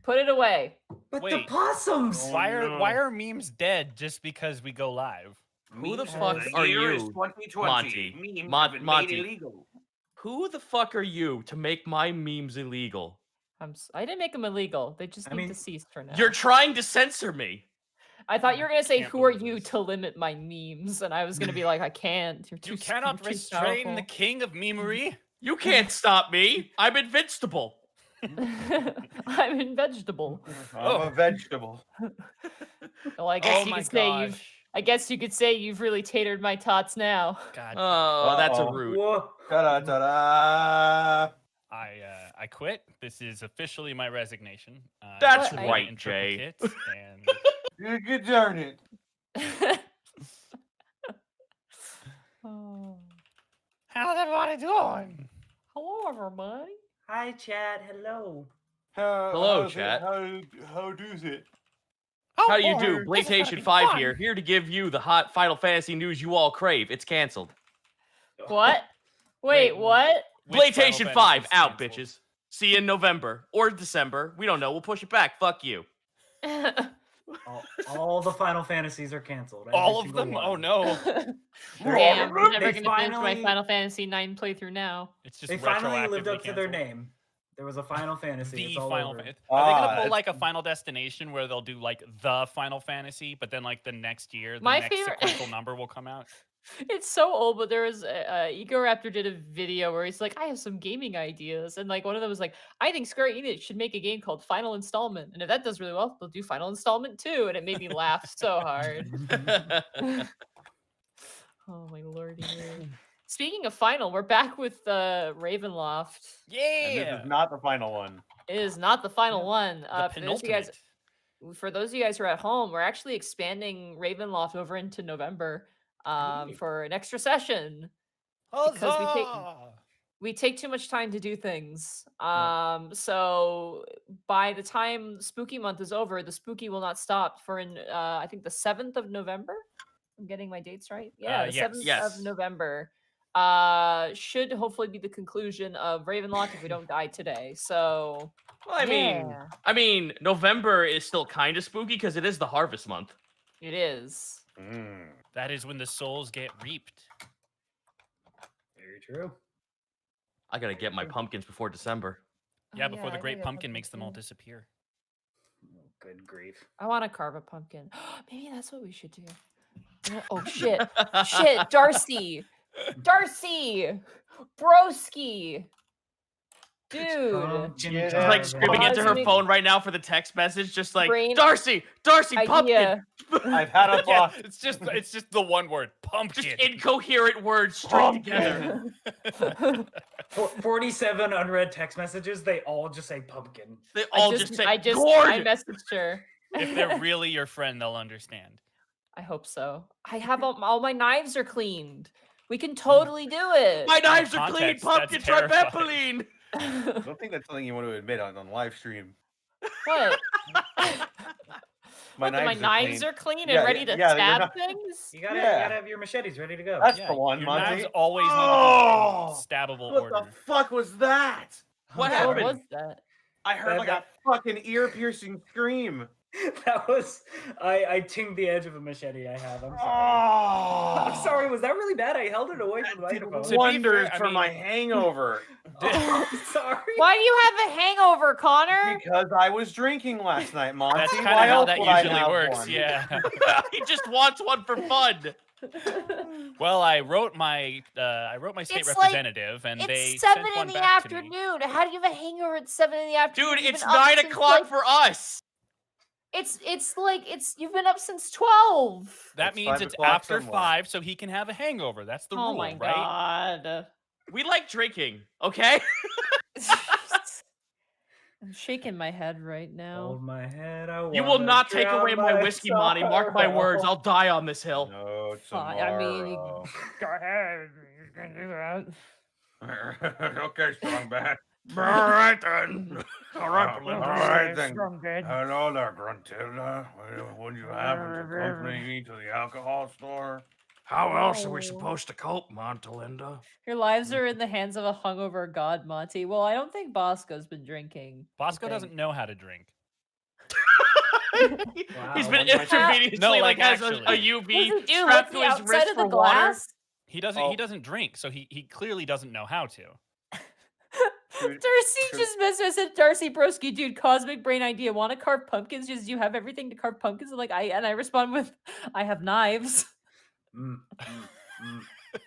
Put it away. But the Wait. possums. Why are memes dead just because we go live? Who the Memes fuck is- are year is you, 2020. Monty? Memes Mon- have been Monty. made illegal. Who the fuck are you to make my memes illegal? I didn't make them illegal. They just I need mean, to cease for now. You're trying to censor me. I thought you were gonna say, Can't "Who are believe you this. to limit my memes?" And I was gonna be like, "I can't. You're too. You cannot you're too restrain the powerful." king of memery. You can't stop me. I'm invincible. I'm in vegetable. I'm a vegetable. Well, I guess Oh you my could say you've. gosh. I guess you could say you've really tatered my tots now. God, Oh, that's a Uh-oh. rude. Whoa. Ta-da-ta-da. I quit. This is officially my resignation. That's I'm right, in triple Jay. kits, and You could darn it. Oh. how's everybody doing? Hello, everybody. Hi, Chad. Hello. Hello, how's it- chat. How do's it? How do you do? Blatation 5 here to give you the hot Final Fantasy news you all crave. It's canceled. What? Wait, Wait, what? Blatation 5 out, bitches. See you in November or December. We don't know. We'll push it back. Fuck you. All the Final Fantasies are canceled. every All of single them? one. Oh no! Damn, I'm never They gonna finish my finally- Final Fantasy 9 playthrough now. It's just They finally lived retroactively up to their canceled. name. There was a Final Fantasy. The it's all Final over. Fantasy. Are they gonna pull that's- like a Final Destination where they'll do like the Final Fantasy, but then like the next year, the My next favorite- sequential number will come out? It's so old, but there was Ecoraptor did a video where he's like, I have some gaming ideas. And like one of them was like, I think Square Enix should make a game called Final Installment. And if that does really well, they'll do Final Installment too. And it made me laugh so hard. Oh my lordy. Speaking of Final, we're back with Ravenloft. And Yeah. this is not the final one. It is not the final one. The For those of you guys who are at home, we're actually expanding Ravenloft over into November for an extra session. because we take too much time to do things. So by the time spooky month is over, the spooky will not stop for I think the 7th of November. I'm getting my dates right. Yeah, the 7th yes. of November. Should hopefully be the conclusion of Ravenloft if we don't die today. So Well, I mean, November is still kind of spooky because it is the harvest month. it is. That is when the souls get reaped. Very true. I gotta get my pumpkins before December. Yeah, Oh, before I the gotta Great get Pumpkin makes them all too. disappear. Oh, good grief. I want to carve a pumpkin. Maybe that's what we should do. Oh shit! Shit! Darcy! Darcy! Broski! Dude! Pumpkin She's She's like Yeah, screaming into her cosmic phone right now for the text message, just like brain Darcy, pumpkin. Idea. I've had a Yeah, thought. it's just the one word, pumpkin. Just incoherent words strung together. 47 unread text messages. They all just say pumpkin. They all just say I gourd. messaged her. If they're really your friend, they'll understand. I hope so. I have all my knives are cleaned. We can totally do it. My knives are clean. Context, Pumpkin that's terrifying. tripepylene. I don't think that's something you want to admit on live stream. What? My What, that my knives are clean and Yeah, ready to yeah, they're stab not- things? You gotta have your machetes ready to go. That's Yeah, the one, your Monty. knives always need Oh! to be in stabbable What order. the fuck was that? What What happened? was that? I heard like a fucking ear-piercing scream. That was I tinged the edge of a machete I have. I'm sorry. Oh, I'm sorry, was that really bad? I held it away from the Did microphone. be wonders fair, I for mean- my hangover Sorry. Why do you have a hangover, Connor? because I was drinking last night, Monty. That's kind Why of how else that would I usually have works. one? Yeah. He just wants one for fun. Well, I wrote my state It's like- representative, and they It's sent 7 one in the back to me. afternoon. How do you have a hangover at 7 in the afternoon? Dude, You've it's been up 9 since, o'clock like- for us. It's you've been up since 12. That It's means 5 it's o'clock after somewhere. 5, so he can have a hangover. That's the Oh rule, my right? god. We like drinking, okay? I'm shaking my head right now. Hold my head. I You will wanna not take drown away my whiskey, Monty. Mark my words. I'll die on this hill. No, Fine, I mean, tomorrow. Go ahead. You can do that. Okay, strong back. All right then. All right, Belinda. then. Strong good. Hello there, Gruntilda. Would you happen to accompany me to the alcohol store? How else are we Oh. supposed to cope, Montalinda? Your lives are in the hands of a hungover god, Monty. Well, I don't think Bosco's been drinking. Bosco I doesn't think. know how to drink. He's Wow. been One night- intravenously like, has a actually. UV What does he do? strapped Lick to the his outside wrist of the for water. glass? He doesn't. Oh. He doesn't drink, so he clearly doesn't know how to. Should- Darcy should- just messaged said, Darcy Broski, dude, cosmic brain idea. Want to carve pumpkins? Just you have everything to carve pumpkins? I'm like, I respond with, I have knives. Mm, mm, mm,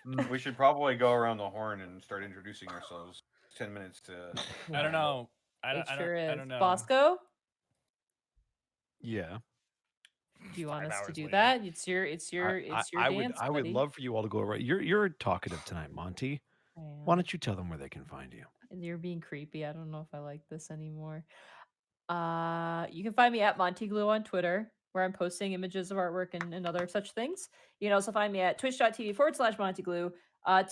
mm. We should probably go around the horn and start introducing ourselves. 10 minutes to. I don't know. I It sure I is. don't know. Bosco, Yeah. do you want 5 us to hours do later. that? It's your dance. I would buddy. love for you all to go around. You're talkative tonight, Monty. I am. Why don't you tell them where they can find you? And you're being creepy. I don't know if I like this anymore. You can find me at Montyglue on Twitter, where I'm posting images of artwork and other such things. You can also find me at twitch.tv/Montyglue.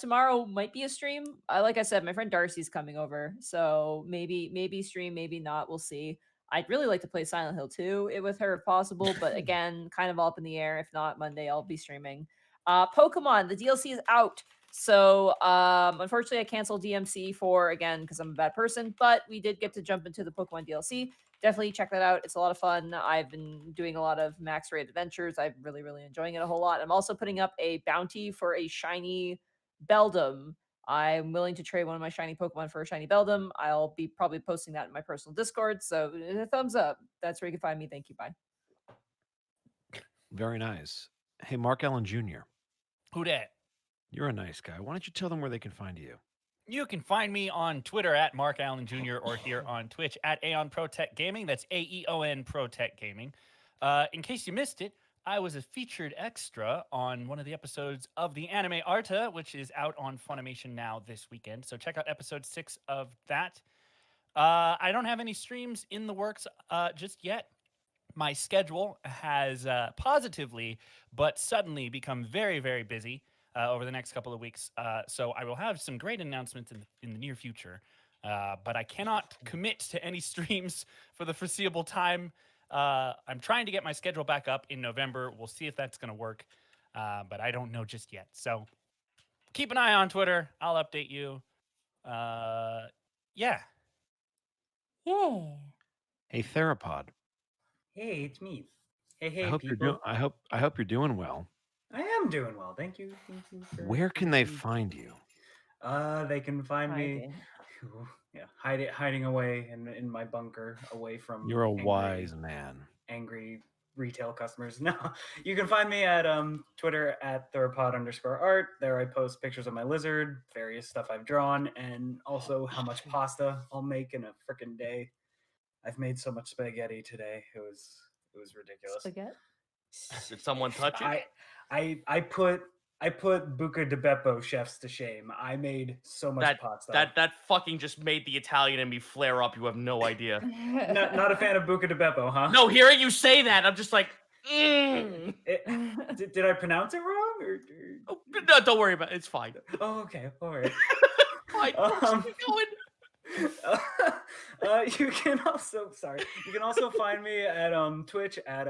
Tomorrow might be a stream. Like I said, my friend Darcy's coming over, so maybe stream, maybe not. We'll see. I'd really like to play Silent Hill 2 with her if possible, but again, kind of all up in the air. If not, Monday I'll be streaming. Pokemon, the DLC is out. So unfortunately I canceled DMC again because I'm a bad person, but we did get to jump into the Pokemon DLC. Definitely check that out. It's a lot of fun. I've been doing a lot of max rate adventures. I'm really enjoying it a whole lot. I'm also putting up a bounty for a shiny Beldum. I'm willing to trade one of my shiny Pokemon for a shiny Beldum. I'll be probably posting that in my personal Discord. So thumbs up. That's where you can find me. Thank you. Bye. Very nice. Hey, Mark Allen Jr., Who dat? you're a nice guy. Why don't you tell them where they can find you? You can find me on Twitter at Mark Allen Jr. or here on Twitch at Aeon Protech Gaming. That's AEON Protech Gaming. In case you missed it, I was a featured extra on one of the episodes of the anime Arta, which is out on Funimation now this weekend. So check out episode 6 of that. I don't have any streams in the works just yet. My schedule has positively but suddenly become very busy over the next couple of weeks. So I will have some great announcements in the near future. But I cannot commit to any streams for the foreseeable time. I'm trying to get my schedule back up in November. We'll see if that's going to work. But I don't know just yet. So keep an eye on Twitter. I'll update you. Yeah. Yeah. Hey, Therapod. Hey, it's me. Hey, I hope people. I hope you're doing well. I am doing well. Thank you. For Where can they for- find you? They can find me. Hiding. Yeah, hiding away in my bunker, away from. You're a angry- wise man. Angry retail customers. No, you can find me at Twitter at theropod_art. There I post pictures of my lizard, various stuff I've drawn, and also how much pasta I'll make in a freaking day. I've made so much spaghetti today. It was ridiculous. Spaghetti. Did someone touch it? I put Buca de Beppo chefs to shame. I made so much pasta. That fucking just made the Italian in me flare up. You have no idea. Not a fan of Buca de Beppo, huh? No, hearing you say that, I'm just like, Did I pronounce it wrong? Oh, no, don't worry about it. It's fine. Oh, okay. All right. Fine. Keep going. You can also find me at Twitch at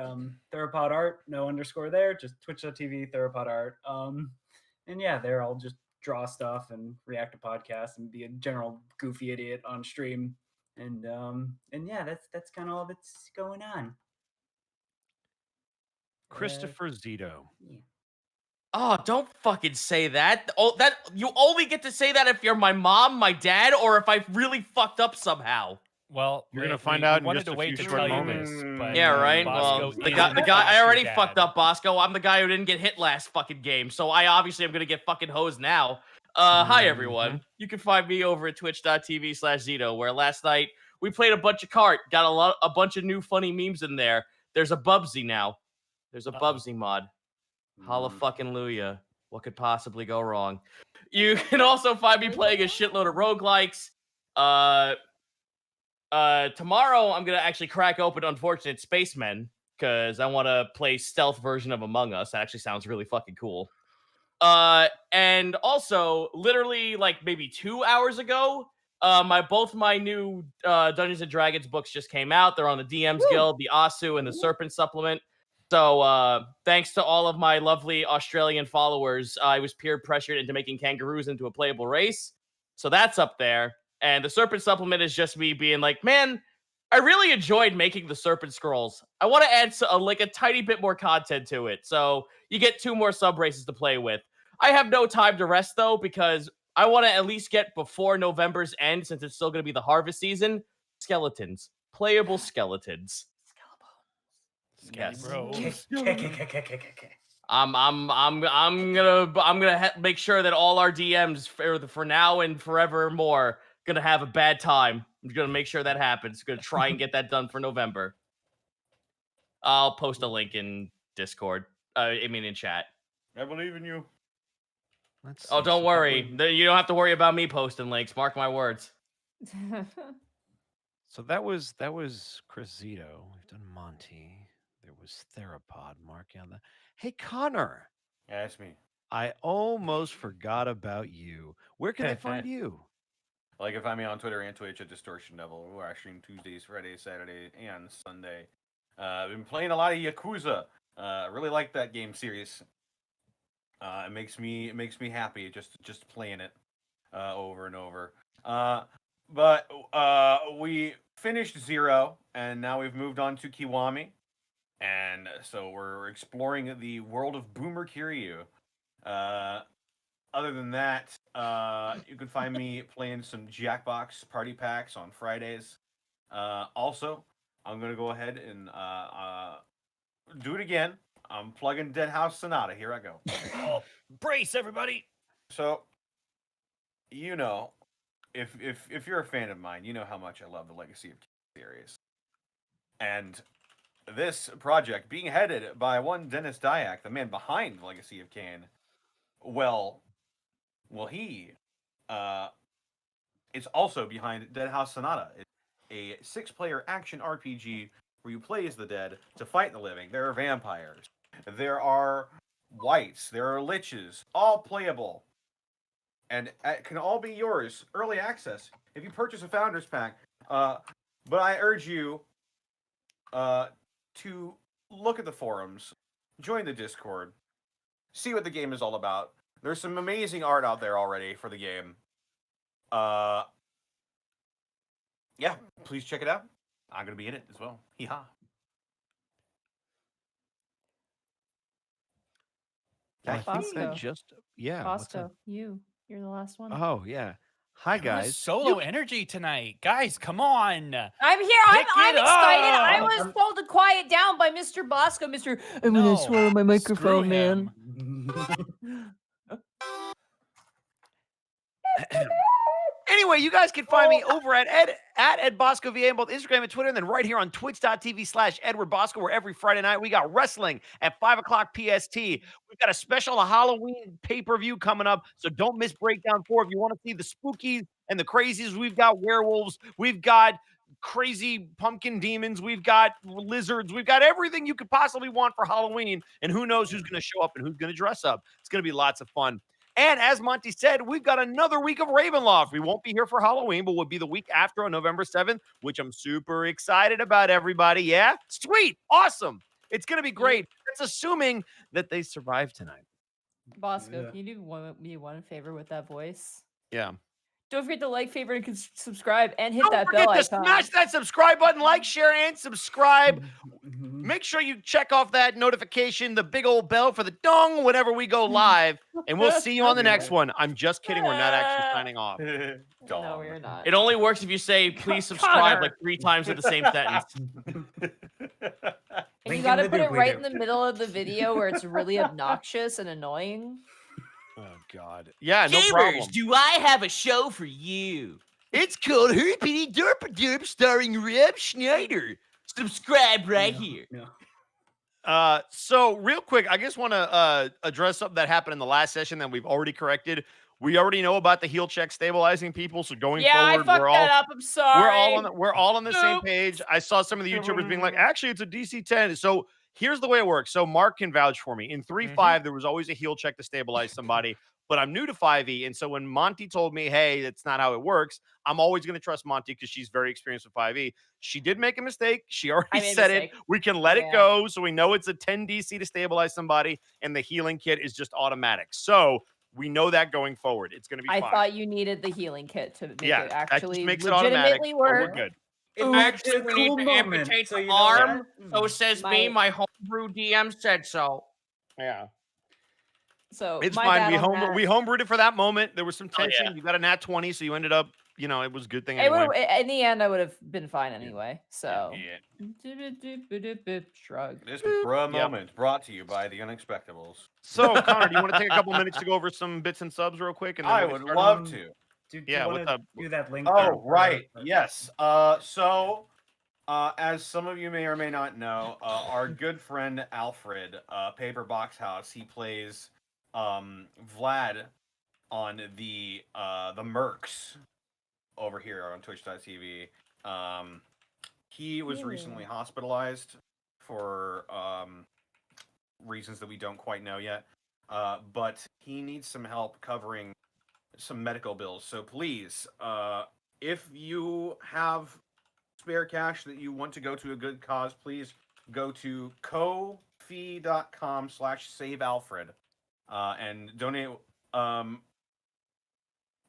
Theropod Art, no underscore there, just twitch.tv Theropod Art. And yeah, there I'll just draw stuff and react to podcasts and be a general goofy idiot on stream. And yeah, that's kind of all that's going on. Christopher Zito. Yeah. Oh, don't fucking say that. Oh, that you only get to say that if you're my mom, my dad, or if I really fucked up somehow. Well, You're gonna find out in wanted just to a wait few to short tell you moments. this, but Yeah, right. Bosco Well, is the in guy, I fact already your fucked dad. up, Bosco. I'm the guy who didn't get hit last fucking game, so I obviously am gonna get fucking hosed now. Hi everyone. You can find me over at twitch.tv/Zito, where last night we played a bunch of cart, got a bunch of new funny memes in there. There's a Bubsy now. There's a Bubsy mod. Holla fucking Luya. What could possibly go wrong? You can also find me playing a shitload of roguelikes. Tomorrow I'm gonna actually crack open Unfortunate Spacemen because I want to play stealth version of Among Us. That actually sounds really fucking cool. And also, literally like maybe 2 hours ago, both my new Dungeons and Dragons books just came out. They're on the DMs Guild, the Asu, and the Serpent Supplement. So thanks to all of my lovely Australian followers, I was peer pressured into making kangaroos into a playable race. So that's up there. And the Serpent Supplement is just me being like, man, I really enjoyed making the serpent scrolls. I want to add like a tiny bit more content to it, so you get 2 more sub races to play with. I have no time to rest though because I want to at least get before November's end, since it's still going to be the harvest season. Skeletons, playable skeletons. Yes. Bros. I'm gonna make sure that all our DMs for now and forevermore gonna have a bad time. I'm gonna make sure that happens. Gonna try and get that done for November. I'll post a link in Discord. I mean in chat. I believe in you. Let's Oh, see, don't so worry. that was- You don't have to worry about me posting links. Mark my words. So that was Chris Zito. We've done Monty. There was Therapod. Mark on that. Hey Connor, Yeah, that's me. I almost forgot about you. Where can I find you? Like, if I'm on Twitter and Twitch at Distortion Devil, we're actually Tuesdays, Fridays, Saturday, and Sunday. I've been playing a lot of Yakuza. I really like that game series. It makes me happy just playing it over and over. But we finished 0, and now we've moved on to Kiwami, and so we're exploring the world of Boomer Kiryu. Other than that, you can find me playing some Jackbox party packs on Fridays. Also, I'm gonna go ahead and do it again. I'm plugging Dead House Sonata. Here I go. Oh, brace everybody. So, you know, if you're a fan of mine, you know how much I love the Legacy of Kain series. And this project being headed by one Dennis Dyack, the man behind Legacy of Kain, well, he is also behind Dead House Sonata. It's a 6-player action RPG where you play as the dead to fight the living. There are vampires. There are wights. There are liches. All playable. And it can all be yours. Early access. If you purchase a Founders Pack. But I urge you to look at the forums. Join the Discord. See what the game is all about. There's some amazing art out there already for the game. Yeah, please check it out. I'm gonna be in it as well. Hee-ha. Well, I think Bosco. that just what's that? Bosco, you're the last one. Oh yeah. Hi guys. Solo energy tonight, guys. Come on. I'm here. Pick I'm it excited. I up. was told to quiet down by Mr. Bosco. I'm No, gonna swallow my screw microphone, man. him. Anyway, you guys can find me over at Ed Bosco VA on both Instagram and Twitter, and then right here on twitch.tv/Edward Bosco, where every Friday night we got wrestling at 5 o'clock PST. We've got a special Halloween pay-per-view coming up, so don't miss Breakdown 4. If you want to see the spookies and the crazies, we've got werewolves, we've got crazy pumpkin demons, we've got lizards, we've got everything you could possibly want for Halloween, and who knows who's going to show up and who's going to dress up. It's going to be lots of fun. And as Monty said, we've got another week of Ravenloft. We won't be here for Halloween, but we'll be the week after on November 7th, which I'm super excited about, everybody. Yeah? Sweet. Awesome. It's going to be great. That's assuming that they survive tonight. Bosco, Yeah. can you do me one favor with that voice? Yeah. Don't forget to like, favorite, and subscribe, and hit Don't that forget bell to icon. smash that subscribe button, like, share, and subscribe. Make sure you check off that notification, the big old bell for the dong whenever we go live. And we'll see you on the next one. I'm just kidding. We're not actually signing off. No, we're not. It only works if you say please subscribe Connor. like 3 times in the same sentence. And you Link gotta in the put it doobly right doo. in the middle of the video where it's really obnoxious and annoying. Oh, God. Yeah, no problem. do I have a show for you? It's called Herpity Derp Derp starring Reb Schneider. Subscribe right No, here. no. So real quick, I just want to address something that happened in the last session that we've already corrected. We already know about the heal check stabilizing people, so going Yeah, I forward, fucked that up. I'm sorry. we're all on the same Oops. page. I saw some of the YouTubers being like, actually, it's a DC 10. So here's the way it works. So Mark can vouch for me. In 3.5, there was always a heal check to stabilize somebody, but I'm new to 5e. And so when Monty told me, hey, that's not how it works, I'm always going to trust Monty because she's very experienced with 5e. She did make a mistake. She I already made a said it. mistake. We can let it Yeah. go. So we know it's a 10 DC to stabilize somebody, and the healing kit is just automatic. So we know that going forward. It's going to be I fine. thought you needed the healing kit to make Yeah, it that just actually makes it automatic. legitimately but we're work. good. Ooh, Actually, it's a we cool need to moment. amputate So the you know what? arm. So says me. My- My homebrew DM said so. Yeah. So It's my fine. bad We on that. homebrewed it for that moment. There was some Oh, yeah. tension. You got a nat 20, so you ended up, it was a good thing It anyway. would, in the end, I would have been fine anyway. So Yeah. shrug. This bruh moment brought to you by the Unexpectables. So, Connor, do you want to take a couple minutes to go over some bits and subs real quick? And then I we'll get would started? love to. Do Yeah, you what's want to up? do that link? Oh, there? right. Yes. As some of you may or may not know, our good friend Alfred, Paper Box House, he plays Vlad on the Mercs over here on Twitch.tv. He was recently hospitalized for reasons that we don't quite know yet, but he needs some help covering some medical bills. So please, if you have spare cash that you want to go to a good cause, please go to ko-fi.com/savealfred and donate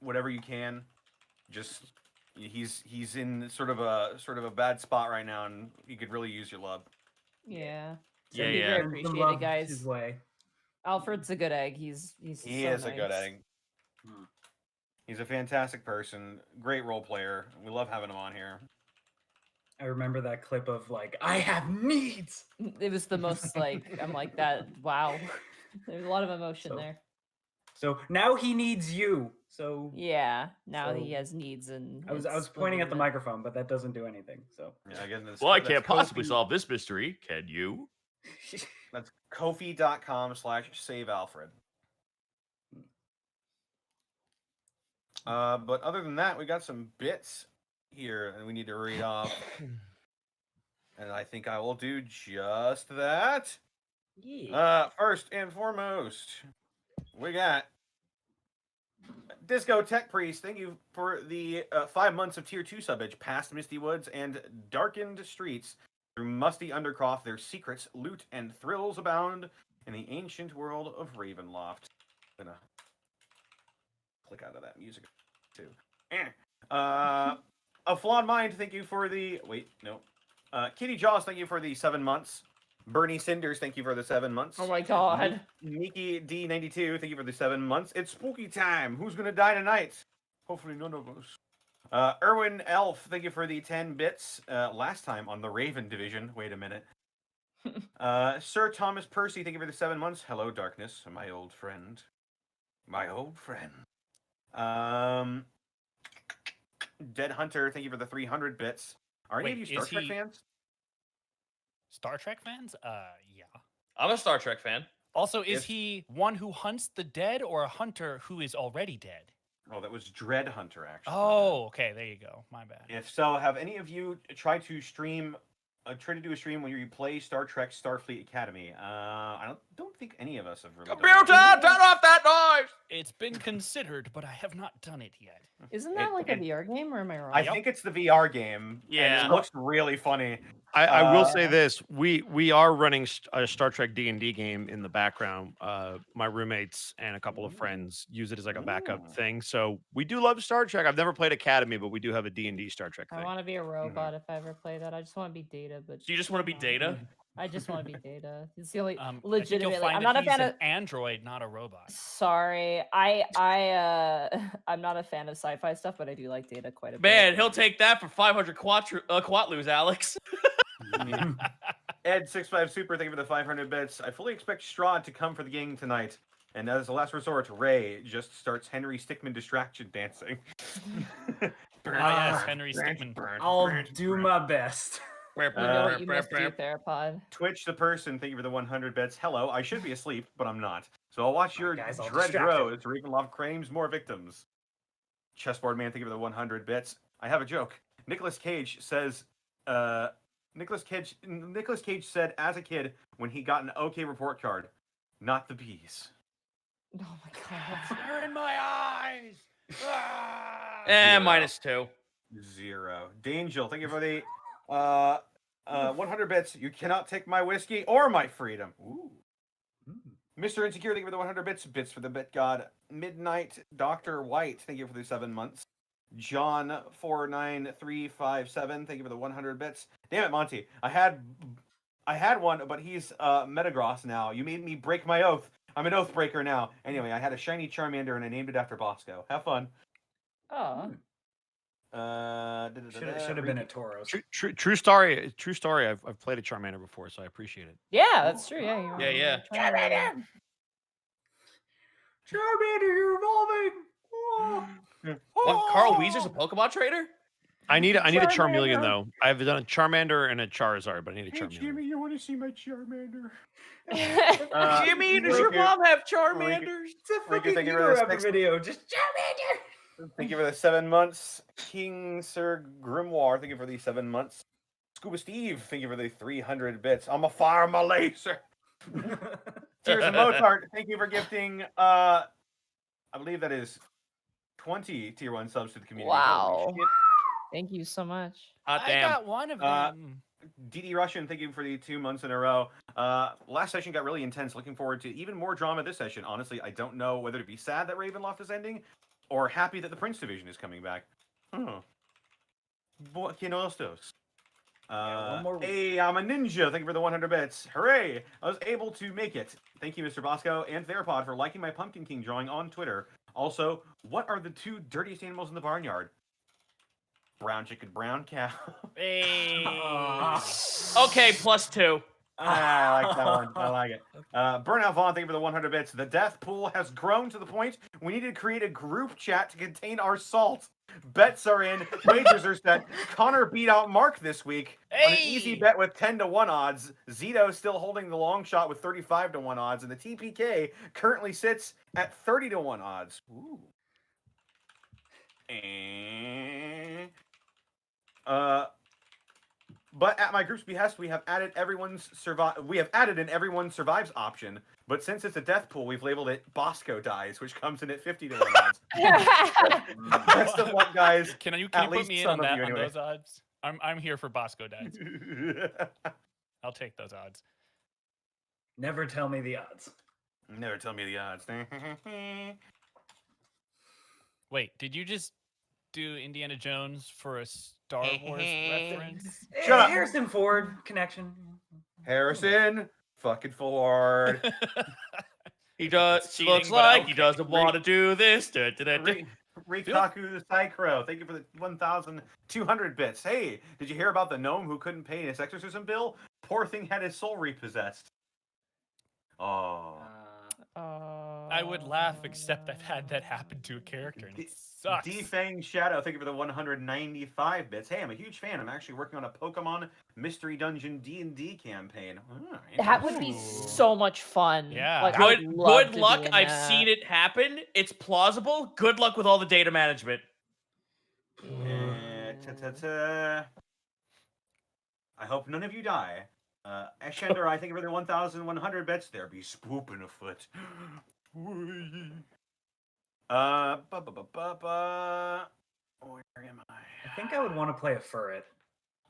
whatever you can. Just he's in sort of a bad spot right now, and he could really use your love. Yeah. Yeah, It'd be yeah. very Send some appreciated, love guys. his way. Alfred's a good egg. He's He so is a good nice. egg. He's a fantastic person, great role player. We love having him on here. I remember that clip of like, I have needs. It was the most like I'm like that. Wow. There's a lot of emotion So- there. So now he needs you. So Yeah. Now he So, has needs, and I was it's pointing at the legitimate. microphone, but that doesn't do anything. So Yeah, again, that's, Well, I that's can't possibly Ko-fi- solve this mystery. Can you? That's kofi.com/savealfred. But other than that, we got some bits here, and we need to read off. And I think I will do just that. First and foremost, we got Disco Tech Priest. Thank you for the 5 months of Tier 2 subbage, past Misty Woods and darkened streets. Through musty Undercroft, their secrets, loot, and thrills abound in the ancient world of Ravenloft. I'm gonna click out of that music too. A Flawed Mind, thank you for the... Wait, no. Kitty Jaws, thank you for the 7 months. Bernie Cinders, thank you for the 7 months. Oh my god. Nikki D92, thank you for the 7 months. It's spooky time. Who's gonna die tonight? Hopefully none of us. Erwin Elf, thank you for the 10 bits. Last time on the Raven division. Wait a minute. Sir Thomas Percy, thank you for the 7 months. Hello, darkness, my old friend. My old friend. Dead Hunter, thank you for the 300 bits. Are any of you Star Trek fans? Star Trek fans? Yeah. I'm a Star Trek fan. Also, is he one who hunts the dead or a hunter who is already dead? Oh, that was Dread Hunter, actually. Oh, okay. There you go. My bad. If so, have any of you tried to stream, try to do a stream when you play Star Trek Starfleet Academy? I don't think any of us have really done Computer, that. turn off that noise! It's been considered, but I have not done it yet. Isn't that like a it- VR game, or am I wrong? I think it's the VR game. Yeah. And it looks really funny. I will say this: we are running a Star Trek D&D game in the background. My roommates and a couple of friends use it as like a backup thing. So we do love Star Trek. I've never played Academy, but we do have a D&D Star Trek I thing. want to be a robot if I ever play that. I just want to be Data, but So you just want to be Data? I just want to be Data. It's the only I think legitimately. you'll find I'm that not a he's fan an of. android, not a robot. Sorry, I'm not a fan of sci-fi stuff, but I do like Data quite a bit. Man, he'll take that for 500 quatlus, Alex. Ed65 Super, thank you for the 500 bits. I fully expect Strahd to come for the gang tonight. And as a last resort, Ray just starts Henry Stickmin distraction dancing. Yes, Henry Stickmin. I'll do my best. We know what you must do, Therapod. Twitch the person, thank you for the 100 bits. Hello, I should be asleep, but I'm not. So I'll watch your guys, I'll dread distract grow him. as Ravenloft claims more victims. Chessboard Man, thank you for the 100 bits. I have a joke. Nicolas Cage says, Nicolas Cage said as a kid when he got an OK report card, not the bees. Oh my god. They're in my eyes. -2. 0. Dangel, thank you for the 100 bits. You cannot take my whiskey or my freedom. Ooh. Mr. Insecure, thank you for the 100 bits. Bits for the bit god. Midnight Dr. White, thank you for the 7 months. John49357, thank you for the 100 bits. Damn it, Monty. I had one, but he's Metagross now. You made me break my oath. I'm an oath breaker now. Anyway, I had a shiny Charmander and I named it after Bosco. Have fun. Oh. Should have been a Tauros. True story. True story. I've played a Charmander before, so I appreciate it. Yeah, that's true. Yeah. Yeah. Charmander, you're evolving. What, Carl Weezer's a Pokemon trader? I need a Charmeleon Charmander. though. I've done a Charmander and a Charizard, but I need a Charmeleon. you want to see my Charmander? Jimmy, does your mom have Charmanders? It's a Thank you, fucking for the Euro six- video. Just Charmander. Thank you for the 7 months. King Sir Grimoire, thank you for the 7 months. Scuba Steve, thank you for the 300 bits. I'm a fire my laser. Tears of Mozart, thank you for gifting, I believe that is 20 tier 1 subs to the community. Wow. Holy shit. Thank you so much. Hot I damn. got one of them. DD Russian, thank you for the 2 months in a row. Last session got really intense. Looking forward to even more drama this session. Honestly, I don't know whether to be sad that Ravenloft is ending or happy that the Prince Division is coming back. Buenos. One more week. Hey, I'm a ninja. Thank you for the 100 bits. Hooray! I was able to make it. Thank you, Mr. Bosco and Therapod, for liking my Pumpkin King drawing on Twitter. Also, what are the 2 dirtiest animals in the barnyard? Brown chicken, brown cow. Hey. Okay, +2. I like that one. I like it. Burnout Vaughn, thank you for the 100 bits. The death pool has grown to the point we need to create a group chat to contain our salt. Bets are in. Wagers are set. Connor beat out Mark this week on an easy bet with 10-1 odds. Zito still holding the long shot with 35-1 odds, and the TPK currently sits at 30-1 odds. Ooh. But at my group's behest, we have added an everyone survives option. But since it's a death pool, we've labeled it Bosco dies, which comes in at 50-1 odds. Best of luck, guys. Can you At put least me in some on of that you on anyway. those odds? I'm here for Bosco dies. I'll take those odds. Never tell me the odds. Never tell me the odds. Wait, did you just do Indiana Jones for a Star Wars reference? Shut up. Harrison Ford connection. Harrison fucking Ford. He does. Cheating, Looks but like okay. he doesn't want to do this. Da-da-da-da. Rikaku the Psychro, thank you for the 1,200 bits. Hey, did you hear about the gnome who couldn't pay his exorcism bill? Poor thing had his soul repossessed. Oh. I would laugh, except I've had that happen to a character, and it sucks. Defang Shadow, thank you for the 195 bits. Hey, I'm a huge fan. I'm actually working on a Pokemon Mystery Dungeon D&D campaign. That would be so much fun. Yeah. Like, I would love Good to be luck. in I've that. seen it happen. It's plausible. Good luck with all the data management. I hope none of you die. Ashender, I think for the 1,100 bits. There be spooping afoot. Where am I? I think I would want to play a Furret.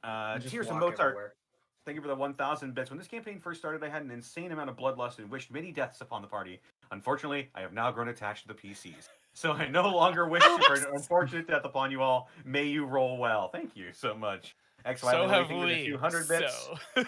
and just Tears of walk Mozart. everywhere. Thank you for the 1,000 bits. When this campaign first started, I had an insane amount of bloodlust and wished many deaths upon the party. Unfortunately, I have now grown attached to the PCs. So I no longer wish to bring an unfortunate death upon you all. May you roll well. Thank you so much. So have thank you for the we. 200 bits. So.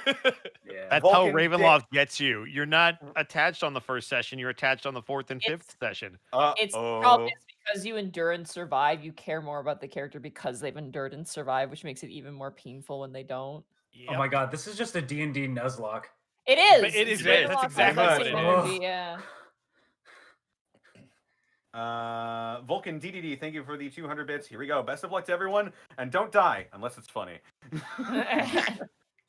Yeah. That's Vulcan how Ravenloft gets you. You're not attached on the first session. You're attached on the 4th and 5th session. It's probably because you endure and survive. You care more about the character because they've endured and survived, which makes it even more painful when they don't. Oh my god, this is just a D&D Nuzlocke. It is. But it It's is. very That's much exactly that what same it is. energy, Yeah. Vulcan DDD, thank you for the 200 bits. Here we go. Best of luck to everyone, and don't die unless it's funny.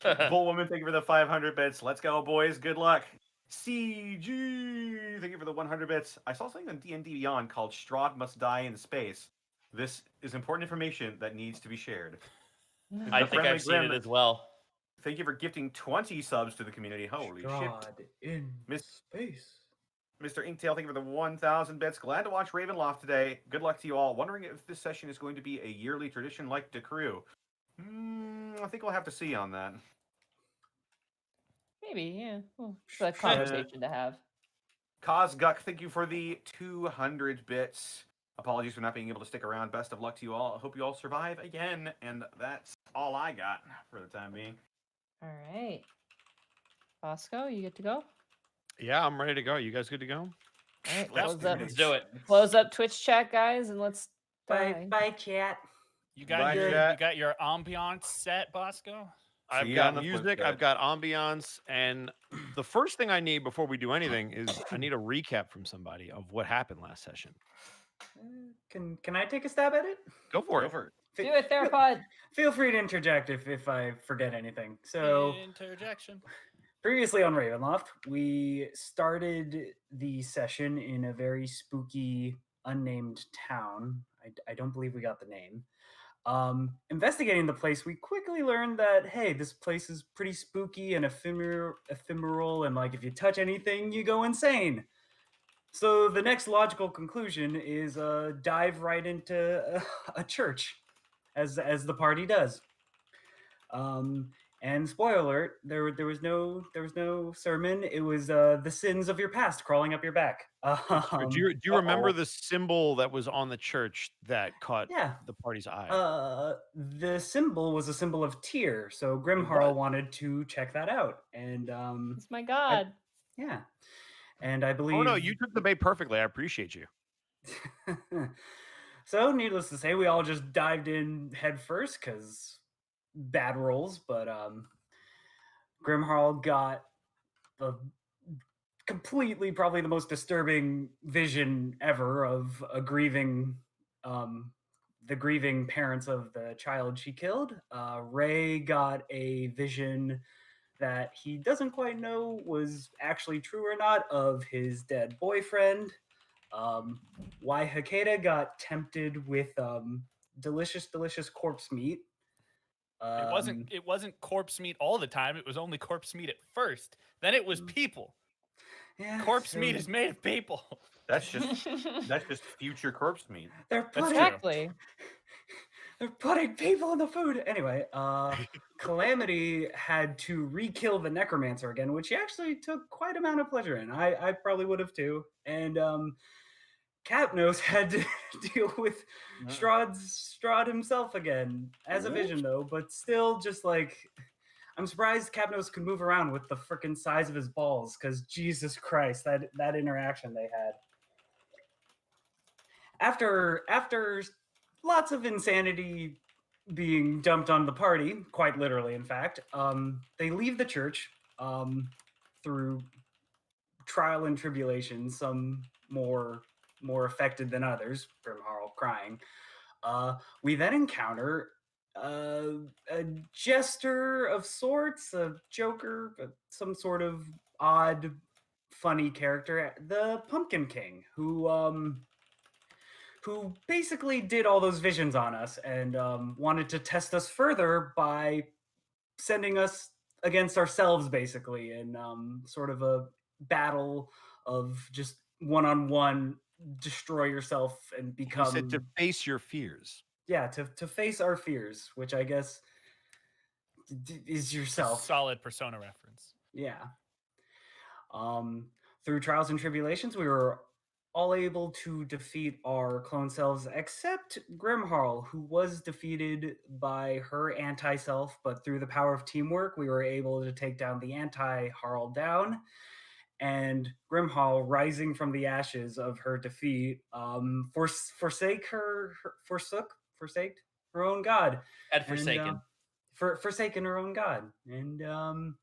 Bullwoman, thank you for the 500 bits. Let's go, boys. Good luck. CG, thank you for the 100 bits. I saw something on D&D Beyond called Strahd Must Die in Space. This is important information that needs to be shared. I The think Friendly I've seen it Grim, as well. Thank you for gifting 20 subs to the community. Holy shit. Strahd in Miss- space. Mr. Inktail, thank you for the 1,000 bits. Glad to watch Ravenloft today. Good luck to you all. Wondering if this session is going to be a yearly tradition like Decrew. I think we'll have to see on that. Maybe, yeah. Well, it's a conversation to have. Kozguk, thank you for the 200 bits. Apologies for not being able to stick around. Best of luck to you all. I hope you all survive again. And that's all I got for the time being. All right. Bosco, you get to go? Yeah, I'm ready to go. You guys good to go? All right, Let's close up. Let's do it. Close up Twitch chat, guys, and let's Bye, die. bye, chat. You got Bye, your chat. you got your ambiance set, Bosco? I've See you got on the flip music, side. I've got ambiance, and the first thing I need before we do anything is I need a recap from somebody of what happened last session. Can I take a stab at it? Go for Go it. for it. Do it, Therapod. Feel free to interject if I forget anything. So Interjection. previously on Ravenloft, we started the session in a very spooky, unnamed town. I don't believe we got the name. Investigating the place, we quickly learned that, hey, this place is pretty spooky and ephemeral, and like if you touch anything, you go insane. So the next logical conclusion is dive right into a church, as the party does. And spoiler alert, there was no sermon. It was the sins of your past crawling up your back. Do you remember the symbol that was on the church that caught Yeah. the party's eye? The symbol was a symbol of tear, so Grimharl wanted to check that out, and It's my god. yeah, and I believe. Oh no, you took the bait perfectly. I appreciate you. So, needless to say, we all just dived in head first because bad rolls, but Grimharl got the completely probably the most disturbing vision ever of a grieving the grieving parents of the child she killed. Ray got a vision that he doesn't quite know was actually true or not of his dead boyfriend. Why Hakeda got tempted with delicious corpse meat. It wasn't corpse meat all the time. It was only corpse meat at first. Then it was people. Yeah, Corpse meat is made of people. That's just future corpse meat. They're That's putting, true. Exactly. they're putting people in the food. Anyway, Calamity had to re-kill the necromancer again, which he actually took quite amount of pleasure in. I probably would have too. And Capnos had to deal with Strahd himself again as a vision though, but still just like I'm surprised Capnos could move around with the freaking size of his balls, because Jesus Christ, that interaction they had. After lots of insanity being dumped on the party, quite literally, in fact, they leave the church through trial and tribulation, some more affected than others, Grimharl crying. We then encounter a jester of sorts, a joker, some sort of odd, funny character, the Pumpkin King, who basically did all those visions on us and wanted to test us further by sending us against ourselves, basically, in sort of a battle of just one-on-one, destroy yourself and become. You said to face your fears. Yeah, to face our fears, which I guess is yourself. Solid Persona reference. Yeah. Through trials and tribulations, we were all able to defeat our clone selves, except Grimharl, who was defeated by her anti-self, but through the power of teamwork, we were able to take down the anti-Harl down. And Grimharl, rising from the ashes of her defeat, forsake her own god. At Forsaken. And, forsaken her own god, and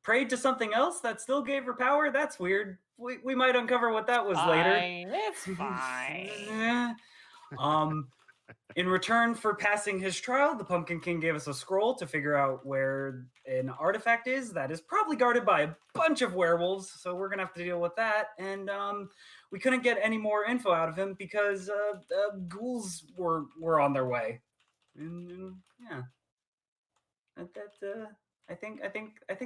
prayed to something else that still gave her power. That's weird. We might uncover what that was later. It's fine. In return for passing his trial, the Pumpkin King gave us a scroll to figure out where an artifact is that is probably guarded by a bunch of werewolves, so we're gonna have to deal with that. And we couldn't get any more info out of him because ghouls were on their way. And yeah. I think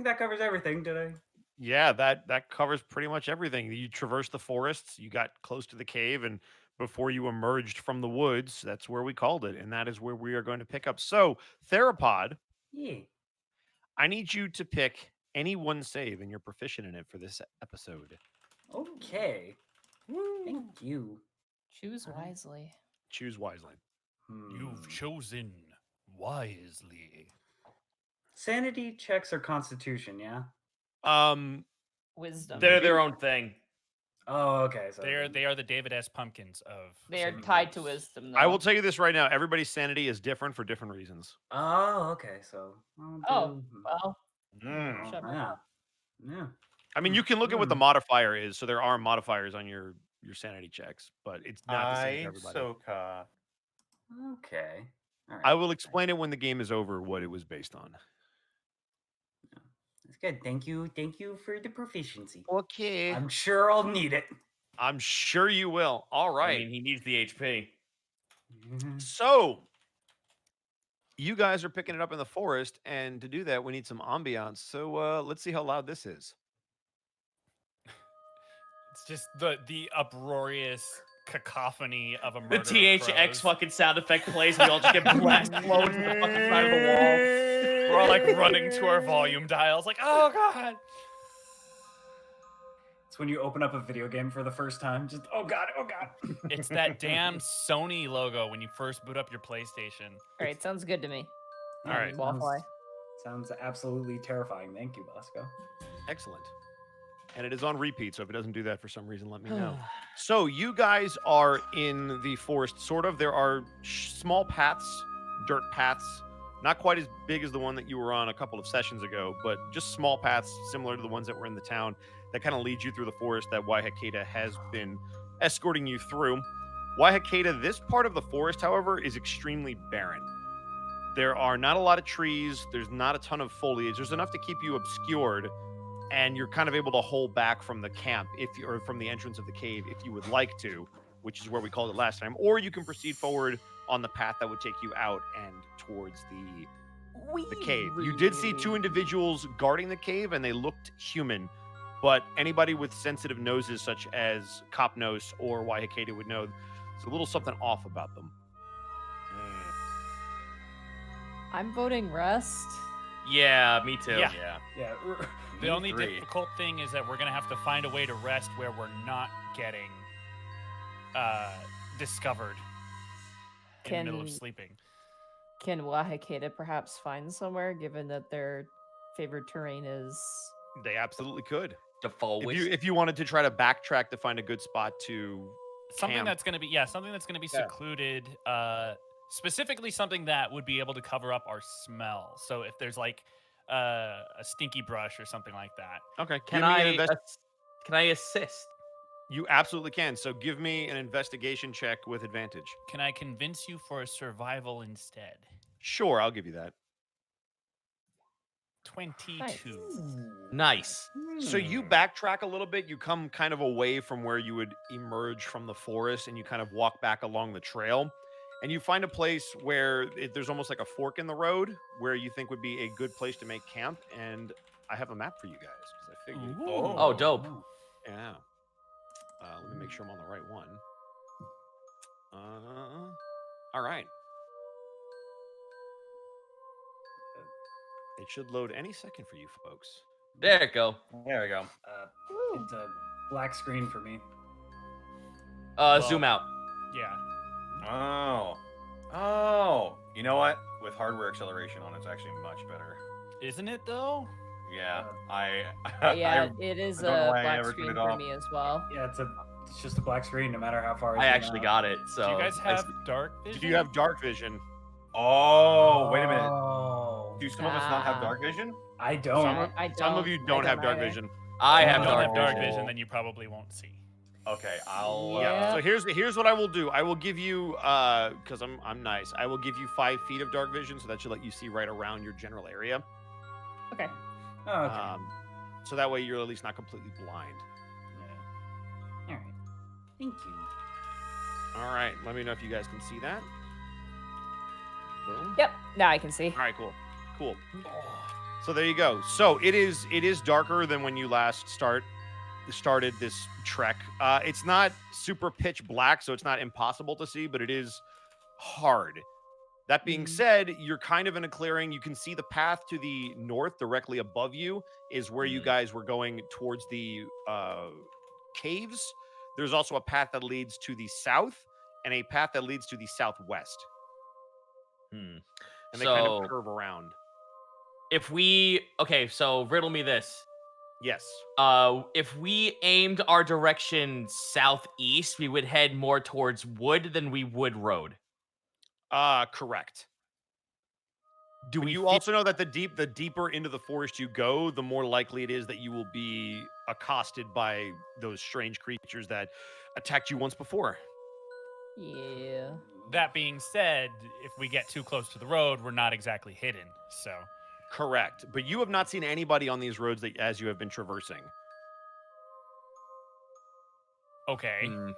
that covers everything. Did I? Yeah, that covers pretty much everything. You traversed the forests, you got close to the cave, and before you emerged from the woods, that's where we called it, and that is where we are going to pick up. So, Therapod, Yeah. I need you to pick any one save, and you're proficient in it for this episode. Okay. Thank you. Choose wisely. Choose wisely. You've chosen wisely. Sanity checks or Constitution, yeah. Wisdom. They're their own thing. Oh, okay. So They are the David S. Pumpkins of. They are saving tied to grace. wisdom, though. I will tell you this right now. Everybody's sanity is different for different reasons. Oh, okay. So. Oh, well. Mm. Shut my yeah. mouth. Yeah. I mean, you can look at what the modifier is. So there are modifiers on your sanity checks, but it's not the same for everybody. Soka. Okay. All right. I will explain it when the game is over what it was based on. That's good. Thank you. Thank you for the proficiency. Okay. I'm sure I'll need it. I'm sure you will. All right. I mean, he needs the HP. So you guys are picking it up in the forest, and to do that, we need some ambiance. So let's see how loud this is. It's just the uproarious cacophony of a The murder. of THX crows. fucking sound effect plays, and we all just get blasted low to the fucking side of the wall. We're all like running to our volume dials, like, oh god. It's when you open up a video game for the first time. Just oh god. It's that damn Sony logo when you first boot up your PlayStation. All right, sounds good to me. All right. Wallfly. Sounds absolutely terrifying. Thank you, Bosco. Excellent. And it is on repeat, so if it doesn't do that for some reason, let me know. So you guys are in the forest, sort of. There are small paths, dirt paths, not quite as big as the one that you were on a couple of sessions ago, but just small paths similar to the ones that were in the town that kind of lead you through the forest that Waihakeda has been escorting you through. Waihakeda, this part of the forest, however, is extremely barren. There are not a lot of trees. There's not a ton of foliage. There's enough to keep you obscured, and you're kind of able to hold back from the camp or from the entrance of the cave if you would like to, which is where we called it last time. Or you can proceed forward on the path that would take you out and towards the cave. You did see two individuals guarding the cave, and they looked human. But anybody with sensitive noses, such as Copnose or Waihakeda, would know there's a little something off about them. I'm voting rest. Yeah, me too. Yeah. Yeah. The only three. difficult thing is that we're gonna have to find a way to rest where we're not getting discovered in the middle of sleeping. Can Waihakeda perhaps find somewhere, given that their favorite terrain is? They absolutely could. The forest. If you wanted to try to backtrack to find a good spot to Something camp. that's gonna be something that's gonna be Yeah. secluded. Specifically something that would be able to cover up our smell. So if there's like a stinky brush or something like that. Okay, Can give me I an can I assist? You absolutely can. So give me an investigation check with advantage. Can I convince you for a survival instead? Sure, I'll give you that. 22. Nice. So you backtrack a little bit. You come kind of away from where you would emerge from the forest, and you kind of walk back along the trail. And you find a place where there's almost like a fork in the road where you think would be a good place to make camp. And I have a map for you guys because I figured. Oh, dope. Yeah. Let me make sure I'm on the right one. All right. It should load any second for you folks. There you go. There we go. It's a black screen for me. Zoom out. Yeah. Oh. You know what? With hardware acceleration on, it's actually much better. Isn't it though? Yeah. Yeah, it is I don't know a why I black ever turned screen it for off. me as well. Yeah, it's just a black screen no matter how far. I actually got it. So Do you guys have dark vision? Do you have dark vision? Oh, wait a minute. Oh, Do some of us not have dark vision? I don't. Some of you don't have dark either. vision. I If have you don't dark have dark vision. vision, then you probably won't see. Okay, I'll. Yeah. So here's what I will do. I will give you because I'm nice. I will give you 5 feet of dark vision, so that should let you see right around your general area. Okay. Oh, okay. So that way you're at least not completely blind. All right. Thank you. All right. Let me know if you guys can see that. Boom. Yep. Now I can see. All right. Cool. So there you go. So it is darker than when you last started this trek. It's not super pitch black, so it's not impossible to see, but it is hard. That being said, you're kind of in a clearing. You can see the path to the north directly above you is where you guys were going towards the caves. There's also a path that leads to the south and a path that leads to the southwest. Hmm. And they kind So- of curve around. So riddle me this. Yes. If we aimed our direction southeast, we would head more towards wood than we would road. Correct. Do But we you feel- also know that the deeper into the forest you go, the more likely it is that you will be accosted by those strange creatures that attacked you once before. Yeah. That being said, if we get too close to the road, we're not exactly hidden. So Correct. But you have not seen anybody on these roads as you have been traversing. okay. Hmm.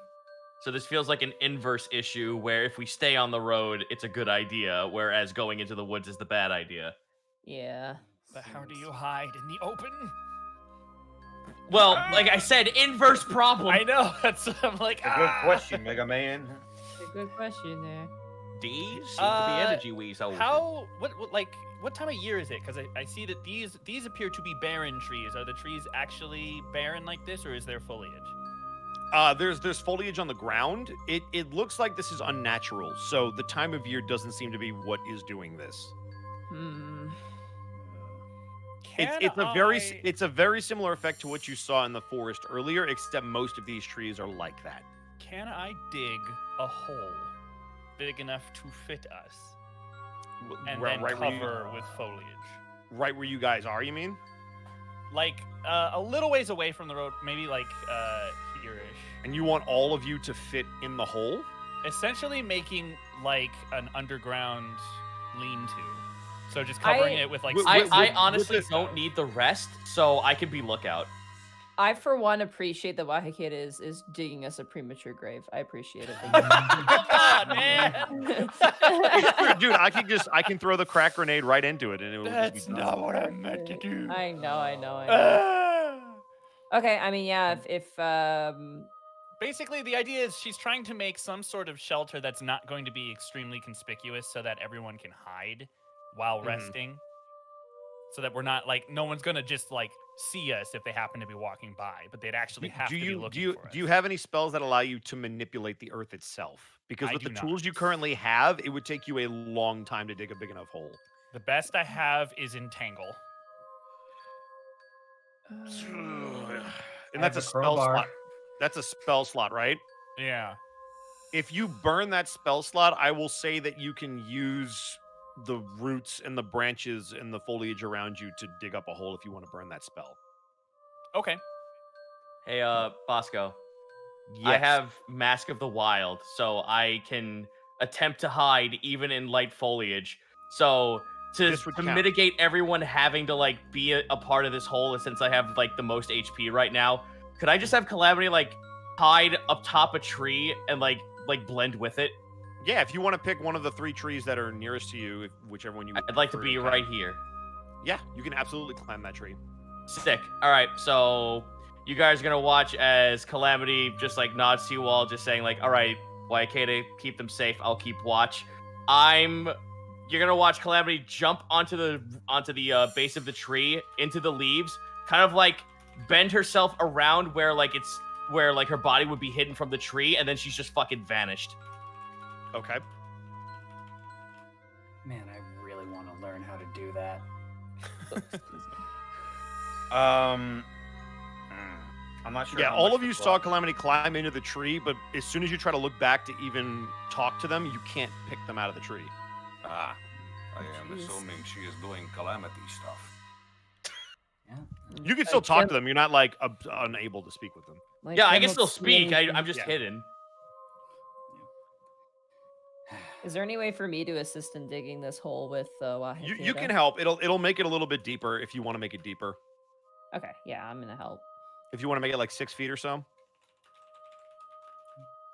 So this feels like an inverse issue where if we stay on the road, it's a good idea, whereas going into the woods is the bad idea. Yeah. But how do you hide in the open? Well, like I said, inverse problem. I know. That's I'm like. A good question, Mega Man. A good question there. These seem to be energy weasels. What time of year is it? Because I see that these appear to be barren trees. Are the trees actually barren like this, or is there foliage? There's foliage on the ground. It looks like this is unnatural. So the time of year doesn't seem to be what is doing this. Hmm. It's a very similar effect to what you saw in the forest earlier, except most of these trees are like that. Can I dig a hole big enough to fit us, and then cover with foliage? Right where you guys are, you mean? Like a little ways away from the road, maybe like here-ish. And you want all of you to fit in the hole? Essentially making like an underground lean-to. So just covering it with like. I honestly don't need the rest, so I can be lookout. I, for one, appreciate that Wahakid is digging us a premature grave. I appreciate it. Come on, man! Dude, I can throw the crack grenade right into it, and it will just be That's done. not what I meant to do. I know. Ah! Okay, I mean, yeah, if Basically, the idea is she's trying to make some sort of shelter that's not going to be extremely conspicuous so that everyone can hide while resting. So that we're not like, no one's going to just like see us if they happen to be walking by, but they'd actually have to be looking for us. Do you have any spells that allow you to manipulate the earth itself? Because with the tools you currently have, it would take you a long time to dig a big enough hole. The best I have is Entangle. And that's a spell slot. That's a spell slot, right? Yeah. If you burn that spell slot, I will say that you can use the roots and the branches and the foliage around you to dig up a hole if you want to burn that spell. Okay. Hey, Bosco. Yes. I have Mask of the Wild, so I can attempt to hide even in light foliage. So to count. mitigate everyone having to like be a part of this hole, since I have like the most HP right now, could I just have Calamity like hide up top a tree and like blend with it? Yeah, if you want to pick one of the 3 trees that are nearest to you, whichever one you would I'd like to prefer be climb. right here. Yeah, you can absolutely climb that tree. Sick. All right, so you guys are gonna watch as Calamity just like nods to you all, just saying like, "All right, Waikata, keep them safe. I'll keep watch." You're gonna watch Calamity jump onto the base of the tree, into the leaves, kind of like bend herself around where her body would be hidden from the tree, and then she's just fucking vanished. Okay. Man, I really want to learn how to do that. I'm not sure. Yeah, how all much of you the saw block- Calamity climb into the tree, but as soon as you try to look back to even talk to them, you can't pick them out of the tree. Ah, I am Jeez. assuming she is doing calamity stuff. Yeah. You can still talk to them. You're not like unable to speak with them. like, Yeah, I Kim can will still see speak. anything. I'm just Yeah. hidden. Is there any way for me to assist in digging this hole with Wahakid? You can help. It'll make it a little bit deeper if you want to make it deeper. Okay, yeah, I'm gonna help. If you want to make it like 6 feet or so.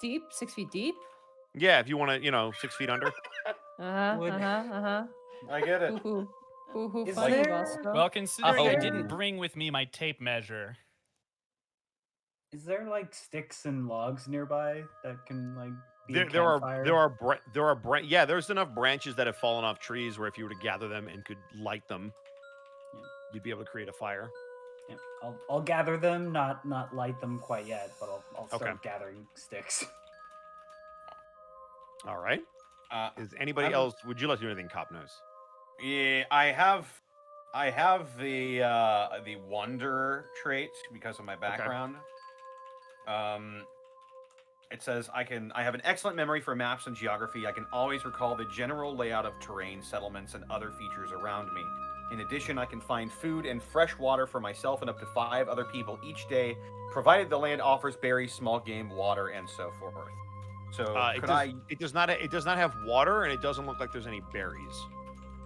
Deep, 6 feet deep. Yeah, if you want to, 6 feet under. Would- I get it. Ooh, Is funny, there- Bosco. Well, considering I Oh. didn't bring with me my tape measure. Is there like sticks and logs nearby that can like be a There are campfire? there's enough branches that have fallen off trees where if you were to gather them and could light them, Yeah. you'd be able to create a fire. Yeah, I'll gather them, not light them quite yet, but I'll start gathering sticks. All right. Is anybody else? Would you like to do anything, Cop Nose? Yeah, I have the wanderer trait because of my background. It says I have an excellent memory for maps and geography. I can always recall the general layout of terrain, settlements, and other features around me. In addition, I can find food and fresh water for myself and up to 5 other people each day, provided the land offers berries, small game, water, and so forth. So It does not have water, and it doesn't look like there's any berries.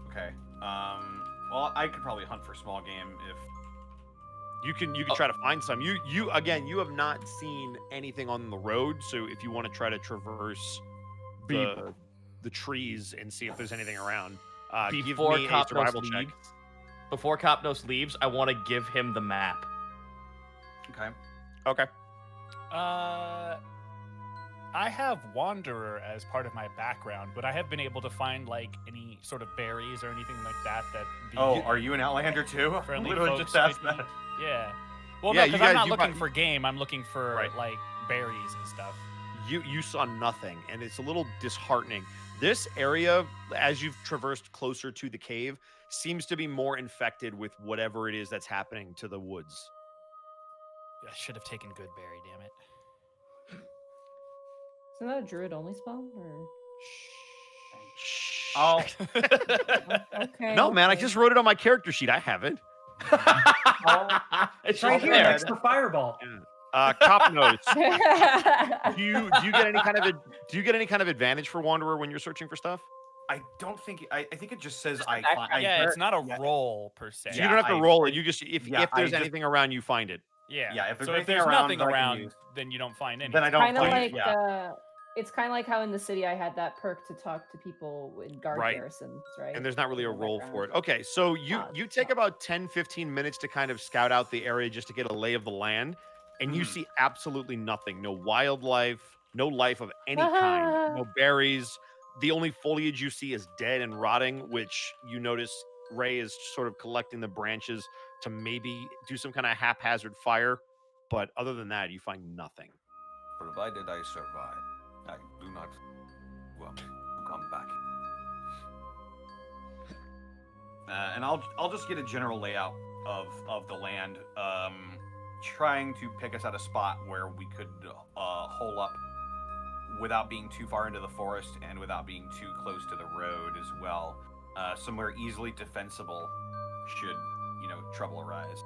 Okay. Well, I could probably hunt for small game if you can try to find some. You have not seen anything on the road, so if you want to try to traverse the trees and see if there's anything around, Before give me a survival Copnos check. leaves, before Copnos leaves, I want to give him the map. Okay. I have Wanderer as part of my background, but I have been able to find like any sort of berries or anything like that. are you an Outlander too? Friendly Literally folks just asked might that. be- Yeah. Well, Yeah, no, because you I'm guys- not you looking might- for game. I'm looking for Right. like berries and stuff. You saw nothing, and it's a little disheartening. This area, as you've traversed closer to the cave, seems to be more infected with whatever it is that's happening to the woods. I should have taken good berry. Damn it. Isn't that a druid only spell? Or Oh, okay. No, man, I okay. just wrote it on my character sheet. I have it. It's Right right here there. next to fireball. Cop Nose. Do you get any kind of advantage for Wanderer when you're searching for stuff? I don't think. I think it just says Just a I background. find. Yeah, it's not a roll per se. So you don't have to I- roll it. You just if yeah, there's I just- anything around, you find it. Yeah. Yeah, if there's so if anything there's around nothing that I can around, use, then you don't find anything. then I don't Kind of find like it. Yeah. it's kind of like how in the city I had that perk to talk to people in guard Right. garrisons, right? And there's not really a In the roll background. for it. Okay, so you Oh, take about 10-15 minutes to kind of scout out the area just to get a lay of the land, and you Mhm. see absolutely nothing. No wildlife, no life of any kind, no berries. The only foliage you see is dead and rotting, which you notice Ray is sort of collecting the branches to maybe do some kind of haphazard fire. But other than that, you find nothing. Provided I survive, I do not want to come back. And I'll just get a general layout of the land, trying to pick us out a spot where we could hole up without being too far into the forest and without being too close to the road as well. Somewhere easily defensible should trouble arise.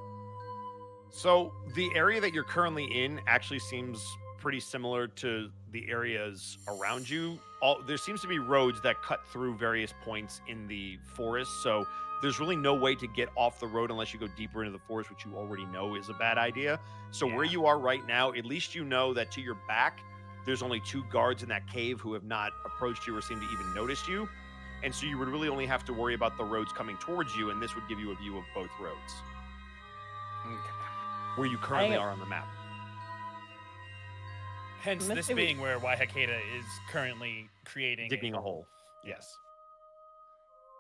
So the area that you're currently in actually seems pretty similar to the areas around you. There seems to be roads that cut through various points in the forest, so there's really no way to get off the road unless you go deeper into the forest, which you already know is a bad idea. So where you are right now, at least you know that to your back, there's only 2 guards in that cave who have not approached you or seem to even notice you. And so you would really only have to worry about the roads coming towards you, and this would give you a view of both roads. Where you currently are on the map. Hence, Let's this say we- being where Waihakeda is currently creating Digging a hole. Yes.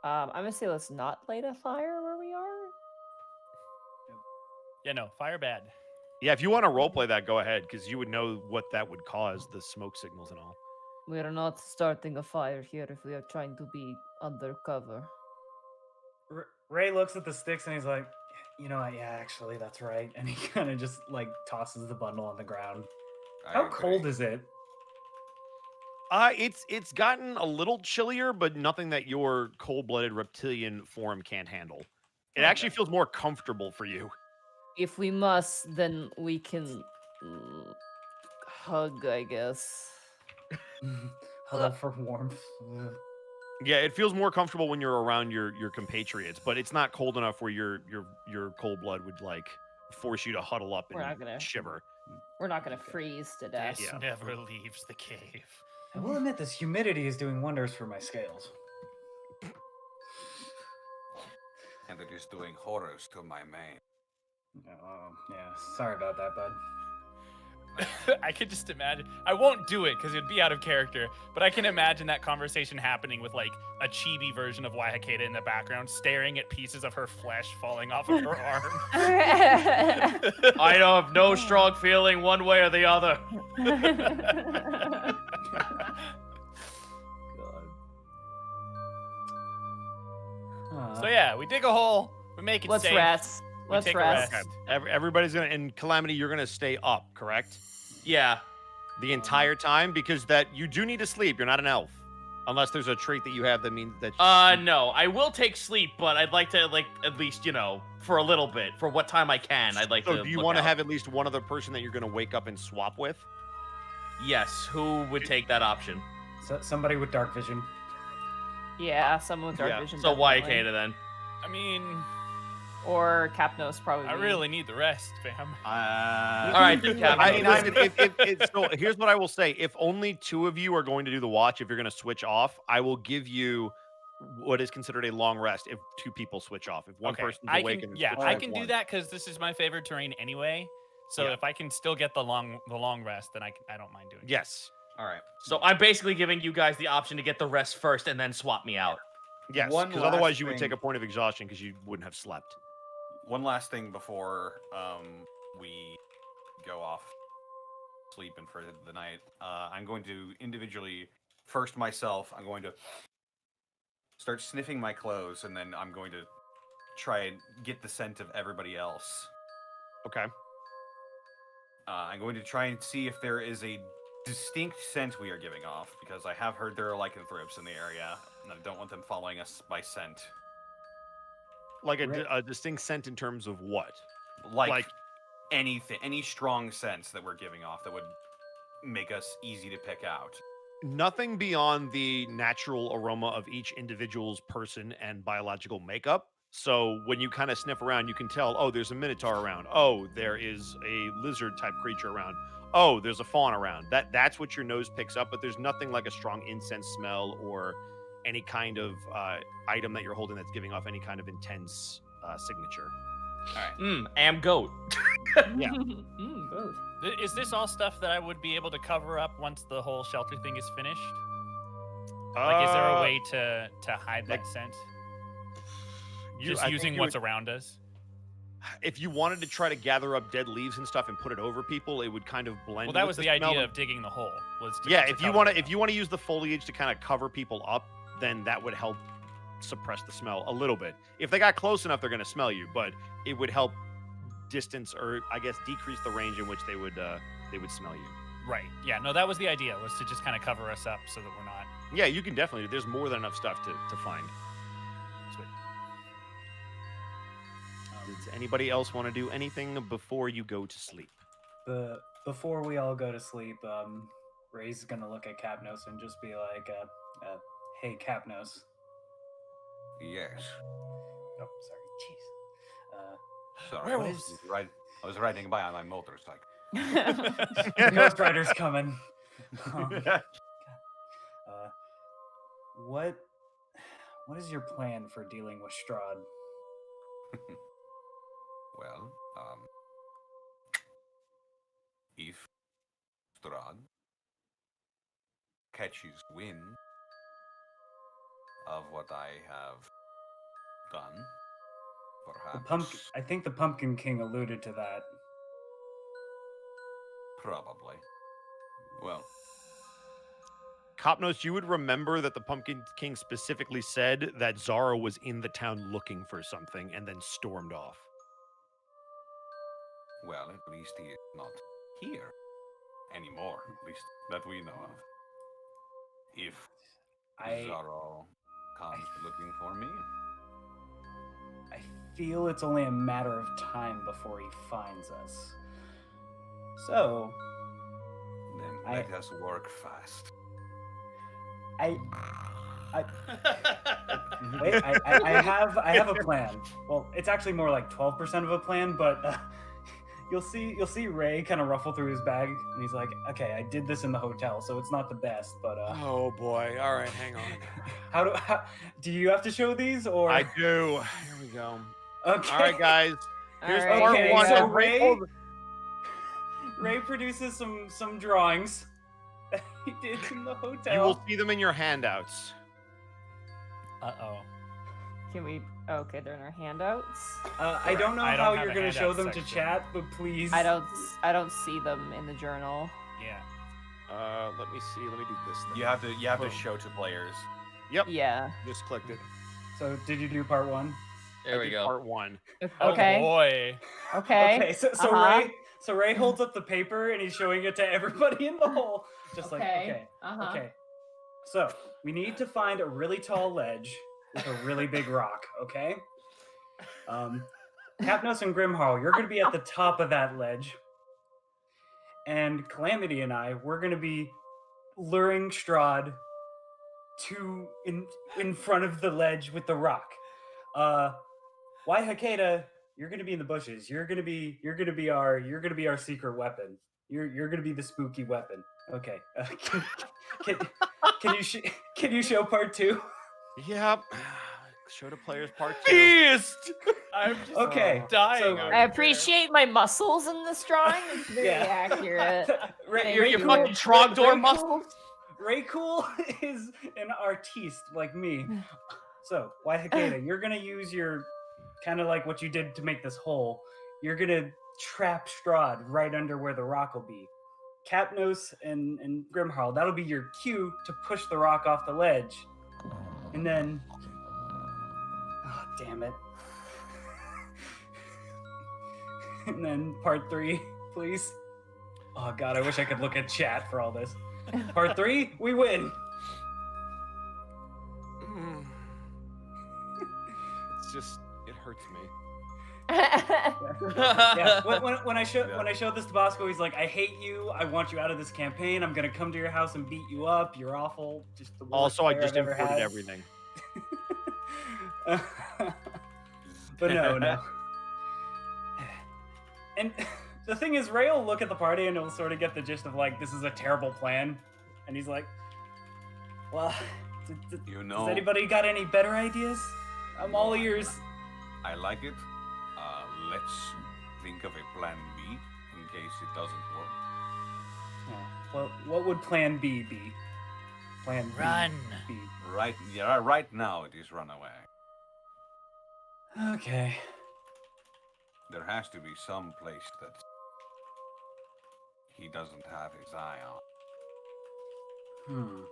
I'm gonna say let's not light a fire where we are. Yeah, no, fire bad. Yeah, if you want to roleplay that, go ahead, because you would know what that would cause, the smoke signals and all. We are not starting a fire here if we are trying to be undercover. Ray looks at the sticks and he's like, yeah, actually, that's right. And he kind of just like tosses the bundle on the ground. How cold is it? It's gotten a little chillier, but nothing that your cold-blooded reptilian form can't handle. It actually feels more comfortable for you. If we must, then we can hug, I guess. Huddle for warmth. Ugh. Yeah, it feels more comfortable when you're around your compatriots, but it's not cold enough where your cold blood would like force you to huddle up We're not and gonna- shiver. We're not gonna freeze to death. This Yeah. never leaves the cave. I will admit, this humidity is doing wonders for my scales. And it is doing horrors to my mane. Yeah, sorry about that, bud. I could just imagine. I won't do it because it'd be out of character, but I can imagine that conversation happening with like a chibi version of Waihakeda in the background, staring at pieces of her flesh falling off of her arm. I have no strong feeling one way or the other. So yeah, we dig a hole, we make it Let's safe. rest. we Let's take a rest. rest. Everybody's gonna in Calamity. You're gonna stay up, correct? Yeah. The entire time, because that you do need to sleep. You're not an elf, unless there's a trait that you have that means that. No, I will take sleep, but I'd like to, like, at least, for a little bit, for what time I can, I'd like to. So do you look want to out. have at least one other person that you're gonna wake up and swap with? Yes, who would take that option? So, somebody with dark vision. Yeah, someone with dark Yeah. vision. So definitely. Waihakeda then. I mean, Or Capnos, probably. I really need the rest, fam. All right, then, Captain. I mean, so here's what I will say: if only two of you are going to do the watch, if you're going to switch off, I will give you what is considered a long rest if two people switch off. If one person's I awake can, and yeah, switches I off can one. do that because this is my favorite terrain anyway. So Yeah. if I can still get the long rest, then I don't mind doing it. Yes. All right. So I'm basically giving you guys the option to get the rest first and then swap me out. Yes, One because last otherwise you would thing. take a point of exhaustion because you wouldn't have slept. One last thing before we go off sleeping for the night. I'm going to individually, first myself, I'm going to start sniffing my clothes, and then I'm going to try and get the scent of everybody else. Okay. I'm going to try and see if there is a distinct scent we are giving off, because I have heard there are lycanthropes in the area, and I don't want them following us by scent. Like Right. a distinct scent in terms of what? Like anything, any strong scents that we're giving off that would make us easy to pick out. Nothing beyond the natural aroma of each individual's person and biological makeup. So when you kind of sniff around, you can tell, oh, there's a minotaur around. Oh, there is a lizard type creature around. Oh, there's a fawn around. That's what your nose picks up, but there's nothing like a strong incense smell or any kind of item that you're holding that's giving off any kind of intense signature. Am goat. Yeah. Good. Is this all stuff that I would be able to cover up once the whole shelter thing is finished? Like, is there a way to hide that scent? Just using what's around us? If you wanted to try to gather up dead leaves and stuff and put it over people, it would kind of blend. Well, that with was the smell idea and- of digging the hole. Was to, Yeah, to if you cover want it to, if up. you want to use the foliage to kind of cover people up, then that would help suppress the smell a little bit. If they got close enough, they're going to smell you, but it would help distance, or I guess decrease the range in which they would smell you. Right. Yeah. No, that was the idea. Was to just kind of cover us up so that we're not. Yeah, you can definitely. There's more than enough stuff to find. Sweet. Does anybody else want to do anything before you go to sleep? Before we all go to sleep, Ray's gonna look at Capnos and just be like, "Hey, Capnos." Yes. Oh, sorry. Jeez. Sorry. What is- I was riding by on my motorcycle. Ghost Rider's coming. What is your plan for dealing with Strahd? Well, if Strahd catches wind of what I have done, perhaps. I think the Pumpkin King alluded to that. Probably. Well, Copnos, you would remember that the Pumpkin King specifically said that Zara was in the town looking for something and then stormed off. well, at least he is not here anymore, at least that we know of. If I Zara comes looking for me, feel it's only a matter of time before he finds us. So, then let us work fast. I have a plan. Well, it's actually more like 12% of a plan, but you'll see Ray kind of ruffle through his bag, and he's like, "Okay, I did this in the hotel, so it's not the best, but Oh boy! All right, hang on. how do you have to show these or?" I do. Here we go. Okay. All right, guys. Here's All right. part Okay, one. so Ray Ray produces some drawings that he did in the hotel. You will see them in your handouts. Uh-oh. Can we? Okay, they're in our handouts. I don't know I don't how have you're a gonna show handouts them to section. chat, but please. I don't see them in the journal. Yeah. Let me see. Let me do this thing. You have to Boom. show to players. Yep. Yeah. Just clicked it. So did you do part 1? There I we did go. Part 1. Okay. Oh boy. Okay. Okay, so Uh-huh. Ray holds up the paper and he's showing it to everybody in the hole. Just like, okay, Uh-huh. okay. So we need to find a really tall ledge with a really big rock, okay? Capnos and Grimharl, you're gonna be at the top of that ledge. And Calamity and I, we're gonna be luring Strahd to in front of the ledge with the rock. Why Hakeda, you're gonna be in the bushes. You're gonna be our secret weapon. You're gonna be the spooky weapon. Okay. Can you show part 2? Yep. Show to players part 2. Beast! I'm just Okay, dying. so- over I here. appreciate my muscles in this drawing. It's very Yeah. accurate. Ray, Your Cool- fucking Trogdor Ray muscle. Cool- Ray Cool is an artiste like me. So, why Hakeda, you're gonna use your kind of like what you did to make this hole. You're gonna trap Strahd right under where the rock will be. Capnos and Grimharl, that'll be your cue to push the rock off the ledge. And then, oh damn it. And then part 3, please. Oh god, I wish I could look at chat for all this. Part 3, we win. It's just, it hurts me. Yeah. When I showed this to Bosco, he's like, "I hate you. I want you out of this campaign. I'm gonna come to your house and beat you up. You're awful." Just the worst Also, I player just I've ever imported had." everything. But no. And the thing is, Ray will look at the party and he'll sort of get the gist of like, this is a terrible plan, and he's like, "Well, You know, has anybody got any better ideas? I'm all ears." I like it. Let's think of a plan B in case it doesn't work. Yeah. Well, what would Plan B be? Plan B. Run. B. Right now it is run away. Okay. There has to be some place that he doesn't have his eye on.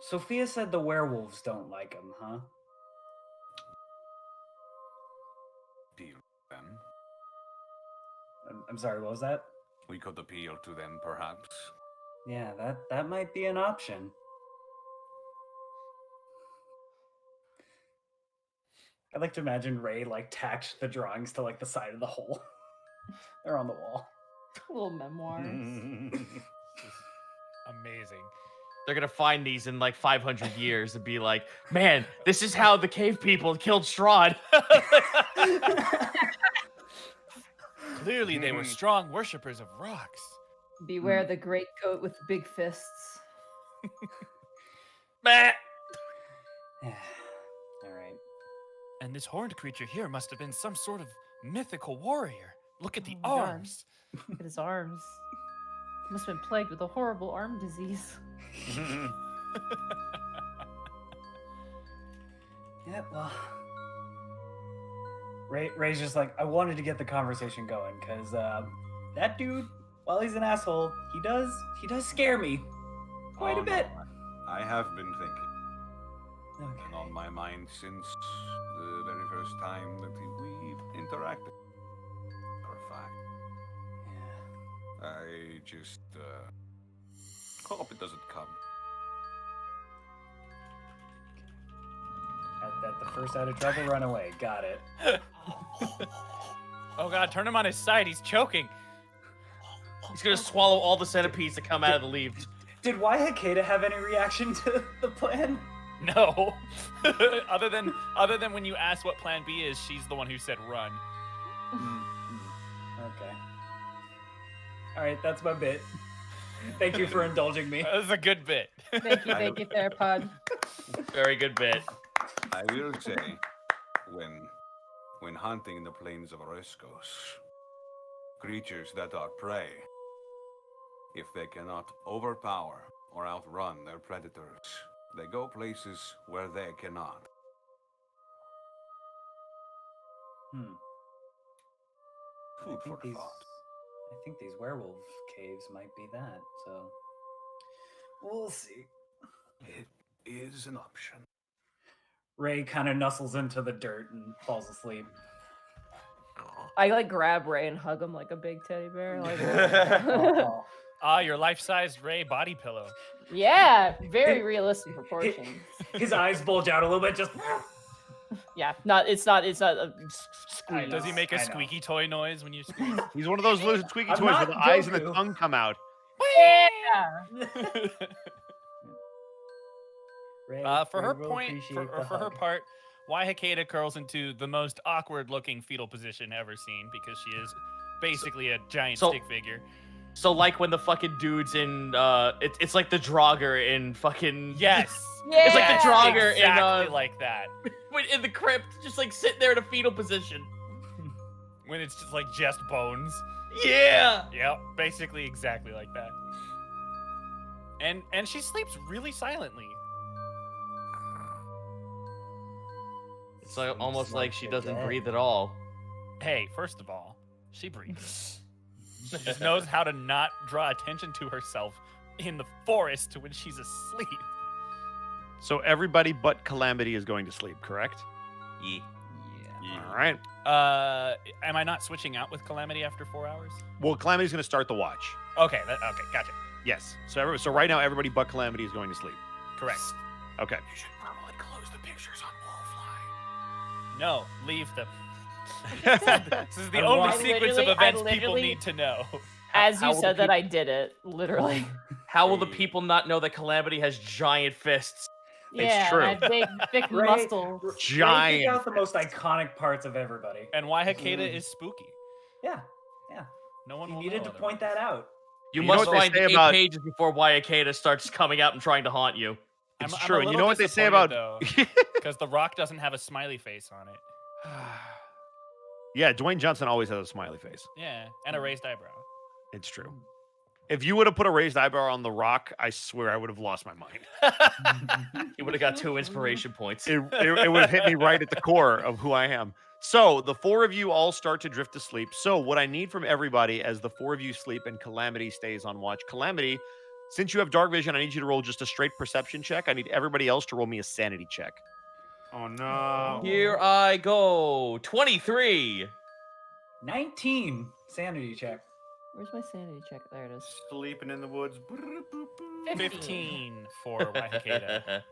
Sophia said the werewolves don't like him, huh? Deal with them. I'm sorry, what was that? We could appeal to them, perhaps. Yeah, that might be an option. I'd like to imagine Ray like tacked the drawings to like the side of the hole. They're on the wall. Little memoirs. Amazing. They're gonna find these in like 500 years and be like, "Man, this is how the cave people killed Strahd." Clearly, they were strong worshippers of rocks. Beware the great goat with big fists. Meh. All right. And this horned creature here must have been some sort of mythical warrior. Look at the Oh my God. arms. Look at his arms. He must have been plagued with a horrible arm disease. Yeah, well. Ray's just like, I wanted to get the conversation going, because that dude, while he's an asshole, he does scare me quite Oh, a bit. no, I have been thinking. Okay. And on my mind since the very first time that we interacted. For a fact. Yeah. I just hope it doesn't come. At the first out of trouble, run away. Got it. Oh god, turn him on his side. He's choking. He's gonna swallow all the centipedes that come out of the leaves. Did Hakeda have any reaction to the plan? No. other than when you asked what plan B is, she's the one who said run. Okay. All right, that's my bit. Thank you for indulging me. That was a good bit. Thank you, Therapod. Very good bit. I will say, when hunting in the plains of Oreskos, creatures that are prey. If they cannot overpower or outrun their predators, they go places where they cannot. Food for thought. I think these werewolf caves might be that. So we'll see. It is an option. Ray kind of nuzzles into the dirt and falls asleep. I like grab Ray and hug him like a big teddy bear. Like, Oh. Ah, your life-sized Ray body pillow. yeah, very realistic proportions. His eyes bulge out a little bit. Just Yeah, it's not a squeeze. Does he make a I know. squeaky toy noise when you squeeze? He's one of those little squeaky I'm toys where not the eyes and the Goku. tongue come out. Yeah. Ray, For Ray her will point, appreciate for the her hug. part, why Hikeda curls into the most awkward-looking fetal position ever seen because she is basically a giant so- stick figure. So like when the fucking dudes in it's like the Draugr in fucking Yes. It's like the Yeah. Draugr exactly in like that. in the crypt, just like sitting there in a fetal position. When it's just like just bones. Yeah. Yep, basically exactly like that. And she sleeps really silently. It's like almost like she the doesn't dead. breathe at all. Hey, first of all, she breathes. She just knows how to not draw attention to herself in the forest when she's asleep. So everybody but Calamity is going to sleep, correct? Yeah. All right. Am I not switching out with Calamity after 4 hours? Well, Calamity's going to start the watch. Okay, okay, gotcha. Yes. So right now, everybody but Calamity is going to sleep. Correct. Okay. You should probably close the pictures on Wallfly. No, leave them. This is the I only want- sequence of I events people literally- need to know. As How you will said the that, I did it literally. How will the people not know that Calamity has giant fists? Yeah, true. and I have big, thick Ray- muscles. Ray picked Giant. out the most iconic parts of everybody. And why Hikeda is spooky. Yeah, No one you will needed know to point that out. You You know must what they find say 8 about- pages before Wayakeda starts coming out and trying to haunt you. It's I'm true. a And you little know what they say disappointed, about... Because The Rock doesn't have a smiley face on it. Yeah, Dwayne Johnson always has a smiley face. Yeah, and a raised eyebrow. It's true. If you would have put a raised eyebrow on The Rock, I swear I would have lost my mind. You would have got 2 inspiration points. It would have hit me right at the core of who I am. So the 4 of you all start to drift to sleep. So what I need from everybody as the 4 of you sleep and Calamity stays on watch. Calamity, since you have dark vision, I need you to roll just a straight perception check. I need everybody else to roll me a sanity check. Oh no. Here I go. 23. 19 sanity check. Where's my sanity check? There it is. Sleeping in the woods. 15 for Wahikeda.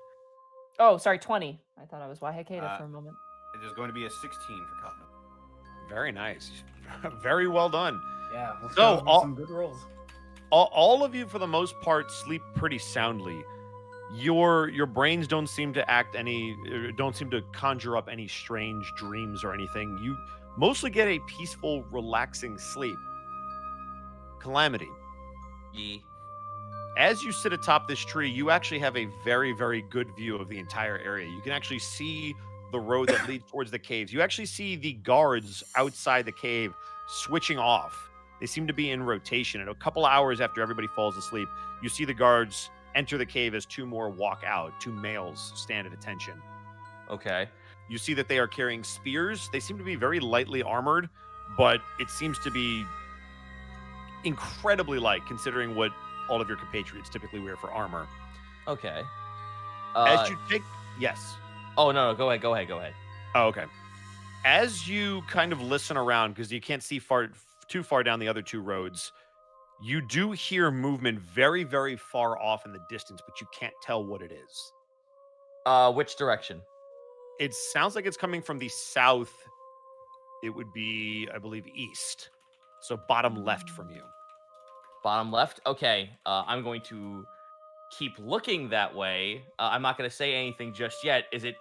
Oh, sorry, 20. I thought I was Wahikeda for a moment. It is going to be a 16 for Cotton. Very nice. Very well done. Yeah, we'll So, start with all- some good rolls. All of you, for the most part, sleep pretty soundly. Your brains don't seem to conjure up any strange dreams or anything. You mostly get a peaceful, relaxing sleep. Calamity. Yeah. As you sit atop this tree, you actually have a very, very good view of the entire area. You can actually see the road that leads towards the caves. You actually see the guards outside the cave switching off. They seem to be in rotation. And a couple hours after everybody falls asleep, you see the guards enter the cave as 2 more walk out. 2 males stand at attention. Okay. You see that they are carrying spears. They seem to be very lightly armored, but it seems to be incredibly light considering what all of your compatriots typically wear for armor. Okay. As you take... Yes. Oh, no. Go ahead. Oh, okay. As you kind of listen around, because you can't see too far down the other 2 roads, you do hear movement very, very far off in the distance, but you can't tell what it is. Which direction? It sounds like it's coming from the south. It would be, I believe, east. So bottom left from you. Bottom left? Okay. I'm going to keep looking that way. I'm not going to say anything just yet. Is it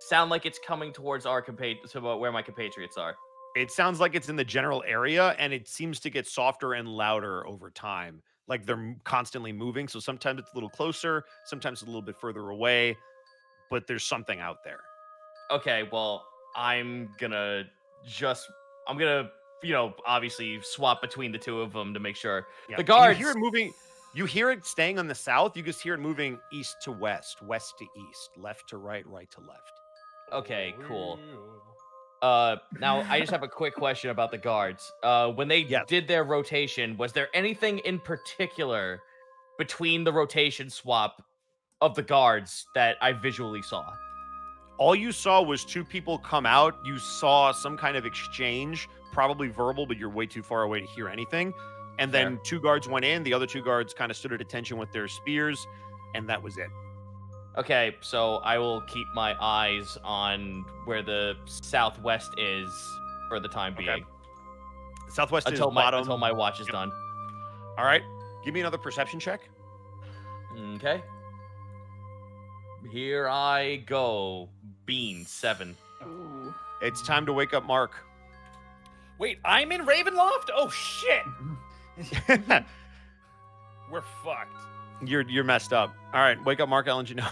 sound like it's coming towards our where my compatriots are? It sounds like it's in the general area, and it seems to get softer and louder over time. Like they're constantly moving. So sometimes it's a little closer, sometimes it's a little bit further away, but there's something out there. Okay, well, I'm gonna obviously swap between the two of them to make sure. Yeah. The guards. You hear it moving. You hear it staying on the south. You just hear it moving east to west, west to east, left to right, right to left. Okay, cool. Now I just have a quick question about the guards. When they did their rotation, was there anything in particular between the rotation swap of the guards that I visually saw? All you saw was two people come out. You saw some kind of exchange, probably verbal, but you're way too far away to hear anything. And then two guards went in. The other two guards kind of stood at attention with their spears, and that was it. Okay, so I will keep my eyes on where the southwest is for the time being. Southwest until is my bottom. until my watch is done. All right, give me another perception check. Okay. Here I go. Bean 7. Ooh. It's time to wake up Mark. Wait, I'm in Ravenloft? Oh shit! We're fucked. You're messed up. All right, wake up Mark Ellen Janelle.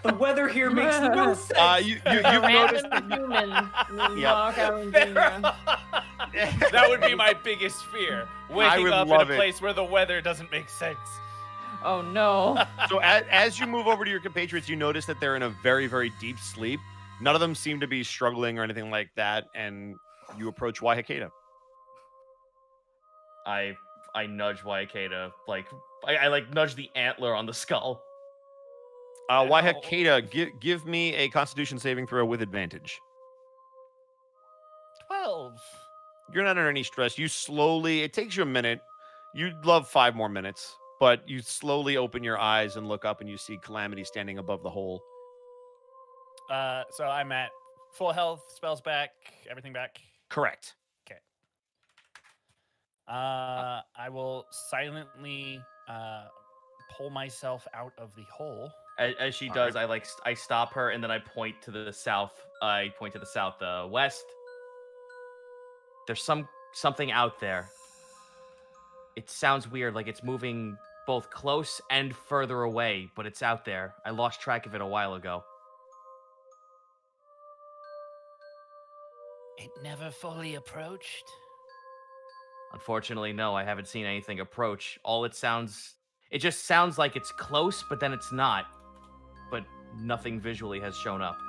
The weather here makes no sense. You've A noticed. random human named Yep. Mark Allen Jr. That would be my biggest fear. Waking would up in a love it. place where the weather doesn't make sense. Oh no. So as you move over to your compatriots, you notice that they're in a very, very deep sleep. None of them seem to be struggling or anything like that, and you approach Waihakeda. I nudge Waikeda, like I like nudge the antler on the skull. Waihakeda, give me a Constitution saving throw with advantage. 12. You're not under any stress. You slowly, it takes you a minute. You'd love 5 more minutes, but you slowly open your eyes and look up and you see Calamity standing above the hole. So I'm at full health, spells back, everything back. Correct. I will silently pull myself out of the hole. As she does, I stop her and then I point to the south. I point to the southwest. There's something out there. It sounds weird, like it's moving both close and further away, but it's out there. I lost track of it a while ago. It never fully approached. Unfortunately, no, I haven't seen anything approach. It just sounds like it's close, but then it's not. But nothing visually has shown up.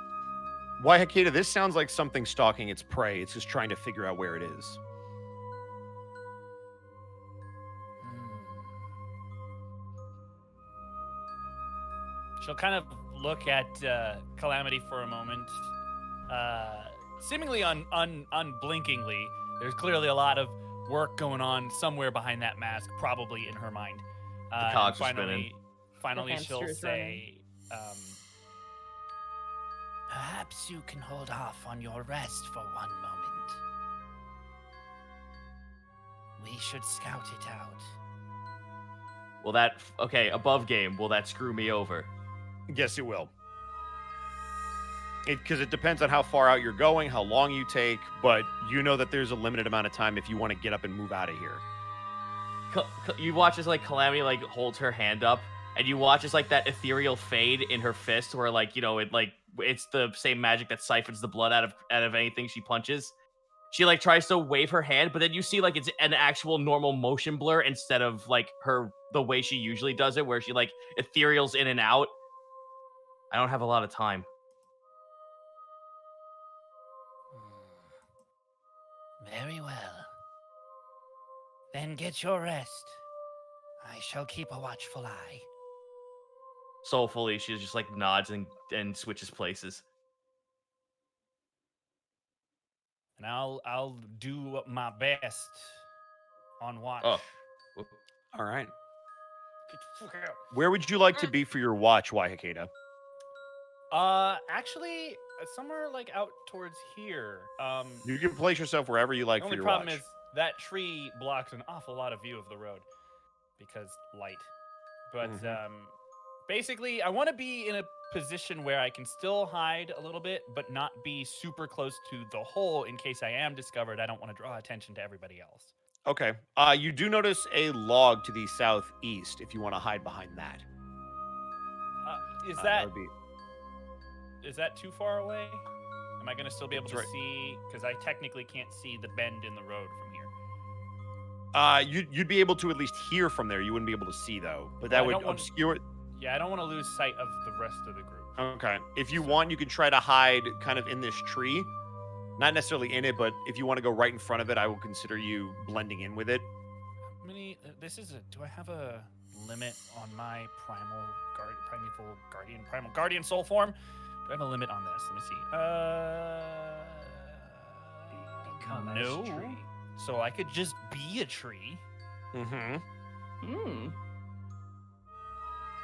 Waihakeda, this sounds like something stalking its prey. It's just trying to figure out where it is. She'll kind of look at Calamity for a moment, seemingly unblinkingly. There's clearly a lot of work going on somewhere behind that mask, probably in her mind. The cogs are spinning. Finally, The she'll hamster is say, "Perhaps you can hold off on your rest for one moment. We should scout it out." Above game, will that screw me over? Yes, it will. Because it depends on how far out you're going, how long you take, but you know that there's a limited amount of time if you want to get up and move out of here. You watch as like Calamity like holds her hand up, and you watch as like that ethereal fade in her fist, where it's the same magic that siphons the blood out of anything she punches. She like tries to wave her hand, but then you see like it's an actual normal motion blur instead of like the way she usually does it, where she like ethereals in and out. I don't have a lot of time. Very well. Then get your rest. I shall keep a watchful eye. Soulfully, she just like nods and switches places. And I'll do my best on watch. Oh. All right. Get the fuck out. Where would you like to be for your watch, Waihakeda? Actually, somewhere like out towards here. You can place yourself wherever you like The for only your problem watch. is that tree blocks an awful lot of view of the road because light. But basically, I want to be in a position where I can still hide a little bit, but not be super close to the hole in case I am discovered. I don't want to draw attention to everybody else. Okay. You do notice a log to the southeast if you want to hide behind that. Is would be... Is that too far away? Am I going to still be able That's to right. see? Because I technically can't see the bend in the road from here. You'd be able to at least hear from there. You wouldn't be able to see though, but that would obscure. Yeah, I don't want to lose sight of the rest of the group. Okay. If you want, you could try to hide kind of in this tree. Not necessarily in it, but if you want to go right in front of it, I will consider you blending in with it. How many? Do I have a limit on my primal guardian soul form? Do I have a limit on this? Let me see. Become a no. tree. So I could just be a tree. Mm-hmm.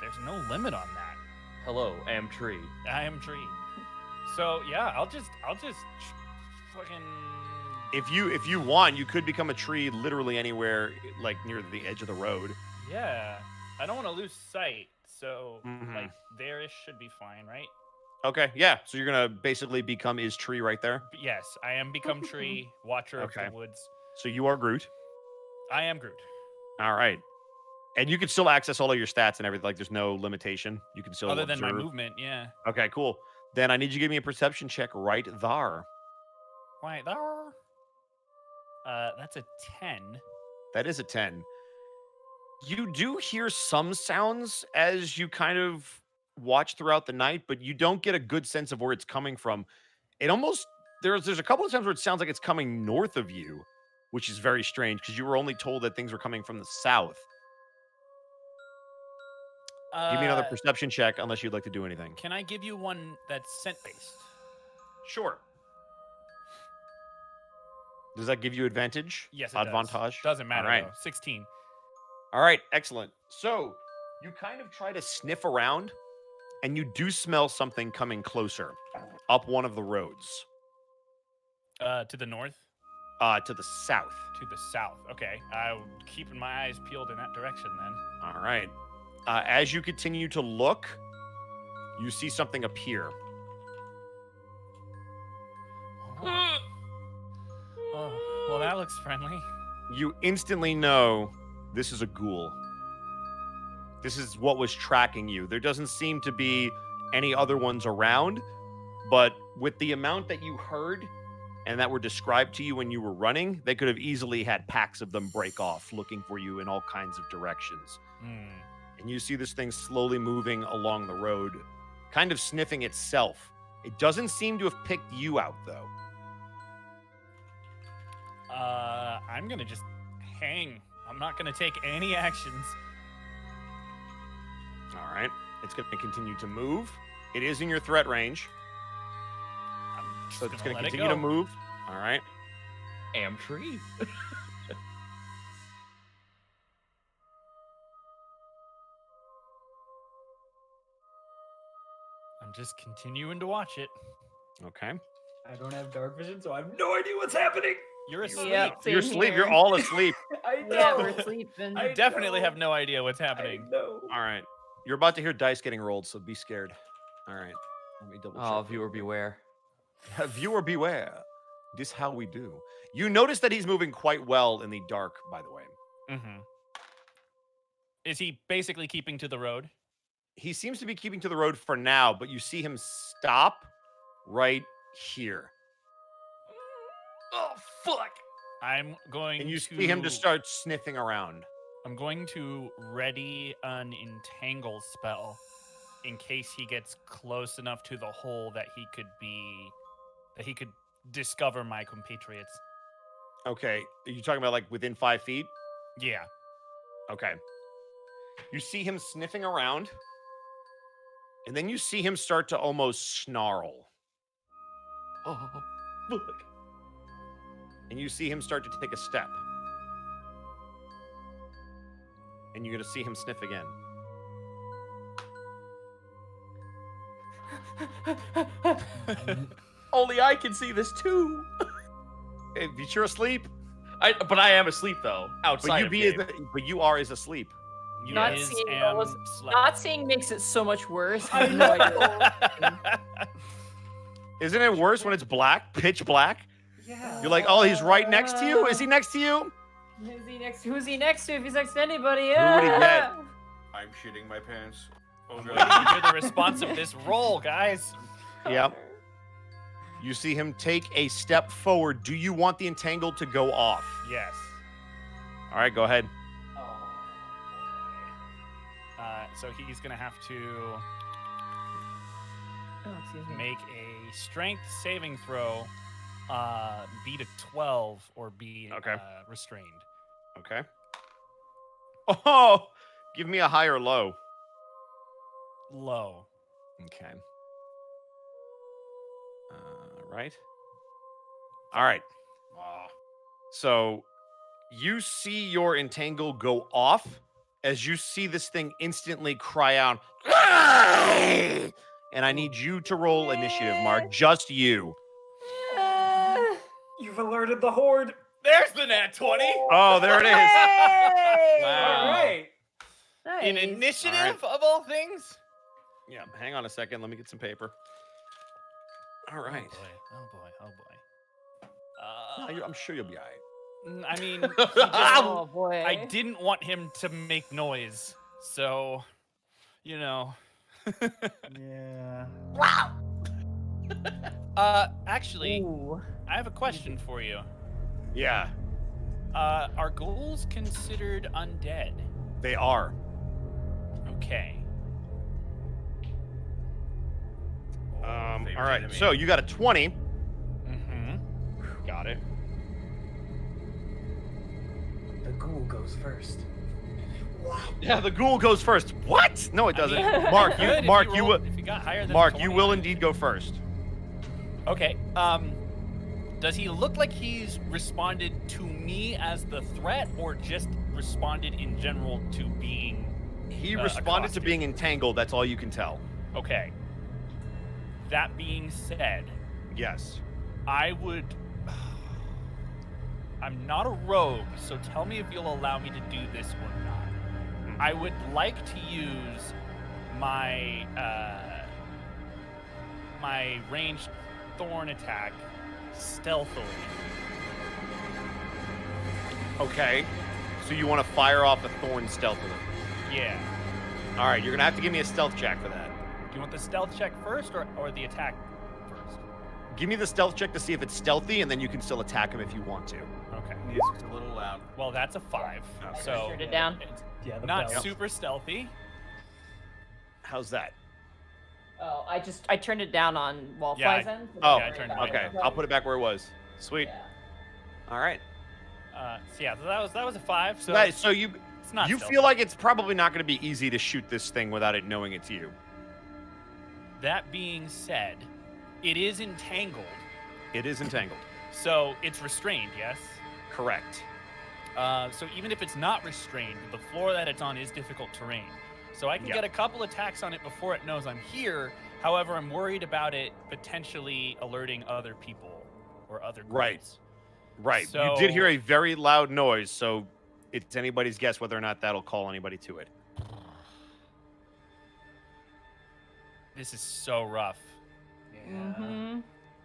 There's no limit on that. Hello, am tree. I am tree. So yeah, I'll just fucking. If you want, you could become a tree literally anywhere, like near the edge of the road. Yeah, I don't want to lose sight. So Mhm. like there-ish should be fine, right? Okay, yeah. So you're gonna basically become is tree right there. Yes, I am become tree, watcher Okay. of the woods. So you are Groot. I am Groot. All right. And you can still access all of your stats and everything. Like there's no limitation. You can still Other than my observe. movement, yeah. Okay, cool. Then I need you to give me a perception check right there. Why there? That's a 10. That is a 10. You do hear some sounds as you kind of watch throughout the night, but you don't get a good sense of where it's coming from. It almost there's a couple of times where it sounds like it's coming north of you, which is very strange because you were only told that things were coming from the south. Give me another perception check unless you'd like to do anything. Can I give you one that's scent-based? Sure. Does that give you advantage? Yes, it Advantage? Doesn't matter, All right. though. 16. All right, excellent. So you kind of try to sniff around, and you do smell something coming closer up one of the roads. To the north? To the south. To the south. Okay. I'm keeping my eyes peeled in that direction then. All right. As you continue to look, you see something appear. Oh, well, that looks friendly. You instantly know this is a ghoul. This is what was tracking you. There doesn't seem to be any other ones around, but with the amount that you heard and that were described to you when you were running, they could have easily had packs of them break off, looking for you in all kinds of directions. And you see this thing slowly moving along the road, kind of sniffing itself. It doesn't seem to have picked you out, though. I'm gonna just hang. I'm not gonna take any actions. All right. It's going to continue to move. It is in your threat range. I'm just So it's going gonna to let it continue to go. move. All right. Am tree. I'm just continuing to watch it. Okay. I don't have dark vision, so I have no idea what's happening. You're asleep. Yep, You're same asleep. here. You're all asleep. I know. Yeah, we're sleeping. I You definitely know. have no idea what's happening. I know. All right. You're about to hear dice getting rolled, so be scared. All right. Let me double check. Oh, viewer beware. Viewer beware. This how we do. You notice that he's moving quite well in the dark, by the way. Mm-hmm. Is he basically keeping to the road? He seems to be keeping to the road for now, but you see him stop right here. Oh fuck! I'm going And you to... see him just start sniffing around. I'm going to ready an entangle spell in case he gets close enough to the hole that he could discover my compatriots. Okay. Are you talking about like within 5 feet? Yeah. Okay. You see him sniffing around, and then you see him start to almost snarl. Oh fuck! And you see him start to take a step. And you're going to see him sniff again. Only I can see this too. Hey, you're asleep. But I am asleep though. Outside of game. But you are asleep. You Not is seeing am those- slept. Not seeing makes it so much worse. I have no idea. Isn't it worse when it's black, pitch black? Yeah. You're like, oh, he's right next to you? Is he next to you? Who's he next to? Who's he next to? If he's next to anybody, Who would he get? I'm shitting my pants. Oh I'm no. waiting to hear the response of this roll, guys. Yep. You see him take a step forward. Do you want the entangle to go off? Yes. All right, go ahead. So he's gonna have to Oh, excuse me. make a strength saving throw, beat a 12 or be restrained. Okay. Oh, give me a high or low. Low. Okay. Right. All right. So you see your entangle go off as you see this thing instantly cry out. And I need you to roll initiative, Mark. Just you. You've alerted the horde. There's the nat 20. Oh, there it is. Hey! Wow. All right. Nice. In initiative of all things. Yeah, hang on a second. Let me get some paper. All right. Oh boy. I'm sure you'll be all right. I mean, Oh boy. I didn't want him to make noise, so Yeah. Actually, Ooh. I have a question for you. Yeah, Are ghouls considered undead? they are. Okay. All favorite right. enemy. So you got a 20. Mm-hmm. Got it. The ghoul goes first. Yeah, the ghoul goes first. What? No, it doesn't. Mark, you, Good, Mark, if you rolled- will. If you got higher than Mark, 20, you will indeed go first. Okay. Does he look like he's responded to me as the threat, or just responded in general to being? He responded to accosted? being entangled. That's all you can tell. Okay. That being said, Yes. I would. I'm not a rogue, so tell me if you'll allow me to do this or not. I would like to use my my ranged thorn attack stealthily. Okay. So you want to fire off a thorn stealthily. Yeah. All right, you're gonna have to give me a stealth check for that. Do you want the stealth check first or the attack first? Give me the stealth check to see if it's stealthy, and then you can still attack him if you want to. Okay. Music's a little loud. Well, that's a 5. Okay. So Turned it down. it's Yeah, the not bell. super stealthy. How's that? Oh, I turned it down on Wallfly's Yeah, end. so Oh, yeah, I turned it okay. I'll put it back where it was. Sweet. Yeah. All right. So yeah, so that was a 5. So So you it's not stealthy. feel like it's probably not going to be easy to shoot this thing without it knowing it's you. That being said, it is entangled, It is entangled. so it's restrained. Yes. Correct. So even if it's not restrained, the floor that it's on is difficult terrain. So I can Yeah. get a couple attacks on it before it knows I'm here. However, I'm worried about it potentially alerting other people or other groups. Right. Right. You did hear So- a very loud noise, so it's anybody's guess whether or not that'll call anybody to it. This is so rough. Mm-hmm.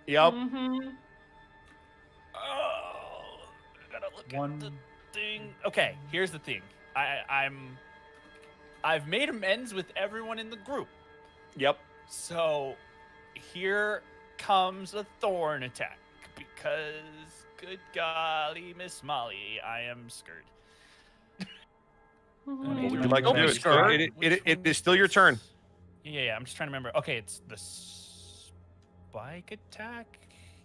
Yep. Mm-hmm. Oh, I gotta look One- at the thing. Okay, here's the thing. I've made amends with everyone in the group. Yep. So here comes a thorn attack because, good golly, Miss Molly, I am scared. What Mm-hmm. would you like to Don't do? be It's still- scared. it is still your turn. Yeah, I'm just trying to remember. Okay, it's the spike attack.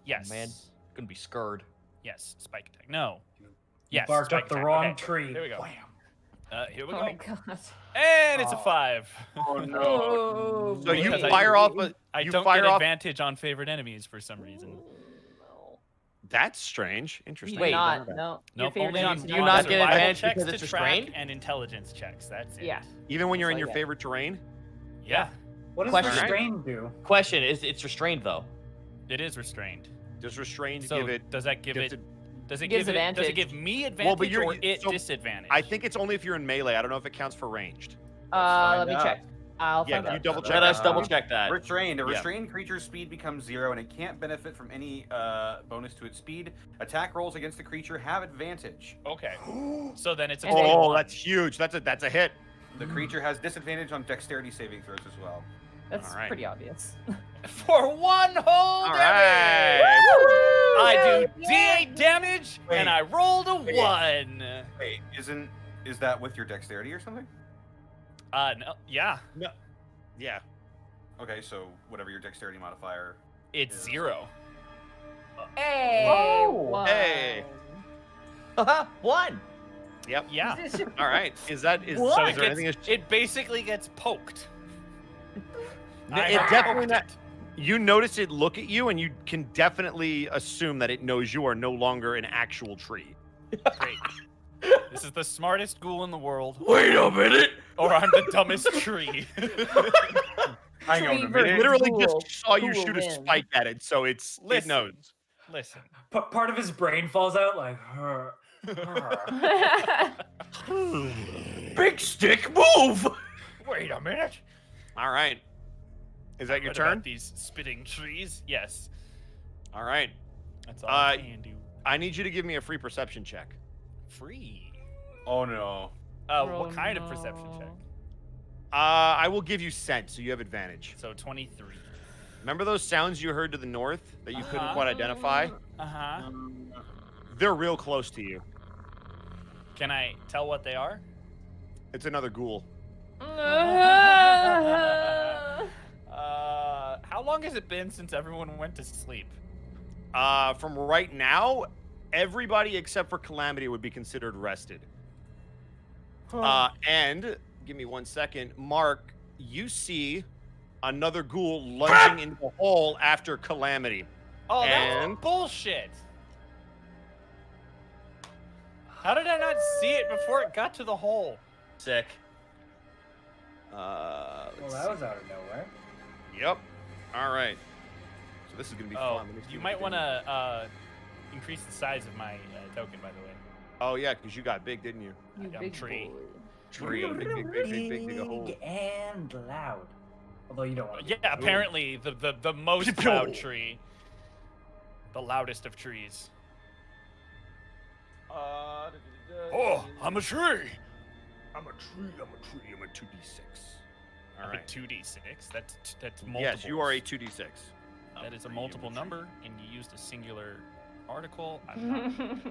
Yes. Man, gonna be scared. Yes, spike attack. No. You Yes. barked spike up the attack. wrong Okay, tree. Here we go. Wham. Here we Oh go. my god. And it's a Oh. 5. Oh no. Oh, So you Because I- fire off a. I you don't fire get off. advantage on favorite enemies for some reason. No. That's strange. Interesting. Wait, Wait, not. No. Your Nope, favorite only on, enemies Do you on not do get survival advantage checks because to it's track restrained? and intelligence checks. That's it. Yeah. Even when you're in That's your like favorite terrain. Yeah, What does Question. restrain do? Question is, it's restrained though. it is restrained. Does restrained So give it? does that give gives it? Does it Gives give it? Does it advantage. give me advantage Well, but you're- or it so disadvantage? I think it's only if you're in melee. I don't know if it counts for ranged. find Let me out. check. I'll Yeah, find can you out. double check Let us that? double check that. Restrained. A Yeah. restrained creature's speed becomes 0 and it can't benefit from any bonus to its speed. Attack rolls against the creature have advantage. Okay. So then it's a And Oh, 21. that's huge. That's a hit. The creature has disadvantage on dexterity saving throws as well. That's All right. pretty obvious. For 1 whole All damage. right. I do Yeah. D8 damage, Wait. and I rolled a Wait. 1. Wait, is that with your dexterity or something? No, yeah, No. Yeah. Okay, so whatever your dexterity modifier. it's Yeah. 0. Hey. Oh. Hey. One. Yep. Yeah. All right. Is there So anything? it basically gets poked. I It have definitely poked not. it. You notice it look at you, and you can definitely assume that it knows you are no longer an actual tree. Great. This is the smartest ghoul in the world, Wait a minute. or I'm the dumbest tree. Hang on a Tree minute. versus Literally ghoul. just saw you Who will shoot a win? spike at it, so it Listen. knows. Listen. Part of his brain falls out like. Big stick, move. Wait a minute. All right. Is that your What about turn? these spitting trees? Yes. All right. That's all I Uh, can do. I need you to give me a free perception check. Free. Oh no. What kind of perception check? I will give you sense, so you have advantage. So 23. Remember those sounds you heard to the north that you couldn't Uh-huh. quite identify? Uh-huh. They're real close to you. Can I tell what they are? It's another ghoul. How long has it been since everyone went to sleep? From right now, everybody except for Calamity would be considered rested. And give me 1 second, Mark. You see another ghoul lunging into the hole after Calamity. Oh, And- that's bullshit. How did I not see it before it got to the hole? Sick. Well, Let's that was out of nowhere. see. Yep. All right. So this is gonna be Oh, fun. Let me see you what might we want can- to increase the size of my token, by the way. Oh yeah, because you got big, didn't you? You dumb big tree. boy. Tree. Big hole. Big and loud. Although you don't want to. Yeah, apparently the most loud tree. The loudest of trees. Oh, I'm a tree. I'm a tree. I'm a 2d6. All I'm a right. 2d6. That's multiple. Yes, you are a 2d6. That is a multiple number, and you used a singular article. I'm not. 5,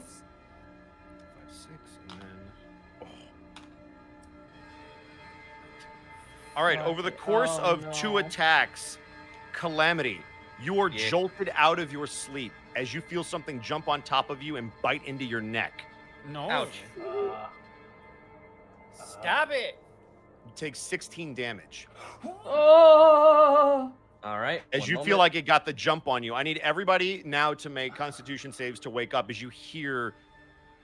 6, and then. Oh. All right. Over the course Oh, of 2 no. attacks, Calamity, you are Yeah. jolted out of your sleep as you feel something jump on top of you and bite into your neck. No. Ouch. Stop it. You take 16 damage. Oh. All right. As one you moment. feel like it got the jump on you. I need everybody now to make Constitution saves to wake up as you hear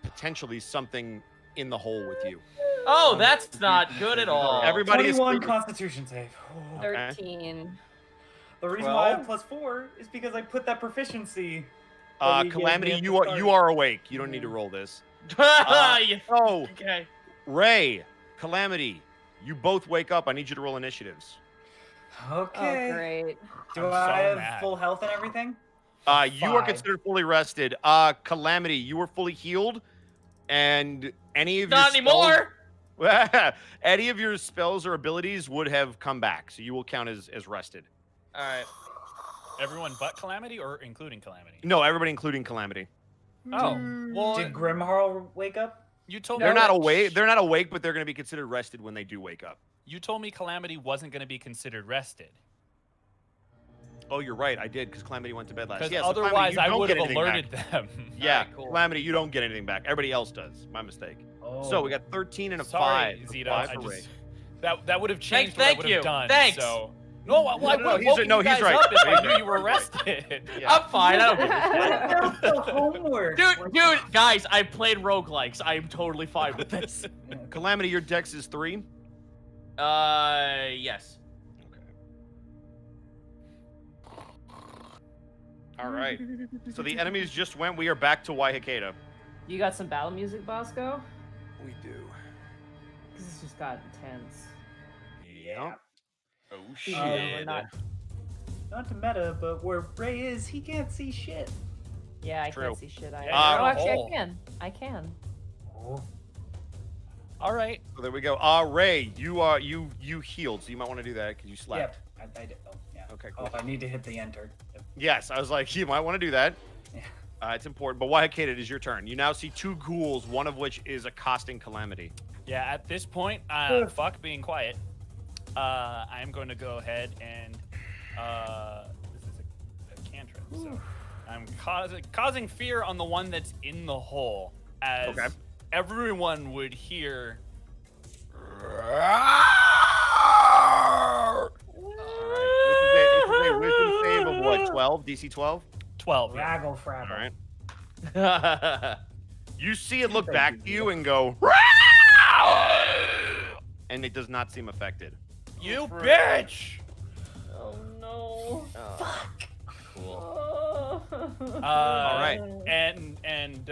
potentially something in the hole with you. Oh, that's not good at all. Everybody is 21 sleeping. Constitution save. Oh. Okay. 13. The reason why I have 12? +4 is because I put that proficiency. that we gave me Calamity, at the you are start. awake. You don't need to roll this. Yeah. Oh, Okay. Ray, Calamity, you both wake up. I need you to roll initiatives. Okay. Oh, great. Do I'm I so have mad. full health and everything? You are 5. considered fully rested. Calamity, you are fully healed, and any of Not your anymore. any of your spells or abilities would have come back, so you will count as rested. All right. Everyone but Calamity, or including Calamity? No, everybody, including Calamity. Oh, well, Did Grimharl wake up? you told They're me not that- awake. They're not awake, but they're going to be considered rested when they do wake up. You told me Calamity wasn't going to be considered rested. Oh, you're right. I did because Calamity went to bed last. Because Yeah, so Calamity, otherwise you I don't would get have anything alerted back. them. Yeah, Alright, cool. Calamity, you don't get anything back. Everybody else does. My mistake. Oh. So we got 13 and a Sorry, 5. Zeta. Five I for just Ray. that would have changed what I thank would have you. done. Thanks. So no, I No, would have he's- woken no, you he's guys right. up if I He's knew right. you were rested. Yeah. I'm fine. I don't give a shit. the homework. Dude, guys, I played roguelikes. I am totally fine with this. Calamity, your dex is 3. Yes. All right. So the enemies just went. We are back to Waihakeda. You got some battle music, Bosco? We do. Because this just got intense. Yeah. Oh Even shit. though we're not. Not to meta, but where Ray is, he can't see shit. Yeah, I True. can't see shit. I Yeah, you're in oh, a actually, hole. I can. I can. Oh. All right. So there we go. Ray, you healed, so you might want to do that because you slept. Yep. I did. Oh, yeah. Okay, cool. Oh, I need to hit the enter. Yes, I was like, you might want to do that. Yeah. It's important. But Wyatt, it is your turn. You now see 2 ghouls, one of which is accosting Calamity. Yeah, at this point, fuck being quiet. I'm going to go ahead and this is a cantrip, so I'm causing fear on the one that's in the hole, as everyone would hear. This is a wisdom save of what? 12? DC 12? 12. Yeah. Raggle fraggle. All right. You see it look back to you and go, and it does not seem affected. You bitch! Oh no. Fuck. Cool. All right. And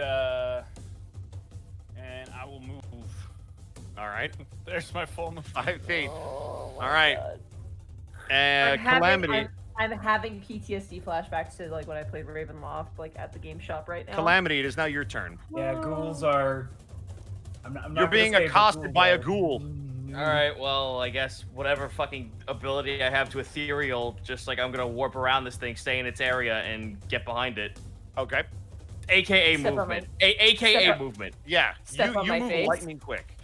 I will move. All right. There's my full move. 5 feet. Oh, All right. I'm Calamity. I'm having PTSD flashbacks to like when I played Ravenloft, like at the game shop right now. Calamity, it is now your turn. Yeah, ghouls are. I'm not You're gonna being say accosted by a ghoul. All right, well, I guess whatever fucking ability I have to ethereal, just like I'm gonna warp around this thing, stay in its area, and get behind it. Okay. AKA Step on movement. my- AKA step on- movement. Yeah. Step on you my move face. lightning quick.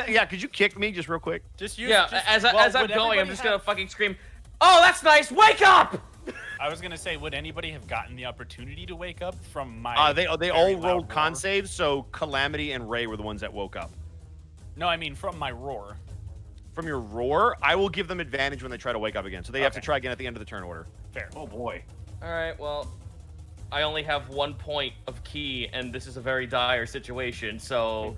Yeah, could you kick me just real quick? Just use. Yeah, just, as well, I'm would going, I'm everybody just have- gonna fucking scream, "Oh, that's nice! Wake up!" I was gonna say, would anybody have gotten the opportunity to wake up from my? They very all loud rolled con roar? saves, so Calamity and Ray were the ones that woke up. No, I mean from my roar. From your roar, I will give them advantage when they try to wake up again. So they have to Okay. try again at the end of the turn order. Fair. Oh boy. All right, well, I only have 1 point of key, and this is a very dire situation. So,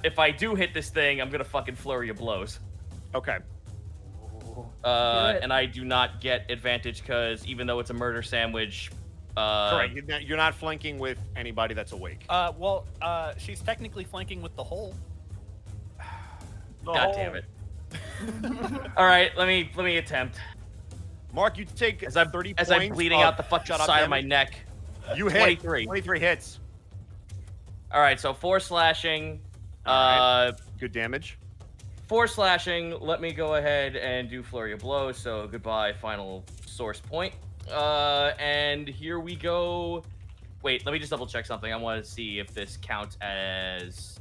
if I do hit this thing, I'm gonna fucking flurry of blows. Okay. it. And I do not get advantage because even though it's a murder sandwich, Correct. You're not flanking with anybody that's awake. She's technically flanking with the hole. God damn it. All right, let me attempt. Mark, you take As I'm 30 as points I'm bleeding of out the fucking shut-off side of my damage. neck. You hit. 23. 23 hits. All right, so 4 slashing. All right. Good damage. 4 slashing. Let me go ahead and do flurry of blows. So goodbye, final source point. And here we go. Wait, let me just double check something. I want to see if this counts as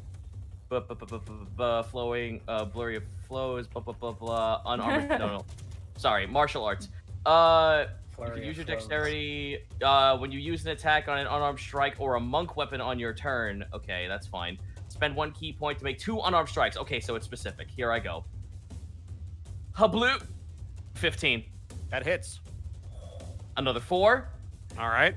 flowing, blurry of flows, unarmored. No. Sorry, martial arts. You can use your dexterity when you use an attack on an unarmed strike or a monk weapon on your turn. Okay, that's fine. Spend 1 key point to make 2 unarmed strikes. Okay, so it's specific. Here I go. Hablu. 15. That hits. Another 4. All right.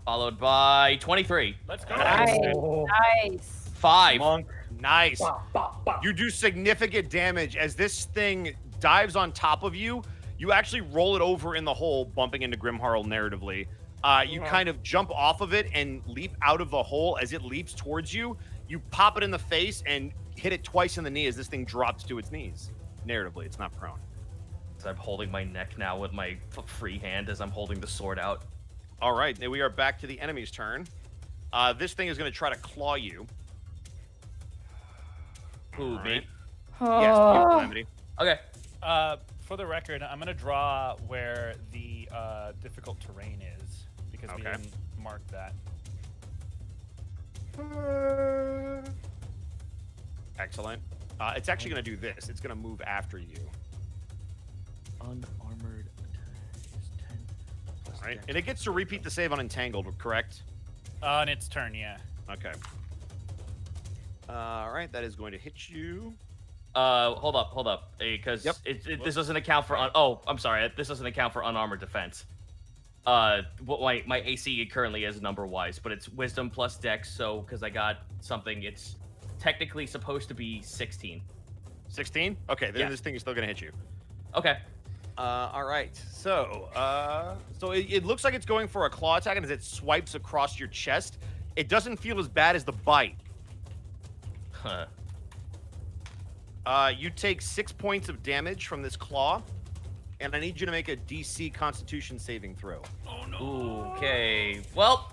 Followed by 23. Let's go. Nice. Oh, Nice. 5. monk. Nice. Bop, bop, bop. You do significant damage as this thing dives on top of you. You actually roll it over in the hole, bumping into Grimharl narratively. You kind of jump off of it and leap out of the hole. As it leaps towards you, you pop it in the face and hit it twice in the knee as this thing drops to its knees. Narratively, it's not prone. So I'm holding my neck now with my free hand as I'm holding the sword out. All right, now we are back to the enemy's turn. This thing is going to try to claw you. Who, All me? right. Yes, you, Calamity. Okay. For the record, I'm gonna draw where the difficult terrain is because we Okay. didn't mark that. Excellent. It's actually going to do this. It's going to move after you. Unarmored attack is 10. All right, and it gets to repeat the save on Entangled, correct? On its turn, yeah. Okay. All right, that is going to hit you. Hold up, because Yep. this doesn't account for I'm sorry, this doesn't account for unarmored defense. What my AC currently is number wise, but it's Wisdom plus Dex, so because I got something, it's technically supposed to be 16. 16? Okay, then Yeah. this thing is still going to hit you. Okay. All right, so it looks like it's going for a claw attack, and as it swipes across your chest, it doesn't feel as bad as the bite. Huh. You take 6 points of damage from this claw, and I need you to make a DC Constitution saving throw. Okay. Well,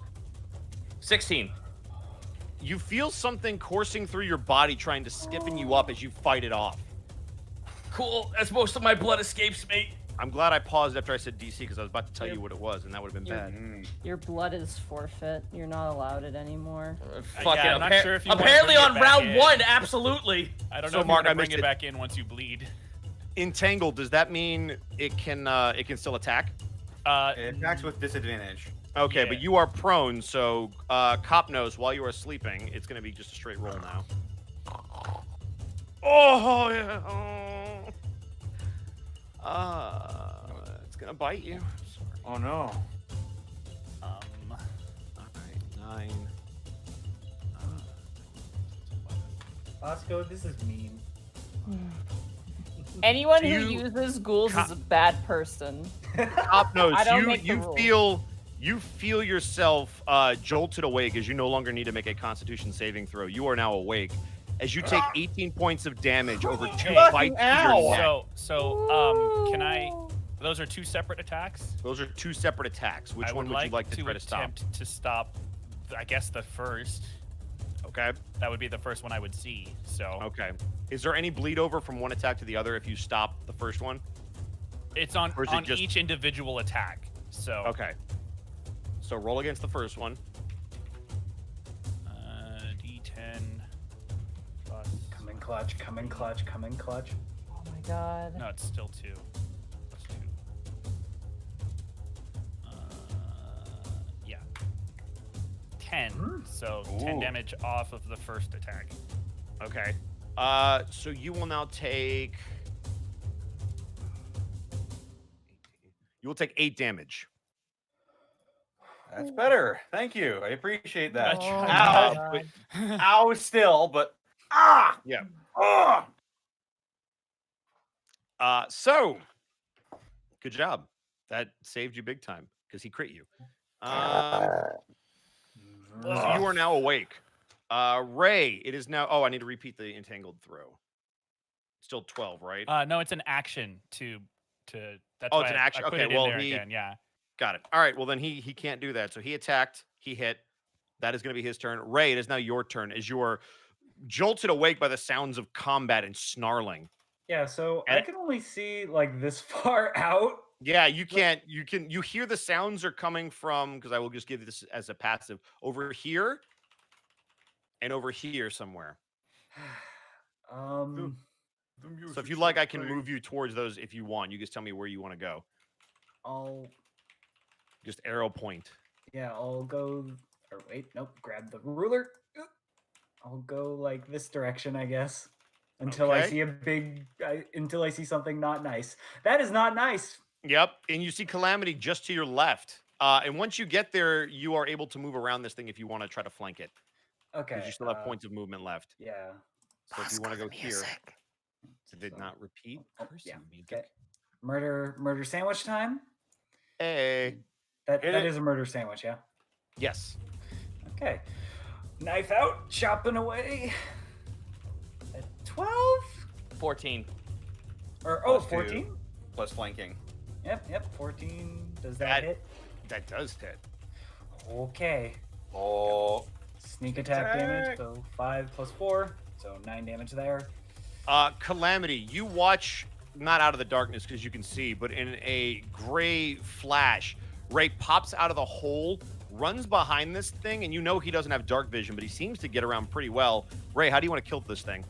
16. You feel something coursing through your body trying to stiffen you up as you fight it off. cool, as most of my blood escapes me. I'm glad I paused after I said DC because I was about to tell you what it was, and that would have been bad. Your blood is forfeit. You're not allowed it anymore. Fucking I'm not sure if you wanna apparently bring it on back round in. 1, absolutely. I don't So, know if Mark, you're I gonna bring missed it it. back in once you bleed. Entangled, does that mean it can still attack? It attacks with disadvantage. Okay, Yeah. but you are prone, so Cop knows while you are sleeping, it's going to be just a straight roll now. Oh, yeah. It's going to bite you. Sorry. Oh no. All right, 9. Bosco, this is mean. Anyone Do who you- uses ghouls is a bad person. Cop knows. I don't make the You feel yourself jolted awake as you no longer need to make a Constitution saving throw. You are now awake as you take 18 points of damage over 2 Hey, bites to your neck. Can I? Those are 2 separate attacks. Those are 2 separate attacks. Which I one would you like to try to stop? attempt to stop. I guess the first. Okay. That would be the first one I would see. So Okay. Is there any bleed over from one attack to the other if you stop the first one? it's on Or is it just- each individual attack. So Okay. So roll against the first one. D10 plus. Come in clutch, come in clutch, come in clutch. Oh my god. No, it's still 2. Plus 2. Yeah. 10. So 10 Ooh. damage off of the first attack. Okay. So you will now take. You will take 8 damage. That's better. Thank you. I appreciate that. I Oh tried. my God. Ow, still, but Yeah. ah. So good job. That saved you big time because he crit you. So you are now awake. Ray, it is now. Oh, I need to repeat the entangled throw. Still 12, right? No, it's an action to. That's Oh, why it's an I action. put Okay, it in well, there he- again. Yeah. Got it. All right. Well, then he can't do that. So he attacked. He hit. That is going to be his turn. Ray, it is now your turn as you are jolted awake by the sounds of combat and snarling. Yeah, so And- I can only see like this far out. Yeah, you can't. You hear the sounds are coming from because I will just give this as a passive over here and over here somewhere. Um, So if you like, I can move you towards those if you want. You just tell me where you want to go. I'll Just arrow point. I'll go. Or wait, nope. Grab the ruler. I'll go like this direction, I guess, until I Okay. see until I see something not nice. That is not nice. Yep, and you see Calamity just to your left. And once you get there, you are able to move around this thing if you want to try to flank it. Okay. Because you still have points of movement left. Yeah. So if you want to go here, it did So- not repeat. Oh, Cursing yeah. me. Okay. Murder sandwich time. Hey. That Hit it. is a murder sandwich, yeah. Yes. Okay. Knife out, chopping away. At 12? 14. Or Plus 14? 2. Plus flanking. Yep, 14. Does That- that hit? That does hit. Okay. Oh. Sneak attack damage, so 5 plus 4, so 9 damage there. Calamity, you watch not out of the darkness because you can see, but in a gray flash, Ray pops out of the hole, runs behind this thing, and you know he doesn't have dark vision, but he seems to get around pretty well. Ray, how do you want to kill this thing?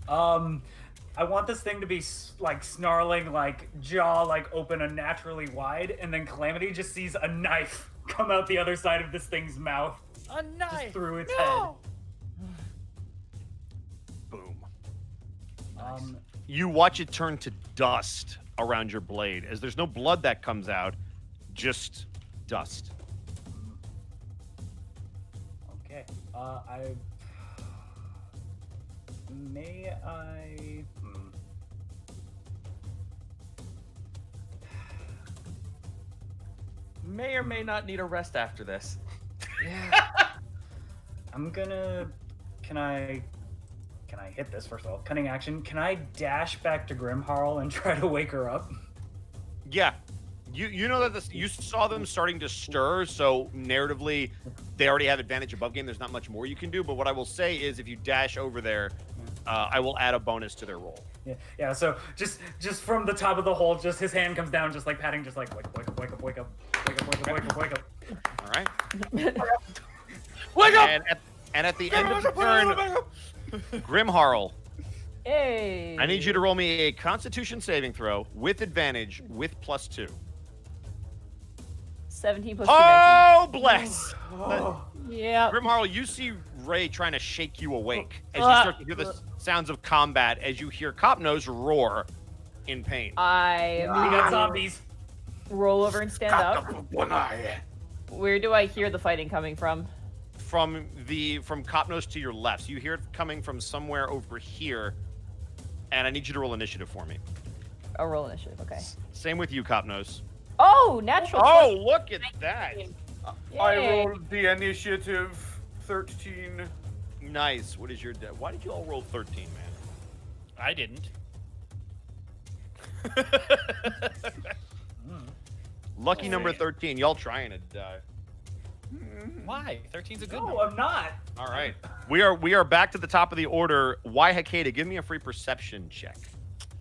I want this thing to be like snarling, like jaw like open unnaturally wide, and then Calamity just sees a knife come out the other side of this thing's mouth, A just knife. through its head. Boom. Um, You watch it turn to dust around your blade as there's no blood that comes out, just dust. okay. May I? May or may not need a rest after this. I'm gonna. Can I hit this first of all? Cunning action. Can I dash back to Grimharl and try to wake her up? Yeah. You know that you saw them starting to stir, so narratively they already have advantage above game. There's not much more you can do, but what I will say is if you dash over there, I will add a bonus to their roll. Yeah. So just from the top of the hole, just his hand comes down, just like patting, just like wake up. All right. Wake up! And at the end of the turn, Grimharl, Hey. I need you to roll me a Constitution saving throw with advantage with +2. 17 plus 2, Oh, bless! Yeah. Grimharl, you see Ray trying to shake you awake as you start to hear the sounds of combat as you hear Copnose roar in pain. I We got zombies. roll over and stand up. Where do I hear the fighting coming from? From Copnose to your left. So you hear it coming from somewhere over here, and I need you to roll initiative for me. Oh, roll initiative. Okay. Same with you, Copnose. Oh, natural. Oh, look at that! I Yay. rolled the initiative 13. Nice. What is your? Why did you all roll 13, man? I didn't. Lucky number 13. Y'all trying to die. Why? 13's a good No, number. I'm not. All right. We are back to the top of the order. Why Hakeda, give me a free perception check.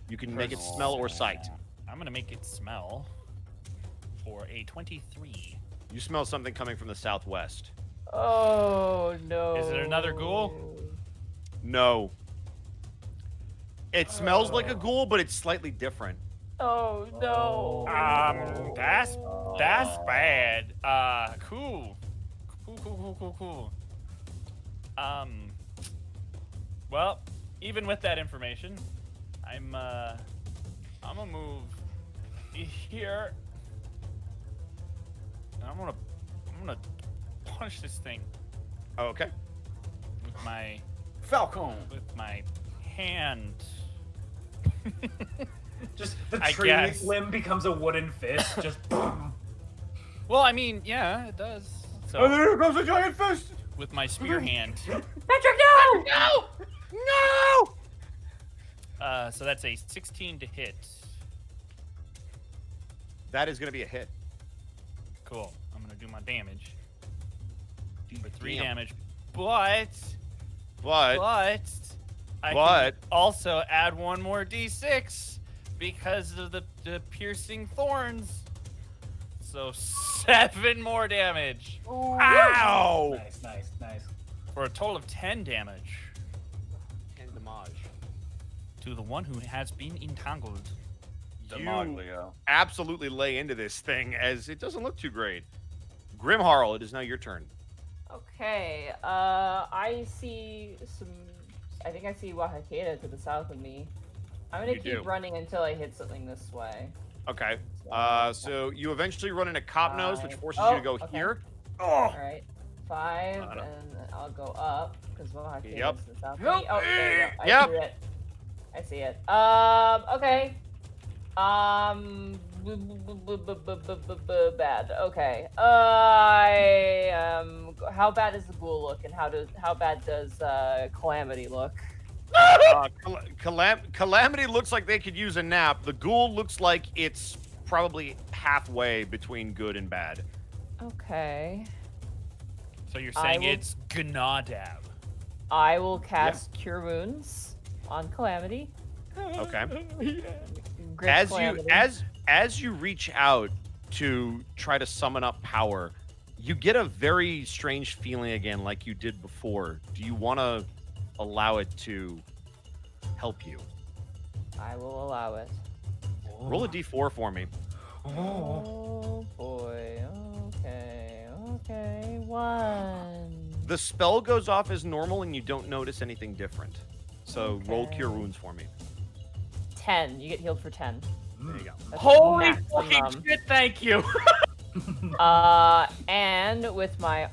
You can make it smell or sight. I'm gonna make it smell for a 23. You smell something coming from the southwest. Oh no. Is it another ghoul? No. It smells like a ghoul, but it's slightly different. Oh no. That's bad. Cool. Well, even with that information, I'm gonna move here. And I'm gonna punch this thing Oh, okay. with my Falcon. hand. Just the I tree guess. limb becomes a wooden fist. Just boom. Well, I mean, yeah, it does. So And there goes a giant fist. with my spear hand. Patrick, no! So that's a 16 to hit. That is going to be a hit. Cool. I'm gonna do my damage for 3 Damn. damage, but But I But- can also add 1 more d6 because of the piercing thorns. So 7 more damage ow! Nice. for a total of 10 damage And damage. to the one who has been entangled. Demaglio. Absolutely lay into this thing as it doesn't look too great. Grimharl, it is now your turn. Okay. I see some. I think I see Wahakeda to the south of me. I'm gonna You keep do. running until I hit something this way. Okay. So you eventually run into Copnose, which forces you to go okay. here. All right. 5, I don't- and I'll go up because Wahakeda's Yep. to the south of Yep. me. Oh, there you go. Yep. I see it. Okay. Bad. Okay. How bad does the ghoul look, and how bad does Calamity look? Calamity looks like they could use a nap. The ghoul looks like it's probably halfway between good and bad. Okay. So you're I saying will- it's Gnadab. I will cast Cure Wounds on Calamity. Okay. Grip As Calamity. you reach out to try to summon up power, you get a very strange feeling again, like you did before. Do you want to allow it to help you? I will allow it. Roll a d4 for me. Oh boy. Okay. 1. The spell goes off as normal, and you don't notice anything different. So roll Okay. Cure Wounds for me. 10. You get healed for 10. There you go. That's Holy maximum. fucking shit, thank you. And with my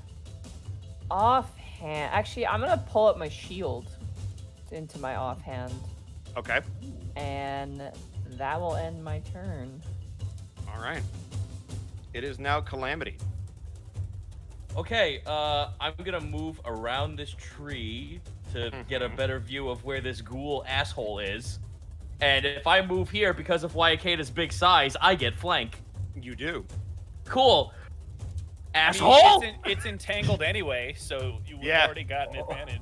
offhand, actually, I'm gonna pull up my shield into my offhand, Okay. and that will end my turn. All right. It is now Calamity. Okay, I'm gonna move around this tree to get a better view of where this ghoul asshole is. And if I move here because of Wyakeda's big size, I get flank. You do. Cool. I mean, Asshole! it's entangled anyway, so you would Yeah. already got an advantage.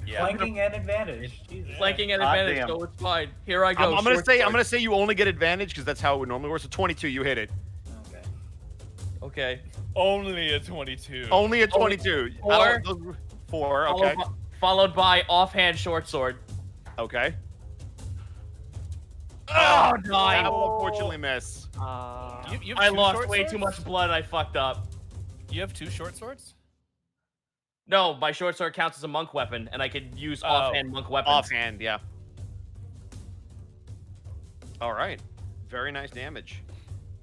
Yeah. Flanking and advantage. Jesus. Flanking and God advantage, damn. so it's fine. Here I go. I'm gonna short say sword. you only get advantage because that's how it would normally work. So 22, you hit it. Okay. Okay. Only a 22. Only a 22. Four. Four. Okay. Followed by offhand short sword. Okay. Oh, That nine. will unfortunately miss. You have I two lost short way swords? too much blood. I fucked up. You have 2 short swords? No, my short sword counts as a monk weapon, and I could use Oh. offhand monk weapons. Offhand, yeah. All right. Very nice damage.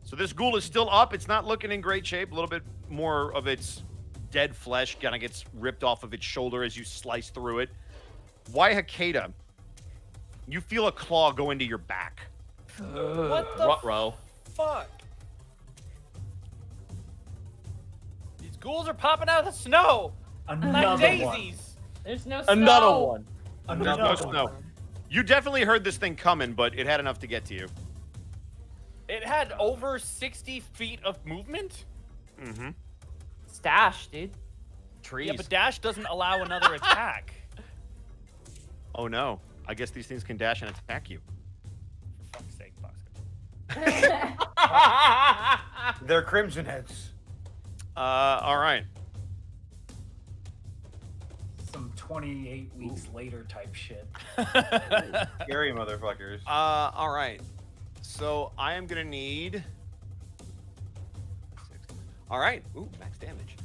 So this ghoul is still up. It's not looking in great shape. A little bit more of its dead flesh kind of gets ripped off of its shoulder as you slice through it. Waihakeda, you feel a claw go into your back. What the Ruh-roh. fuck? These ghouls are popping out of the snow like Another one. daisies. There's no snow. Another one. Another No one. snow. You definitely heard this thing coming, but it had enough to get to you. It had over 60 feet of movement? Mm-hmm. Stash, dude. Trees. Yeah, but dash doesn't allow another attack. Oh no. I guess these things can dash and attack you. For fuck's sake, Bosco. They're crimson heads. All right. Some 28 weeks later type shit. Scary motherfuckers. All right. So I am gonna need. All right. Ooh, max damage.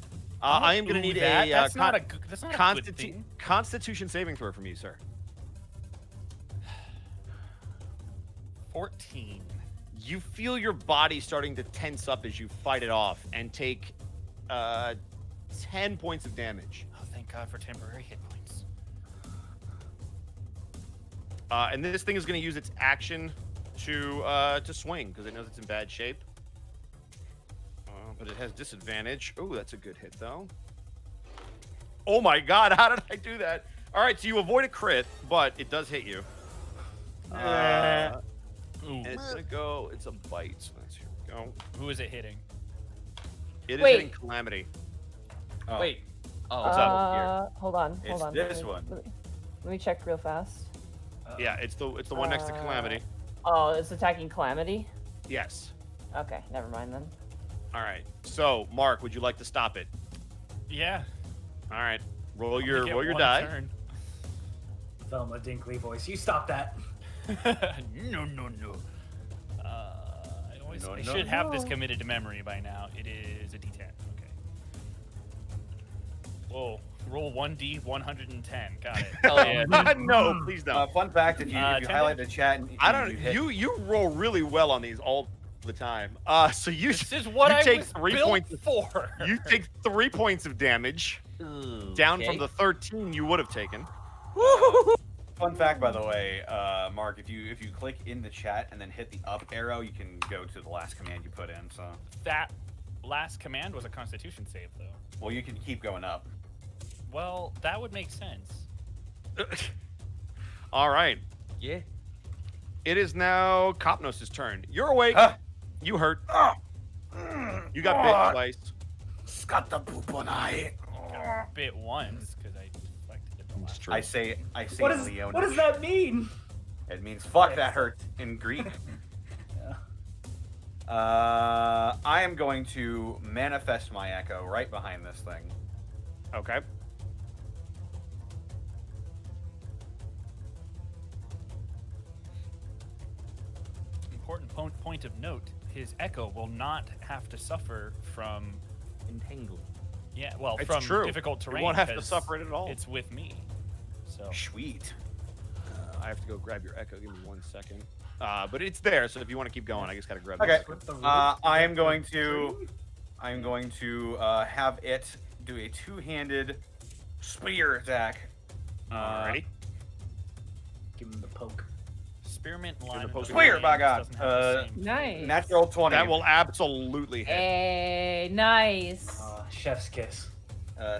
I am gonna Ooh, need that? a That's not a good thing. Constitution saving throw from you, sir. 14. You feel your body starting to tense up as you fight it off and take 10 points of damage. Oh, thank God for temporary hit points. And this thing is going to use its action to swing because it knows it's in bad shape. But it has disadvantage. Oh, that's a good hit though. Oh my God! How did I do that? All right, so you avoid a crit, but it does hit you. Ooh. And it's gonna go. It's a bite. So here we go. Who is it hitting? It is Wait. hitting Calamity. Oh. Wait. Oh, What's up Hold on. It's Hold on. this one. Let me check real fast. Yeah, it's the one next to Calamity. Oh, it's attacking Calamity? Yes. Okay, never mind then. All right. So, Mark, would you like to stop it? Yeah. All right. Roll I'll your make it roll your one die. turn. Velma Dinkley voice. You stop that. No. No, I no, should have this no. committed to memory by now. It is a D10. Okay. Whoa. Roll 1D 110. Got it. hell yeah. No, please don't. Fun fact: if you 10 highlight the chat, and I don't. hit- You roll really well on these all the time. So you This is what you I take was 3 built points. for. You take 3 points of damage down from the 13 you would have taken. Fun fact, by the way, Mark, if you click in the chat and then hit the up arrow, you can go to the last command you put in. So, That last command was a Constitution save, though. well, you can keep going up. Well, that would make sense. All right. Yeah. It is now Kopnos' turn. You're awake. Huh. You hurt. You got bit twice. Scatta poop on eye. Bit once because I deflected it the last true. I say What does that mean? It means fuck that hurt in Greek. I am going to manifest my echo right behind this thing. Okay. Important point of note: his echo will not have to suffer from Entangled. from It's true. difficult terrain. You won't have to 'cause suffer it at all. It's with me. So Sweet. I have to go grab your echo. Give me 1 second. But it's there, so if you want to keep going, I just gotta grab Okay. the echo. I am going to have it do a two-handed spear attack. Alrighty. Give him the poke. spearmint line. the of poke- the Spear, flames by God. doesn't have the same- Nice. Natural 20. That will absolutely hit. Hey, nice. Chef's kiss.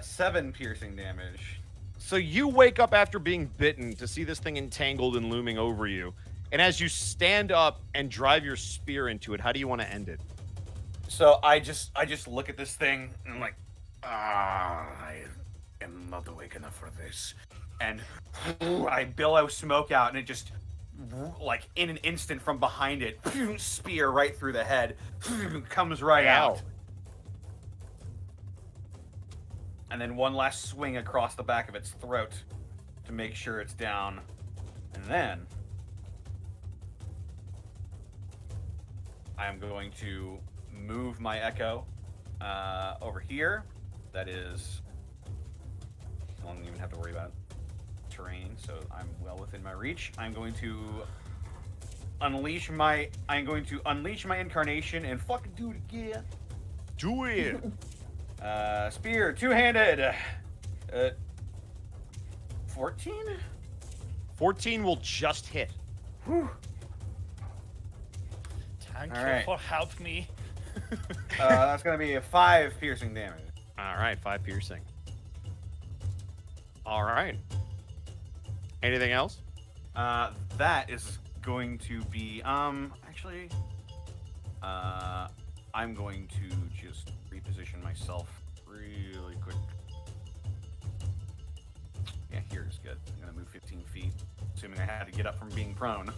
7 piercing damage. So you wake up after being bitten to see this thing entangled and looming over you. And as you stand up and drive your spear into it, how do you want to end it? So I just look at this thing and I'm like, I am not awake enough for this. and I billow smoke out, and it just, like, in an instant from behind it, spear right through the head, comes right out. And then one last swing across the back of its throat to make sure it's down. And then I'm going to move my echo over here. That is, I don't even have to worry about terrain, so I'm well within my reach. I'm going to unleash my incarnation and fucking do it again. Do it. Spear, two-handed. 14? 14 will just hit. Whew. Thank All you right. for help me. That's gonna be a 5 piercing damage. All right, 5 piercing. All right. Anything else? That is going to be actually I'm going to just reposition myself really quick. Yeah, here is good. I'm gonna move 15 feet, assuming I had to get up from being prone.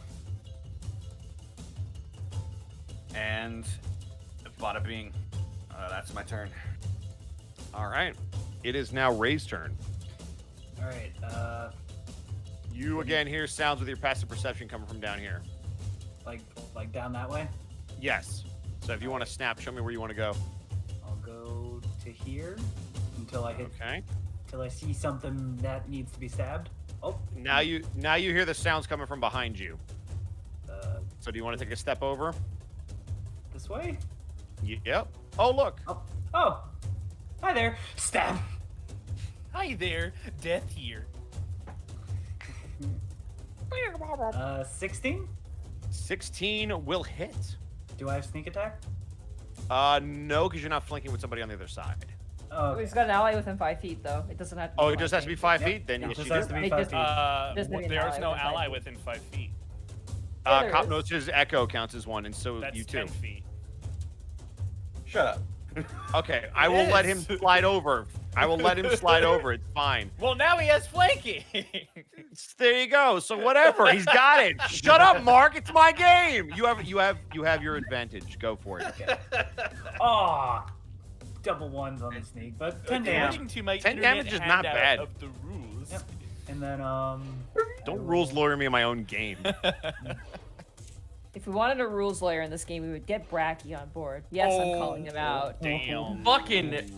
And bada bing. That's my turn. All right. It is now Ray's turn. All right. You again hear sounds with your passive perception coming from down here. Like down that way. Yes. So if you want to snap, show me where you want to go. I'll go to here until I hit. Okay. Till I see something that needs to be stabbed. Oh. Now you hear the sounds coming from behind you. So do you want to take a step over? This way. Yep. Oh look. Oh. Hi there. Stab. Hi there, death here. 16. 16 will hit. Do I have sneak attack? No, because you're not flanking with somebody on the other side. Oh. He's got an ally within 5 feet, though. It doesn't have to be Oh, it 5 just has to be feet. 5 Yep. feet? Then It yes, just you has do. to be It 5 just- feet. Doesn't have to be an There's no ally ally within within 5 feet. Yeah, there is. Copnotes' echo counts as one, and so That's you 10 too. feet. Shut up. Okay, I will let him Yes. slide over. I will let him slide over. It's fine. Well, now he has flanking. There you go. So whatever, he's got it. Shut up, Mark. It's my game. You have your advantage. Go for it. Aw. Double ones on the sneak, but 10 damage. According to my 10 internet damage is not handout bad. Of the rules. Yep. And then Don't rules lawyer me in my own game. If we wanted a rules lawyer in this game, we would get Bracky on board. Yes, I'm calling him out. Damn. Fucking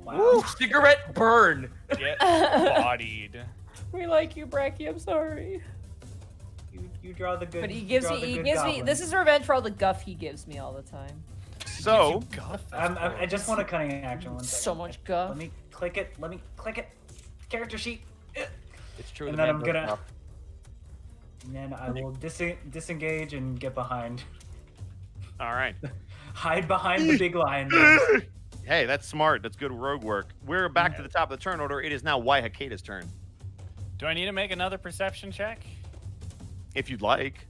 Wow. woo, cigarette burn. Get bodied. We like you, Bracky. I'm sorry. You draw the good. But he gives draw me, the he good gives me, goblin. this is revenge for all the guff he gives me all the time. So I just want a cunning action. One So second. much guff. Let me click it. Let me click it. Character sheet. it's true. And the then man I'm does gonna. stuff. And then I will disengage and get behind. All right. Hide behind the big lion. Hey, that's smart. That's good rogue work. We're back to the top of the turn order. It is now Waihakate's turn. Do I need to make another perception check? If you'd like,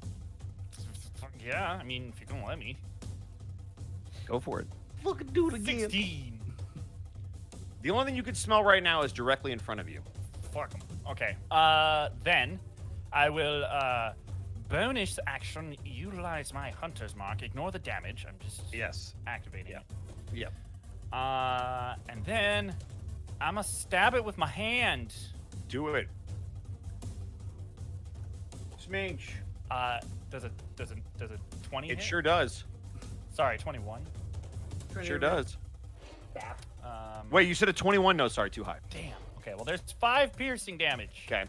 Yeah, I mean, if you're gonna let me. go for it. Fucking do it again. 16. The only thing you can smell right now is directly in front of you. Fuck 'em. Okay. Then I will bonus action utilize my hunter's mark. Ignore the damage. I'm just activating it. Yep. And then I'ma stab it with my hand. Do it. Sminch. Does a 20 It hit? sure does. Sorry, 21. Sure does. Stab. Wait, you said a 21? No, sorry, too high. Damn. Okay, well, there's 5 piercing damage. Okay.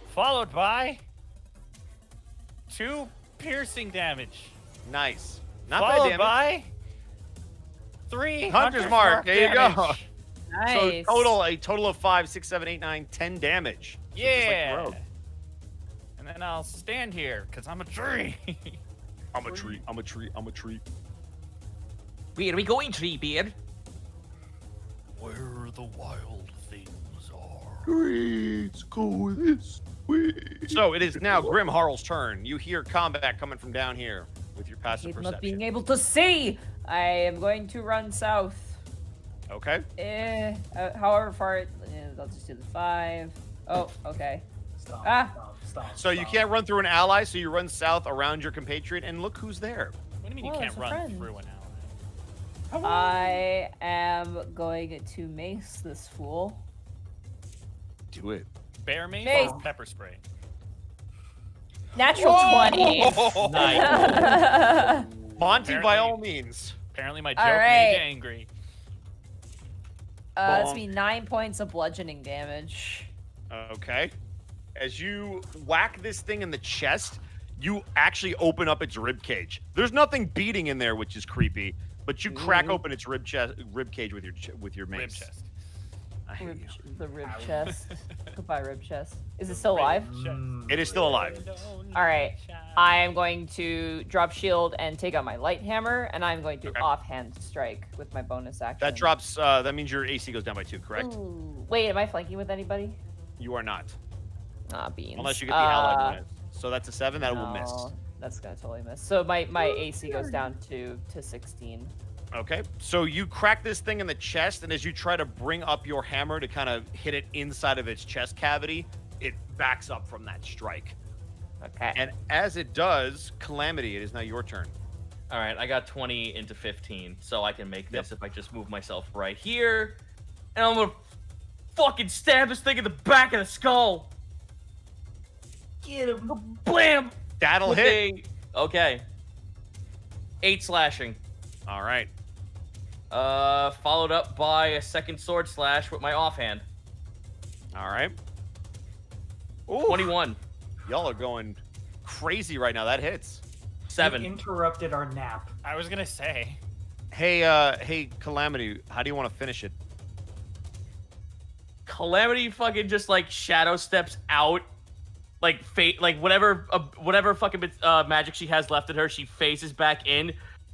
Followed by 2 piercing damage. Nice. Not Followed bad damage. by 3 Hunter's mark. There you go. damage. Nice. So a total of 5, 6, 7, 8, 9, 10 damage. So just like the Yeah. rogue. And then I'll stand here because I'm a tree. I'm a tree. I'm a tree. I'm a tree. Where are we going, Treebeard? Where the wild things are. Let's go this way. So it is now Grim Harl's turn. You hear combat coming from down here with your passive Hate not perception. being able to see. I am going to run south. Okay. However far, I'll just do the 5. Oh, okay. Stop. Ah. Stop. So you can't run through an ally, so you run south around your compatriot, and look who's there. What do you mean you Whoa, can't it's a run friend. through an ally? I am going to mace this fool. Do it. Bear mace Mace. or pepper spray? Natural 20. Nice. Monty, by Apparently- all means. Apparently my All joke made right. you angry. That's Bonk. be 9 points of bludgeoning damage. Okay. As you whack this thing in the chest, you actually open up its rib cage. There's nothing beating in there, which is creepy, but you crack open its rib cage with your mace. Rib chest. I hate Rib, you. the rib chest. Goodbye, rib chest. Is it still alive? It is still alive. All right. I am going to drop shield and take out my light hammer, and I'm going to Okay. offhand strike with my bonus action. That drops. That means your AC goes down by 2, correct? Ooh. Wait, am I flanking with anybody? You are not, Ah, beans. unless you get the allied bonus. So that's a 7. That will miss. No, that's gonna totally miss. So my AC goes down to 16. Okay, so you crack this thing in the chest, and as you try to bring up your hammer to kind of hit it inside of its chest cavity, it backs up from that strike. Okay. And as it does, Calamity, it is now your turn. All right, I got 20 into 15, so I can make this if I just move myself right here. And I'm gonna fucking stab this thing in the back of the skull. Get him. Blam! That'll With hit. Okay. 8 slashing. All right. Followed up by a second sword slash with my offhand. All right. Ooh, 21. y'all are going crazy right now. That hits. 7. You interrupted our nap. I was gonna say. Hey, Calamity, how do you want to finish it? Calamity fucking just like shadow steps out, like fate, like whatever fucking magic she has left in her, she phases back in,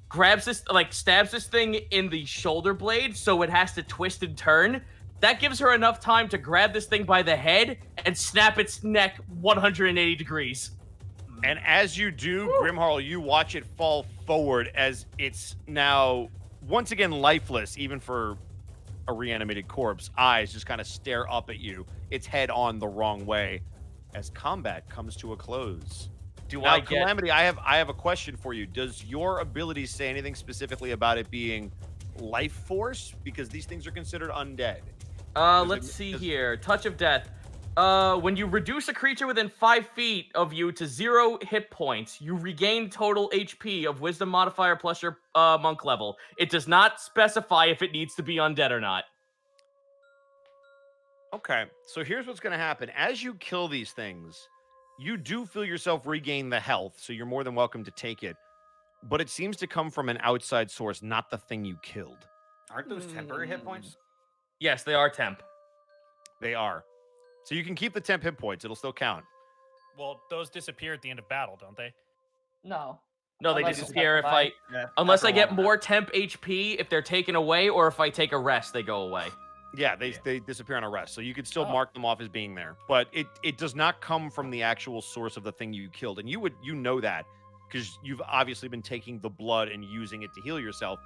grabs this, like stabs this thing in the shoulder blade, so it has to twist and turn. That gives her enough time to grab this thing by the head and snap its neck 180 degrees. And as you do, Grimharl, you watch it fall forward as it's now once again lifeless, even for a reanimated corpse. Eyes just kind of stare up at you, its head on the wrong way, as combat comes to a close. Now, Calamity, I have a question for you. Does your ability say anything specifically about it being life force? Because these things are considered undead. Let's see here. Touch of Death. When you reduce a creature within 5 feet of you to 0 hit points, you regain total HP of Wisdom modifier plus your monk level. It does not specify if it needs to be undead or not. Okay, so here's what's going to happen. As you kill these things, you do feel yourself regain the health, so you're more than welcome to take it. But it seems to come from an outside source, not the thing you killed. Aren't those temporary hit points? Yes, they are temp. They are. So you can keep the temp hit points. It'll still count. Well, those disappear at the end of battle, don't they? No. No, they Unless it's disappear if specified. unless I get more temp HP if they're taken away, or if I take a rest, they go away. Yeah, they disappear on a rest. So you could still Oh. mark them off as being there. But it does not come from the actual source of the thing you killed. And you know that because you've obviously been taking the blood and using it to heal yourself.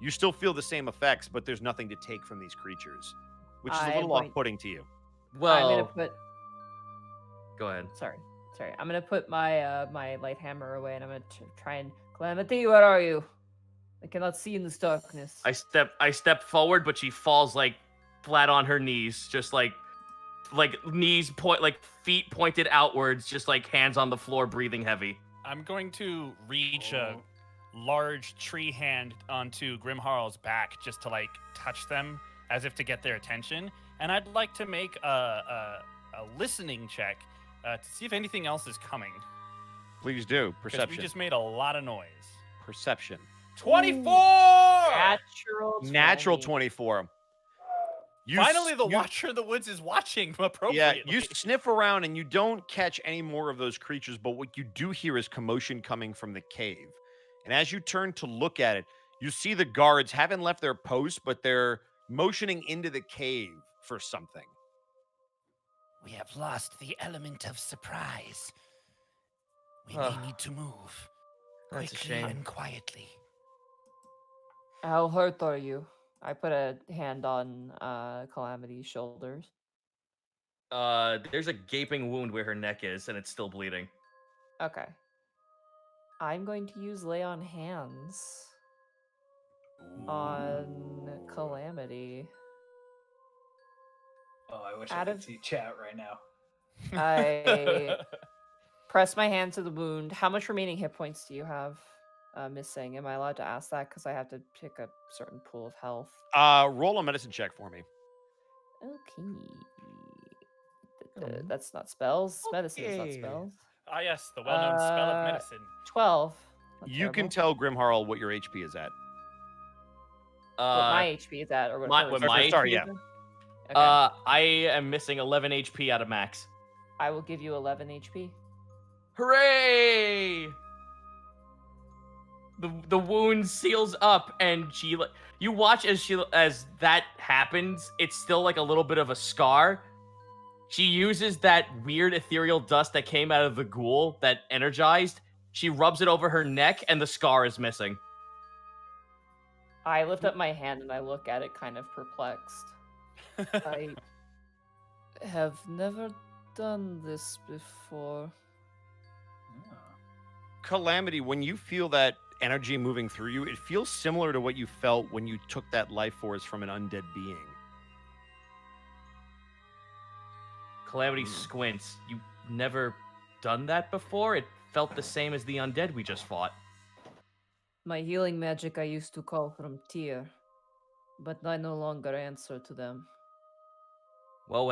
You still feel the same effects, but there's nothing to take from these creatures, which is a I little am going- off-putting to you. Well, I'm gonna put. go ahead. Sorry. I'm gonna put my my light hammer away, and I'm gonna try and Calamity. Where are you? I cannot see in this darkness. I step forward, but she falls like flat on her knees, just like knees point, like feet pointed outwards, just like hands on the floor, breathing heavy. I'm going to reach a large tree hand onto Grimharl's back just to like touch them as if to get their attention. And I'd like to make a listening check to see if anything else is coming. Please do. Because Perception. we just made a lot of noise. Perception. 24! Natural 24. Finally, the Watcher in the Woods is watching Yeah, appropriately. you sniff around and you don't catch any more of those creatures, but what you do hear is commotion coming from the cave. And as you turn to look at it, you see the guards haven't left their post, but they're motioning into the cave for something. We have lost the element of surprise. We Ugh. may need to move That's a quickly shame. and quietly. How hurt are you? I put a hand on Calamity's shoulders. There's a gaping wound where her neck is, and it's still bleeding. Okay. I'm going to use lay on hands on Calamity. Oh, I wish I Out could of- see chat right now. I press my hand to the wound. How much remaining hit points do you have missing? Am I allowed to ask that? Because I have to pick a certain pool of health. Roll a medicine check for me. Okay. That's not spells. Medicine is not Okay. spells. Ah, yes, the well-known spell of Uh, medicine. 12. Not You can terrible. tell Grimharl what your HP is at. What my HP is at, or what? my- what what was my your sorry, HP yeah. is at? Okay. I am missing 11 HP out of max. I will give you 11 HP. Hooray! The wound seals up, and you watch as that happens. It's still like a little bit of a scar. She uses that weird ethereal dust that came out of the ghoul that energized. She rubs it over her neck, and the scar is missing. I lift up my hand and I look at it, kind of perplexed. I have never done this before. Calamity, when you feel that energy moving through you, it feels similar to what you felt when you took that life force from an undead being. Calamity squints. You've never done that before? It felt the same as the undead we just fought. My healing magic I used to call from Tyr, but I no longer answer to them. Well,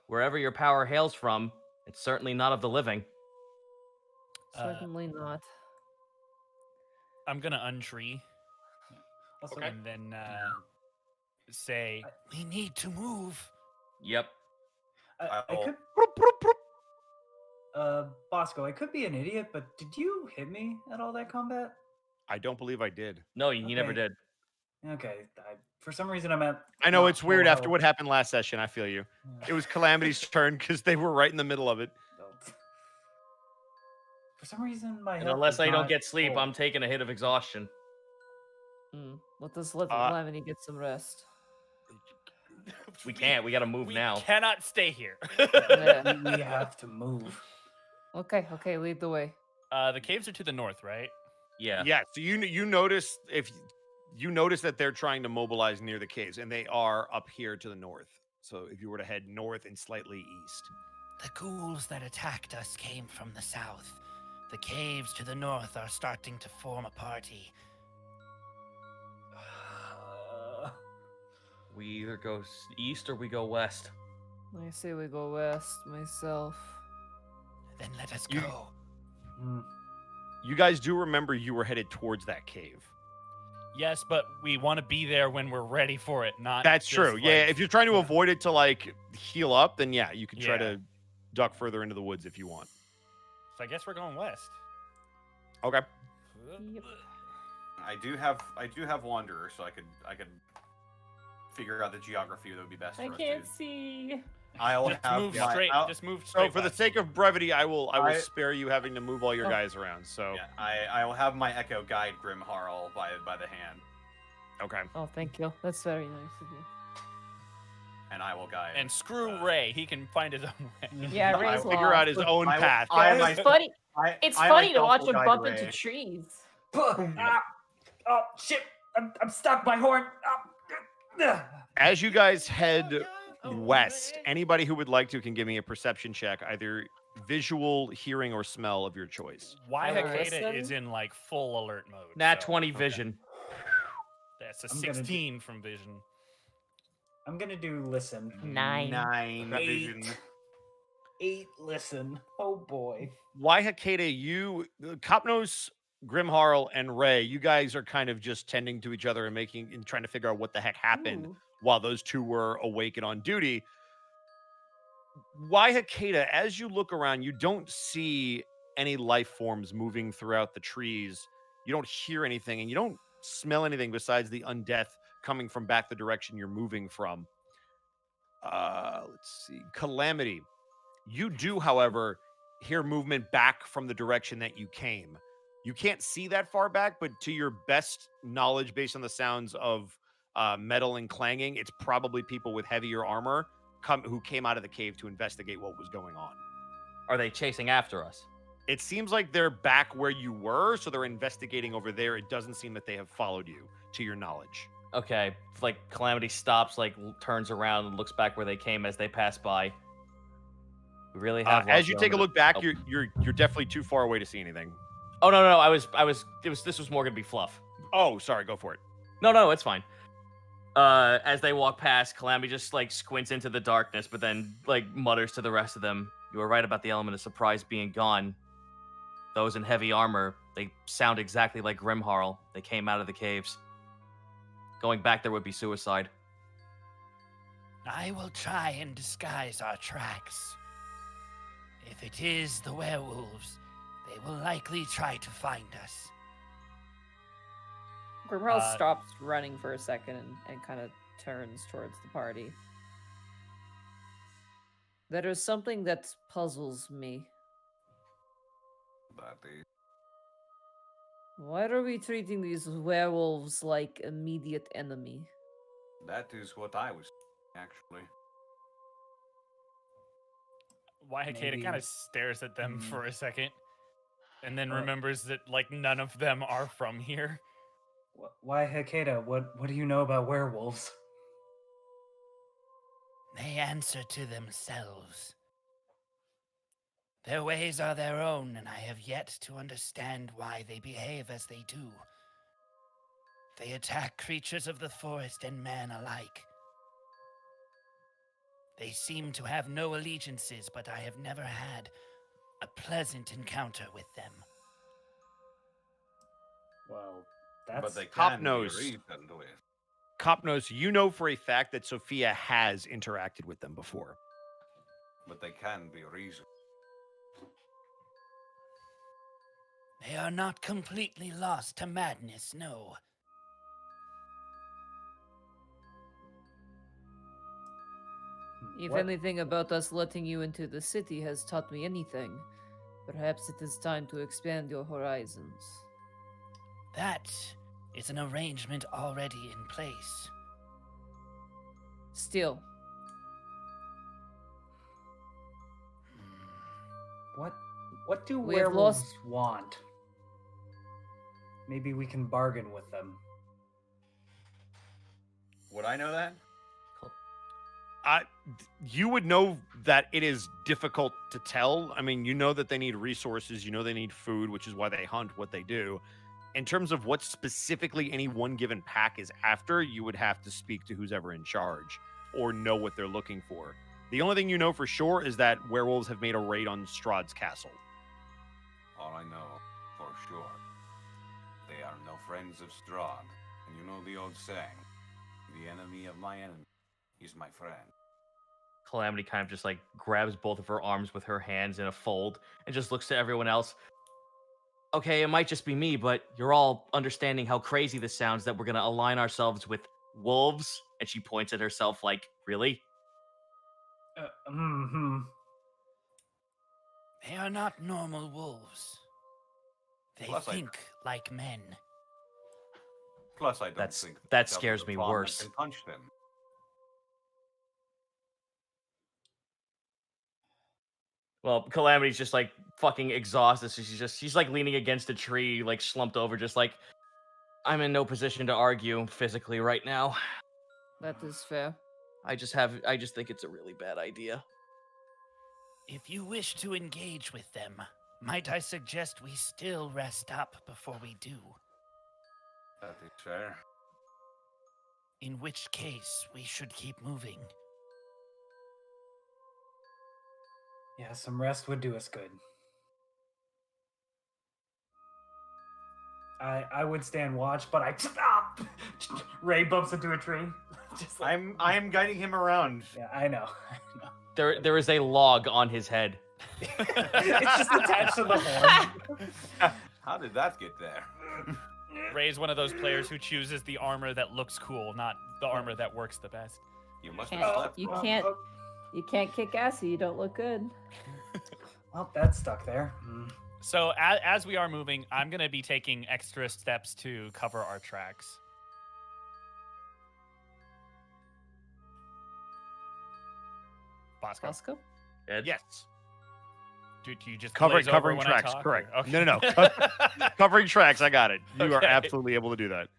wherever your power hails from, it's certainly not of the living. Certainly not. I'm gonna untree Also, and then say, We need to move. Yep. I could. Bosco, I could be an idiot, but did you hit me at all that combat? I don't believe I did. No, he never Okay. did. Okay, for some reason I'm at. I know not it's weird full after health. what happened last session. I feel you. Yeah. It was Calamity's turn because they were right in the middle of it. For some reason, my And health unless is I don't not get sleep, full. I'm taking a hit of exhaustion. Let us let Uh, Calamity get some rest. We can't. We gotta move we now. cannot stay here. Yeah. We have to move. Okay, lead the way. The caves are to the north, right? Yeah. Yeah. So you notice you notice that they're trying to mobilize near the caves, and they are up here to the north. So if you were to head north and slightly east. The ghouls that attacked us came from the south. The caves to the north are starting to form a party. We either go east or we go west. I say we go west myself. Then let us You- go. You guys do remember you were headed towards that cave. Yes, but we want to be there when we're ready for it, not That's just, true. Yeah, like- if you're trying to avoid it to like heal up, then yeah, you can try Yeah. to duck further into the woods if you want. So I guess we're going west. Okay. Yep. I do have Wanderer, so I could figure out the geography that would be best I for us. can't to- see. I'll Just have move my- straight. I'll- Just move So straight. for the west. sake of brevity, I will I- spare you having to move all your Oh. guys around. So Yeah, I will have my Echo guide Grimharl by the hand, okay. Oh, thank you. That's very nice of you. and I will guide. And screw Ray, he can find his own way. Yeah, I Ray's will Figure out his lost. own I will- path. I It's myself- funny. I- It's I funny to myself watch will him guide bump Ray. into trees. Oh shit! I'm stuck. My horn. As you guys head west, anybody who would like to can give me a perception check, either visual, hearing, or smell of your choice. Why I will Hecata listen. is in like full alert mode. Nat so 20 vision. That's a I'm gonna do- 16 from vision. I'm gonna do listen. 9. 9 Eight. vision. 8 listen. Oh boy. Why Hecata, you, Copnos, Grimharl, and Ray, you guys are kind of just tending to each other and trying to figure out what the heck happened Ooh. while those two were awake and on duty. Why Hecata, as you look around, you don't see any life forms moving throughout the trees. You don't hear anything, and you don't smell anything besides the undeath coming from back the direction you're moving from. Let's see. Calamity. You do, however, hear movement back from the direction that you came. You can't see that far back, but to your best knowledge, based on the sounds of metal and clanging, it's probably people with heavier armor who came out of the cave to investigate what was going on. Are they chasing after us? It seems like they're back where you were, so they're investigating over there. It doesn't seem that they have followed you, to your knowledge. Okay, like Calamity stops, like turns around and looks back where they came as they pass by. We really have. As you take a look back, Oh. you're definitely too far away to see anything. Oh no! This was more gonna be fluff. Oh, sorry, go for it. No, it's fine. As they walk past, Calamity just like squints into the darkness, but then like mutters to the rest of them, "You were right about the element of surprise being gone. Those in heavy armor, they sound exactly like Grimharl. They came out of the caves. Going back there would be suicide." I will try and disguise our tracks. If it is the werewolves, they will likely try to find us. Grimharl stops running for a second and kind of turns towards the party. There is something that puzzles me. That is. Why are we treating these werewolves like immediate enemy? That is what I was actually. Wahikeda Maybe- kind of stares at them for a second, and then What? remembers that like none of them are from here. Why, Hekeda? What do you know about werewolves? They answer to themselves. Their ways are their own, and I have yet to understand why they behave as they do. They attack creatures of the forest and man alike. They seem to have no allegiances, but I have never had a pleasant encounter with them. Well, But that's they Cop can be knows. reasoned with. Copnos, you know for a fact that Sophia has interacted with them before. But they can be reasoned. They are not completely lost to madness, no. If What- anything about us letting you into the city has taught me anything, perhaps it is time to expand your horizons. That is an arrangement already in place. Still, What do We have werewolves lost- want? Maybe we can bargain with them. Would I know that? You would know that it is difficult to tell. I mean, you know that they need resources, you know they need food, which is why they hunt what they do. In terms of what specifically any one given pack is after, you would have to speak to who's ever in charge or know what they're looking for. The only thing you know for sure is that werewolves have made a raid on Strahd's castle. All I know for sure, they are no friends of Strahd. And you know the old saying, the enemy of my enemy is my friend. Calamity kind of just like grabs both of her arms with her hands in a fold and just looks to everyone else. Okay, it might just be me, but you're all understanding how crazy this sounds that we're gonna align ourselves with wolves. And she points at herself like, really? They are not normal wolves. They Plus, I- think like men. Plus, I don't That's- think that they'll scares be me the bomb that worse. can punch them. Well, Calamity's just like fucking exhausted. So she's like leaning against a tree, like slumped over, just like, I'm in no position to argue physically right now. that is fair. I just think it's a really bad idea. If you wish to engage with them, might I suggest we still rest up before we do? That is fair. In which case, we should keep moving. Yeah, some rest would do us good. I would stand watch, but I stop. Ray bumps into a tree. Just like, I am guiding him around. yeah, I know. There is a log on his head. It's just attached to the horn. How did that get there? Ray's one of those players who chooses the armor that looks cool, not the armor that works the best. You must Can't- have slept you well. can't- You can't kick ass, you don't look good. Well, that's stuck there. So as we are moving, I'm going to be taking extra steps to cover our tracks. Bosco. Bosco? Ed? Yes. Do you just Covering glaze over when I tracks, talk, correct. or- Okay. No. Covering tracks, I got it. You are Okay. absolutely able to do that.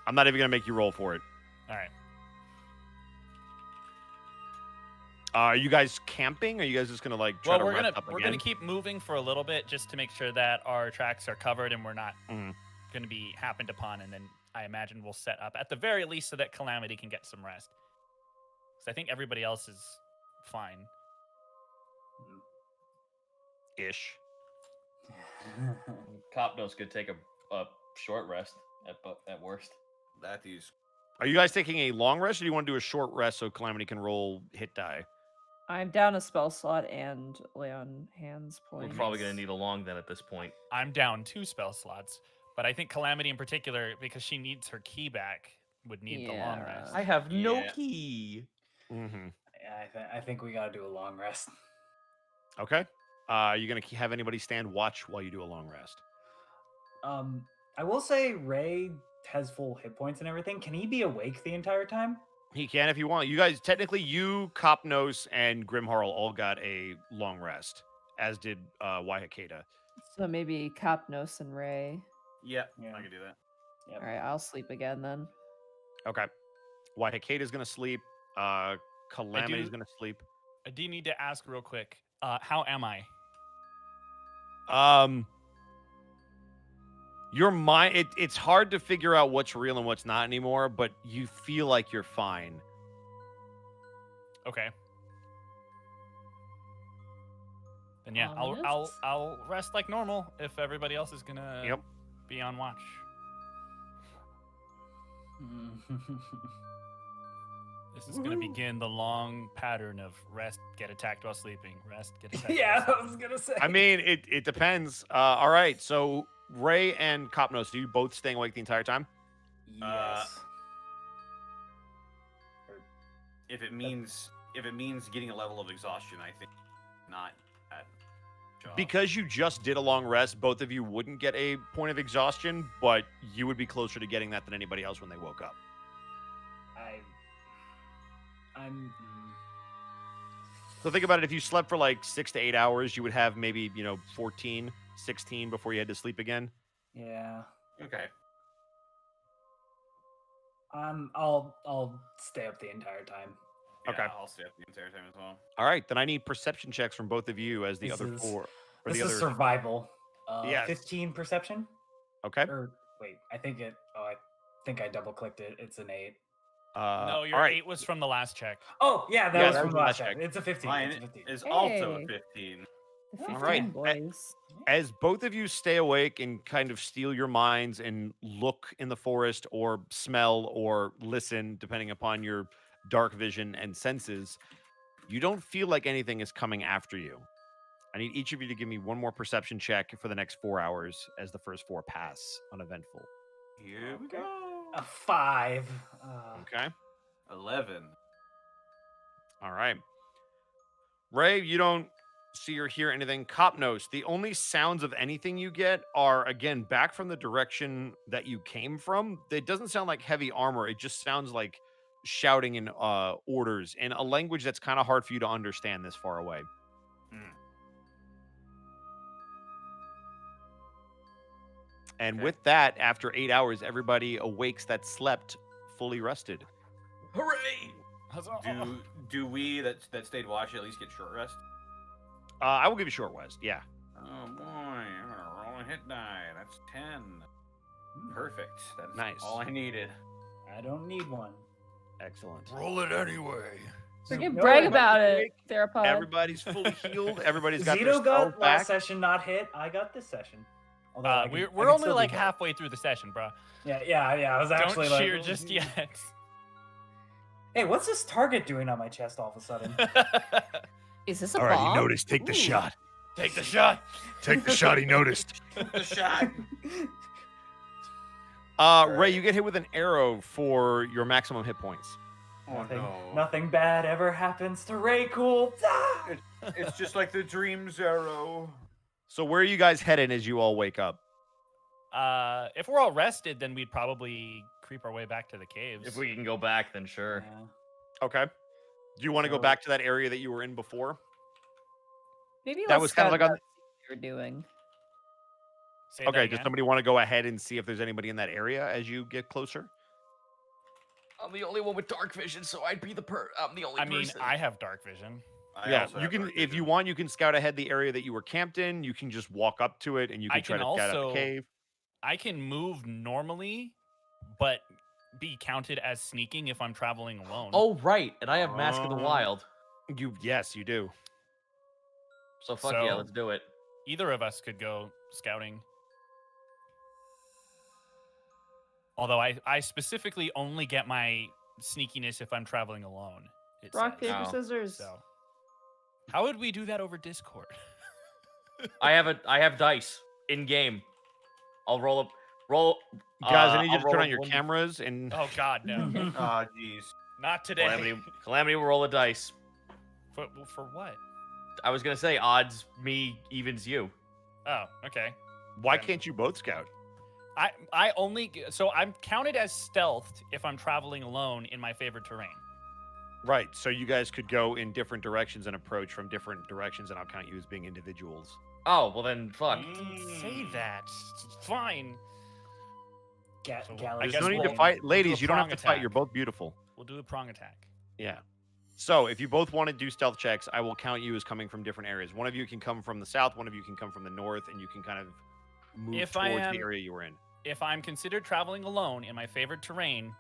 I'm not even going to make you roll for it. All right. Are you guys camping? Or are you guys just going to like try Well, to we're rest up gonna again? keep moving for a little bit just to make sure that our tracks are covered and we're not Mhm. gonna be happened upon, and then I imagine we'll set up at the very least so that Calamity can get some rest. Because I think everybody else is fine. Ish. Copnos could take a short rest at worst. That is. Are you guys taking a long rest, or do you want to do a short rest so Calamity can roll hit die? I'm down a spell slot and lay on hands We're points. probably gonna need a long then at this point. I'm down 2 spell slots, but I think Calamity in particular, because she needs her key back, would need the long rest. I have no Yeah. key. Mm-hmm. Yeah, I think we gotta do a long rest. Okay. Are you going to have anybody stand watch while you do a long rest? I will say Ray has full hit points and everything. Can he be awake the entire time? He can if you want. You guys, technically, you, Copnos, and Grimharl all got a long rest, as did Waihakeda. So maybe Copnos and Ray. Yeah, Yeah. I could do that. Yep. All right, I'll sleep again then. Okay. Waihakeda's going to sleep. Calamity's going to sleep. I do need to ask real quick, how am I? Your mind, it's hard to figure out what's real and what's not anymore, but you feel like you're fine. Okay. Then yeah, Ominous. I'll rest like normal if everybody else is gonna Yep. be on watch. This is gonna Woohoo. begin the long pattern of rest, get attacked while sleeping, rest, get attacked. Yeah, while I was gonna say. I mean, it depends. All right, so Ray and Copnos, are you both staying awake the entire time? Yes. If it means getting a level of exhaustion, I think not at job. Because you just did a long rest, both of you wouldn't get a point of exhaustion, but you would be closer to getting that than anybody else when they woke up. I'm. So think about it. If you slept for like 6 to 8 hours, you would have maybe, 14, 16 before you had to sleep again. Yeah. Okay. I'll stay up the entire time. Yeah, Okay. I'll stay up the entire time as well. All right, then I need perception checks from both of you as the This other is- four. Or This the is other. survival. Yes. 15 perception. Okay. Or wait, I think I double clicked it. It's an 8. No, your all right. 8 was from the last check. Oh yeah, that Yeah, was that from was the my last check. check. It's a 15. Mine It's a 15. is also a Hey. 15. The All 15 right. boys. As both of you stay awake and kind of steal your minds and look in the forest or smell or listen, depending upon your dark vision and senses, you don't feel like anything is coming after you. I need each of you to give me one more perception check for the next 4 hours as the first 4 pass uneventful. Here we Okay. go. A 5. Okay. 11. All right. Ray, you don't see or hear anything. Copnos, the only sounds of anything you get are, again, back from the direction that you came from. It doesn't sound like heavy armor. It just sounds like shouting and orders in a language that's kind of hard for you to understand this far away. And Okay. with that, after 8 hours, everybody awakes that slept fully rested. Hooray! Huzzah! Do we that stayed watch at least get short rest? I will give you short rest. Yeah. Oh boy, I'm gonna roll a hit die. That's 10. Perfect. That's Nice. all I needed. I don't need one. Excellent. Roll it anyway. Freaking No, brag everybody about it, awake. Therapod. Everybody's fully healed. Everybody's got their Zito spells got back. last session not hit. I got this session. Although I can- I We're can only still do like both. halfway through the session, bro. Yeah. I was actually Don't like, cheer just yet. Hey, what's this target doing on my chest all of a sudden? Is this a All right, bomb? he noticed. Take the Ooh. shot. Take the shot. Take the shot. He noticed. The shot. Ray, you get hit with an arrow for your maximum hit points. Oh no. Nothing bad ever happens to Ray Cool. Ah! It's just like the dream's arrow. So where are you guys headed as you all wake up? If we're all rested, then we'd probably creep our way back to the caves. If we can go back, then sure. Yeah. Okay. Do you want to go So- back to that area that you were in before? Maybe That let's was kind of scout like it on. out, see what you're doing. Say that Okay, again. does somebody want to go ahead and see if there's anybody in that area as you get closer? I'm the only one with dark vision, so I'd be I'm the only I mean, person. I have dark vision. I Yeah, also you have can dark if you vision. want, you can scout ahead the area that you were camped in. You can just walk up to it and you I can try can to scout out also- the cave. I can move normally, but be counted as sneaking if I'm traveling alone. Oh, right. And I have Mask of the Oh. Wild. Yes, you do. So fuck yeah, So- let's do it. Either of us could go scouting. Although I specifically only get my sneakiness if I'm traveling alone. It Rock, says. paper, Oh. scissors. So, how would we do that over Discord? I have dice in game. I'll roll. Guys, I need you I'll to turn roll on your one- cameras and Oh God, no! Ah, jeez. Not today. Calamity will roll a dice. For what? I was gonna say odds me evens you. Oh, okay. why Okay. can't you both scout? I only so I'm counted as stealthed if I'm traveling alone in my favorite terrain. Right, so you guys could go in different directions and approach from different directions, and I'll count you as being individuals. Oh well then fuck. Say that. It's fine. So, Galaxy. I There's guess no need to we'll fight, do a ladies. You don't have prong to fight. attack. You're both beautiful. We'll do a prong attack. Yeah. So if you both want to do stealth checks, I will count you as coming from different areas. One of you can come from the south, one of you can come from the north, and you can kind of move If I towards am- the area you were in. If I'm considered traveling alone in my favorite terrain,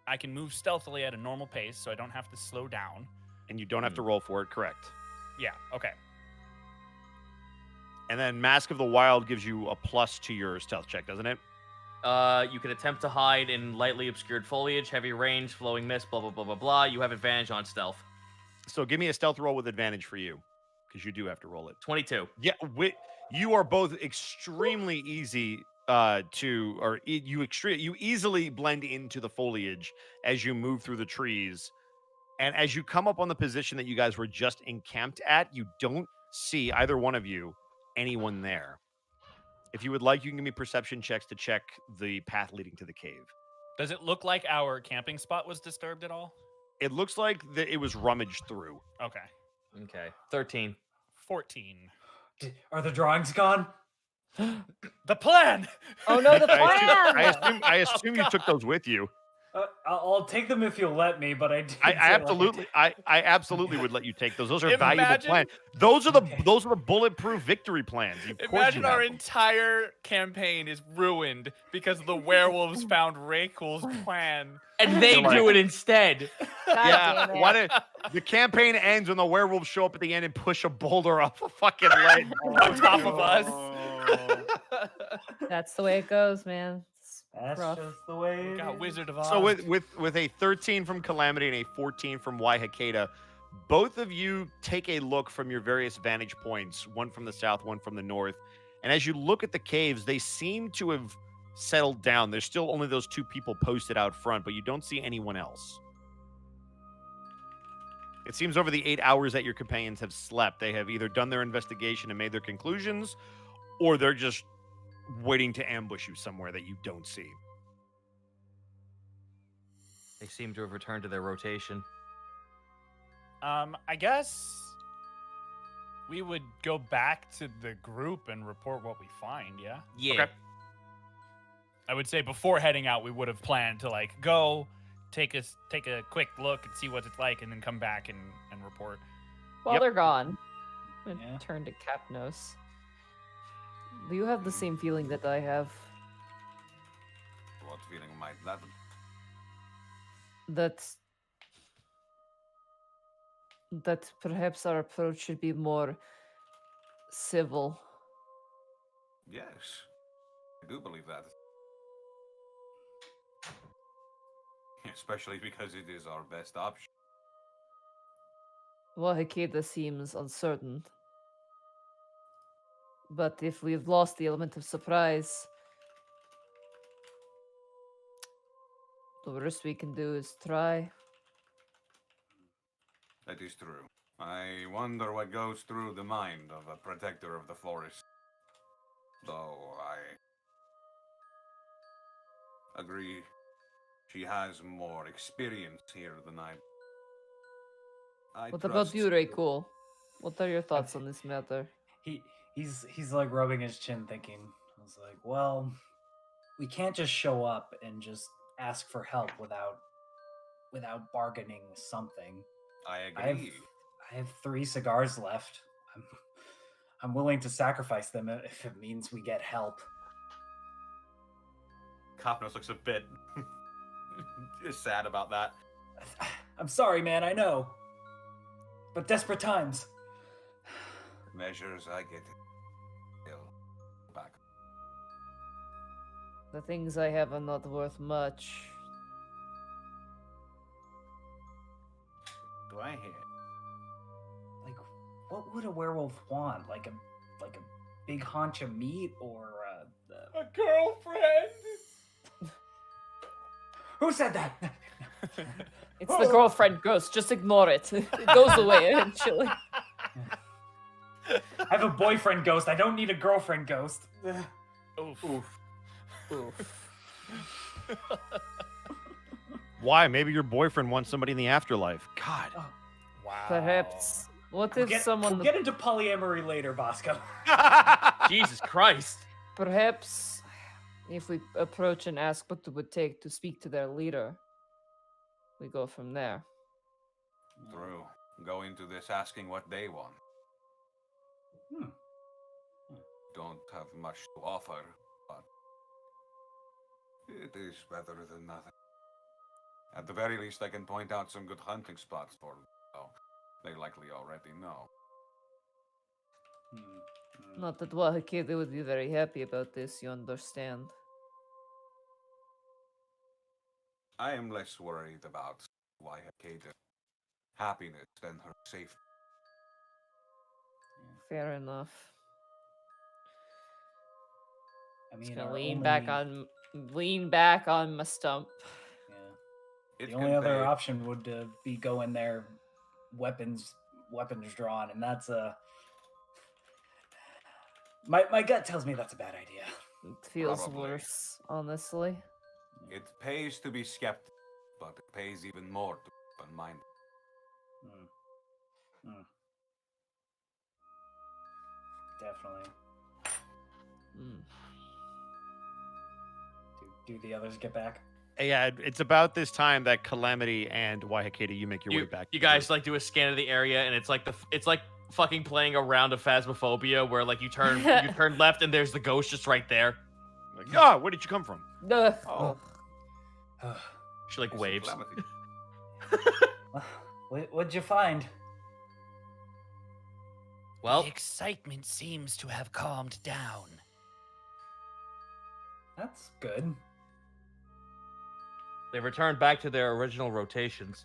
I can move stealthily at a normal pace, so I don't have to slow down. And you don't have to roll for it, correct? Yeah. Okay. And then Mask of the Wild gives you a plus to your stealth check, doesn't it? You can attempt to hide in lightly obscured foliage, heavy range, flowing mist, blah blah blah blah blah. You have advantage on stealth. So give me a stealth roll with advantage for you, because you do have to roll it. 22. Yeah, you are both extremely easy you easily blend into the foliage as you move through the trees. And as you come up on the position that you guys were just encamped at, you don't see either one of you anyone there. If you would like, you can give me perception checks to check the path leading to the cave. Does it look like our camping spot was disturbed at all? It looks like that it was rummaged through. Okay. Okay. 13. 14. Are the drawings gone? The plan. Oh no, the plan! I assume you took those with you. I'll take them if you'll let me, but I did I say, like, absolutely, I absolutely would let you take those. Those are valuable Imagine- plans. Those are the bulletproof victory plans. Of course Imagine you have our them. entire campaign is ruined because the werewolves found Raykul's plan. And they You're do like- it instead. Yeah, damn it. why did the campaign ends when the werewolves show up at the end and push a boulder off a fucking ledge? On top of us. That's the way it goes, man. It's That's rough. just the way it Got is. Wizard of Oz. So with a 13 from Calamity and a 14 from Waihakeda, both of you take a look from your various vantage points, one from the south, one from the north. And as you look at the caves, they seem to have settled down. There's still only those two people posted out front, but you don't see anyone else. It seems over the 8 hours that your companions have slept, they have either done their investigation and made their conclusions, or they're just waiting to ambush you somewhere that you don't see. They seem to have returned to their rotation. I guess we would go back to the group and report what we find, yeah? Yeah. Okay. I would say before heading out, we would have planned to like go take a quick look and see what it's like, and then come back and report. While Yep. they're gone, I'm Yeah. gonna turn to Capnos. Do you have the same feeling that I have? What feeling might that be? That perhaps our approach should be more civil. Yes, I do believe that. Especially because it is our best option. Wahakeda seems uncertain. But if we've lost the element of surprise, the worst we can do is try. That is true. I wonder what goes through the mind of a protector of the forest. Though I agree, she has more experience here than I. What about you, Raykul? What are your thoughts on this matter? He's like rubbing his chin, thinking. I was like, well, we can't just show up and just ask for help without bargaining something. I agree. I have 3 cigars left. I'm willing to sacrifice them if it means we get help. Copnos looks a bit sad about that. I'm sorry, man, I know. But desperate times. Measures, I get it. Still, back. The things I have are not worth much. Do I hear? Like, what would a werewolf want? Like a big haunch of meat, or A girlfriend. who said that? It's the girlfriend ghost. Just ignore it. It goes away eventually. I have a boyfriend ghost. I don't need a girlfriend ghost. Oof. Why? Maybe your boyfriend wants somebody in the afterlife. God. Wow. Perhaps. What if someone? We'll get into polyamory later, Bosco. Jesus Christ. Perhaps, if we approach and ask what it would take to speak to their leader, we go from there. True. Go into this asking what they want. Don't have much to offer, but it is better than nothing. At the very least, I can point out some good hunting spots for them, so they likely already know. Not that Wahakede would be very happy about this, you understand. I am less worried about Wahakade's happiness than her safety. Fair enough. I Just mean, gonna our lean back on my stump. Yeah. The only other option would be go in there, weapons drawn, and that's my gut tells me that's a bad idea. It feels Probably. worse, honestly. It pays to be skeptical, but it pays even more to be open-minded. Definitely. Mm. Do the others get back? Yeah, it's about this time that Calamity and Wahakede, you make your way back. You guys like do a scan of the area, and it's like fucking playing a round of Phasmophobia, where like you turn left, and there's the ghost just right there. Like, where did you come from? Oh. She like waves. What'd you find? Well, The excitement seems to have calmed down. That's good. they returned back to their original rotations.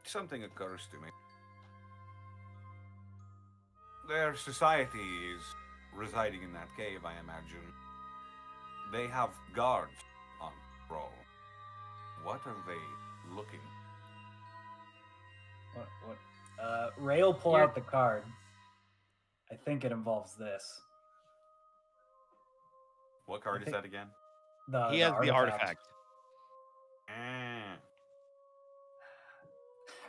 Something occurs to me. Their society is residing in that cave, I imagine. They have guards on patrol. What are they looking? What? Ray will pull out the card. I think it involves this. What card is that again? He has the artifact.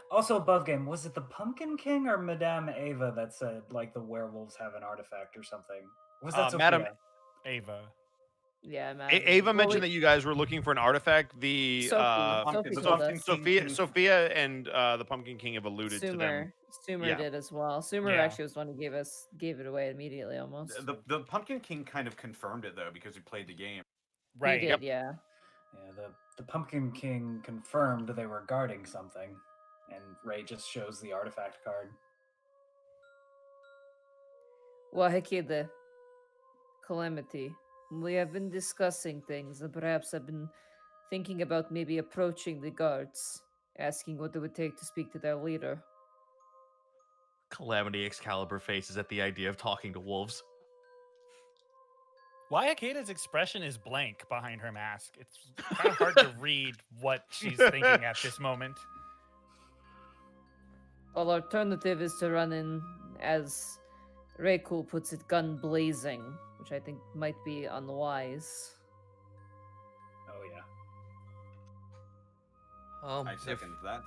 Also, above game, was it the Pumpkin King or Madame Ava that said like the werewolves have an artifact or something? Was that Sophia? Madame Ava. Yeah, man. Ava mentioned that you guys were looking for an artifact. The Sophia and the Pumpkin King have alluded to them. Sumer did as well. Sumer actually was one who gave it away immediately almost. The Pumpkin King kind of confirmed it though because he played the game. Right. He did, yeah. Yeah, the Pumpkin King confirmed they were guarding something, and Ray just shows the artifact card. Wahakede, Calamity, we have been discussing things, and perhaps I've been thinking about maybe approaching the guards, asking what it would take to speak to their leader. Calamity Excalibur faces at the idea of talking to wolves. Wahakade's expression is blank behind her mask. It's kind of hard to read what she's thinking at this moment. Well, alternative is to run in, as Raykul puts it, gun blazing, which I think might be unwise. Oh I If, second that.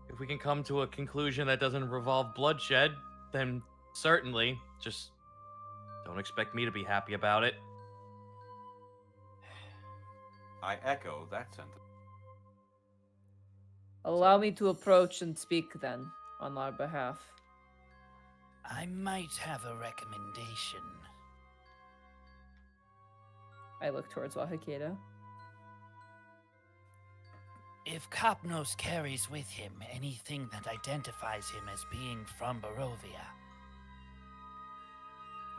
if we can come to a conclusion that doesn't revolve bloodshed, then certainly. Just don't expect me to be happy about it. I echo that sentiment. Allow me to approach and speak then on our behalf. I might have a recommendation. I look towards Wahakeda. If Kapnos carries with him anything that identifies him as being from Barovia,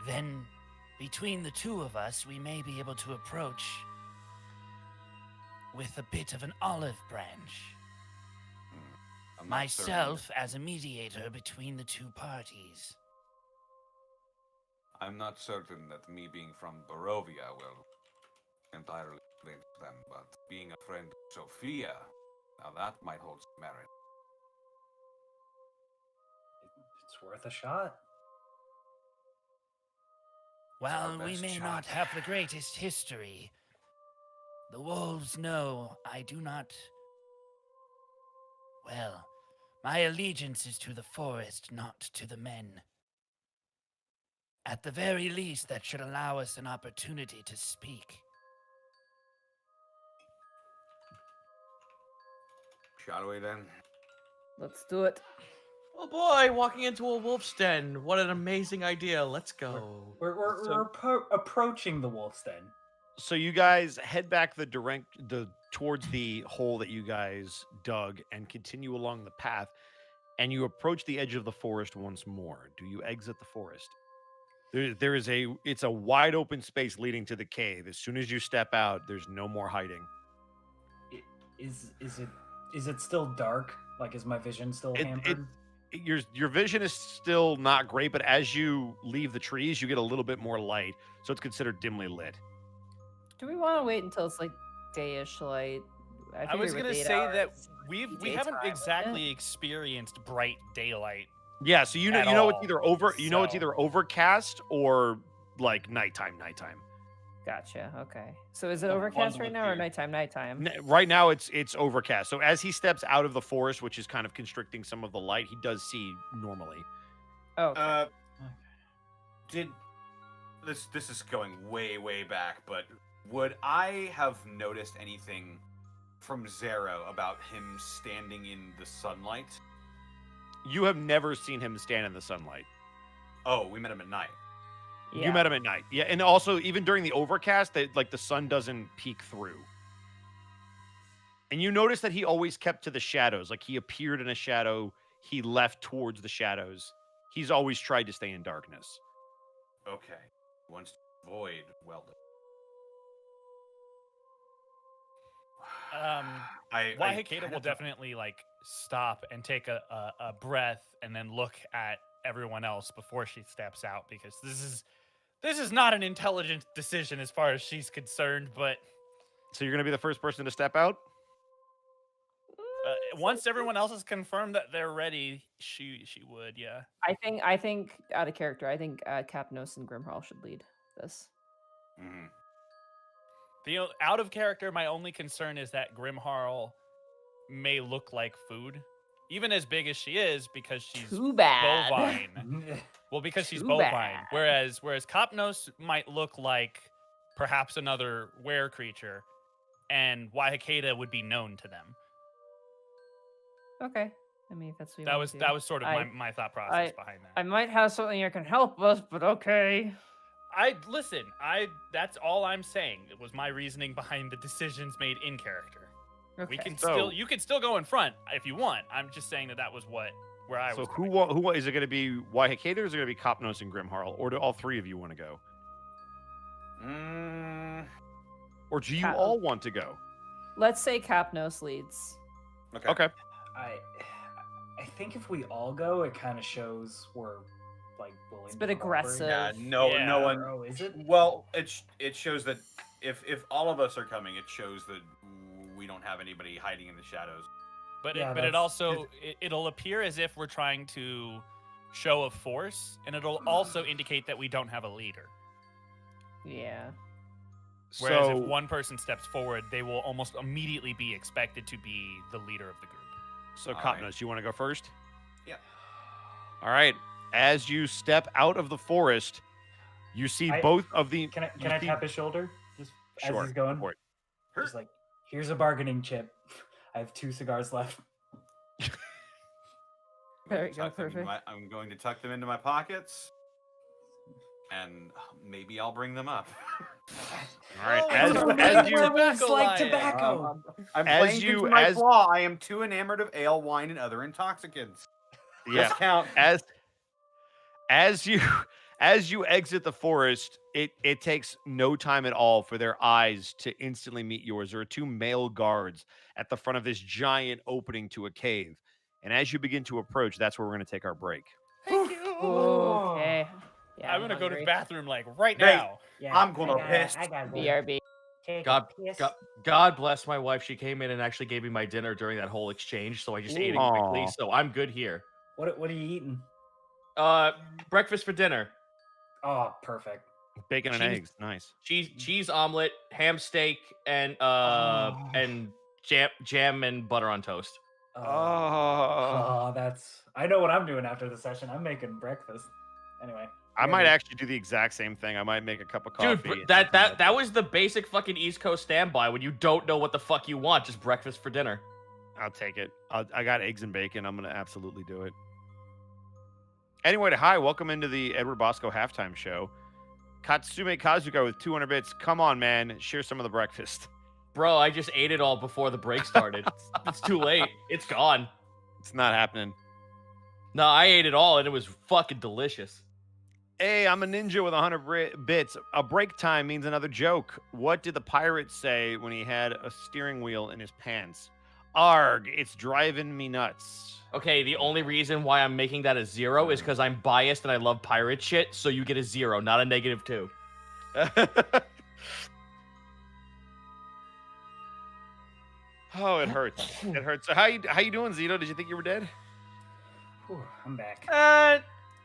then between the two of us, we may be able to approach with a bit of an olive branch. I'm not certain Myself as a mediator between the two parties. I'm not certain that me being from Barovia will entirely convince them, but being a friend of Sophia, now that might hold some merit. It's worth a shot. While we best may shot. not have the greatest history, the wolves know I do not. Well, my allegiance is to the forest, not to the men. At the very least, that should allow us an opportunity to speak. Shall we then? Let's do it. Oh boy, walking into a wolf's den. What an amazing idea. Let's go. We're approaching the wolf's den. So you guys head back towards the hole that you guys dug and continue along the path, and you approach the edge of the forest once more. Do you exit the forest? It's a wide open space leading to the cave. As soon as you step out, there's no more hiding. Is it still dark? Like, is my vision still hampered? Your vision is still not great, but as you leave the trees, you get a little bit more light, so it's considered dimly lit. Do we want to wait until it's like dayish light? I was figure gonna with 8 say that hours, we haven't daytime, exactly experienced bright daylight. Yeah, so you know At it's all, either it's so- either overcast or like nighttime. Gotcha. Okay. So is it Oh, overcast ones right with now or you. nighttime? Right now it's overcast. So as he steps out of the forest, which is kind of constricting some of the light, he does see normally. Oh. Okay. Did this is going way back, but would I have noticed anything from Zero about him standing in the sunlight? You have never seen him stand in the sunlight. Oh, we met him at night. Yeah. You met him at night. Yeah, and also even during the overcast, the sun doesn't peek through. And you notice that he always kept to the shadows. Like he appeared in a shadow, he left towards the shadows. He's always tried to stay in darkness. Okay. Wants to avoid Weldon. Wahakeda will definitely like stop and take a breath and then look at everyone else before she steps out, because this is not an intelligent decision as far as she's concerned. But So you're going to be the first person to step out? once everyone else has confirmed that they're ready, she would, yeah. I think out of character, I think Kapnos and Grimharl should lead this. Mm-hmm. The out of character, my only concern is that Grimharl may look like food, even as big as she is, because she's Too bad. bovine. Well, because she's Too bovine. bad. Whereas Kapnos might look like perhaps another were creature, and Wahakeda would be known to them. Okay. I mean, if that's what you That wanna was do. that was sort of my thought process behind that. I might have something that can help us, but okay. That's all I'm saying. It was my reasoning behind the decisions made in character. Okay. We can So- you can still go in front if you want. I'm just saying that was where I So was. who is it going to be? Wahakeda or is it going to be Kapnos and Grimharl? Or do all three of you want to go? Or do you all want to go? Let's say Kapnos leads. Okay. I think if we all go, it kind of shows we're like willing. It's a bit to cooperate. aggressive. Yeah, no Yeah. one. Oh, is it? Well, it shows that if all of us are coming, it shows that we don't have anybody hiding in the shadows. But Yeah, it that's- also it'll appear as if we're trying to show a force, and it'll also indicate that we don't have a leader. Yeah. Whereas So- if one person steps forward, they will almost immediately be expected to be the leader of the group. So, All Cotnos, right. you want to go first? Yeah. All right. As you step out of the forest, you see both of the. Can you I see- tap his shoulder just Sure, as he's going? for it. Just like, here's a bargaining chip. I have 2 cigars left. There you go, Tuck them in perfect. I'm going to tuck them into my pockets, and maybe I'll bring them up. All right. Oh, As, it's a as you werewolves Tobacco like lion. tobacco. I'm As playing you- into my as- flaw. I am too enamored of ale, wine, and other intoxicants. yeah, Count. as you exit the forest, it takes no time at all for their eyes to instantly meet yours. There are 2 male guards at the front of this giant opening to a cave. And as you begin to approach, that's where we're going to take our break. Thank you. Okay. Yeah, I'm gonna go to the hungry. bathroom like right Hey, now. Yeah, I'm gonna piss. I got BRB. God bless my wife. She came in and actually gave me my dinner during that whole exchange, so I just ate it quickly. Aw. So I'm good here. What are you eating? Breakfast for dinner: Oh, perfect. Bacon and Cheese- eggs. Nice. cheese omelet, ham steak, and jam and butter on toast. Oh. That's. I know what I'm doing after the session. I'm making breakfast. Anyway. I might ready. actually do the exact same thing. I might make a cup of coffee. Dude, and that something that was the basic fucking East Coast standby when you don't know what the fuck you want, just breakfast for dinner. I'll take it. I got eggs and bacon. I'm going to absolutely do it. Anyway, hi. Welcome into the Edward Bosco halftime show. Katsume Kazuka with 200 bits. Come on, man. Share some of the breakfast. Bro, I just ate it all before the break started. It's too late. It's gone. It's not happening. No, I ate it all and it was fucking delicious. Hey, I'm a ninja with 100 bits. A break time means another joke. What did the pirate say when he had a steering wheel in his pants? Arg, it's driving me nuts. Okay, the only reason why I'm making that a 0 is because I'm biased and I love pirate shit, so you get a 0, not a -2. Oh, it hurts. It hurts. So how you doing, Zito? Did you think you were dead? Whew, I'm back.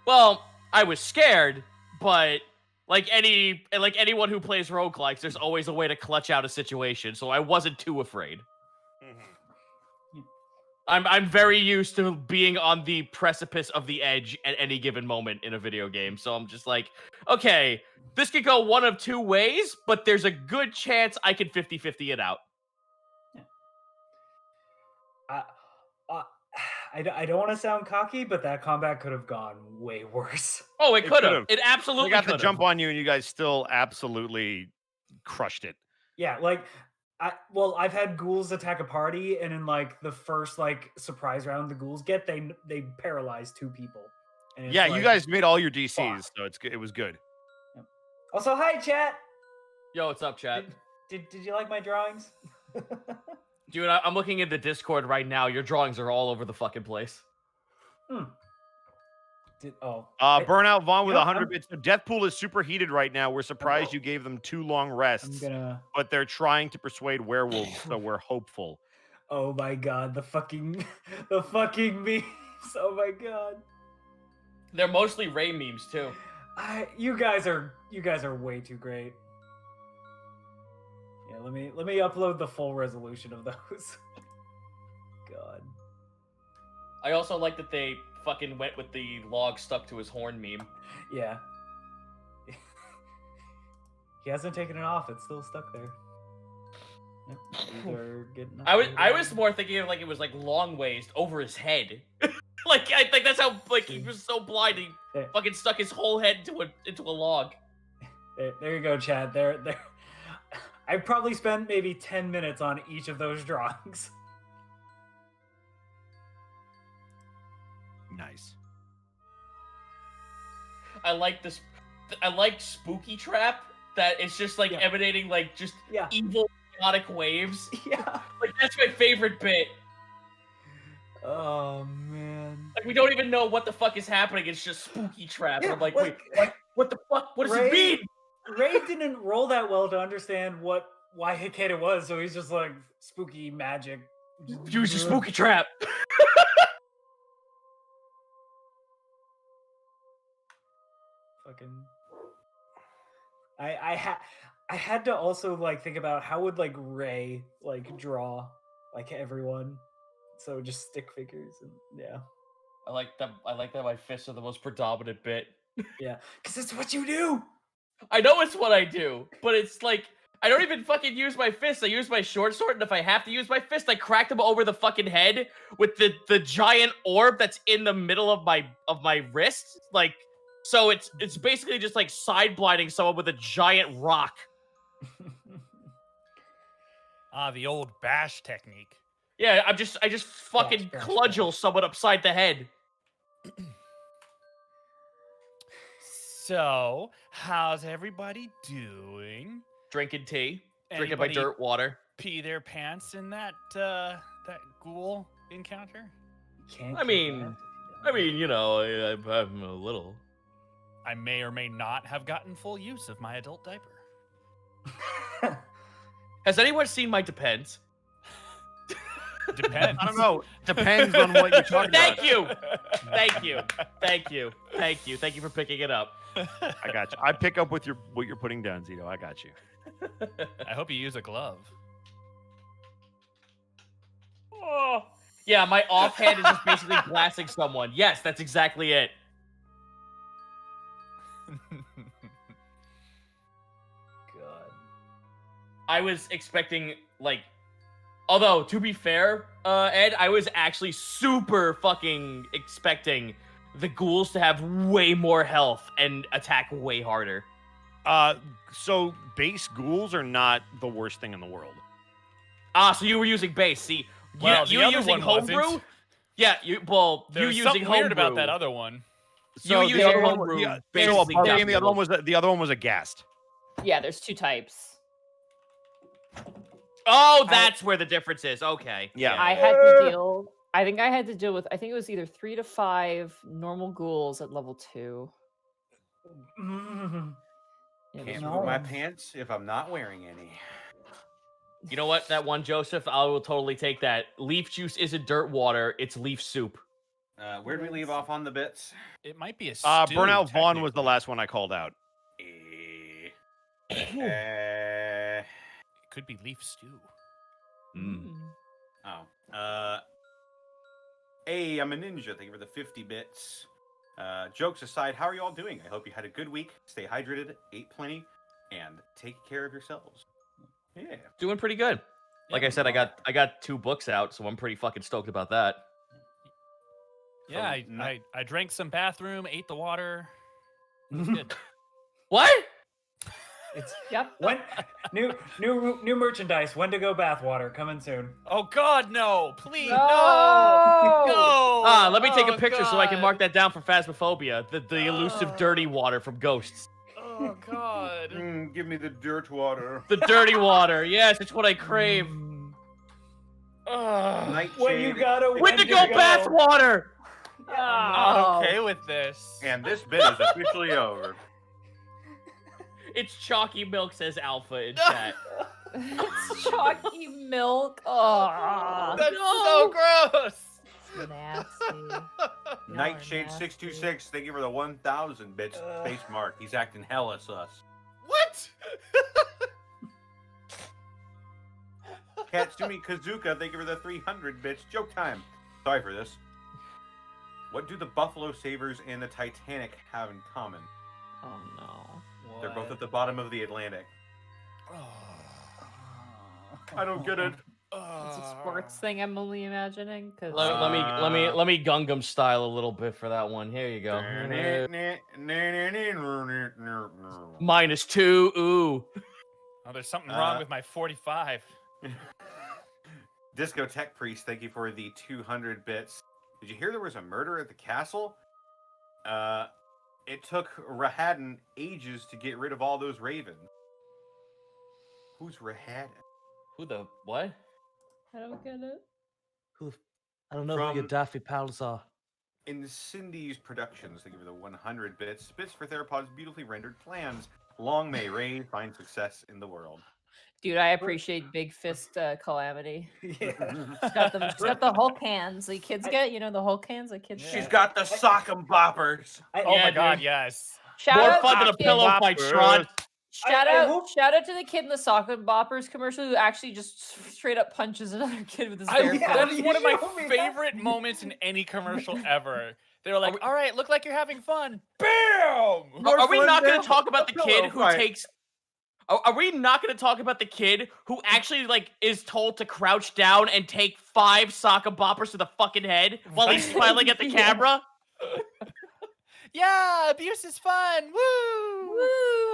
Well, I was scared, but like anyone who plays roguelikes, there's always a way to clutch out a situation, so I wasn't too afraid. I'm very used to being on the precipice of the edge at any given moment in a video game, so I'm just like, okay, this could go one of 2 ways, but there's a good chance I can 50-50 it out. I don't want to sound cocky, but that combat could have gone way worse. Oh, it It could have. could've. It absolutely I got the could've. jump on you, and you guys still absolutely crushed it. Yeah, like I've had ghouls attack a party, and in like the first like surprise round the ghouls get, they paralyze 2 people. And it's Yeah, you like- guys made all your DCs, fuck. so it was good. Also, hi chat. Yo, what's up, chat? Did you like my drawings? Dude, I'm looking at the Discord right now. Your drawings are all over the fucking place. Burnout Vaughn with you know, 100 I'm- bits. So Deathpool is super heated right now. We're surprised you gave them 2 long I'm rests, gonna. but they're trying to persuade werewolves, so we're hopeful. Oh my god, the fucking memes. Oh my god. They're mostly Ray memes too. You guys are way too great. Yeah, let me upload the full resolution of those. God. I also like that they fucking went with the log stuck to his horn meme. Yeah. He hasn't taken it off. It's still stuck there. Yep. These are getting I uploaded. was more thinking of like it was like long waist over his head. Like I think that's how like he was so blind he There. fucking stuck his whole head into a log. There you go, Chad. There. I probably spent maybe 10 minutes on each of those drawings. Nice. I like this. I like Spooky Trap that it's just like emanating like just Yeah. evil chaotic waves. Yeah. Like that's my favorite bit. Oh man. Like we don't even know what the fuck is happening. It's just Spooky Trap. Yeah, I'm like, like- wait, what the fuck? What does it mean? Ray didn't roll that well to understand why Hikeda was, so he's just like spooky magic. Use your Spooky Trap. Fucking. I had to also like think about how would like Ray like draw like everyone. So just stick figures and yeah. I like that my fists are the most predominant bit. Yeah, because it's what you do. I know it's what I do, but it's like I don't even fucking use my fists. I use my short sword, and if I have to use my fist, I crack them over the fucking head with the giant orb that's in the middle of my wrist. Like, so it's basically just like side blinding someone with a giant rock. The old bash technique. Yeah, I just fucking bash, cudgel someone upside the head. So, how's everybody doing? Drinking tea, drinking Anybody my dirt water. Pee their pants in that that ghoul encounter? Can't I keep mean, that I mean, you know, I'm a little. I may or may not have gotten full use of my adult diaper. Has anyone seen my Depends? Depends. I don't know. Depends on what you're talking about. Thank you. Thank you. Thank you. Thank you. Thank you for picking it up. I got you. I pick up with what you're putting down, Zito. I got you. I hope you use a glove. Oh. Yeah, my offhand is just basically blasting someone. Yes, that's exactly it. God. I was expecting, like, although, to be fair, Ed, I was actually super fucking expecting the ghouls to have way more health and attack way harder. So base ghouls are not the worst thing in the world. So you were using base. See, Well, you the other using one wasn't. homebrew? Yeah, you There's using something weird about homebrew. that other one. You the using other one, homebrew so basically apart from the other death the other one was a ghast. Yeah, there's two types. Oh, that's where the difference is. Okay. Yeah. I had to deal. I think I had to deal with. I think it was either 3 to 5 normal ghouls at level 2. Mm. It was Can't No. move my rough. pants if I'm not wearing any. You know what? That one, Joseph, I will totally take that. Leaf juice isn't dirt water; it's leaf soup. Where'd we leave off on the bits? It might be a stew, Burnout Vaughn was the technically. last one I called out. Eh, It could be leaf stew. Mm. Hey, I'm a ninja. Thank you for the 50 bits. Jokes aside, how are you all doing? I hope you had a good week. Stay hydrated, ate plenty, and take care of yourselves. Yeah. Doing pretty good. Like I said, I got 2 books out, so I'm pretty fucking stoked about that. Yeah, From I drank some bathroom, ate the water. It was good. What? It's Yep. when new merchandise. Wendigo bathwater coming soon. Oh God, no! Please, No! no! Let me take a Oh, picture so I can God. mark that down for Phasmophobia. The elusive dirty water from Ghosts. Oh God! Give me the dirt water. The dirty water. Yes, it's what I crave. Ugh. When you got a Wendigo bathwater. I'm okay with this. And this bit is officially over. It's chalky milk, says Alpha in chat. It's chalky milk. Oh, That's so gross. nasty. Nightshade 626, thank you for the 1,000 bits. Face mark. He's acting hella sus. What? Katsumi Kazuka, thank you for the 300 bits. Joke time. Sorry for this. What do the Buffalo Sabres and the Titanic have in common? Oh no. They're both at the bottom of the Atlantic. I don't get it. It's a sports thing. I'm only imagining because Let me Gungam style a little bit for that one. Here you go. -2. Ooh. Oh, there's something wrong with my 45. Discotheque Priest, thank you for the 200 bits. Did you hear there was a murder at the castle? It took Rahadin ages to get rid of all those ravens. Who's Rahadin? Who the what? I don't get it. I don't know From- who your Daffy pals are. In Cindy's Productions, thank you for the 100 bits. Bits for Theropod's beautifully rendered plans. Long may Ray find success in the world. Dude, I appreciate Big Fist Calamity. Yeah. She's got the Hulk hands. The kids get, the Hulk hands. The kids. She's get. got the sock 'em boppers. Oh Yeah, my God, dude. yes. Shout More out fun to than a kids. pillow fight, Shrod. Shout I out! hope- Shout out to the kid in the sock boppers commercial who actually just straight up punches another kid with his bare yeah, That foot. is one of my you showed me that. favorite moments in any commercial ever. They were like, we- "All right, look like you're having fun." Bam! Are we fun not going than to talk about the a kid pillow who fight. takes? Are we not going to talk about the kid who actually like is told to crouch down and take 5 soccer boppers to the fucking head while he's smiling at the Yeah. camera? Yeah, abuse is fun. Woo! Woo!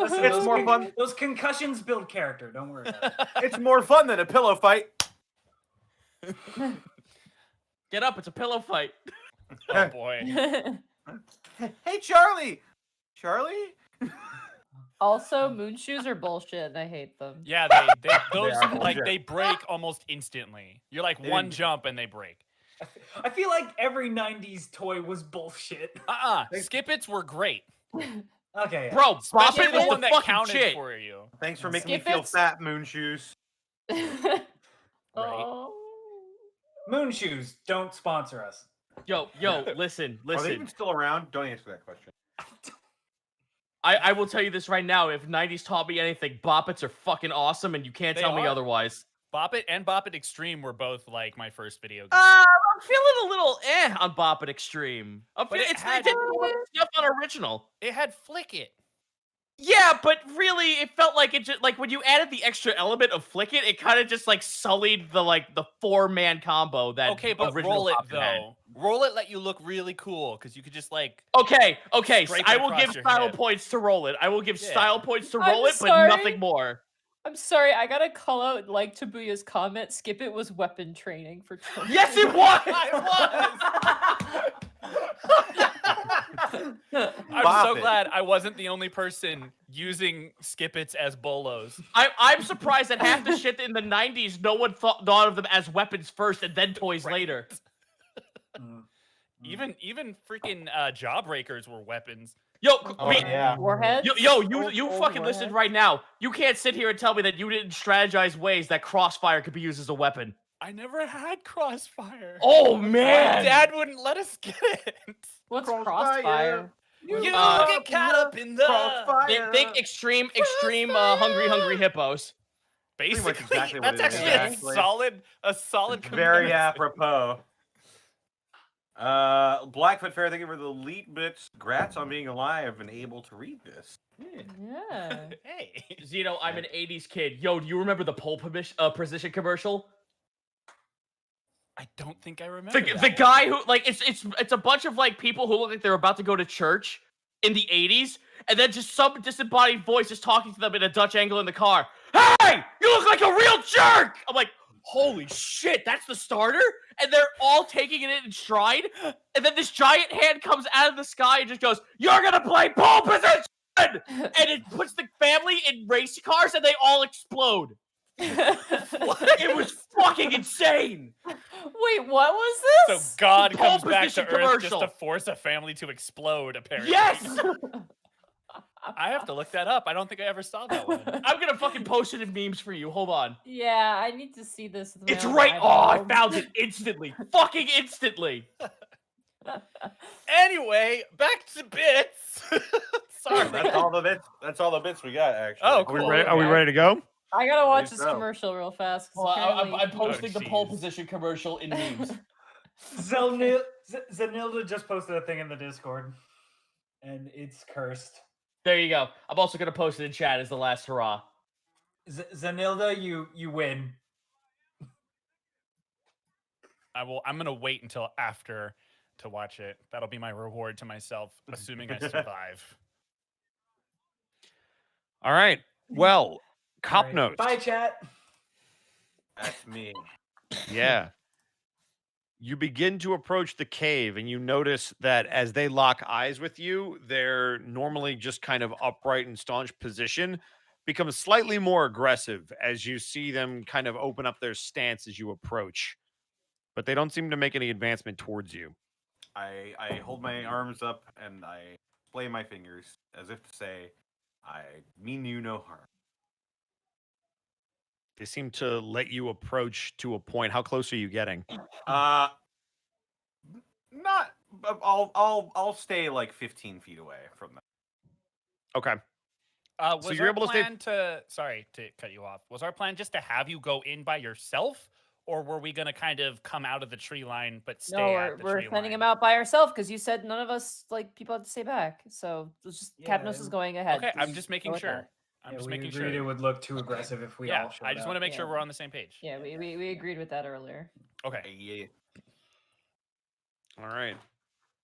Listen, It's those more fun. Those concussions build character. Don't worry about it. It's more fun than a pillow fight. Get up! It's a pillow fight. Oh boy. Hey, Charlie. Charlie. Also, moon shoes are bullshit, and I hate them. Yeah, those are like bullshit. they break almost instantly. You're like They one didn't- jump and they break. I feel like every '90s toy was bullshit. Skip-its were great. Okay, yeah. Bro, Bop Especially It the was one the that fucking counted shit. for you. Thanks for making me feel Skip-its. fat, Moon Shoes. Oh. Moon shoes don't sponsor us. Yo, listen. Are they even still around? Don't answer that question. I will tell you this right now. If 90s taught me anything, Bop-Its are fucking awesome, and you can't They tell me are. otherwise. Bop It and Bop It Extreme were both like my first video game. I'm feeling a little on Bop It Extreme. But it It's had- stuff on original. It had Flick It. Yeah, but really, it felt like it just like when you added the extra element of Flick It kind of just like sullied the 4-man combo that. Okay, but original Roll It Bop It had. though. Roll It let you look really cool because you could just like. Okay, so Scrape I it will across give your style head. points to Roll It. I will give Yeah. style points to I'm Roll It, but sorry. nothing more. I'm sorry, I gotta call out like Tabuya's comment. Skip It was weapon training for children. Yes, it was. I'm Bop so It. glad I wasn't the only person using Skip-Its as bolos. I'm surprised that half the shit in the 90s, no one thought of them as weapons first and then toys later. Even freaking Jawbreakers were weapons. Yo, Oh, yeah. Warheads? you Old fucking listen warheads? right now. You can't sit here and tell me that you didn't strategize ways that crossfire could be used as a weapon. I never had Crossfire. Oh My man! dad wouldn't let us get it. What's Crossfire. crossfire? You Uh, get caught up in the Crossfire. Think extreme, hungry hippos. Pretty much Basically, exactly what that's it is, actually actually. a solid Very comparison. apropos. Blackfoot Fair, thank you for the elite bits. Grats on being alive and able to read this. Yeah. Hey. Zeno, I'm an 80s kid. Yo, do you remember the pole position commercial? I don't think I remember. The that guy who like it's a bunch of like people who look like they're about to go to church in the 80s, and then just some disembodied voice is talking to them in a Dutch angle in the car. Hey, you look like a real jerk! I'm like, holy shit, that's the starter? And they're all taking it in stride, and then this giant hand comes out of the sky and just goes, "You're gonna play pole position!" And it puts the family in race cars, and they all explode. It was fucking insane. Wait, what was So this? God Pole comes back to position Earth commercial. just to force a family to explode, apparently. Yes! I have to look that up. I don't think I ever saw that one. I'm gonna fucking post it in memes for you. Hold on. Yeah, I need to see this. with my It's own right. Oh, I eyeballs. found it instantly. Fucking instantly. Anyway, back to bits. Sorry. That's all the bits. That's all the bits we got, actually. Oh, Are we cool. ready? Are we okay. ready to go? I gotta watch Please this go. commercial real fast. 'cause Well, apparently- I'm posting the pole jeez. position commercial in memes. Zanilda just posted a thing in the Discord, and it's cursed. There you go. I'm also gonna post it in chat as the last hurrah. Zanilda, you win. I'm gonna wait until after to watch it. That'll be my reward to myself, assuming I survive. All right. Well, cop Alright, notes. Bye, chat. That's me. Yeah. You begin to approach the cave and you notice that as they lock eyes with you, their normally just kind of upright and staunch position becomes slightly more aggressive as you see them kind of open up their stance as you approach. But they don't seem to make any advancement towards you. I hold my arms up and I splay my fingers as if to say, I mean you no harm. They seem to let you approach to a point. How close are you getting? Not. I'll stay like 15 feet away from them. Okay. Was so you're our able to stay. plan to? Sorry to cut you off. Was our plan just to have you go in by yourself, or were we gonna kind of come out of the tree line but stay No, at the we're tree sending line? him out by ourselves because you said none of us people have to stay back. So it's just Yeah, Capnos is going ahead. Okay, I'm just go making with sure. that. I'm just we making agreed sure. it would look too aggressive if we all showed I just want to up. make sure Yeah. we're on the same page. Yeah, we agreed with that earlier. Okay. Yeah. All right.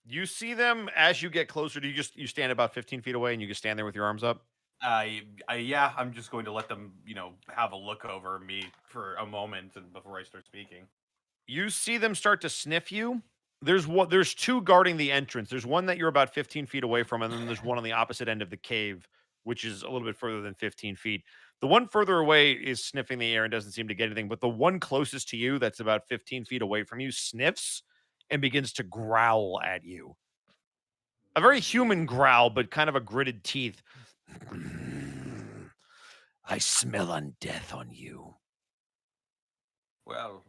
You see them as you get closer. Do you stand about 15 feet away and you just stand there with your arms up? Yeah, I'm just going to let them, have a look over me for a moment before I start speaking. You see them start to sniff you. There's two guarding the entrance. There's one that you're about 15 feet away from, and then there's one on the opposite end of the cave, which is a little bit further than 15 feet. The one further away is sniffing the air and doesn't seem to get anything, but the one closest to you, that's about 15 feet away from you, sniffs and begins to growl at you. A very human growl, but kind of a gritted teeth. I smell undeath on you. Well,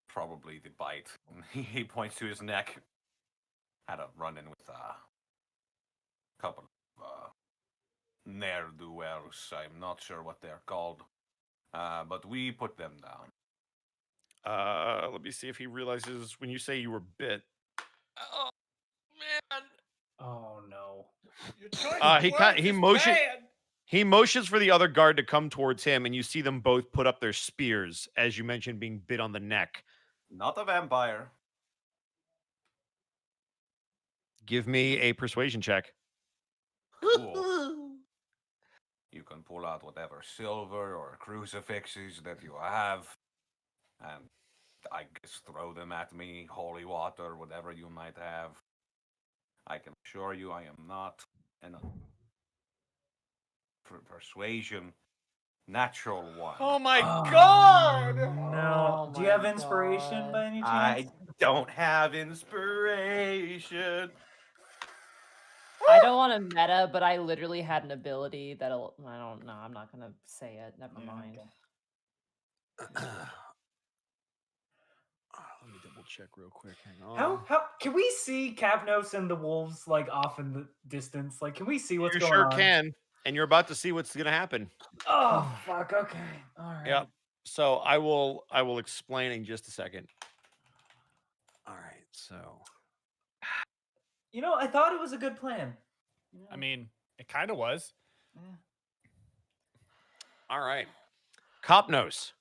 probably the bite. He points to his neck. Had a run-in with a couple of ne'er-do-wells. I'm not sure what they're called. But we put them down. Let me see if he realizes when you say you were bit. Oh, man. Oh no. He motions for the other guard to come towards him, and you see them both put up their spears, as you mentioned, being bit on the neck. Not a vampire. Give me a persuasion check. Cool. You can pull out whatever silver or crucifixes that you have, and I guess throw them at me, holy water, whatever you might have. I can assure you I am not an persuasion natural one. Oh my Oh, god! No. Oh Do you have my inspiration God. by any chance? I don't have inspiration. I don't want to meta, but I literally had an ability that'll. I don't know. I'm not gonna say it. Never Yeah, mind. okay. Let me double check real quick. Hang on. How can we see Capnos and the wolves off in the distance? Can we see what's You going sure on? can, and you're about to see what's going to happen. Oh fuck. Okay. All right. Yep. So I will explain in just a second. All right. So I thought it was a good plan. I mean, it kind of was. Yeah. all right. Copnos,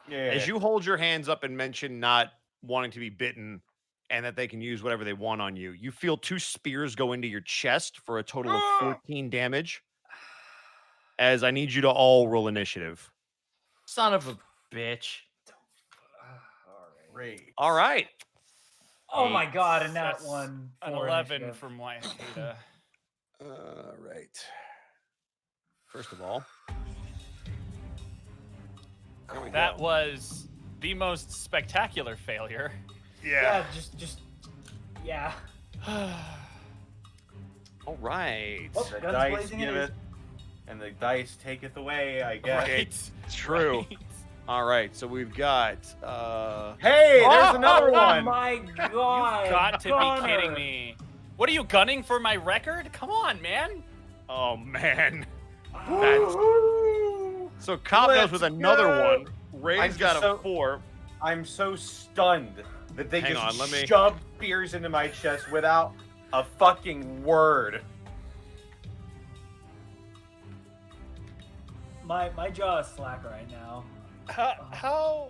Yeah. as you hold your hands up and mention not wanting to be bitten and that they can use whatever they want on you, you feel two spears go into your chest for a total of 14 damage. As I need you to all roll initiative. Son of a bitch. Great. All right. Oh my god, and that That's one. An for 11 initiative. from Wakita. Right. First of all, there we That go. was the most spectacular failure. Yeah. Just. Yeah. All right. Oh, The guns dice blazing give it is. it, and the dice taketh away, I guess. Right. True. Right. All right. So we've got. Hey, there's another one. Oh my god. You've got to Connor. be kidding me. What are you gunning for my record? Come on, man. Oh man. Woo! So Cobb goes Let's with another go. one. Ray's I'm got just a so- 4. I'm so stunned that they Hang just on, let me- shoved spears into my chest without a fucking word. My jaw is slack right now. How?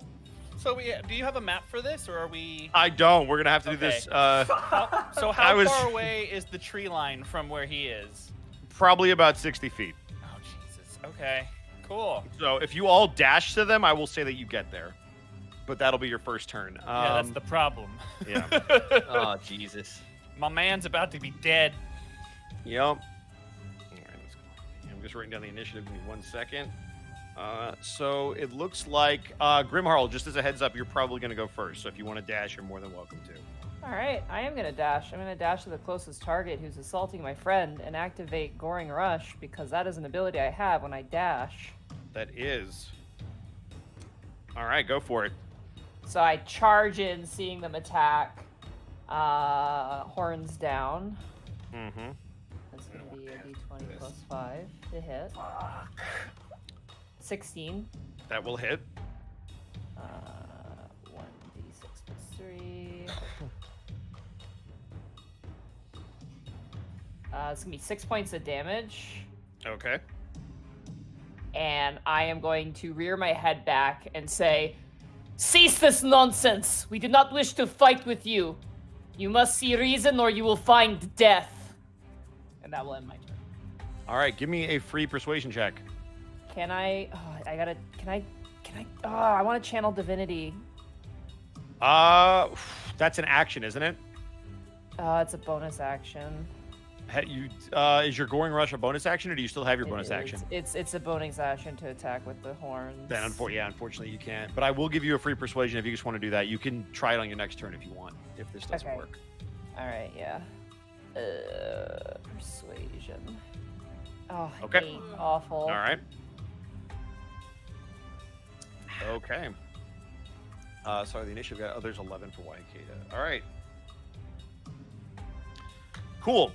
So do you have a map for this, or are we? I don't. We're gonna have to do this. So I how was- far away is the tree line from where he is? Probably about 60 feet. Oh Jesus. Okay. Cool. So if you all dash to them, I will say that you get there. But that'll be your first turn. Yeah, that's the problem. Yeah. Oh, Jesus. My man's about to be dead. Yep. All right, let's go. I'm just writing down the initiative. Give me 1 second. So it looks like Grimharl, just as a heads up, you're probably going to go first. So if you want to dash, you're more than welcome to. All right, I am gonna dash. I'm gonna dash to the closest target who's assaulting my friend and activate Goring Rush because that is an ability I have when I dash. That is. All right, go for it. So I charge in, seeing them attack. Horns down. Mm-hmm. That's going to be a d20 plus 5 to hit. 16. That will hit. 1d6 plus 3. It's going to be 6 points of damage. Okay. And I am going to rear my head back and say, "Cease this nonsense! We do not wish to fight with you. You must see reason or you will find death." And that will end my turn. All right, give me a free persuasion check. Can I... I want to channel divinity. That's an action, isn't it? It's a bonus action. Is your Goring Rush a bonus action, or do you still have your bonus action? It's a bonus action to attack with the horns. Then, unfortunately, you can't. But I will give you a free persuasion if you just want to do that. You can try it on your next turn if you want, if this doesn't work. All right, yeah. Persuasion. Oh, okay. 8. Awful. All right. Okay. Sorry, the initiative got... Oh, there's 11 for Waikata. All right. Cool.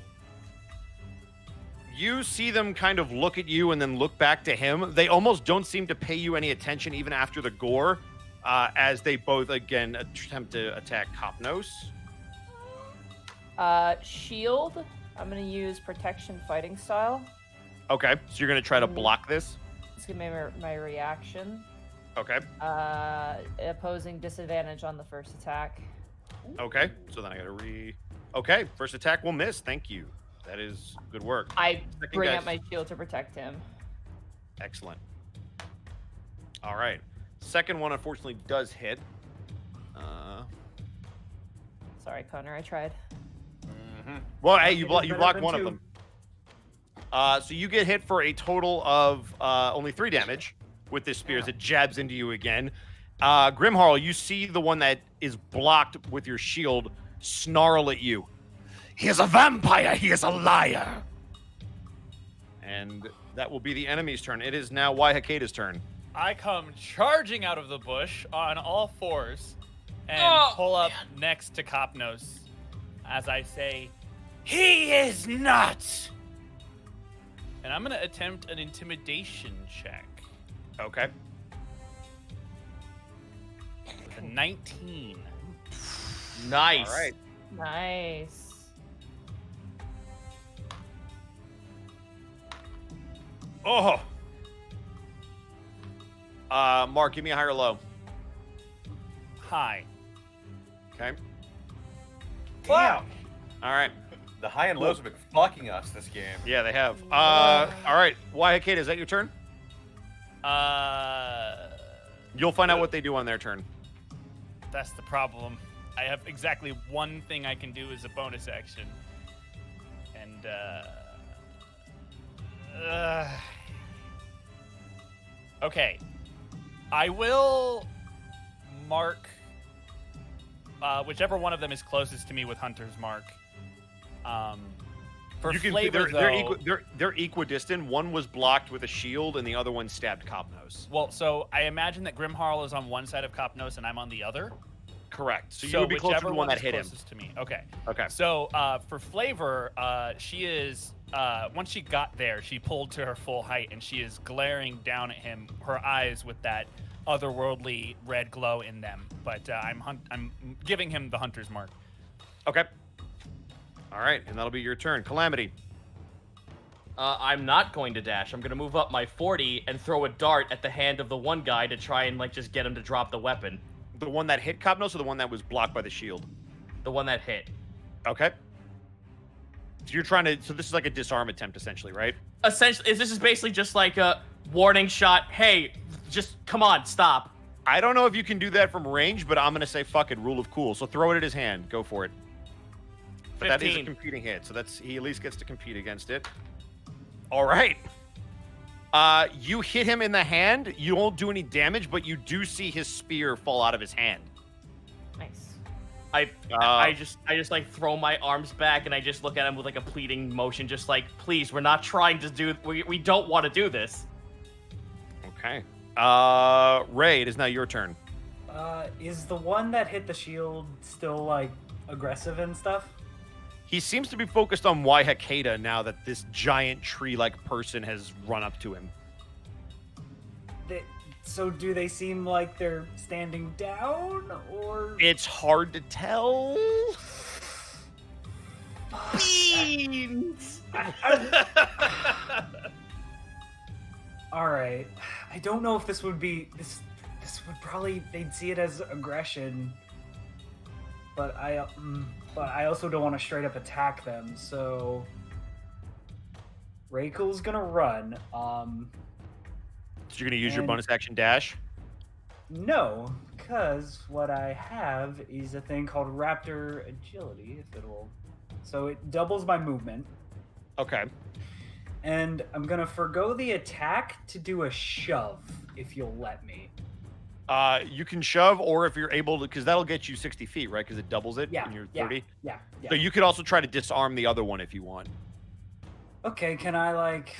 You see them kind of look at you and then look back to him. They almost don't seem to pay you any attention even after the gore, as they both, again, attempt to attack Kopnos. Shield. I'm going to use protection fighting style. Okay, so you're going to try to block this? It's going to be my reaction. Okay. Opposing disadvantage on the first attack. Okay, so then I got to Okay, first attack will miss. Thank you. That is good work. I bring up my shield to protect him. Excellent. All right. Second one, unfortunately, does hit. Sorry, Connor. I tried. Well, hey, you blocked one of them. So you get hit for a total of only 3 damage with this spear as it jabs into you again. Grimharl, you see the one that is blocked with your shield snarl at you. He is a vampire. He is a liar. And that will be the enemy's turn. It is now Waihakata's turn. I come charging out of the bush on all fours and pull up next to Kopnos as I say, He is not. and I'm going to attempt an intimidation check. Okay. With a 19. Nice. All right. Nice. Oh. Mark, give me a high or low. High. Okay. Wow. All right. The high and lows have been fucking us this game. Yeah, they have. All right. Waihakata, is that your turn? You'll find out what they do on their turn. That's the problem. I have exactly one thing I can do as a bonus action. And, okay. I will mark whichever one of them is closest to me with Hunter's Mark. For flavor, they're equidistant. One was blocked with a shield, and the other one stabbed Kopnos. Well, so I imagine that Grimharl is on one side of Kopnos, and I'm on the other. Correct. So you would be closer to the one that hit him. To me. Okay. Okay. So for flavor, she is once she got there, she pulled to her full height, and she is glaring down at him, her eyes with that otherworldly red glow in them. But I'm giving him the Hunter's Mark. Okay. All right, and that'll be your turn. Calamity. I'm not going to dash. I'm going to move up my 40 and throw a dart at the hand of the one guy to try and just get him to drop the weapon. The one that hit Kopnos or the one that was blocked by the shield? The one that hit. Okay. So you're trying to... So this is like a disarm attempt, essentially, right? Essentially, this is basically just like a warning shot. Hey, just come on, stop. I don't know if you can do that from range, but I'm going to say fuck it, rule of cool. So throw it at his hand. Go for it. But 15. that is a competing hit, so he at least gets to compete against it. All right. You hit him in the hand. You won't do any damage, but you do see his spear fall out of his hand. Nice. I just like throw my arms back and I just look at him with like a pleading motion, just like, please, we're not trying to do. We don't want to do this. Okay. Ray, it is now your turn. Is the one that hit the shield still like aggressive and stuff? He seems to be focused on Waihakeda now that this giant tree-like person has run up to him. So do they seem like they're standing down, or? It's hard to tell. Beans! All right. I don't know if this would be... This would probably... They'd see it as aggression. But I also don't want to straight up attack them, so... Rakel's gonna run. So you're going to use your bonus action dash? No, because what I have is a thing called Raptor Agility, if it'll... So it doubles my movement. Okay. And I'm going to forgo the attack to do a shove, if you'll let me. You can shove, or if you're able to, because that'll get you 60 feet, right? Because it doubles it when you're 30. Yeah. So you could also try to disarm the other one if you want. Okay, can I, like...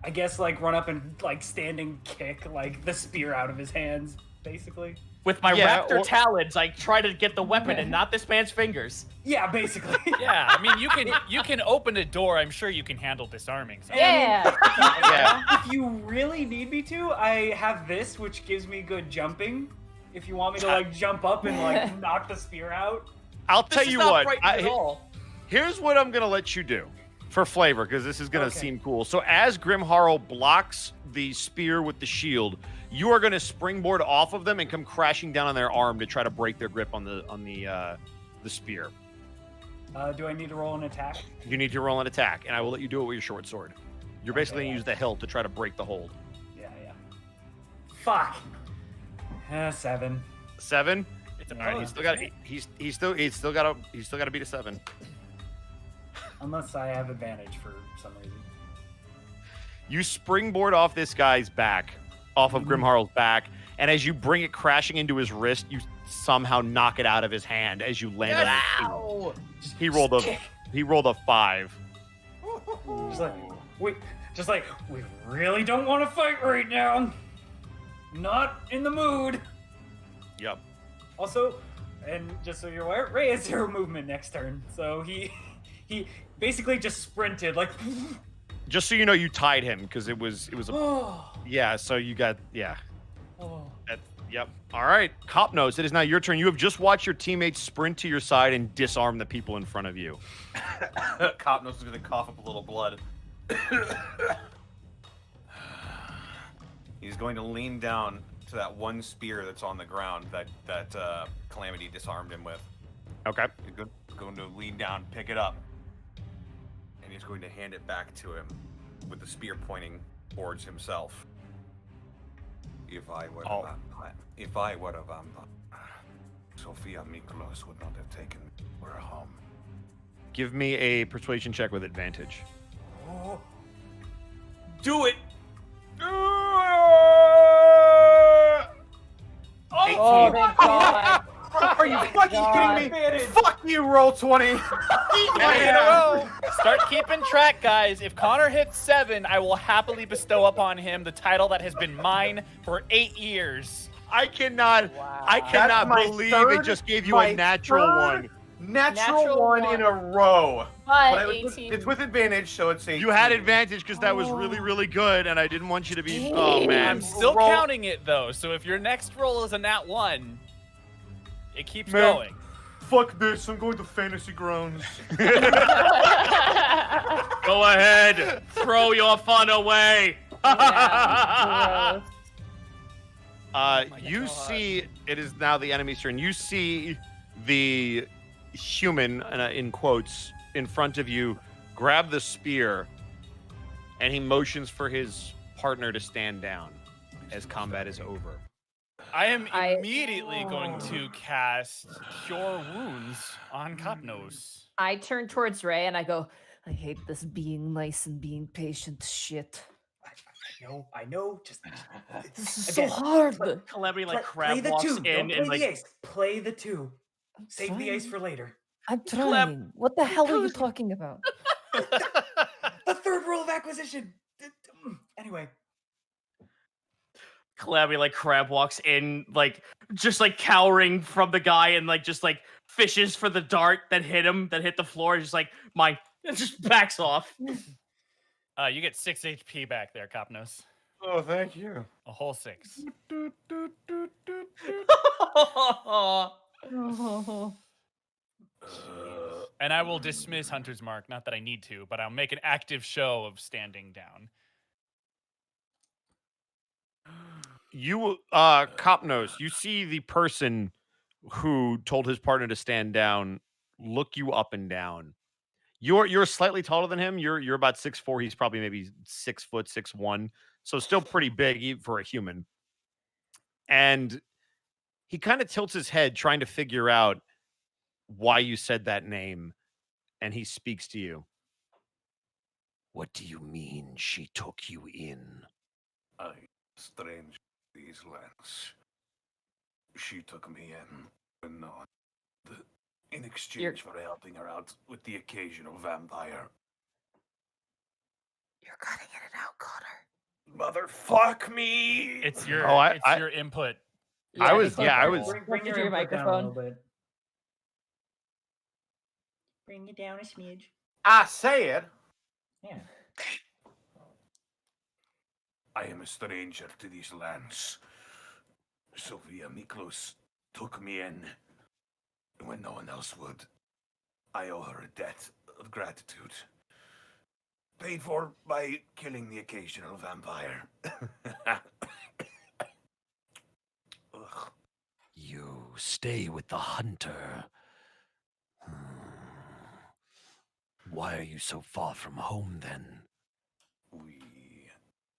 I guess, like, run up and, like, standing kick, like, the spear out of his hands, basically? With my raptor talons, I try to get the weapon and not this man's fingers. Yeah, basically. Yeah, I mean, you can open a door. I'm sure you can handle disarming something. Yeah. If you really need me to, I have this, which gives me good jumping. If you want me to, like, jump up and, like, knock the spear out. I'll tell you what. At all. Here's what I'm going to let you do. For flavor, because this is going to seem cool. So as Grimharl blocks the spear with the shield, you are going to springboard off of them and come crashing down on their arm to try to break their grip on the spear. Do I need to roll an attack? You need to roll an attack, and I will let you do it with your short sword. You're basically going to use the hilt to try to break the hold. Yeah. Fuck. 7. 7. All right, he's still got to beat a 7. Unless I have advantage for some reason. You springboard off this guy's back, off of Grimharl's back, and as you bring it crashing into his wrist, you somehow knock it out of his hand as you land on his feet. He rolled a 5. Just like we really don't want to fight right now. Not in the mood. Yep. Also, and just so you're aware, Ray has 0 movement next turn, so he basically just sprinted like. Just so you know, you tied him because it was yeah. So you got yep. All right, Cop Nose, it is now your turn. You have just watched your teammates sprint to your side and disarm the people in front of you. Cop Nose is gonna cough up a little blood. He's going to lean down to that one spear that's on the ground that Calamity disarmed him with. Okay. He's going to lean down, pick it up, and he's going to hand it back to him with the spear pointing towards himself. If I were a vampire, Sophia Miklos would not have taken me to her home. Give me a persuasion check with advantage. Do it! Oh, thank God. Are you fucking kidding me? Fuck you, roll 20. Start keeping track, guys. If Connor hits 7, I will happily bestow upon him the title that has been mine for 8 years. I cannot believe it just gave you a natural one. Natural one in a row. But it's with advantage, so it's 18. You had advantage because that was really, really good, and I didn't want you to be. Oh man! I'm still counting it though. So if your next roll is a nat 1, it keeps going. Fuck this! I'm going to Fantasy Grounds. Go ahead, throw your fun away. You see, it is now the enemy's turn. You see the human, in quotes, in front of you, grab the spear, and he motions for his partner to stand down as combat is over. I am immediately going to cast Cure Wounds on Copnose. I turn towards Ray and I go, I hate this being nice and being patient shit. I know. Just this is so hard. Calamity like crab walks in and like play the 2. Save the ace for later. I'm trying. What the hell are you talking about? The 3rd rule of acquisition. Anyway. Calamity like crab walks in, like just like cowering from the guy and like just like fishes for the dart that hit him, that hit the floor. Just like, mine. It just backs off. You get 6 HP back there, Copnos. Oh, thank you. A whole 6. And I will dismiss Hunter's Mark. Not that I need to, but I'll make an active show of standing down. You, Copnos, you see the person who told his partner to stand down look you up and down. You're slightly taller than him. You're about 6'4". He's probably maybe 6 foot, 6'1". So still pretty big even for a human. And he kind of tilts his head trying to figure out why you said that name. And he speaks to you. What do you mean she took you in? I strange these lands. She took me in in exchange for helping her out with the occasional vampire. You're cutting in and out, Connor. Motherfuck me! It's your your input. I was Bring your your input down a little microphone. bit. Bring it down a smidge. I said. Yeah. I am a stranger to these lands. Sophia Miklos took me in when no one else would. I owe her a debt of gratitude. Paid for by killing the occasional vampire. Ugh. You stay with the hunter. Why are you so far from home then? We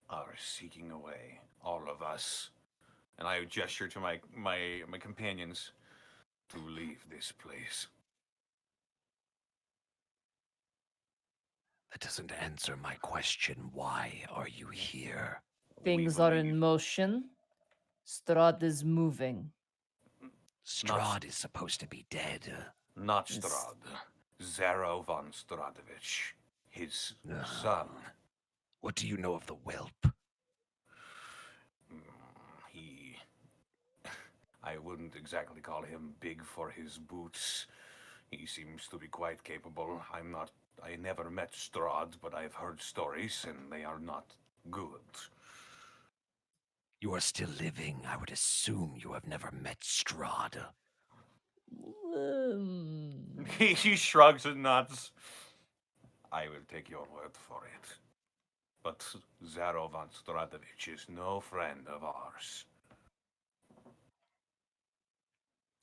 are seeking a way, all of us. And I gesture to my companions to leave this place. That doesn't answer my question. Why are you here? Things are in motion. Strahd is moving. Strahd is supposed to be dead. Not Strahd. Zero von Stradovich. His son. What do you know of the whelp? I wouldn't exactly call him big for his boots. He seems to be quite capable. I never met Strahd, but I've heard stories, and they are not good. You are still living. I would assume you have never met Strahd. He shrugs and nods. I will take your word for it. But Zaro von Stradovich is no friend of ours.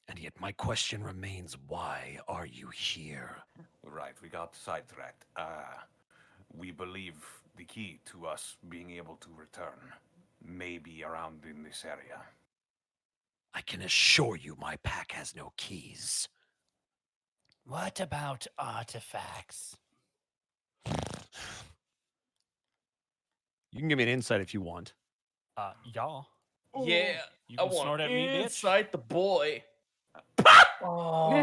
And yet my question remains, why are you here? Right, we got sidetracked. We believe the key to us being able to return may be around in this area. I can assure you my pack has no keys. What about artifacts? You can give me an insight if you want. Y'all. Yeah, You I can snort want at me, bitch. inside the boy. Oh.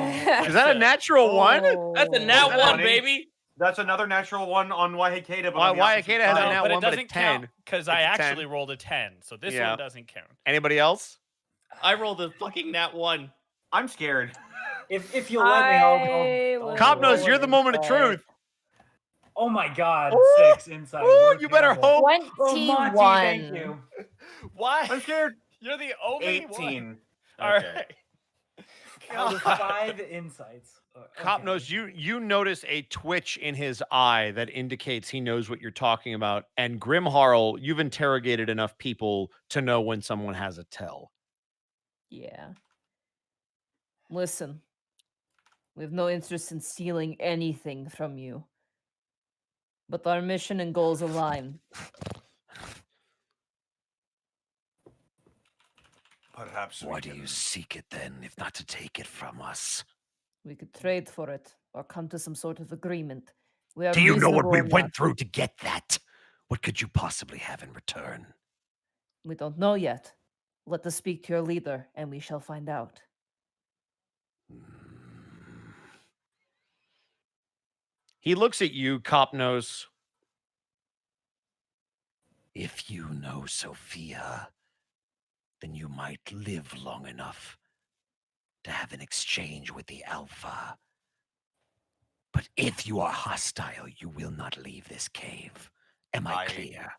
Is that a natural one? That's a nat that's one, funny. baby. That's another natural one on Wahikeda. But Why on the opposite Wahikeda has a side. nat But one, it but a doesn't 10. count because I It's a 10. actually rolled a 10. So this Yeah. one doesn't count. Anybody else? I rolled a fucking nat one. I'm scared. If you'll let me, I'll Copnos, roll you're an the moment of insight. truth. Oh my god, Ooh, 6 inside. ooh, We're you better terrible. hope. Oh, Monty, 21. thank you. Why? I'm scared. You're the only 18. one. All right. Out of 5 insights. Copnos, you notice a twitch in his eye that indicates he knows what you're talking about. And Grimharl, you've interrogated enough people to know when someone has a tell. Yeah. Listen, we have no interest in stealing anything from you. But our mission and goals align. Perhaps Why do you seek it then, if not to take it from us? We could trade for it or come to some sort of agreement. We are Do you know what we reasonable went enough. through to get that? What could you possibly have in return? We don't know yet. Let us speak to your leader, and we shall find out. He looks at you, Copnos. If you know Sophia, then you might live long enough to have an exchange with the Alpha. But if you are hostile, you will not leave this cave. Am I clear?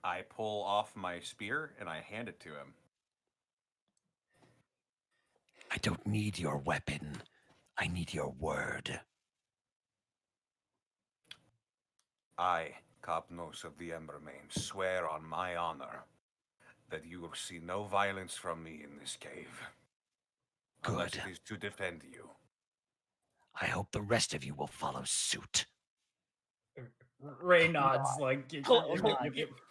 I pull off my spear and I hand it to him. I don't need your weapon. I need your word. I, Copnos of the Embermane, swear on my honor that you will see no violence from me in this cave. Unless Good. it is to defend you. I hope the rest of you will follow suit. Ray nods like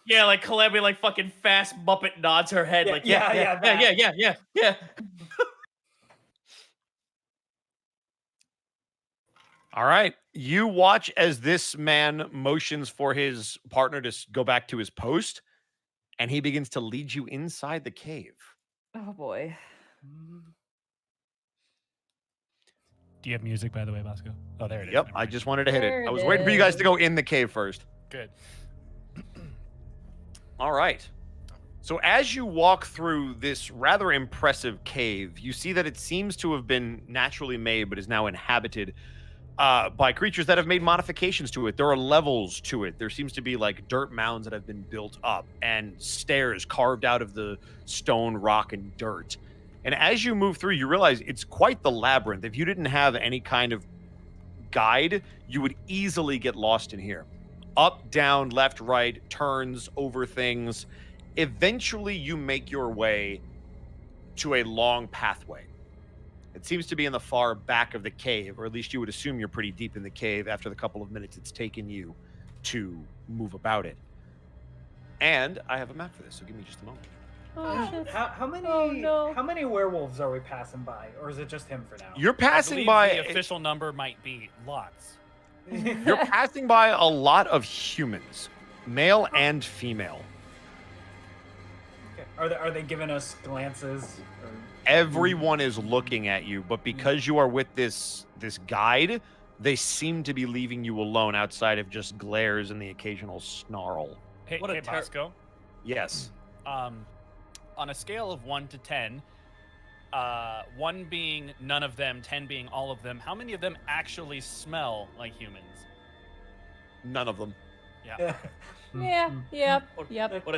Yeah, like Calamity, like fucking fast Muppet nods her head, Yeah, like yeah, yeah. All right. You watch as this man motions for his partner to go back to his post, and he begins to lead you inside the cave. Oh boy. Do you have music, by the way, Bosco? Oh, there it is. Yep, Never I mind. just wanted to hit it. There I was it waiting for you guys to is. go in the cave first. Good. All right. So as you walk through this rather impressive cave, you see that it seems to have been naturally made, but is now inhabited by creatures that have made modifications to it. There are levels to it. There seems to be like dirt mounds that have been built up and stairs carved out of the stone, rock, and dirt. And as you move through, you realize it's quite the labyrinth. If you didn't have any kind of guide, you would easily get lost in here. Up, down, left, right, turns, over things. Eventually, you make your way to a long pathway. It seems to be in the far back of the cave, or at least you would assume you're pretty deep in the cave after the couple of minutes it's taken you to move about it. And I have a map for this, so give me just a moment. Oh, shit. How many Oh, no. how many werewolves are we passing by, or is it just him for now? You're I passing believe by the official number might be lots. you're passing by a lot of humans, male and female. Okay. Are they giving us glances? Or... Everyone is looking at you, but because you are with this guide, they seem to be leaving you alone outside of just glares and the occasional snarl. Hey, What a Bosco. Yes. On a scale of 1 to 10, 1 being none of them, 10 being all of them, how many of them actually smell like humans? None of them. Yeah. Yeah, yep, yep. What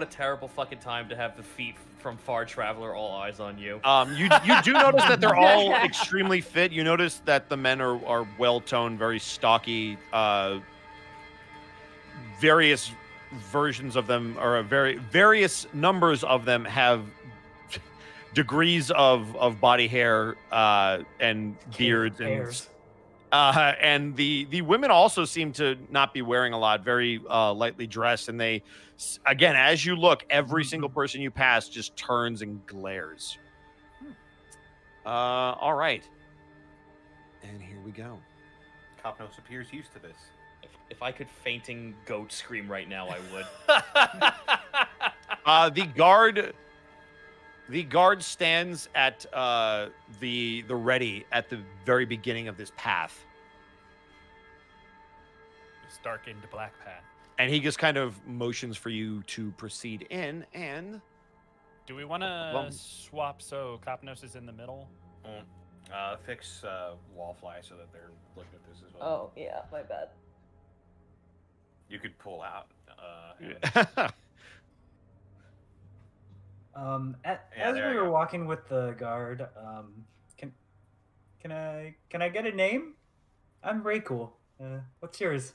a terrible fucking time to have the feet from Far Traveler all eyes on you. You do notice that they're all extremely fit. You notice that the men are well-toned, very stocky. Various versions of them, or various numbers of them, have degrees of body hair and beards and the women also seem to not be wearing a lot, very lightly dressed, and they, again, as you look, every single person you pass just turns and glares. All right, and here we go. Copnos appears used to this. If I could fainting goat scream right now, I would. The guard stands at the ready at the very beginning of this path. This darkened black path. And he just kind of motions for you to proceed in, and... Do we want to swap so Copnos is in the middle? Fix Wallfly so that they're looking at this as well. Oh, yeah, my bad. You could pull out. As we were walking with the guard, can I get a name? I'm Ray Cool. What's yours?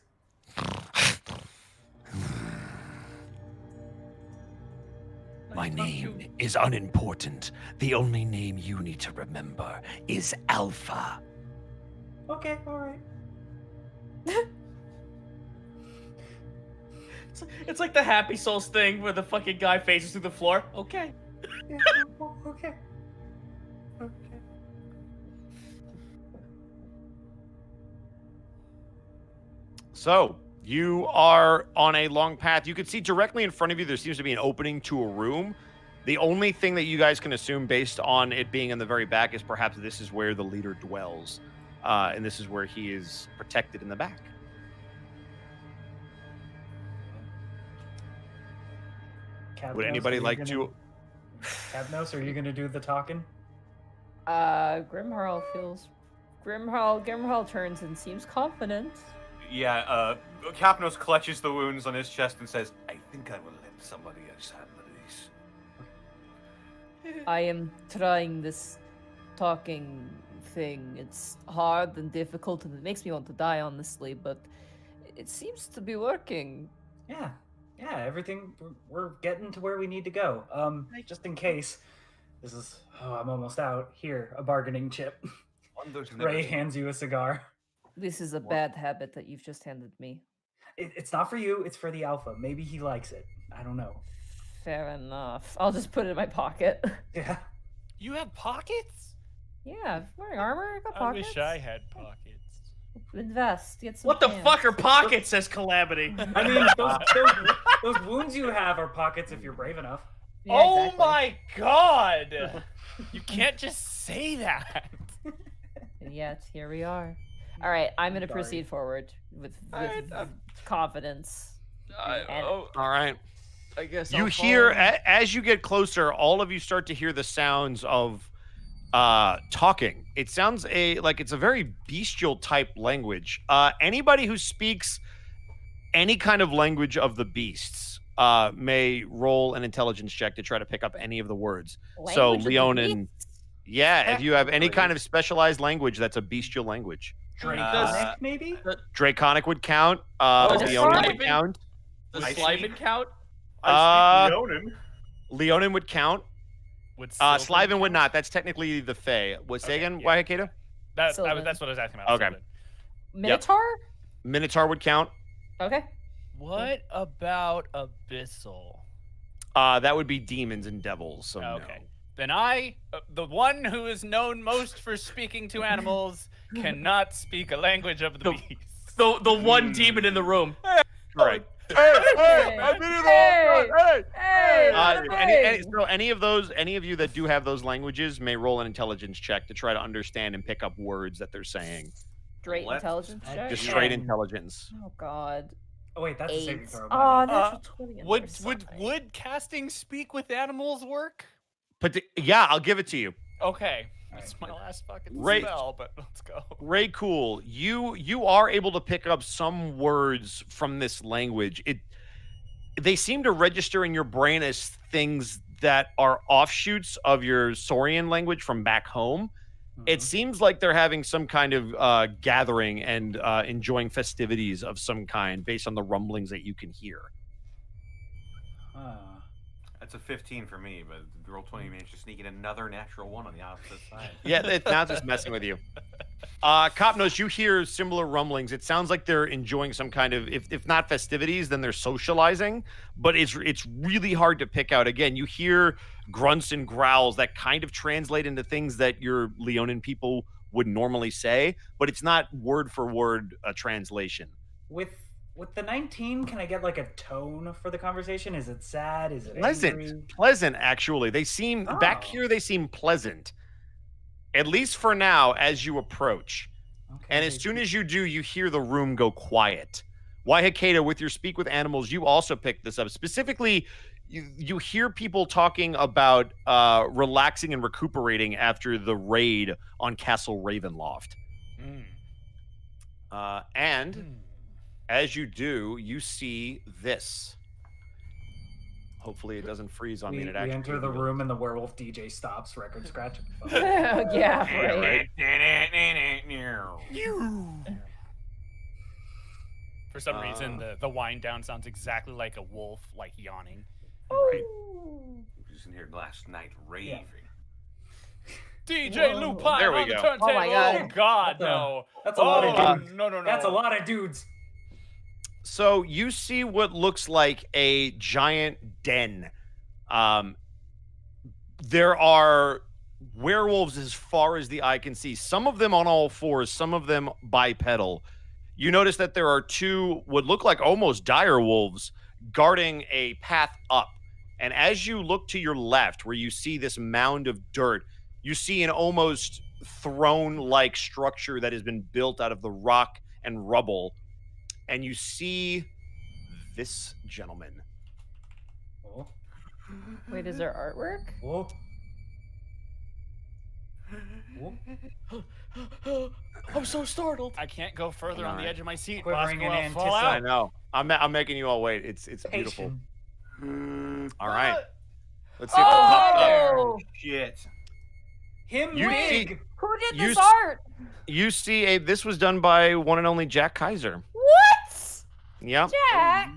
My name is unimportant. The only name you need to remember is Alpha. Okay, all right. It's like the Happy Souls thing where the fucking guy faces through the floor. Okay. Yeah, okay. Okay. So, you are on a long path. You can see directly in front of you, there seems to be an opening to a room. The only thing that you guys can assume based on it being in the very back is perhaps this is where the leader dwells. And this is where he is protected in the back. Would anybody like to... Capnos, are you gonna do the talking? Grimharl turns and seems confident. Yeah, Capnos clutches the wounds on his chest and says, I think I will let somebody else handle this. I am trying this talking thing. It's hard and difficult and it makes me want to die, honestly, but it seems to be working. Yeah, everything, we're getting to where we need to go. Just in case, I'm almost out. Here, a bargaining chip. Ray hands you a cigar. This is a bad habit that you've just handed me. It's not for you, it's for the Alpha. Maybe he likes it. I don't know. Fair enough. I'll just put it in my pocket. Yeah. You have pockets? Yeah, wearing armor, I got I pockets. wish I had pockets. Invest, get some What the pants. fuck are pockets, says Calamity? I mean, those wounds you have are pockets if you're brave enough. Yeah, Oh exactly. my god! You can't just say that. And yet, here we are. All right, I'm going to Sorry. proceed forward with Alright, confidence. And- All right. I guess You I'll hear follow. as you get closer, all of you start to hear the sounds of talking. It sounds like it's a very bestial type language. Anybody who speaks any kind of language of the beasts may roll an intelligence check to try to pick up any of the words. So Language of the Leonin, beasts? yeah, if you have any Technically. kind of specialized language that's a bestial language. Draconic, maybe? Draconic would count. does Leonin Slyvan- would count. Does I Slyvan speak- count? I speak Leonin. Leonin would count. Would Slyvan Sylvan would count? not. That's technically the Fae. Was Okay, Sagan yeah. Waikeda? Sylvan. That's what I was asking about. Okay. Sylvan. Minotaur? Minotaur would count. Okay. What about Abyssal? That would be demons and devils. So Okay. Then I, the one who is known most for speaking to animals, cannot speak a language of the The- beasts. The one demon in the room. no. Right. Hey, I did it hey, all. Hey. Hey, Any of you that do have those languages may roll an intelligence check to try to understand and pick up words that they're saying. straight Let's- intelligence check? Just straight And- intelligence. Oh, God. Oh, wait, that's a saving 8. throw. Oh, my bad. that's a 20. and Would there's would something. would casting speak with animals work? But yeah, I'll give it to you. Okay, Alright. it's my last fucking Right. spell, but let's go. Ray Cool, you are able to pick up some words from this language. They seem to register in your brain as things that are offshoots of your Saurian language from back home. It Mhm. seems like they're having some kind of gathering and enjoying festivities of some kind based on the rumblings that you can hear. Huh. That's a 15 for me, but roll 20 managed to sneak in another natural one on the opposite side. Yeah, now it's just messing with you. Copnos, you hear similar rumblings. It sounds like they're enjoying some kind of, if not festivities, then they're socializing. But it's really hard to pick out. Again, you hear grunts and growls that kind of translate into things that your Leonin people would normally say, but it's not word for word a translation. With the 19, can I get like a tone for the conversation? Is it sad? Is it angry? Pleasant, actually. They seem back Oh. here. They seem pleasant, at least for now. As you approach. Okay, And as soon as you do, you hear the room go quiet. Waihakeda, with your Speak with Animals, you also picked this up. Specifically, you hear people talking about relaxing and recuperating after the raid on Castle Ravenloft. And as you do, you see this. Hopefully it doesn't freeze on me. we And it actually enter the will. room and the werewolf DJ stops, record scratch. Yeah, right. For some reason, the wind down sounds exactly like a wolf, like yawning. Right. Just in here last night raving. DJ Whoa. Lupine There we on the go. turntable. Oh my God. Oh God, That's a- no. That's a lot Oh, of dudes. no. That's a lot of dudes. So you see what looks like a giant den. There are werewolves as far as the eye can see. Some of them on all fours, some of them bipedal. You notice that there are two what look like almost dire wolves guarding a path up. And as you look to your left, where you see this mound of dirt, you see an almost throne-like structure that has been built out of the rock and rubble. And you see this gentleman. Oh. Wait, is there artwork? Whoa. I'm so startled. I can't go further on the Alright. edge of my seat. Quivering Bosco, in I'll fall I out. know. I'm making you all wait. It's beautiful. Patient. All right. Let's see if it pops up. Oh! Shit. Him You big. see- Who did You this s- art? You see this was done by one and only Jack Kaiser. What? Yep. Jack.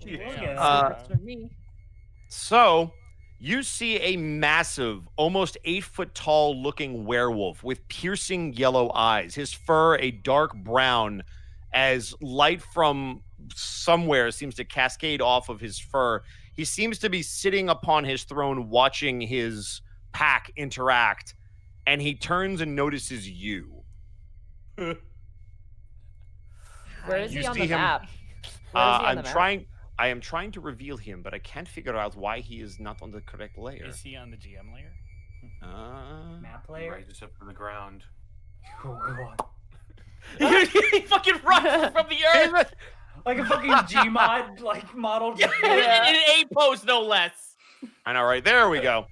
Yeah. That's for me. So you see a massive, almost 8-foot tall looking werewolf with piercing yellow eyes. His fur a dark brown as light from somewhere seems to cascade off of his fur. He seems to be sitting upon his throne watching his pack interact, and he turns and notices you. Where is You he on see the him- map? Where is he on the map? I am trying to reveal him, but I can't figure out why he is not on the correct layer. Is he on the GM layer? Map He layer. rises up from the ground. Oh god. He fucking rises from the earth. Like a fucking Gmod like model. In a pose, no less. I know, right? There we go.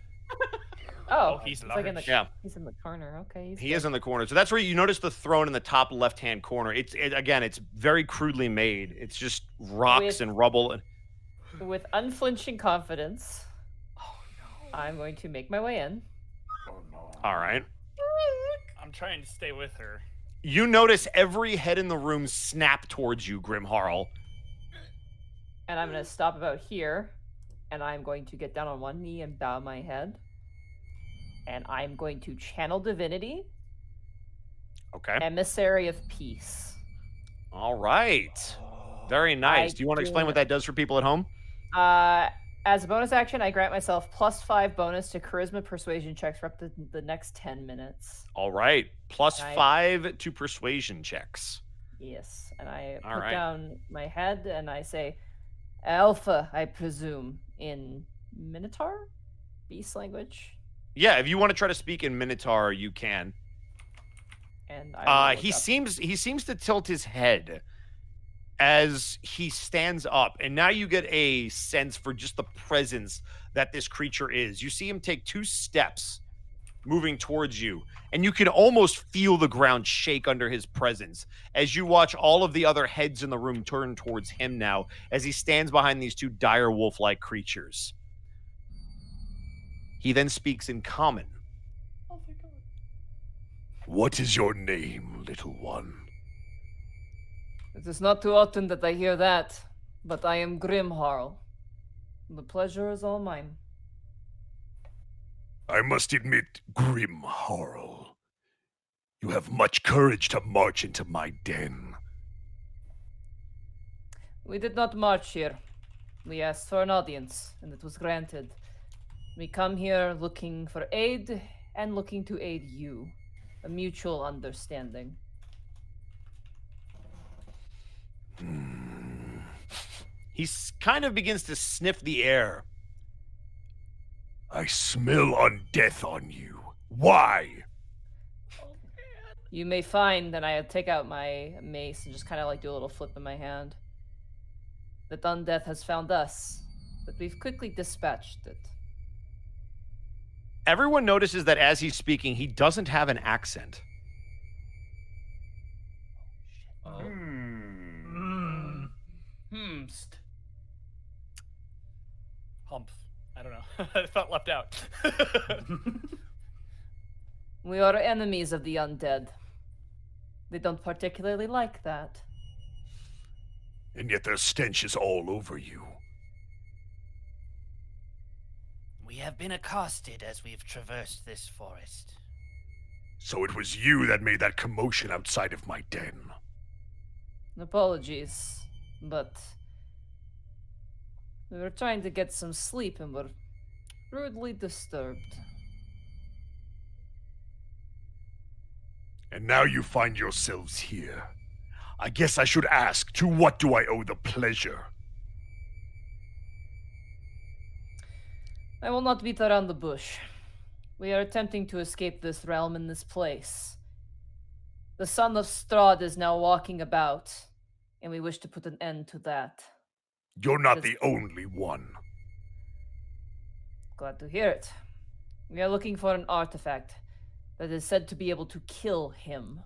Oh, he's it's like in the large. Yeah. he's in the corner. Okay, He is in the corner. So that's where you notice the throne in the top left-hand corner. Again, it's very crudely made. It's just rocks With- and rubble. And with unflinching confidence. I'm going to make my way in. Oh no. all right. I'm trying to stay with her. You notice every head in the room snap towards you, Grim Harl. And I'm going to stop about here. And I'm going to get down on one knee and bow my head. And I'm going to channel divinity, Okay. emissary of peace. All right. Very nice. I Do you want to explain do- what that does for people at home? As a bonus action, I grant myself +5 bonus to charisma persuasion checks for up to the next 10 minutes. All right. Plus Right. 5 to persuasion checks. Yes, and I All put right. down my head and I say, Alpha, I presume, in Minotaur? Beast language? Yeah, if you want to try to speak in Minotaur, you can. And I will He look up. seems to tilt his head as he stands up, and now you get a sense for just the presence that this creature is. You see him take 2 steps moving towards you, and you can almost feel the ground shake under his presence as you watch all of the other heads in the room turn towards him now as he stands behind these 2 dire wolf-like creatures. He then speaks in common. What is your name, little one? It is not too often that I hear that, but I am Grimharl. The pleasure is all mine. I must admit, Grim Harl, you have much courage to march into my den. We did not march here. We asked for an audience, and it was granted. We come here looking for aid and looking to aid you. A mutual understanding. He kind of begins to sniff the air. I smell undeath on you. Why? You may find, and I take out my mace and just kind of like do a little flip in my hand, that undeath has found us, but we've quickly dispatched it. Everyone notices that as he's speaking, he doesn't have an accent. Humph. I don't know. I felt left out. We are enemies of the undead. They don't particularly like that. And yet their stench is all over you. We have been accosted as we've traversed this forest. So it was you that made that commotion outside of my den. Apologies, but we were trying to get some sleep and were rudely disturbed. And now you find yourselves here. I guess I should ask, to what do I owe the pleasure? I will not beat around the bush. We are attempting to escape this realm in this place. The son of Strahd is now walking about, and we wish to put an end to that. You're not Yes. the only one. Glad to hear it. We are looking for an artifact that is said to be able to kill him.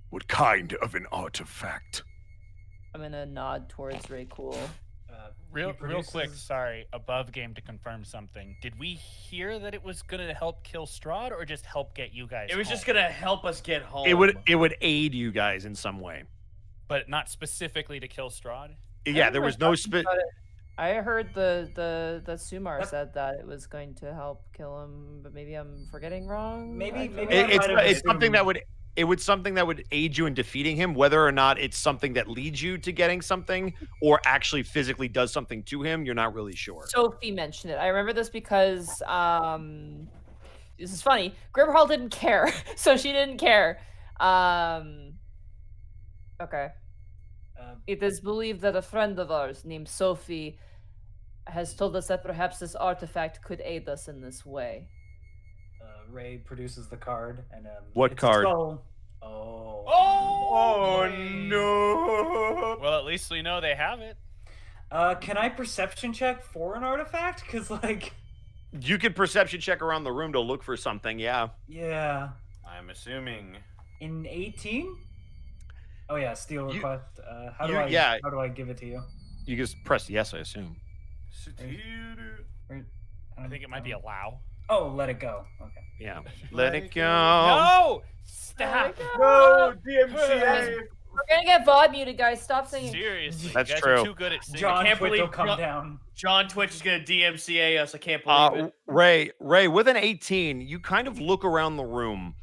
What kind of an artifact? I'm gonna nod towards Ray Cool. Real quick, sorry, above game to confirm something. Did we hear that it was gonna help kill Strahd or just help get you guys It was home? just gonna help us get home. It would aid you guys in some way. But not specifically to kill Strahd? Yeah, there was no I heard the Sumar said that it was going to help kill him, but maybe I'm forgetting wrong. Maybe it's something that would aid you in defeating him. Whether or not it's something that leads you to getting something or actually physically does something to him, you're not really sure. Sophie mentioned it. I remember this because this is funny. Grimhall didn't care, so she didn't care. Okay. It is believed that a friend of ours named Sophie has told us that perhaps this artifact could aid us in this way. Ray produces the card and What it's card? Oh. Oh no! Well, at least we know they have it. Can I perception check for an artifact? Because like, you could perception check around the room to look for something. Yeah. Yeah. I'm assuming In 18. Oh yeah, steal request. How do I give it to you? You just press yes, I assume. I think it might be allow. Oh, let it go. Okay. Yeah. Let it go. No! Stop! no DMCA. We're gonna get VOD muted, guys. Stop singing. Seriously, That's you guys true. are too good at singing. John can't Twitch will believe come down. John Twitch is gonna DMCA us. I can't believe it. Ray, with an 18, you kind of look around the room,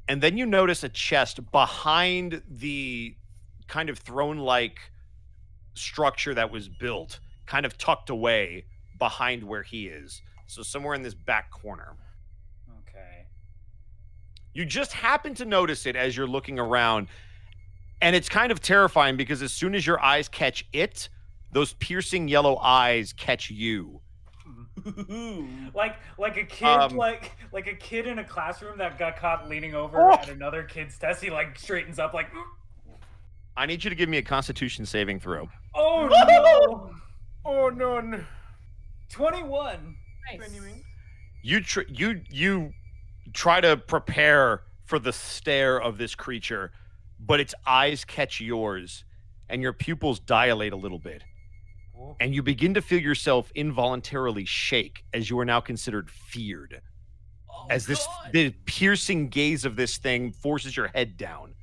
and then you notice a chest behind the kind of throne-like structure that was built, kind of tucked away behind where he is. So somewhere in this back corner. Okay. You just happen to notice it as you're looking around, and it's kind of terrifying because as soon as your eyes catch it, those piercing yellow eyes catch you. like a kid, like a kid in a classroom that got caught leaning over at another kid's desk. He like straightens up, like. I need you to give me a Constitution saving throw. Oh no! Oh no! 21. Nice. You try to prepare for the stare of this creature, but its eyes catch yours, and your pupils dilate a little bit. And you begin to feel yourself involuntarily shake as you are now considered feared. As the piercing gaze of this thing forces your head down.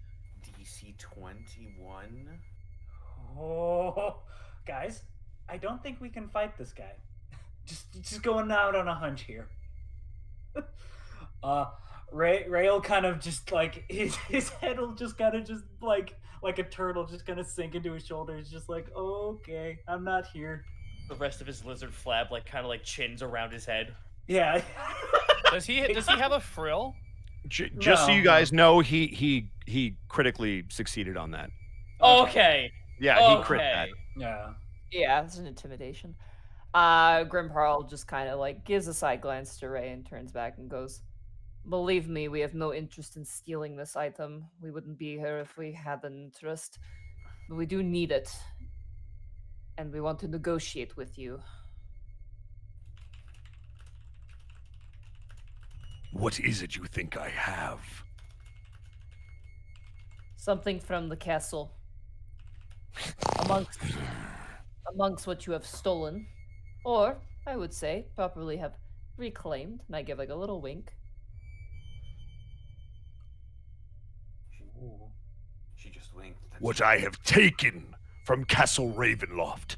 DC 21. Oh, guys, I don't think we can fight this guy. Just going out on a hunch here. Ray will kind of just like his head will just kind of just like a turtle just kind of sink into his shoulders, just like, okay, I'm not here. The rest of his lizard flab like kind of like chins around his head. Yeah. Does he have a frill? Just so you guys know, he critically succeeded on that. Okay. Yeah, he crit that. Yeah. Yeah, it's an intimidation. Grimparl just kind of like gives a side glance to Ray and turns back and goes, "Believe me, we have no interest in stealing this item. We wouldn't be here if we had an interest. But we do need it. And we want to negotiate with you." What is it you think I have? Something from the castle. Amongst what you have stolen. Or, I would say, properly have reclaimed. And I give like a little wink. Ooh. She just winked. What I have taken from Castle Ravenloft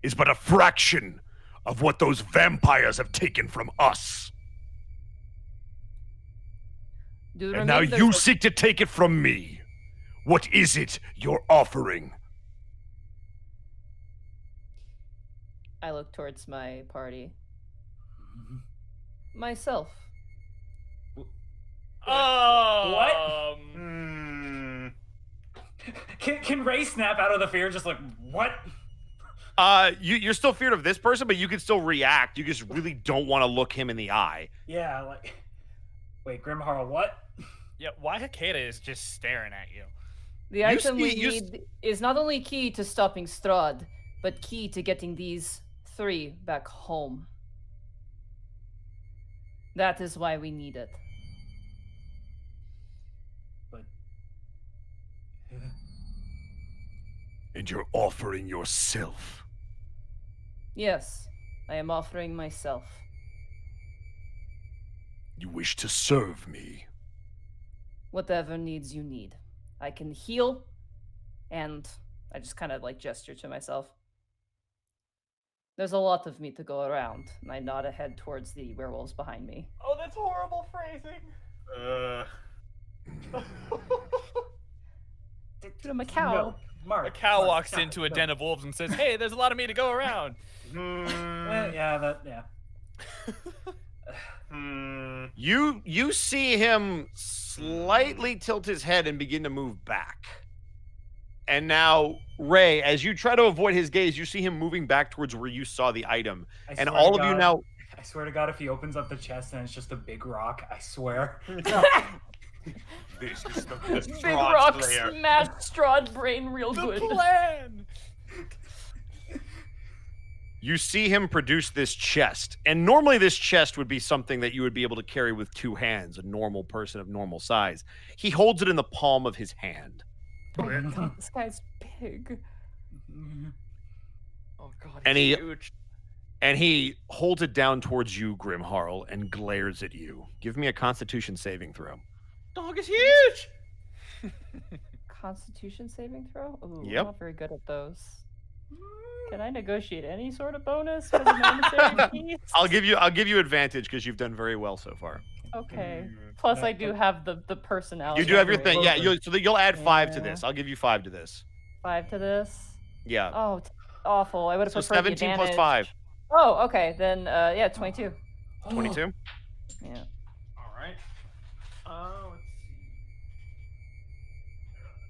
is but a fraction of what those vampires have taken from us. And now you seek to take it from me. What is it you're offering? I look towards my party. Myself. What? Can Ray snap out of the fear? Just like, what? You're still feared of this person, but you can still react. You just really don't want to look him in the eye. Yeah, like, wait, Grimharl, what? Yeah, why Hakeda is just staring at you? The item we need is not only key to stopping Strahd, but key to getting these 3 back home. That is why we need it. But And you're offering yourself. Yes, I am offering myself. You wish to serve me. Whatever needs you need. I can heal, and I just kind of like gesture to myself. There's a lot of me to go around, and I nod ahead towards the werewolves behind me. Oh, that's horrible phrasing. Dude, I'm a cow. No, Mark. A cow Mark, walks stop into it, a no. den of wolves and says, "Hey, there's a lot of me to go around." Yeah. You see him slightly tilt his head and begin to move back. And now, Ray, as you try to avoid his gaze, you see him moving back towards where you saw the item. And swear all to of you God- now... I swear to God, if he opens up the chest and it's just a big rock, I swear. This is the Big rock smashed Strahd brain real good. Plan. You see him produce this chest. And normally this chest would be something that you would be able to carry with 2 hands, a normal person of normal size. He holds it in the palm of his hand. Oh my God, this guy's big. Oh god, And it's he- huge. And he holds it down towards you, Grimharl, and glares at you. Give me a Constitution saving throw. Dog is huge. Constitution saving throw? Ooh, Yep. I'm not very good at those. Can I negotiate any sort of bonus for the momentary piece? I'll give you advantage because you've done very well so far. Okay. Plus, I do have the personality. You do have your trait. thing. Yeah, you'll add 5 to Yeah. this. I'll give you 5 to this. 5 to this. Yeah. Oh, awful. I would have So preferred the 17 plus advantage. 5. Oh, okay. Then, yeah, 22. 22. Yeah. All right. Let's see.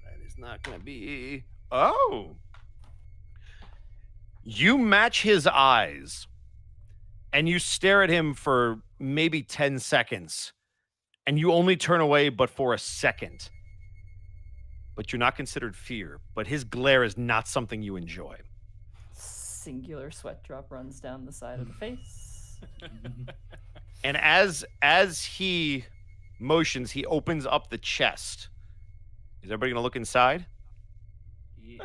That is not going to be... Oh. You match his eyes, and you stare at him for maybe 10 seconds, and you only turn away but for a second. But you're not considered fear, but his glare is not something you enjoy. Singular sweat drop runs down the side of the face. And as he motions, he opens up the chest. Is everybody going to look inside?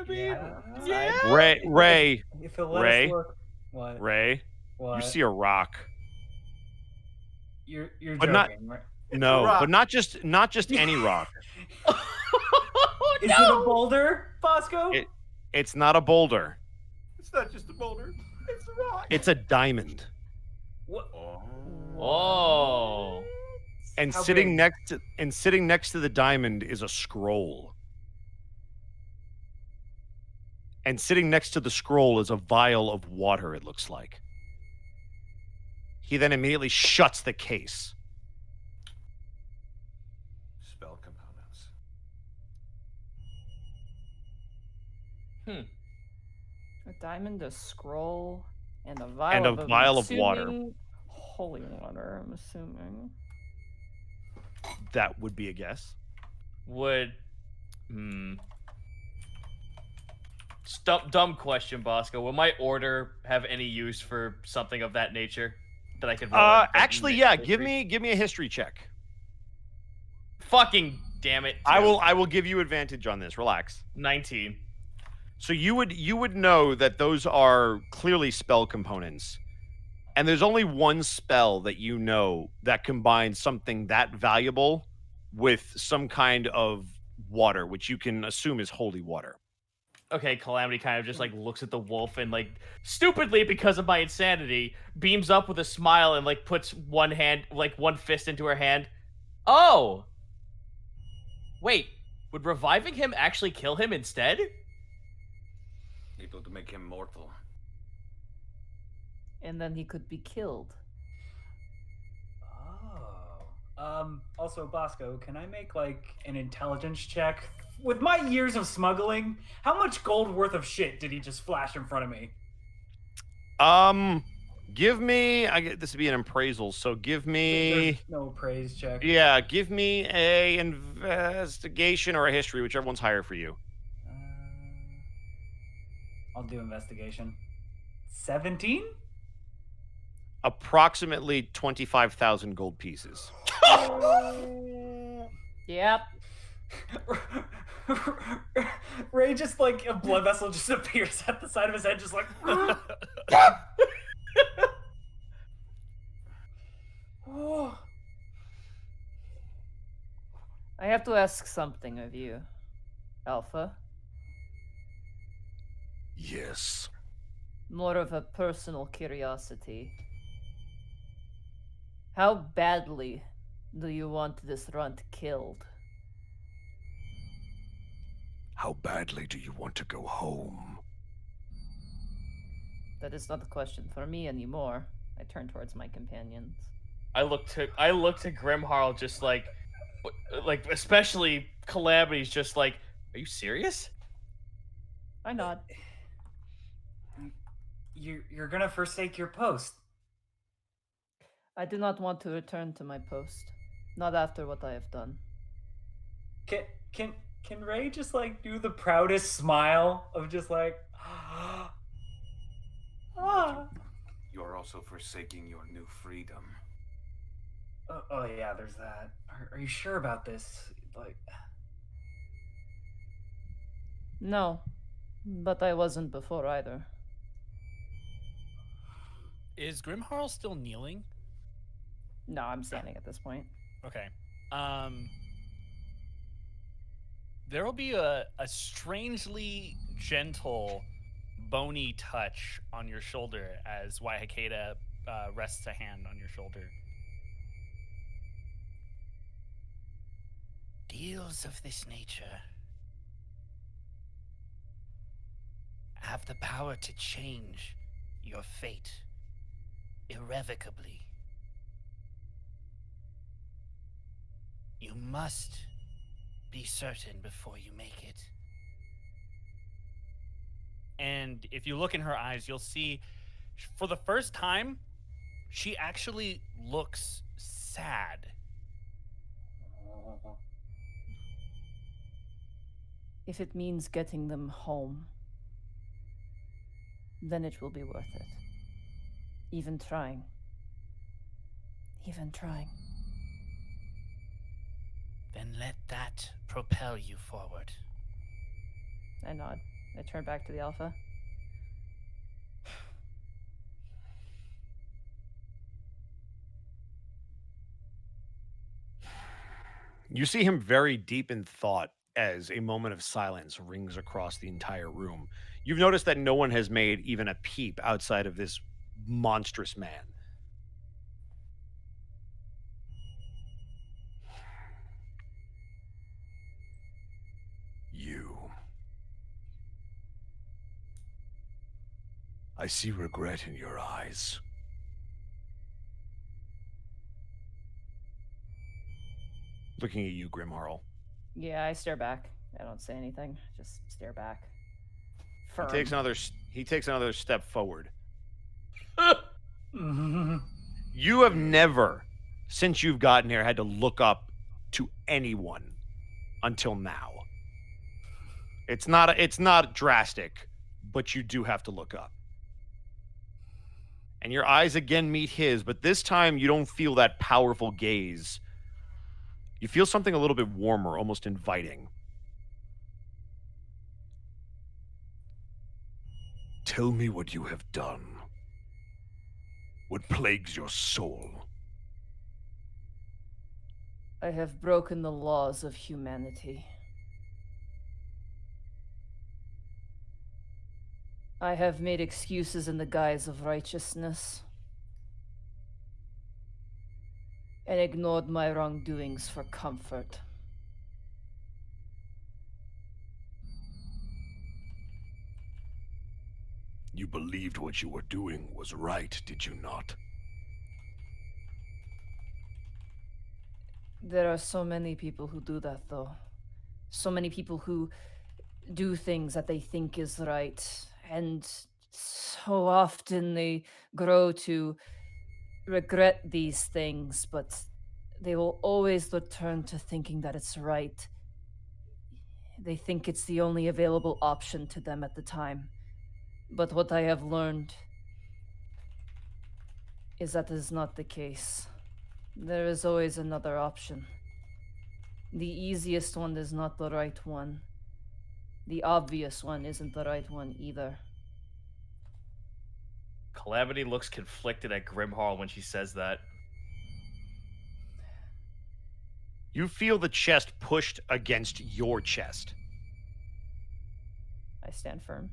Yeah. Ray, If it'll let Ray? us look. What? Ray, What? you see a rock. You're but not- joking, right? No, rock. but not just any rock. Is it a boulder, Bosco? It's not a boulder. It's not just a boulder. It's a rock. It's a diamond. What? Oh. And How sitting big? next to the diamond is a scroll. And sitting next to the scroll is a vial of water, it looks like. He then immediately shuts the case. Spell components. A diamond, a scroll, and a vial, And a of, I'm vial of water. assuming Holy water, I'm assuming. That would be a guess. Would dumb question, Bosco. Will my order have any use for something of that nature that I could roll? Actually, yeah. Give me a history check. Fucking damn it! I will give you advantage on this. Relax. 19. So you would know that those are clearly spell components. And there's only one spell that you know that combines something that valuable with some kind of water, which you can assume is holy water. Okay, Calamity kind of just like looks at the wolf and like stupidly because of my insanity beams up with a smile and like puts one fist into her hand. Oh, wait, would reviving him actually kill him instead? Able to make him mortal. And then he could be killed. Oh. Also, Bosco, can I make like an intelligence check? With my years of smuggling, how much gold worth of shit did he just flash in front of me? Give me. This would be an appraisal, so give me. There's no praise check. Yeah, give me a investigation or a history, whichever one's higher for you. I'll do investigation. 17? Approximately 25,000 gold pieces. Yep. Ray just like a blood vessel just appears at the side of his head, just like. Oh. I have to ask something of you, Alpha. Yes. More of a personal curiosity. How badly do you want this runt killed? How badly do you want to go home? That is not a question for me anymore. I turn towards my companions. I look to Grimharl, just like especially Calamity's just like, are you serious? I nod. You're gonna forsake your post. I do not want to return to my post. Not after what I have done. Can Ray just like do the proudest smile of just like You're also forsaking your new freedom. Oh yeah, there's that. Are you sure about this? Like, No, but I wasn't before either. Is Grimharl still kneeling? No, I'm standing at this point. Okay. There will be a strangely gentle, bony touch on your shoulder as Waihakeda rests a hand on your shoulder. Deals of this nature have the power to change your fate irrevocably. You must be certain before you make it. And if you look in her eyes, you'll see for the first time, she actually looks sad. If it means getting them home, then it will be worth it. Even trying. Even trying. Then let that propel you forward. I nod. I turn back to the Alpha. You see him very deep in thought as a moment of silence rings across the entire room. You've noticed that no one has made even a peep outside of this monstrous man. You. I see regret in your eyes. Looking at you, Grimharl. Yeah, I stare back. I don't say anything. Just stare back. Firm. He takes another step forward. You have never, since you've gotten here, had to look up to anyone until now. It's not drastic, but you do have to look up. And your eyes again meet his, but this time you don't feel that powerful gaze. You feel something a little bit warmer, almost inviting. Tell me what you have done. What plagues your soul? I have broken the laws of humanity. I have made excuses in the guise of righteousness and ignored my wrongdoings for comfort. You believed what you were doing was right, did you not? There are so many people who do that, though. So many people who do things that they think is right, and so often they grow to regret these things, but they will always return to thinking that it's right. They think it's the only available option to them at the time. But what I have learned is that is not the case. There is always another option. The easiest one is not the right one. The obvious one isn't the right one either. Calamity looks conflicted at Grimhall when she says that. You feel the chest pushed against your chest. I stand firm.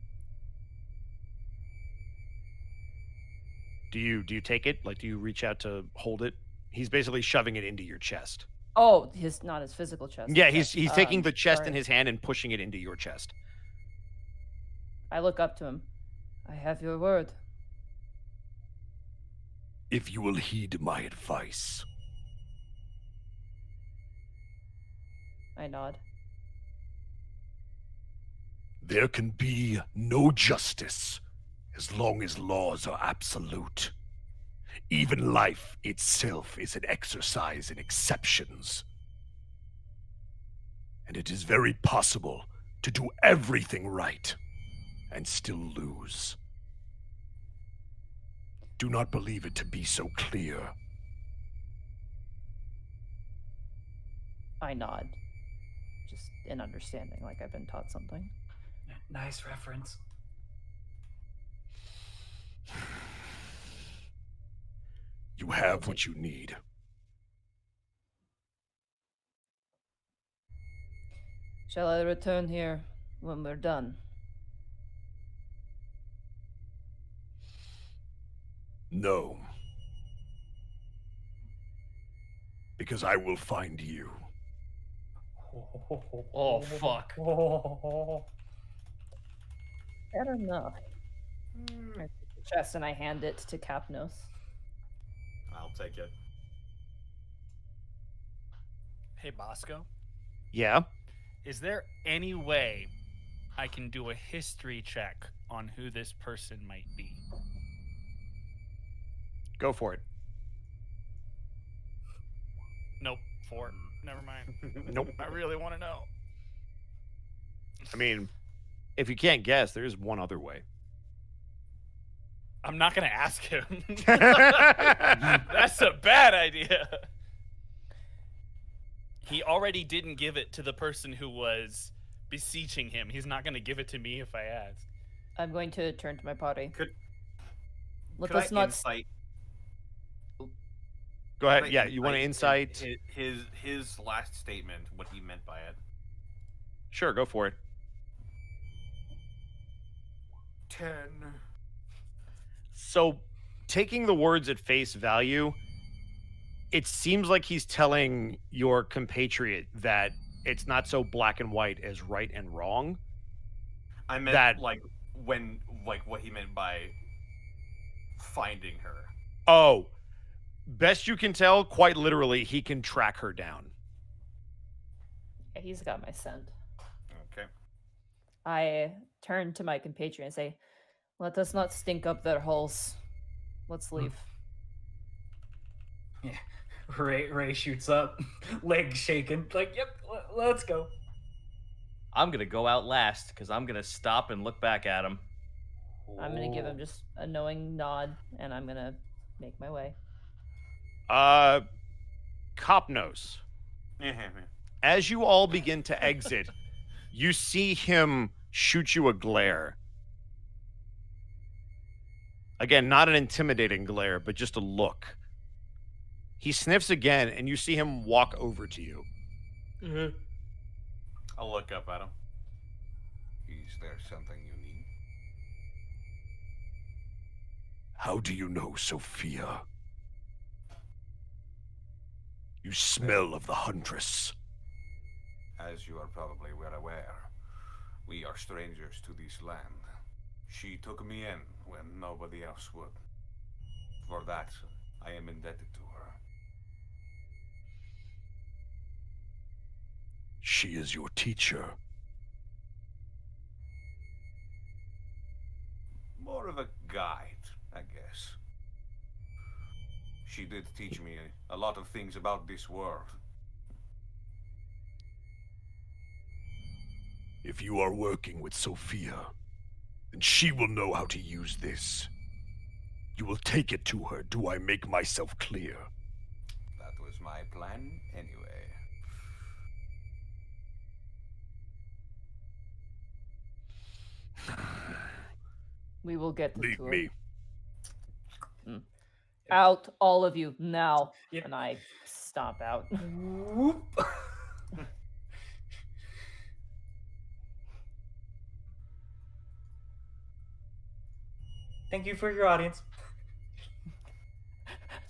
Do you take it? Like, do you reach out to hold it? He's basically shoving it into your chest. Oh, not his physical chest. Yeah, he's taking the chest sorry. in his hand and pushing it into your chest. I look up to him. I have your word. If you will heed my advice. I nod. There can be no justice as long as laws are absolute. Even life itself is an exercise in exceptions. And it is very possible to do everything right and still lose. Do not believe it to be so clear. I nod. Just in understanding, like I've been taught something. Nice reference. You have what you need. Shall I return here when we're done? No. Because I will find you. Oh, fuck. Fair enough. I take the chest and I hand it to Capnos. I'll take it. Hey, Bosco, Yeah? is there any way I can do a history check on who this person might be? Go for it. Nope. 4. Never mind. Nope. I really want to know. I mean, if you can't guess, there's one other way. I'm not going to ask him. That's a bad idea. He already didn't give it to the person who was beseeching him. He's not going to give it to me if I ask. I'm going to turn to my party. Could Let's I not. insight Go ahead. could I Yeah, you want to insight? his last statement, what he meant by it? Sure, go for it. 10. So, taking the words at face value, it seems like he's telling your compatriot that it's not so black and white as right and wrong. I meant That- like what he meant by finding her. Oh, best you can tell, quite literally, he can track her down. Yeah, he's got my scent. Okay. I turn to my compatriot and say, "Let us not stink up their holes. Let's leave." Yeah. Ray shoots up, legs shaking, like, "Yep, let's go." I'm gonna go out last because I'm gonna stop and look back at him. I'm gonna give him just a knowing nod, and I'm gonna make my way. Copnos. As you all begin to exit, you see him shoot you a glare. Again, not an intimidating glare, but just a look. He sniffs again, and you see him walk over to you. I'll look up at him. Is there something you need? How do you know, Sophia? You smell of the huntress. As you are probably well aware, we are strangers to this land. She took me in when nobody else would. For that, I am indebted to her. She is your teacher. More of a guide, I guess. She did teach me a lot of things about this world. If you are working with Sophia, then she will know how to use this. You will take it to her. Do I make myself clear? That was my plan anyway. We will get Leave to me. it. Out, all of you, now. Yep. And I stomp out. Whoop. Thank you for your audience.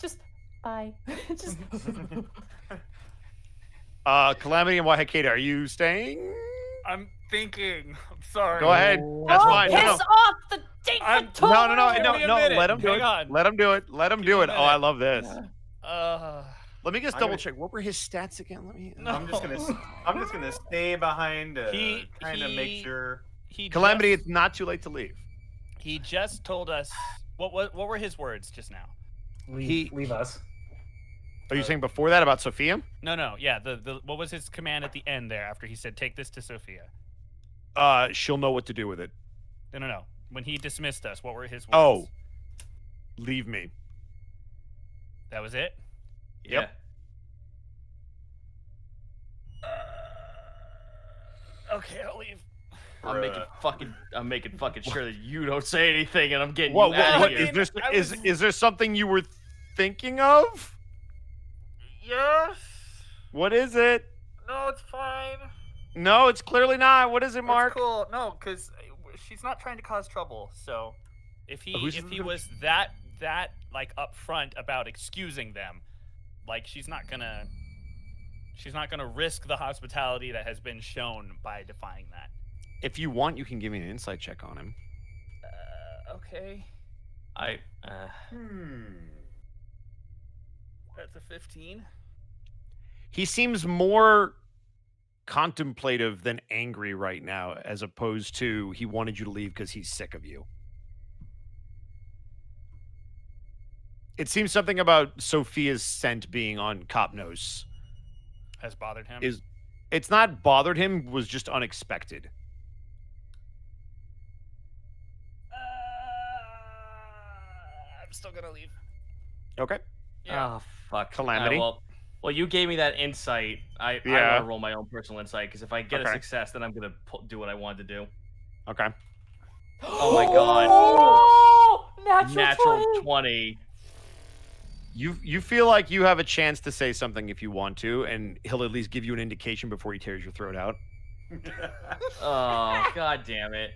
Just, bye. Just. Calamity and Wahikeda, are you staying? I'm thinking. I'm sorry. Go ahead. That's Oh, fine. piss No, off the date I'm- for no, tomorrow! Give me a no. minute. Let him do Hang it. on. Let him do it. Let him Give do me it. a Oh, I minute. love this. Let me get I'm double gonna- check. What were his stats again? Let me. No. I'm just gonna stay behind, He- kind of make he- sure. He Calamity, just- it's not too late to leave. He just told us what were his words just now? Leave us. Are you saying before that about Sophia? No, yeah. The what was his command at the end there after he said take this to Sophia? She'll know what to do with it. No. When he dismissed us, what were his words? Oh, leave me. That was it? Yep. Okay, I'll leave. I'm making fucking sure that you don't say anything, and I'm getting What? you out What of is here. this? I was- Is there something you were thinking of? Yes. What is it? No, it's fine. No, it's clearly not. What is it, Mark? It's cool. No, because she's not trying to cause trouble. So, if he Who's- was that like upfront about excusing them, like she's not gonna risk the hospitality that has been shown by defying that. If you want, you can give me an insight check on him. Okay. That's a 15. He seems more contemplative than angry right now, as opposed to he wanted you to leave because he's sick of you. It seems something about Sophia's scent being on Copnos Has bothered him. it's not bothered him, was just unexpected. I'm still gonna leave. Okay. Yeah. Oh fuck. Calamity. Well, you gave me that insight. I want Yeah. to roll my own personal insight because if I get a Okay. success, then I'm gonna do what I wanted to do. Okay. Oh my god. Oh, Natural 20. You feel like you have a chance to say something if you want to, and he'll at least give you an indication before he tears your throat out. Oh god damn it.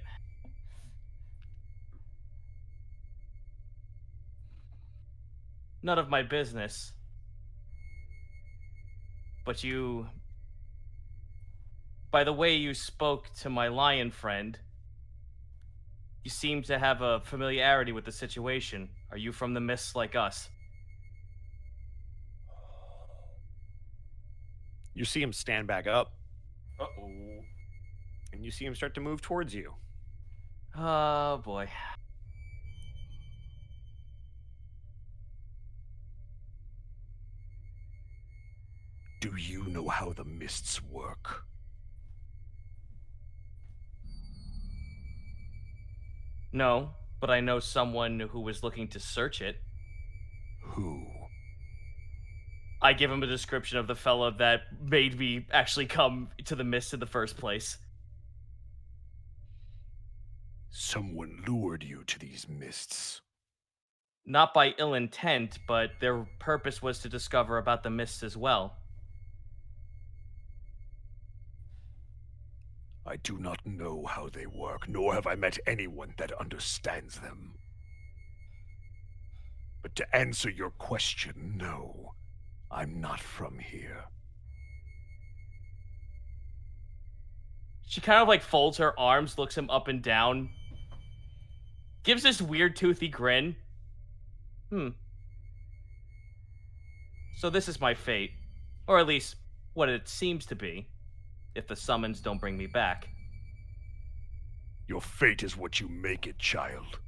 None of my business. But you, by the way you spoke to my lion friend, you seem to have a familiarity with the situation. Are you from the mists like us? You see him stand back up, Uh-oh. and you see him start to move towards you. Oh boy. Do you know how the mists work? No, but I know someone who was looking to search it. Who? I give him a description of the fella that made me actually come to the mist in the first place. Someone lured you to these mists. Not by ill intent, but their purpose was to discover about the mists as well. I do not know how they work, nor have I met anyone that understands them. But to answer your question, no, I'm not from here. She kind of like folds her arms, looks him up and down, gives this weird toothy grin. So this is my fate. Or at least what it seems to be, if the summons don't bring me back. Your fate is what you make it, child.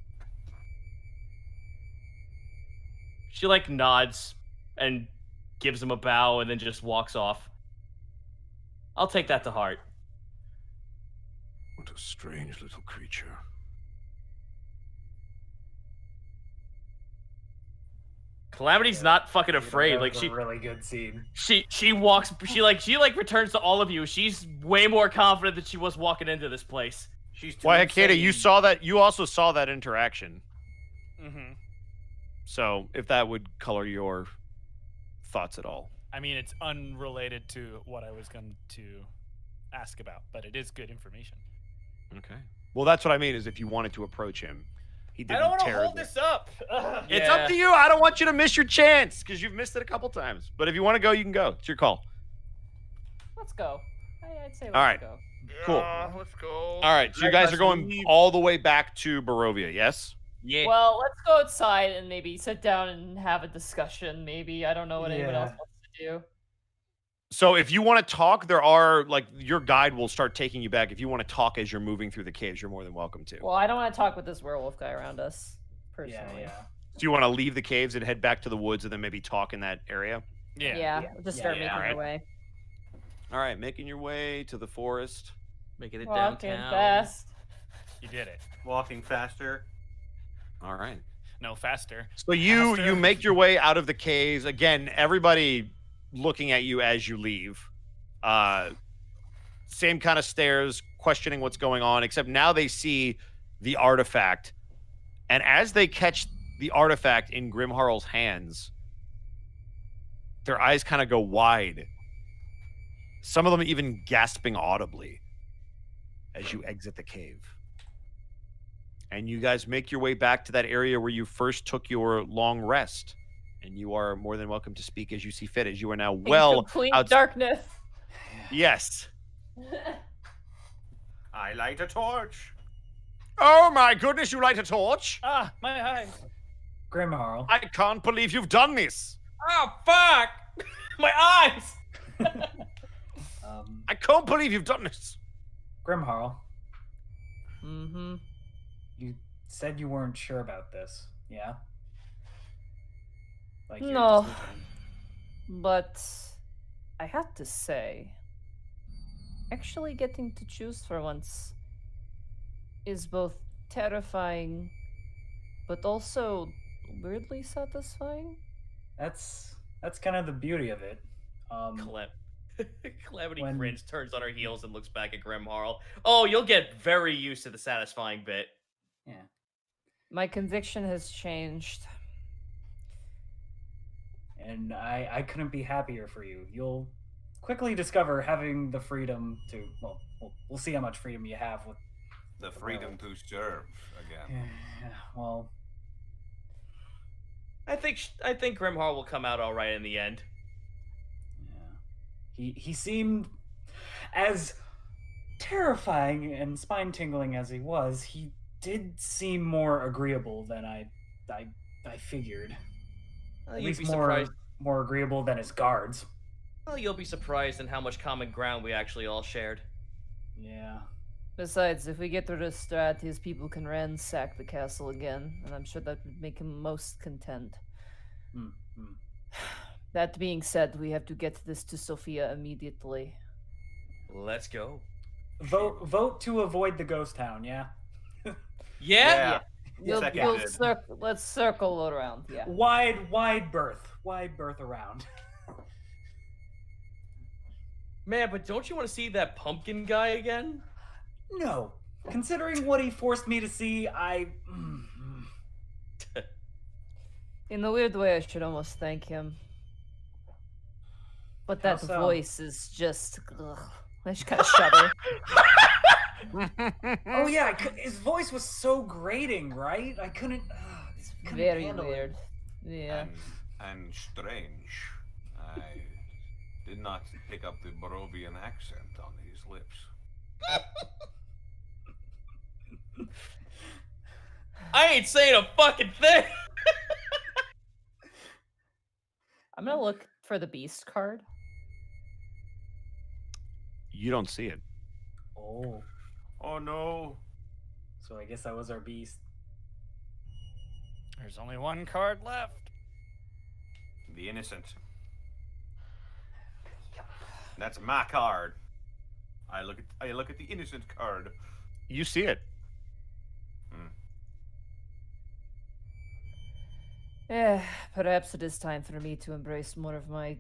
She like nods and gives him a bow and then just walks off. I'll take that to heart. What a strange little creature. Calamity's not fucking You know, afraid. that Like was a really good scene. she walks. She returns to all of you. She's way more confident than she was walking into this place. She's too Why, Akeda, you insane. saw that. You also saw that interaction. Mm-hmm. So if that would color your thoughts at all. I mean, it's unrelated to what I was going to ask about, but it is good information. Okay. Well, that's what I mean. Is if you wanted to approach him, he didn't. I don't want to terribly. hold this up. It's up to you. I don't want you to miss your chance because you've missed it a couple times. But if you want to go, you can go. It's your call. Let's go. I'd say let's right. go. Cool. Let's go. All right. So you guys are going all the way back to Barovia, yes? Yeah. Well, let's go outside and maybe sit down and have a discussion. Maybe I don't know what anyone else wants to do. So if you want to talk, there are like your guide will start taking you back. If you want to talk as you're moving through the caves, you're more than welcome to. Well, I don't want to talk with this werewolf guy around us, personally. Yeah. Do you want to leave the caves and head back to the woods and then maybe talk in that area? Yeah. Just start making our way. All right, making your way to the forest. Making it Walking downtown. fast. You did it. Walking faster. All right. No, faster. So you Faster. make your way out of the caves. Again, everybody looking at you as you leave. Same kind of stares, questioning what's going on, except now they see the artifact. And as they catch the artifact in Grimharl's hands, their eyes kind of go wide. Some of them even gasping audibly as you exit the cave. And you guys make your way back to that area where you first took your long rest. And you are more than welcome to speak as you see fit, as you are now well in complete outs- darkness. Yes. I light a torch. Oh my goodness, you light a torch? Ah, my eyes. Grimharl. I can't believe you've done this. Oh fuck! My eyes. I can't believe you've done this. Grimharl, Mm-hmm. you said you weren't sure about this, yeah? Like your No. decision. But I have to say, actually getting to choose for once is both terrifying, but also weirdly satisfying. That's kind of the beauty of it. Calamity When- grins, turns on her heels, and looks back at Grimharl. Oh, you'll get very used to the satisfying bit. Yeah. My conviction has changed. And I couldn't be happier for you. You'll quickly discover having the freedom to, well, we'll see how much freedom you have with, The freedom to serve again. well, I think Grimharl will come out all right in the end. yeah. He seemed as terrifying and spine-tingling as he was, he did seem more agreeable than I figured. At You'd least be more surprised. more agreeable than his guards. Well, you'll be surprised in how much common ground we actually all shared. Yeah. Besides, if we get through this strat, his people can ransack the castle again, and I'm sure that would make him most content. That being said, we have to get this to Sophia immediately. Let's go. Vote to avoid the ghost town, yeah? Yeah. Let's circle around, yeah. Wide berth around. Man, but don't you want to see that pumpkin guy again? No. Considering what he forced me to see, In a weird way, I should almost thank him. But that How so? voice is just... Ugh. I just kind of shudder. Oh yeah, his voice was so grating, right? I couldn't Very handle it. weird. Yeah. And strange. I did not pick up the Barovian accent on his lips. I ain't saying a fucking thing. I'm gonna look for the beast card. You don't see it. Oh, Oh no. so I guess that was our beast. There's only one card left. The innocent. That's my card. I look at the innocent card. You see it. Perhaps it is time for me to embrace more of my.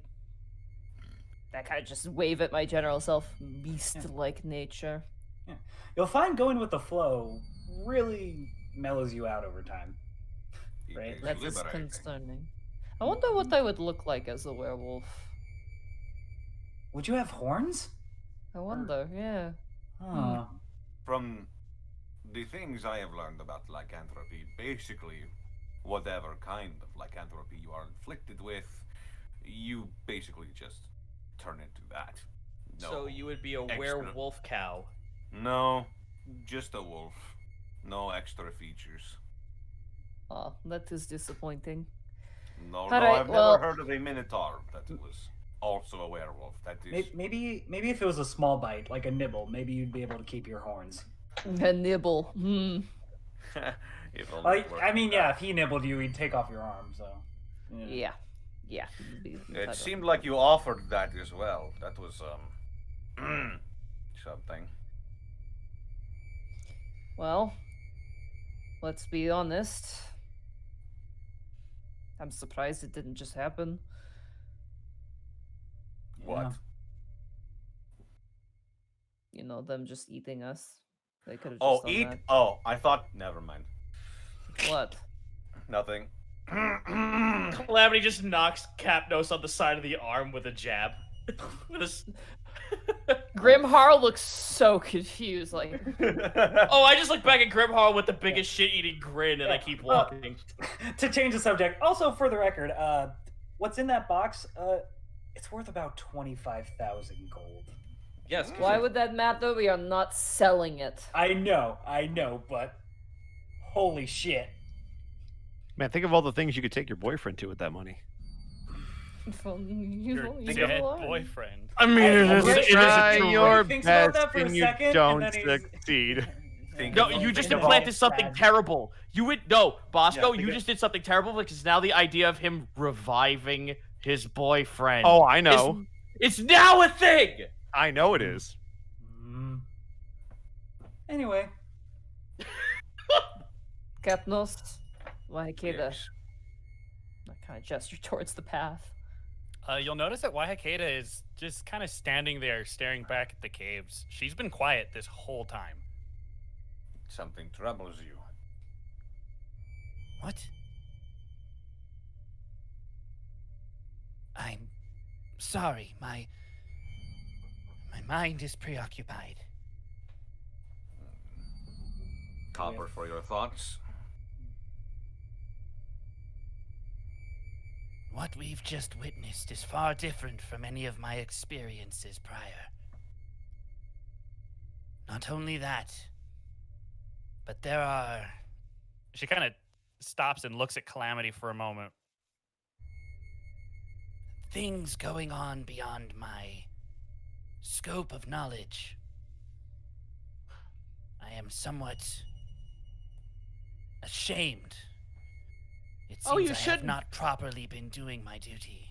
I kind of just wave at my general self, beast-like nature. Yeah. You'll find going with the flow really mellows you out over time. It Right, is That is liberating. concerning. I wonder what I would look like as a werewolf. Would you have horns? I wonder, yeah. Huh. From the things I have learned about lycanthropy, basically, whatever kind of lycanthropy you are inflicted with, you basically just turn into that. No, So you would be a extra- werewolf cow. No, just a wolf. No extra features. Oh, that is disappointing. No, All no, right, I've well- never heard of a minotaur that was also a werewolf. That is. Maybe if it was a small bite, like a nibble, maybe you'd be able to keep your horns. A nibble. If only Like, it worked I mean, like yeah, that. if he nibbled you, he'd take off your arm. So. Yeah. It seemed like you offered that as well. That was something. Well, let's be honest. I'm surprised it didn't just happen. What? You know, them just eating us. They could have just Oh, done eat? that. Oh, I thought. Never mind. What? Nothing. Calamity just knocks Capnos on the side of the arm with a jab. With Grimhar looks so confused, like Oh, I just look back at Grimhar with the biggest shit-eating grin, and I keep walking. To change the subject, also for the record, what's in that box? It's worth about 25,000 gold. Yes. 'cause why it's- would that matter? We are not selling it. I know, but holy shit. Man, think of all the things you could take your boyfriend to with that money. Your dead boyfriend. I mean, Ray- try Ray your thinks about best that for a and you second, and don't then he's- succeed. No, you just Think implanted about something that. terrible. You would no, Bosco. Yeah, you just did something terrible because now the idea of him reviving his boyfriend. Oh, I know. It's now a thing. I know it is. Anyway, Capnos, Wahikeda. Yes. I kind of gesture towards the path. You'll notice that Wahikeda is just kind of standing there, staring back at the caves. She's been quiet this whole time. Something troubles you. What? I'm sorry. My mind is preoccupied. Copper for your thoughts. What we've just witnessed is far different from any of my experiences prior. Not only that, but there are... She kind of stops and looks at Calamity for a moment. things going on beyond my scope of knowledge. I am somewhat ashamed. It seems Oh, you I have shouldn't. not properly been doing my duty.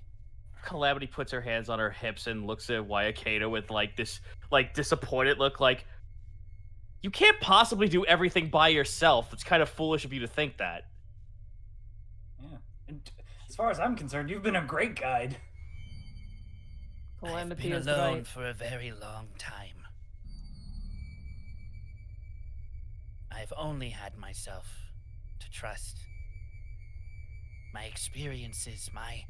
Calamity puts her hands on her hips and looks at Wayakata with this disappointed look, like, you can't possibly do everything by yourself. It's kind of foolish of you to think that. Yeah. And as far as I'm concerned, you've been a great guide. I've Calamity been is alone right. for a very long time. I've only had myself to trust. My experiences, my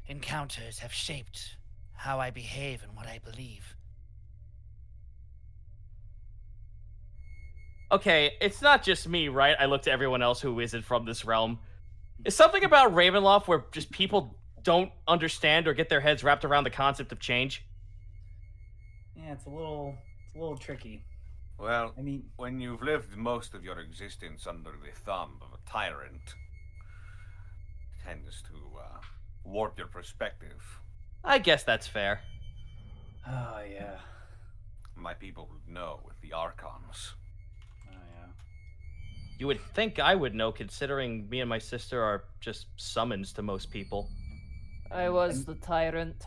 encounters have shaped how I behave and what I believe. Okay, it's not just me, right? I look to everyone else who isn't from this realm. Is something about Ravenloft where just people don't understand or get their heads wrapped around the concept of change? Yeah, it's a little tricky. Well, I mean, when you've lived most of your existence under the thumb of a tyrant, it tends to warp your perspective. I guess that's fair. oh yeah, My people would know with the Archons. oh yeah. You would think I would know, considering me and my sister are just summons to most people. I was the tyrant.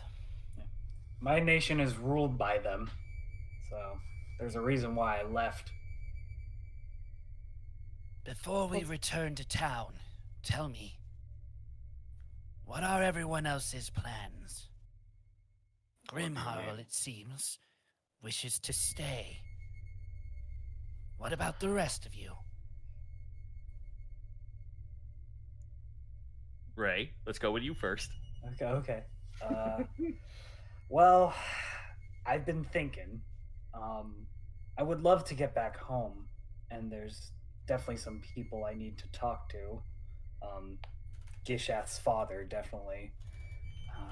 My nation is ruled by them, so there's a reason why I left. Before we return to town, tell me, What are everyone else's plans? What do you Grimharl, mean? it seems, wishes to stay. What about the rest of you? Ray, let's go with you first. Okay. Well, I've been thinking. I would love to get back home, and there's definitely some people I need to talk to. Gishath's father, definitely.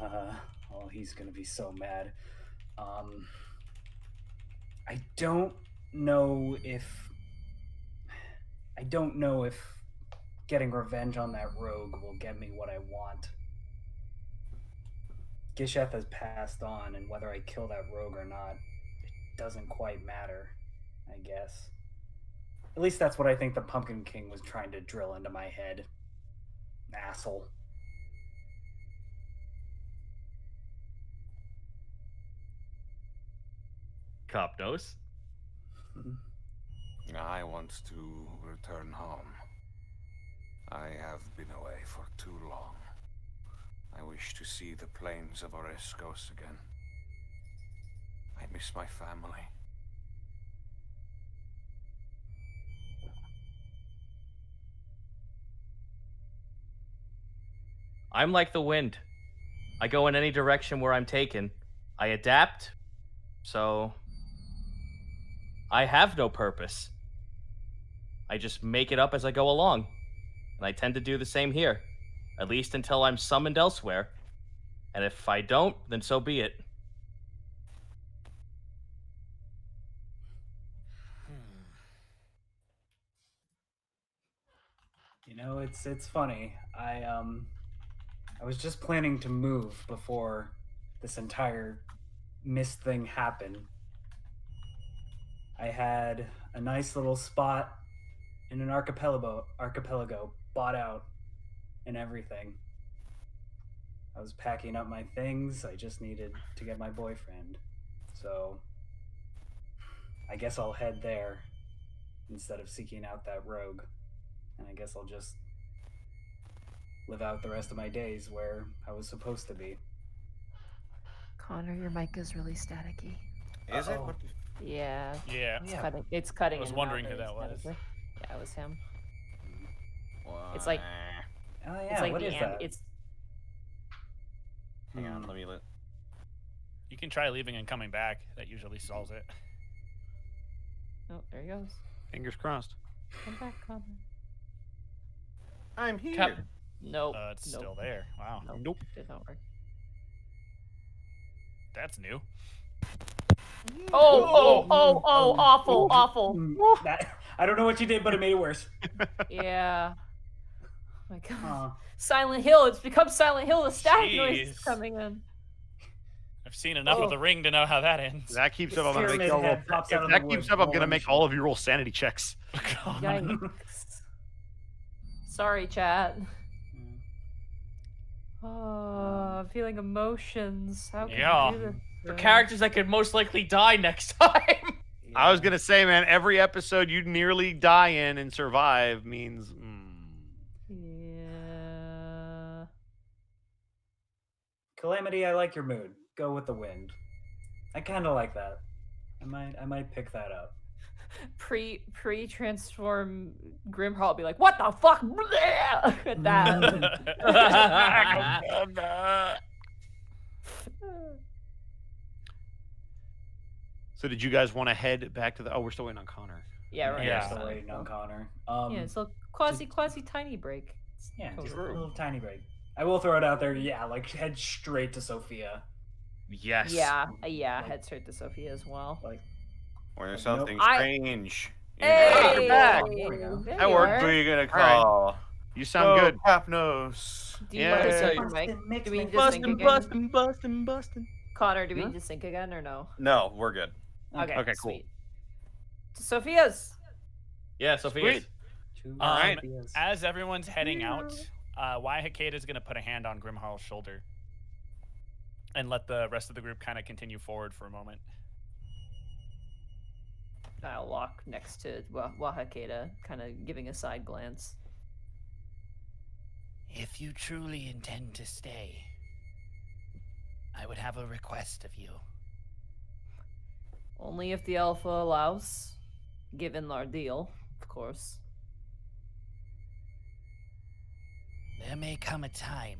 Well, he's gonna be so mad. I don't know if getting revenge on that rogue will get me what I want. Gishath has passed on, and whether I kill that rogue or not, it doesn't quite matter, I guess. At least that's what I think the Pumpkin King was trying to drill into my head. Asshole. Cop nose. I want to return home. I have been away for too long. I wish to see the plains of Oreskos again. I miss my family. I'm like the wind. I go in any direction where I'm taken. I adapt, so I have no purpose. I just make it up as I go along. And I tend to do the same here, at least until I'm summoned elsewhere. And if I don't, then so be it. You know, it's funny. I was just planning to move before this entire mist thing happened. I had a nice little spot in an archipelago bought out and everything. I was packing up my things. I just needed to get my boyfriend. So I guess I'll head there instead of seeking out that rogue. And I guess I'll just live out the rest of my days where I was supposed to be. Connor, your mic is really staticky. Is it? Uh-oh. What Yeah. Yeah. It's cutting. It's cutting. I was in and out wondering who very that was. statically. Yeah, it was him. the- It's like- Oh yeah, it's like what the is that? It's Hang on, let me let. You can try leaving and coming back. That usually solves it. oh, there he goes. Fingers crossed. Come back, Connor. I'm here. Cap- Nope. It's nope. still there. Wow. Nope. Did not work. That's new. Awful, awful. That, I don't know what you did, but it made it worse. Yeah. Oh my god. Aw. Silent Hill. It's become Silent Hill. The static noise is Jeez. coming in. I've seen enough Oh. of The Ring to know how that ends. If that keeps The up, I'm gonna make pyramid y'all roll. head pops If out of that the keeps wood. up, I'm gonna Roll make initiative. all of you roll sanity checks. Yikes. Sorry, chat. Oh, I'm feeling emotions. How can Yeah. you do this? For to me? characters that could most likely die next time. I was gonna say, man, every episode you nearly die in and survive means. Yeah. Calamity, I like your mood. Go with the wind. I kind of like that. I might pick that up. Pre-transform Grimharl will be like, what the fuck? At that. So, did you guys want to head back to the? Oh, we're still waiting on Connor. Yeah, right. Yeah. Still waiting on Connor. Yeah, it's a quasi tiny break. It's Yeah, just a totally cool. little tiny break. I will throw it out there. Yeah, like head straight to Sophia. Yes. Yeah, head straight to Sophia as well. Like, Or Nope. something I- strange. Hey, you're back. There we go. there That you worked. Who are. are you gonna right. call? You sound good. Capnos. Do you Yeah, want to yeah, say yeah. your mic? Do we just sync Bustin', again? bustin'. Connor, do we Huh? just sync again or no? No, we're good. Okay, Okay, cool. sweet. To Sophia's. Yeah, Sophia. Sweet. Two Alright. Sophias. As everyone's heading out, Waihakeda is going to put a hand on Grimharl's shoulder and let the rest of the group kind of continue forward for a moment. I'll walk next to Wahakeda, kind of giving a side glance. If you truly intend to stay, I would have a request of you. Only if the Alpha allows, given our deal, of course. There may come a time.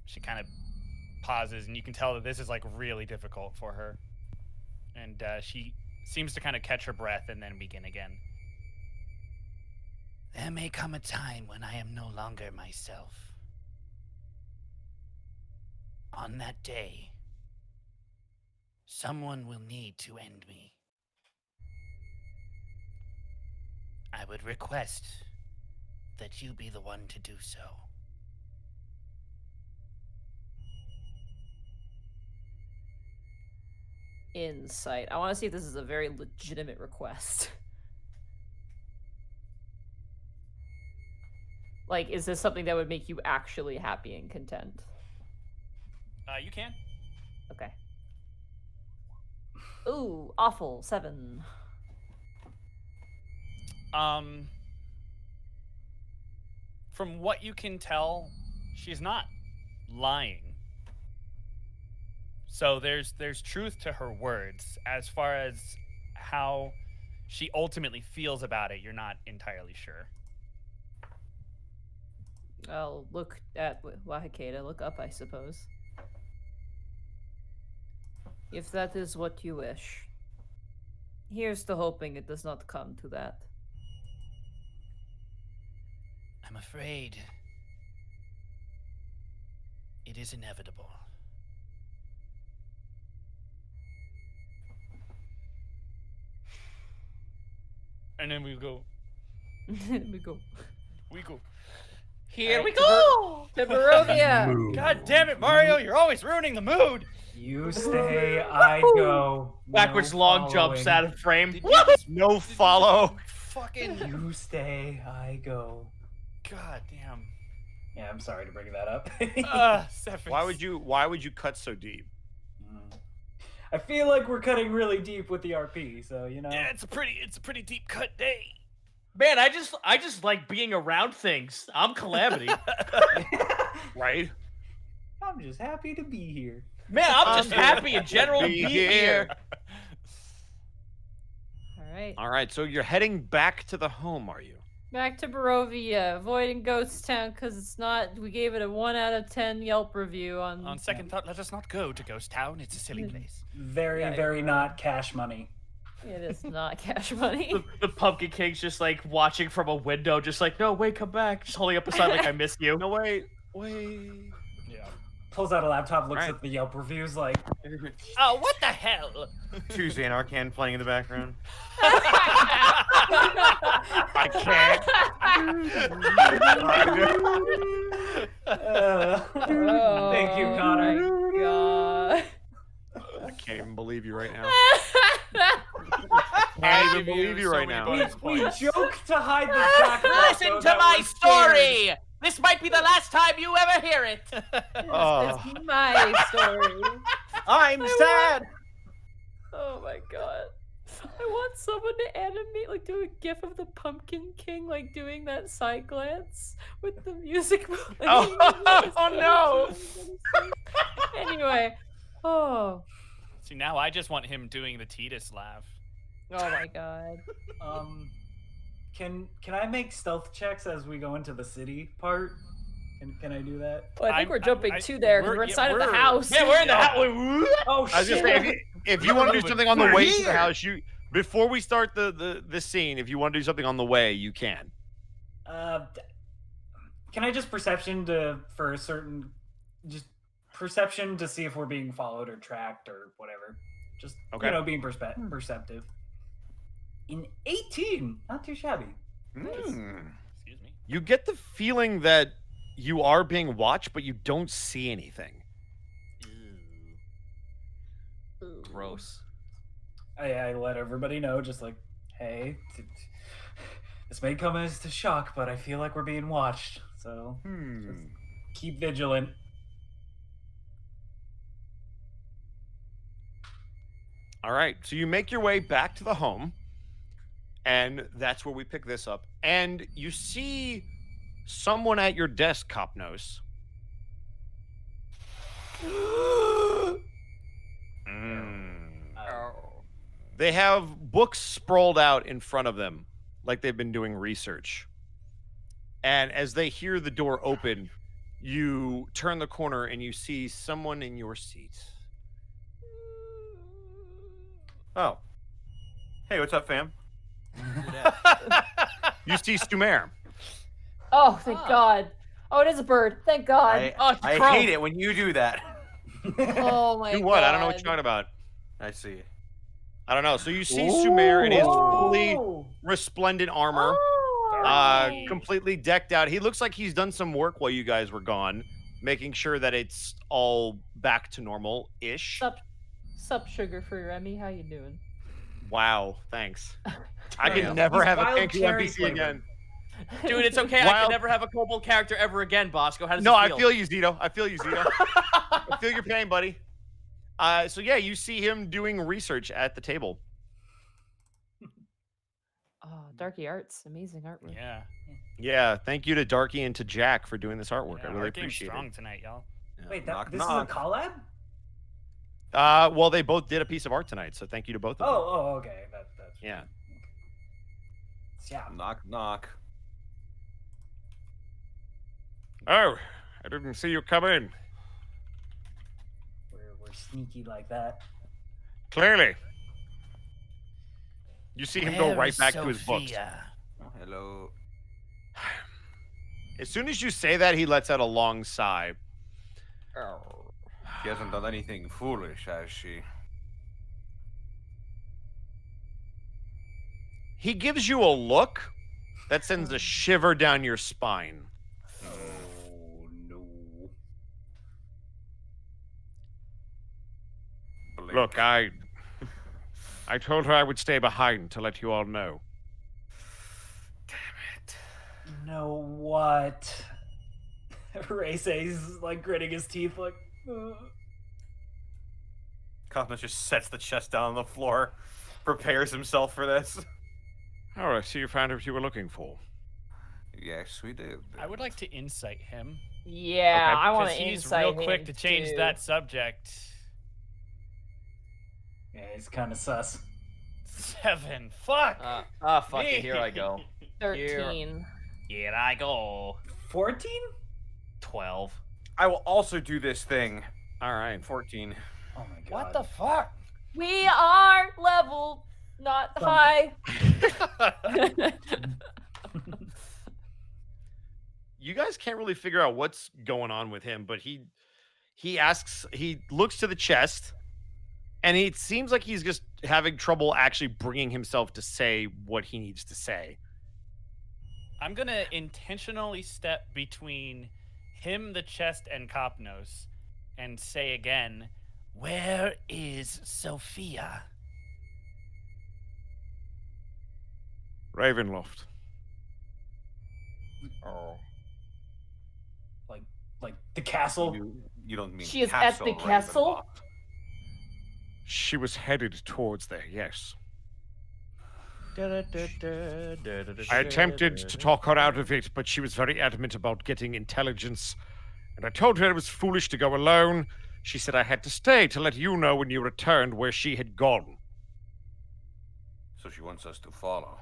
She kind of pauses, and you can tell that this is like really difficult for her. And she seems to kind of catch her breath and then begin again. There may come a time when I am no longer myself. On that day, someone will need to end me. I would request that you be the one to do so. Insight. I want to see if this is a very legitimate request. Like, is this something that would make you actually happy and content? You can. Okay. Ooh, awful. 7. From what you can tell, she's not lying. So there's truth to her words. As far as how she ultimately feels about it, you're not entirely sure. I'll look at Wahikeda. Look up, I suppose. If that is what you wish. Here's to hoping it does not come to that. I'm afraid it is inevitable. And then we go. We go. Here Alright, we go! To Barovia! Move. God damn it, Mario! You're always ruining the mood. You stay, I go. Backwards No long jumps following. out of frame. No follow. Fucking. You stay, I go. God damn. Yeah, I'm sorry to bring that up. Cephas. Why would you cut so deep? I feel like we're cutting really deep with the RP, so you know. Yeah, it's a pretty deep cut day. Man, I just like being around things. I'm Calamity. Right? I'm just happy to be here. Man, I'm just happy in general to be here. Alright. All right, so you're heading back to the home, are you? Back to Barovia, avoiding Ghost Town because it's not. We gave it a 1 out of 10 Yelp review on. On second thought, let us not go to Ghost Town. It's a silly place. Very not cash money. It is not cash money. The Pumpkin King's just like watching from a window, just like, no, wait, come back. Just holding up a sign like I miss you. No, wait. Yeah. Pulls out a laptop, looks Right. at the Yelp reviews, like, Oh, what the hell? Tuesday and Arcan playing in the background. I can't. Oh, thank you, Connor. my God. I can't even believe you right now. I Can't even believe you right now. We joke to hide the fact. Listen also to that my we're scared. story. This might be the last time you ever hear it. Oh. It's my story. I'm sad. Oh my God. I want someone to animate, like, do a gif of the Pumpkin King, like, doing that side glance with the music playing. Oh, no. Anyway. Oh. See, now I just want him doing the Titus laugh. Oh my God. Can I make stealth checks as we go into the city part? Can I do that? Well, I think we're jumping I- to there because we're- we're yeah, inside of the we're- house. Yeah, we're in the house. Oh I was shit! just saying, if you want to do moving. something on the We're way to the here. house, before we start the scene, if you want to do something on the way, you can. Can I just perception perception to see if we're being followed or tracked or whatever? Just Okay. being perceptive. In 18, not too shabby. Excuse me. You get the feeling that you are being watched, but you don't see anything. Gross. I let everybody know, just like, hey, this may come as a shock, but I feel like we're being watched. So just keep vigilant. All right, so you make your way back to the home, And that's where we pick this up. And you see someone at your desk, Copnos. They have books sprawled out in front of them like they've been doing research. And as they hear the door open, you turn the corner and you see someone in your seat. Oh. Hey, what's up, fam? You see Sumer. Oh, thank God. Oh, it is a bird. Thank God. I hate it when you do that. Oh my God. Do what? I don't know what you're talking about. I see. I don't know. So you see Sumer in his fully resplendent armor, completely decked out. He looks like he's done some work while you guys were gone, making sure that it's all back to normal-ish. Sup, sugar-free Remy. How you doing? Wow, thanks. I could never have a Kanky NPC again. Dude, it's okay. I can never have a kobold character ever again, Bosco. How does it feel? I feel you, Zito. I feel your pain, buddy. So yeah, you see him doing research at the table. Oh, Darky Arts. Amazing artwork. Yeah. Yeah, thank you to Darky and to Jack for doing this artwork. Yeah, I really our game's appreciate strong it. tonight, y'all. Wait, Knock, this knock. is a collab? Well, they both did a piece of art tonight, so thank you to both of them. Oh, okay. That's Yeah. Yeah. Knock, knock. Oh, I didn't see you come in. We're sneaky like that. Clearly. You see him go Where right is back to his books. Sophia? Oh, hello. As soon as you say that, he lets out a long sigh. She hasn't done anything foolish, has she? He gives you a look that sends a shiver down your spine. Oh, no. Bleak. Look, I told her I would stay behind to let you all know. No, what? Ray says, like, gritting his teeth, like, Kaufman just sets the chest down on the floor, prepares himself for this. Oh, I see you found what you were looking for. Yes, we did. I would like to insight him. Yeah, Okay. I want to Because he's insight real quick him, to change too. that subject. Yeah, he's kind of sus. 7. Fuck. Fuck it. Here I go. 13. Here I go. 14? 12. I will also do this thing. All right. 14. Oh my god. What the fuck? We are level, not high. You guys can't really figure out what's going on with him, but he looks to the chest, and it seems like he's just having trouble actually bringing himself to say what he needs to say. I'm going to intentionally step between him, the chest, and Copnos and say again, Where is Sophia? Ravenloft. Oh. Like the castle? You don't mean She is at the castle? Ravenloft. She was headed towards there, yes. I attempted to talk her out of it, but she was very adamant about getting intelligence. And I told her it was foolish to go alone. She said I had to stay to let you know when you returned where she had gone. So she wants us to follow.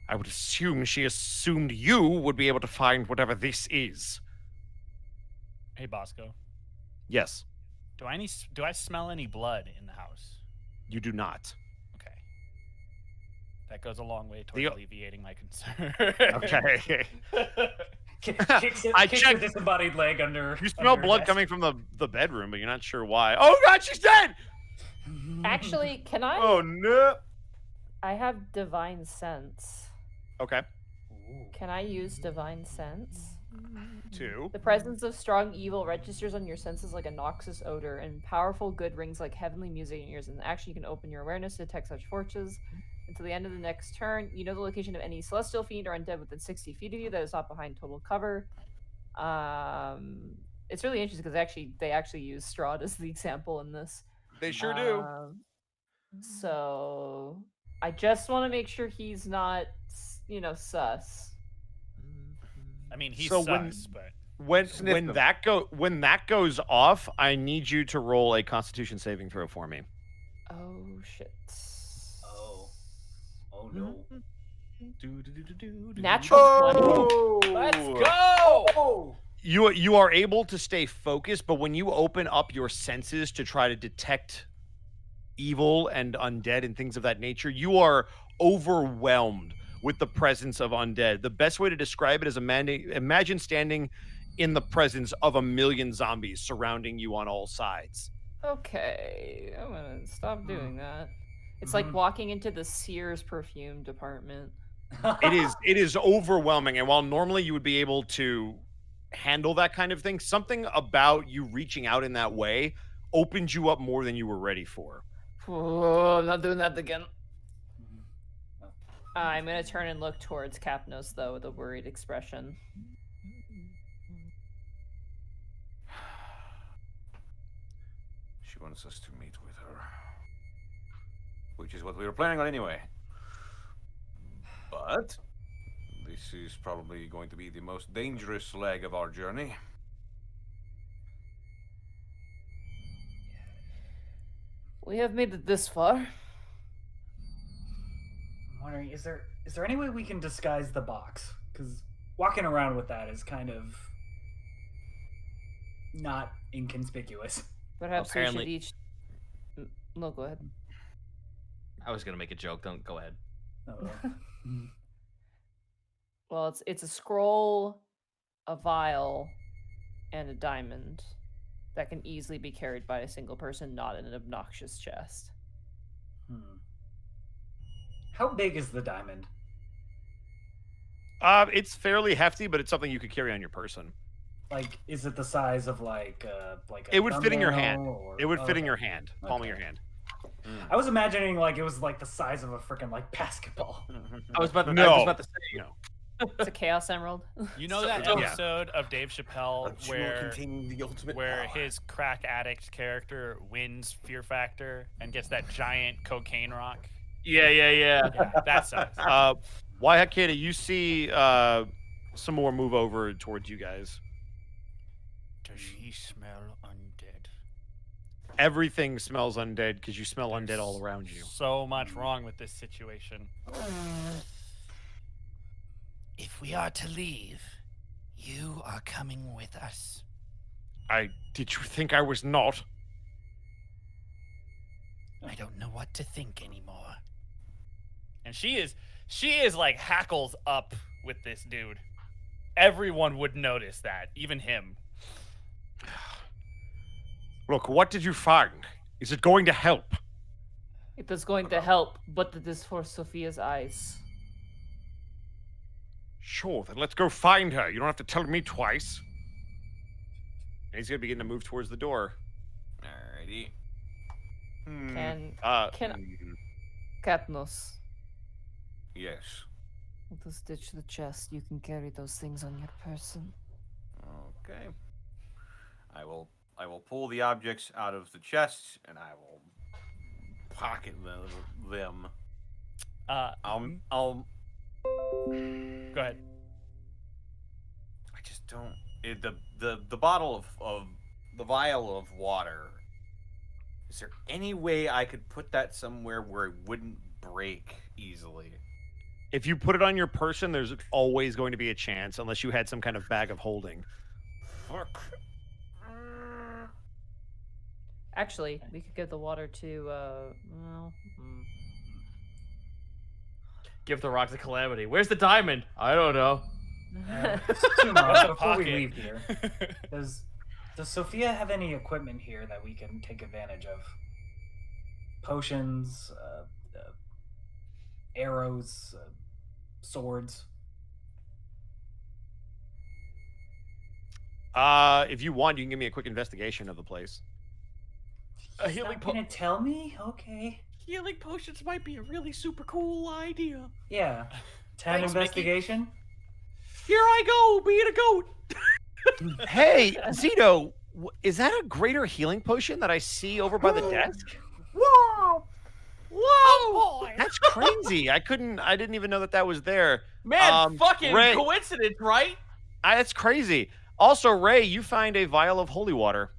I would assume she assumed you would be able to find whatever this is. hey, Bosco, Yes, do I smell any blood in the house? you do not. Okay. That goes a long way towards The- alleviating my concern. Okay. Kicks I her checked- disembodied leg under. You smell under her blood desk. coming from the bedroom, but you're not sure why. Oh god, she's dead! Actually, can I? Oh no. I have divine sense. Okay. Can I use divine sense? 2. The presence of strong evil registers on your senses like a noxious odor, and powerful good rings like heavenly music in your ears. And actually, you can open your awareness to detect such forces. Until the end of the next turn, you know the location of any celestial fiend or undead within 60 feet of you that is not behind total cover. It's really interesting because they actually use Strahd as the example in this. They sure do. So I just want to make sure he's not, sus. I mean, he's So sus, but when that goes off, I need you to roll a Constitution saving throw for me. Oh shit. Oh no. Natural 20. let's go. Oh! You are able to stay focused, but when you open up your senses to try to detect evil and undead and things of that nature, you are overwhelmed with the presence of undead. The best way to describe it is imagine standing in the presence of a million zombies surrounding you on all sides. Okay, I'm gonna stop doing that. It's like walking into the Sears perfume department. It is overwhelming, and while normally you would be able to handle that kind of thing, something about you reaching out in that way opened you up more than you were ready for. Oh, I'm not doing that again. I'm gonna turn and look towards Capnos though with a worried expression. She wants us to meet with her, which is what we were planning on anyway. But this is probably going to be the most dangerous leg of our journey. We have made it this far. I'm wondering, is there any way we can disguise the box? Because walking around with that is kind of not inconspicuous. Perhaps Apparently- we should each. No, go ahead. I was gonna make a joke. Don't go ahead. Well, it's a scroll, a vial, and a diamond that can easily be carried by a single person, not in an obnoxious chest. How big is the diamond? It's fairly hefty, but it's something you could carry on your person. Like, is it the size of like a It would fit in your hand. thumbnail, or- It would fit in okay. your hand, palm of Okay. your hand. I was imagining like it was like the size of a freaking like basketball. I was about to. No. I was about to say. No. It's a Chaos Emerald. You know that Yeah. episode of Dave Chappelle where containing the ultimate where power. his crack addict character wins Fear Factor and gets that giant cocaine rock? Yeah. Yeah, that size. Waihakeda, you see some more move over towards you guys. Does she smell undead? Everything smells undead because you smell undead all around you. So much wrong with this situation. If we are to leave, you are coming with us. Did you think I was not? I don't know what to think anymore. And she is like hackles up with this dude. Everyone would notice that, even him. Look, what did you find? Is it going to help? It is going to help, but it is for Sophia's eyes. Sure, then let's go find her. You don't have to tell me twice. And he's gonna begin to move towards the door. Alrighty. Can mm, Capnos, yes. let us ditch the chest. You can carry those things on your person. Okay. I will pull the objects out of the chest and I will pocket them. I'll Go ahead. I just don't. The bottle of the vial of water. Is there any way I could put that somewhere where it wouldn't break easily? If you put it on your person, there's always going to be a chance, unless you had some kind of bag of holding. Fuck. Actually, we could give the water to, Give the rock to Calamity. Where's the diamond? I don't know. Before we Pocket. leave here, does Sophia have any equipment here that we can take advantage of? Potions, arrows, swords. If you want, you can give me a quick investigation of the place. A He's healing not gonna tell me? Okay. healing potions might be a really super cool idea. Yeah. 10 Thanks, Mickey. investigation. Here I go, being a goat. Hey, Zito, is that a greater healing potion that I see over by the desk? Whoa! Whoa! That's crazy. I didn't even know that was there. Man, fucking Ray, coincidence, right? that's crazy. Also, Ray, you find a vial of holy water.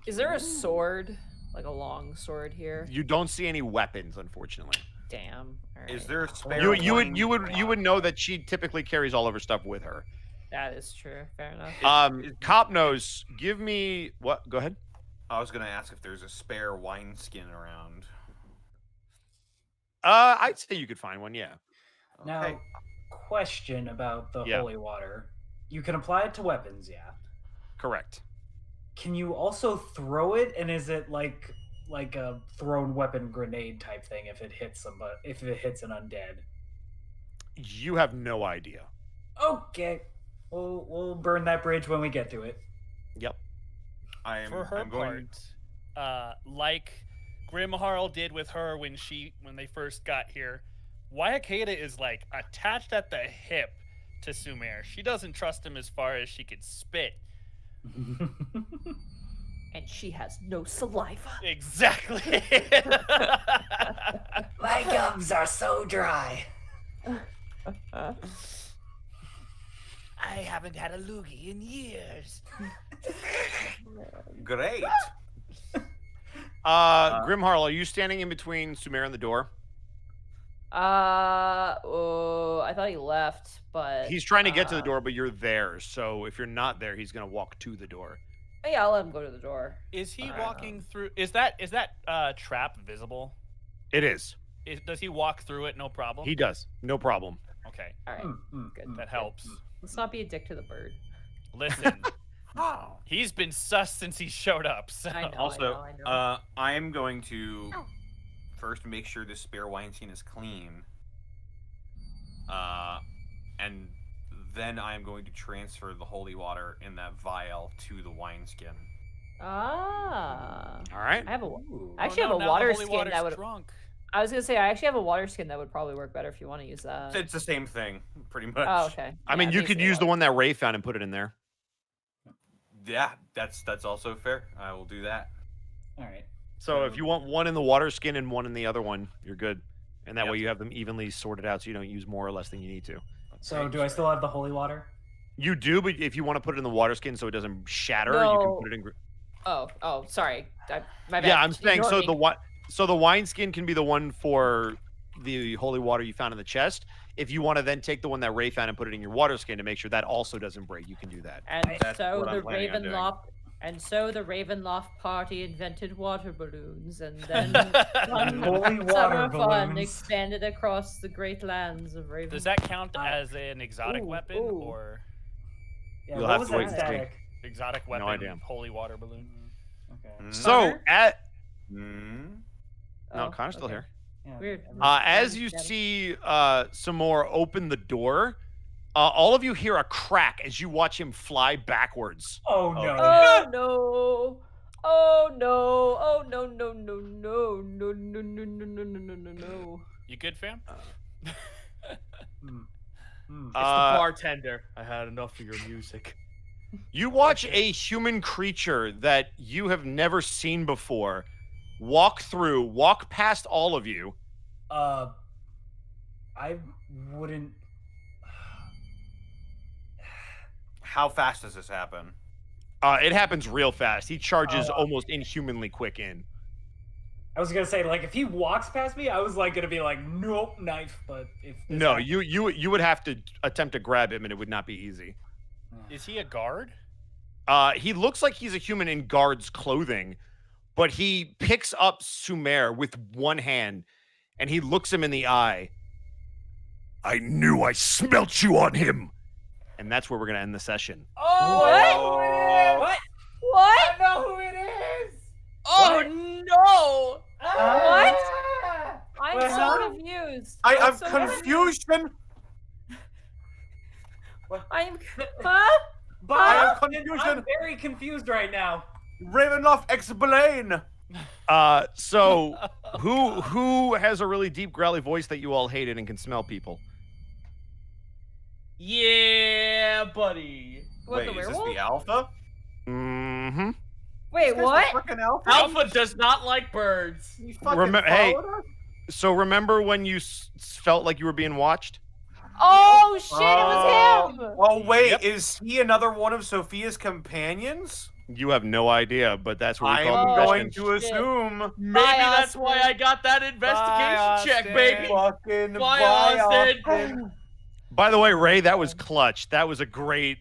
Is there a sword? Like a long sword here? You don't see any weapons, unfortunately. Damn. All right. Is there a spare? You would know that she typically carries all of her stuff with her. That is true. Fair enough. Cop Nose, give me what? Go ahead. I was gonna ask if there's a spare wineskin around. I'd say you could find one. Yeah. Now, question about the Yeah. holy water. You can apply it to weapons, yeah. Correct. Can you also throw it, and is it like a thrown weapon grenade type thing if it hits somebody, if it hits an undead? You have no idea. Okay. We'll burn that bridge when we get to it. Yep. For her part, like Grimharl did with her when they first got here, Wayakeda is like attached at the hip to Sumer. She doesn't trust him as far as she could spit. And she has no saliva. Exactly. My gums are so dry. I haven't had a loogie in years. Great. Grimharl, are you standing in between Sumer and the door? Oh, I thought he left, but He's trying to get to the door, but you're there. So if you're not there, he's gonna walk to the door. Yeah, I'll let him go to the door. Is he walking through? Is that trap visible? It is. Does he walk through it? No problem. He does. No problem. Okay. All right. Good. That helps. Let's not be a dick to the bird. Listen. He's been sus since he showed up. So. I know. Also, I know. I am going to first make sure this spare wineskin is clean. And then I am going to transfer the holy water in that vial to the wineskin. Ah. All right. I have a. Ooh. I actually have a now the water holy skin water's that would. drunk. I was gonna say I actually have a water skin that would probably work better if you want to use that. It's the same thing, pretty much. Oh, okay. I mean, you could use the one that Ray found and put it in there. Yeah, that's also fair. I will do that. All right. So if you want one in the water skin and one in the other one, you're good. And that Yep. way you have them evenly sorted out so you don't use more or less than you need to. So do I still have the holy water? You do, but if you want to put it in the water skin so it doesn't shatter, you No. can put it in. Oh, sorry. My bad. Yeah, I'm saying Ignore so me. the wine skin can be the one for the holy water you found in the chest. If you want to then take the one that Ray found and put it in your water skin to make sure that also doesn't break, you can do that. And That's so what I'm the planning on doing. Ravenloft party invented water balloons, and then Holy water summer fun balloons. expanded across the great lands of Raven. Does that count as an exotic Ooh, weapon ooh. or Yeah, You'll what have was to wait that and see. static? exotic weapon? idea. Holy water balloon. Okay. So at Mm. no, Oh, Connor's still okay. here. Yeah. Weird. As you see some more open the door, all of you hear a crack as you watch him fly backwards. Oh no. Oh no! Oh no! Oh no! No! No! No! No! No! No! No! No! No! No! No! You good, fam? It's the bartender. I had enough of your music. You watch a human creature that you have never seen before walk past all of you. I wouldn't. How fast does this happen? It happens real fast. He charges Oh. almost inhumanly quick in. I was gonna say, like, if he walks past me, I was like gonna be like, nope, knife. But if this No, happens- you would have to attempt to grab him, and it would not be easy. Is he a guard? He looks like he's a human in guard's clothing, but he picks up Sumer with one hand, and he looks him in the eye, I knew I smelt you on him. and that's where we're gonna end the session. Oh, what? What? I know who it is. Oh no! What? I'm What so happened? confused. I'm so confusion. I'm. Huh? But I am I'm confusion. very confused right now. Ravenloft, explain. So who has a really deep growly voice that you all hated and can smell people? Yeah, buddy. What, Wait, the is this werewolf? the alpha? Mm-hmm. Wait, what? Freaking Alpha. Alpha does not like birds. You fucking Hey, followed us? so remember when you felt like you were being watched? Oh shit! It was him. Oh wait, Yep. is he another one of Sophia's companions? You have no idea, but that's what we I'm call going confessions. to Shit. assume. Maybe that's Austin. why I got that investigation check, Austin. baby. Fucking Bye, bye, Austin. By the way, Ray, that was clutch. That was a great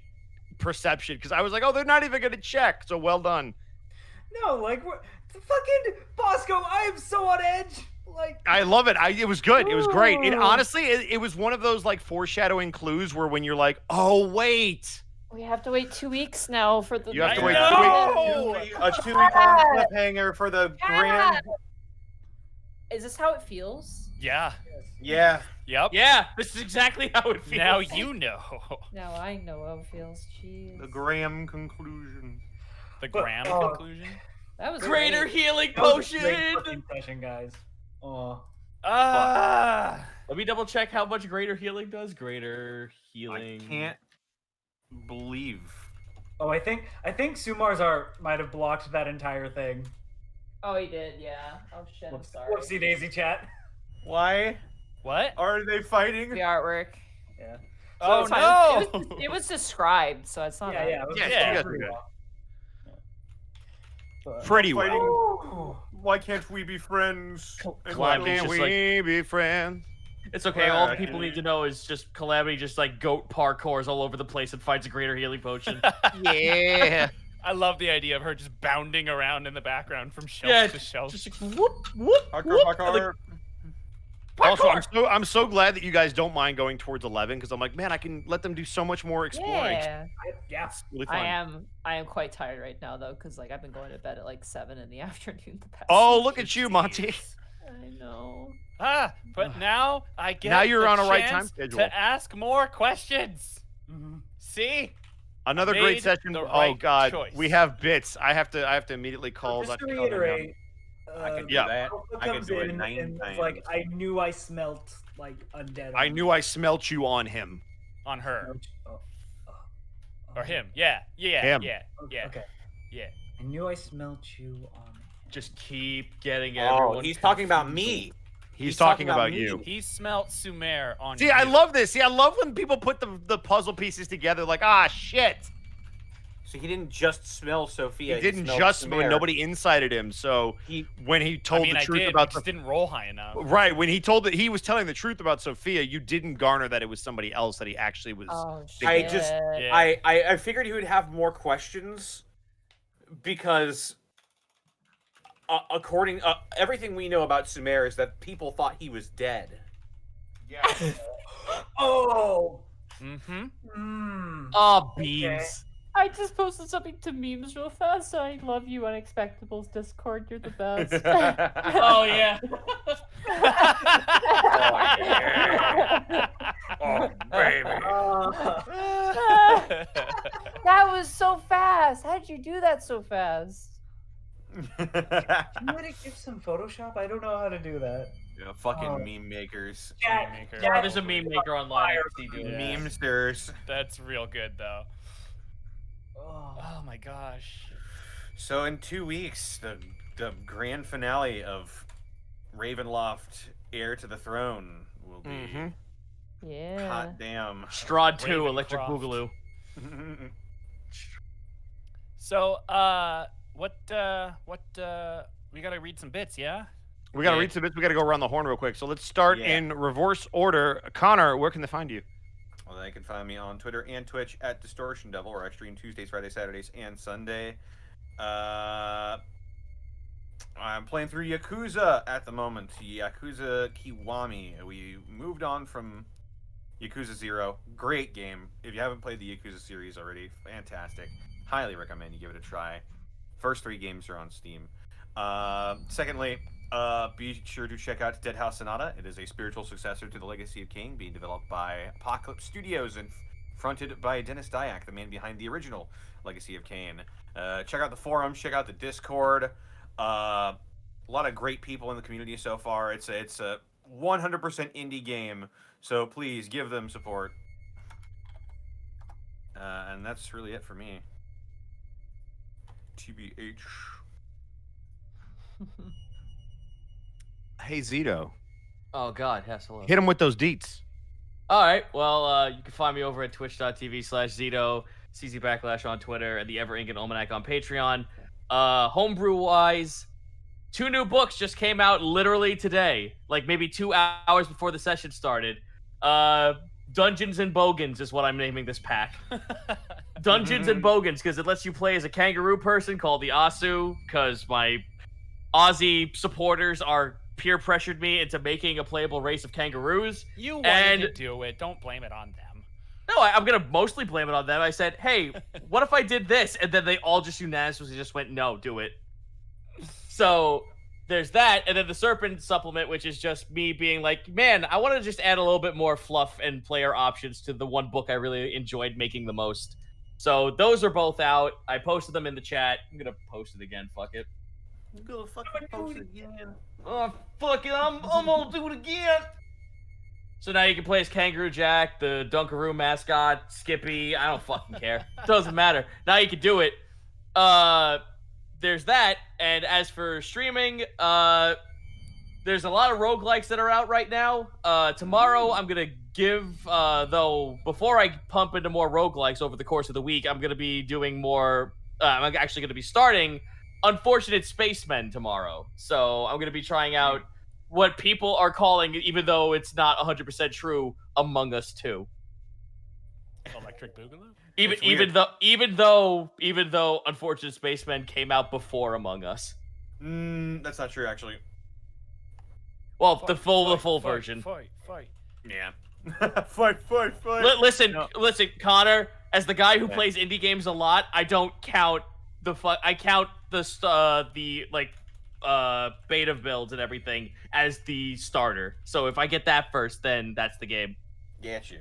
perception because I was like, oh, they're not even going to check. So well done. No, like fucking Bosco. I am so on edge. Like I love it. It was good. It was great. It honestly, it was one of those like foreshadowing clues where when you're like, oh wait, We have to wait 2 weeks now for the. You have to I wait know! A 2 week long cliffhanger for the grand. Is this how it feels? Yeah. Yeah. Yep. Yeah, this is exactly how it feels. Now you know. Now I know how it feels. Jeez. The Graham conclusion. The Graham oh. conclusion. That was Greater great. healing that was a potion. great fucking session, guys. Oh. Ah. Let me double check how much greater healing does. Greater healing. I can't believe. Oh, I think Sumar's art might have blocked that entire thing. Oh, he did. Yeah. Oh shit. I'm sorry. Whoopsie daisy, chat. Why What? are they fighting? The artwork. Yeah. Oh It's fine. no. It was described, so it's not. Yeah, a- yeah. It was Yeah, just yeah. you guys pretty were good. well. But- Pretty well. Fighting. Ooh. Why can't we be friends? And Why go- can't Can just, we be friends? It's okay. All the Right. people need to know is just Calamity just like goat parkours all over the place and finds a greater healing potion. Yeah. I love the idea of her just bounding around in the background from shelf Yeah, to shelf. just like, whoop whoop Parkour, whoop. parkour. Also, I'm so glad that you guys don't mind going towards 11 because I'm like, man, I can let them do so much more exploring. Yeah. Yeah. It's really fun. I am quite tired right now though, because like I've been going to bed at like 7 in the afternoon. The past Oh, few look at days. you, Monty. I know. But now I get Now you're the on a right time chance schedule. to ask more questions. Mhm. See? Another Made great session. the Oh right God, choice. we have bits. I have to immediately call. Just to Dr. Conan now. reiterate, I can do Yeah. that. Alpha I can comes do it in 9 and times. it's like I knew I smelt like undead. I on knew I smelt you on him. On her. Oh, Or him. Yeah. Yeah. Him. Yeah. Yeah. Okay. Yeah. I knew I smelt you on. Just keep getting Oh, everyone. he's talking about confused. me. He's talking about me. you. He smelt Sumer on See, you. I love this. See, I love when people put the puzzle pieces together. Like, ah, shit. So he didn't just smell Sophia. He didn't smelled just smell. Samir. Nobody incited him. So He when he told I mean, the I truth did, about but just didn't roll high enough. right when he told that he was telling the truth about Sophia, you didn't garner that it was somebody else that he actually was. Oh shit. I just- Yeah. I figured he would have more questions because according everything we know about Sumer is that people thought he was dead. Yeah. Oh. Mm-hmm. Mm. Oh, beans. I just posted something to memes real fast. I love you, Unexpectables Discord. You're the best. Oh yeah. Oh baby. That was so fast. How did you do that so fast? Can you let it give some Photoshop? I don't know how to do that. Yeah, fucking Oh. meme makers. Chat, maker. chat, There's a meme maker online. I can see doing Yeah. that. Memesters. That's real good, though. Oh. Oh my gosh. So in 2 weeks, the grand finale of Ravenloft, Heir to the Throne, will be Mhm. Yeah. hot damn. Strahd 2, Electric Ravencroft. Boogaloo. So, we gotta read some bits, yeah? We gotta Yeah. read some bits. We gotta go around the horn real quick. So let's start Yeah. in reverse order. Connor, where can they find you? Well, they can find me on Twitter and Twitch at Distortion Devil, where I stream Tuesdays, Fridays, Saturdays, and Sunday. I'm playing through Yakuza at the moment. Yakuza Kiwami. We moved on from Yakuza 0. Great game. If you haven't played the Yakuza series already, fantastic. Highly recommend you give it a try. First 3 games are on Steam. Secondly, be sure to check out Dead House Sonata. It is a spiritual successor to The Legacy of Kain, being developed by Apocalypse Studios and fronted by Dennis Dyack, the man behind the original Legacy of Kain. Check out the forums, check out the Discord. A lot of great people in the community so far. It's a 100% indie game, so please give them support. And that's really it for me. TBH. Hey, Zito. Oh God, yes, hello. Hit him with those deets. All right. Well, you can find me over at twitch.tv/Zito, CZ Backlash on Twitter, and the Ever Ink and Almanac on Patreon. Homebrew wise, 2 new books just came out literally today, like maybe 2 hours before the session started. Dungeons and Bogans is what I'm naming this pack. Dungeons and Bogans, because it lets you play as a kangaroo person called the Asu, because my Aussie supporters are peer pressured me into making a playable race of kangaroos. You wanted to do it. Don't blame it on them. No, I'm going to mostly blame it on them. I said, hey, what if I did this? And then they all just unanimously just went, no, do it. So there's that. And then the Serpent supplement, which is just me being like, man, I want to just add a little bit more fluff and player options to the one book I really enjoyed making the most. So those are both out. I posted them in the chat. I'm going to post it again. Fuck it. I'm gonna fucking post it again. Oh, fuck it. I'm gonna do it again. So now you can play as Kangaroo Jack, the Dunkaroo mascot, Skippy. I don't fucking care. Doesn't matter. Now you can do it. There's that. And as for streaming, there's a lot of roguelikes that are out right now. Tomorrow I'm going to give, though, before I pump into more roguelikes over the course of the week, I'm going to be doing more, I'm actually going to be starting Unfortunate Spacemen tomorrow. So I'm going to be trying out what people are calling, even though it's not 100% true, Among Us 2. Electric Boogaloo? Even though Unfortunate Spacemen came out before Among Us. That's not true, actually. Well, the full version. Fight. Yeah. fight. Listen, Connor. As the guy who plays indie games a lot, I don't count I count the beta builds and everything as the starter. So if I get that first, then that's the game. Get you.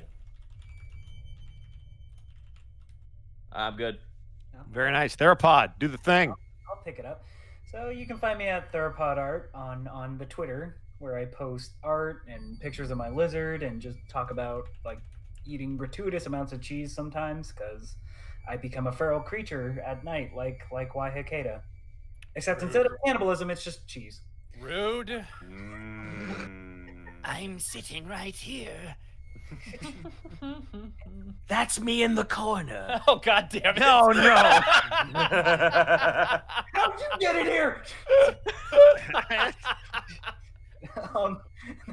I'm good. Very nice. Therapod, do the thing. I'll pick it up. So you can find me at Therapod Art on the Twitter, where I post art and pictures of my lizard and just talk about like eating gratuitous amounts of cheese sometimes, because I become a feral creature at night, like Waihakeda. Except instead of cannibalism, it's just cheese. Rude. I'm sitting right here. That's me in the corner. Oh, God damn it. No. How'd you get in here?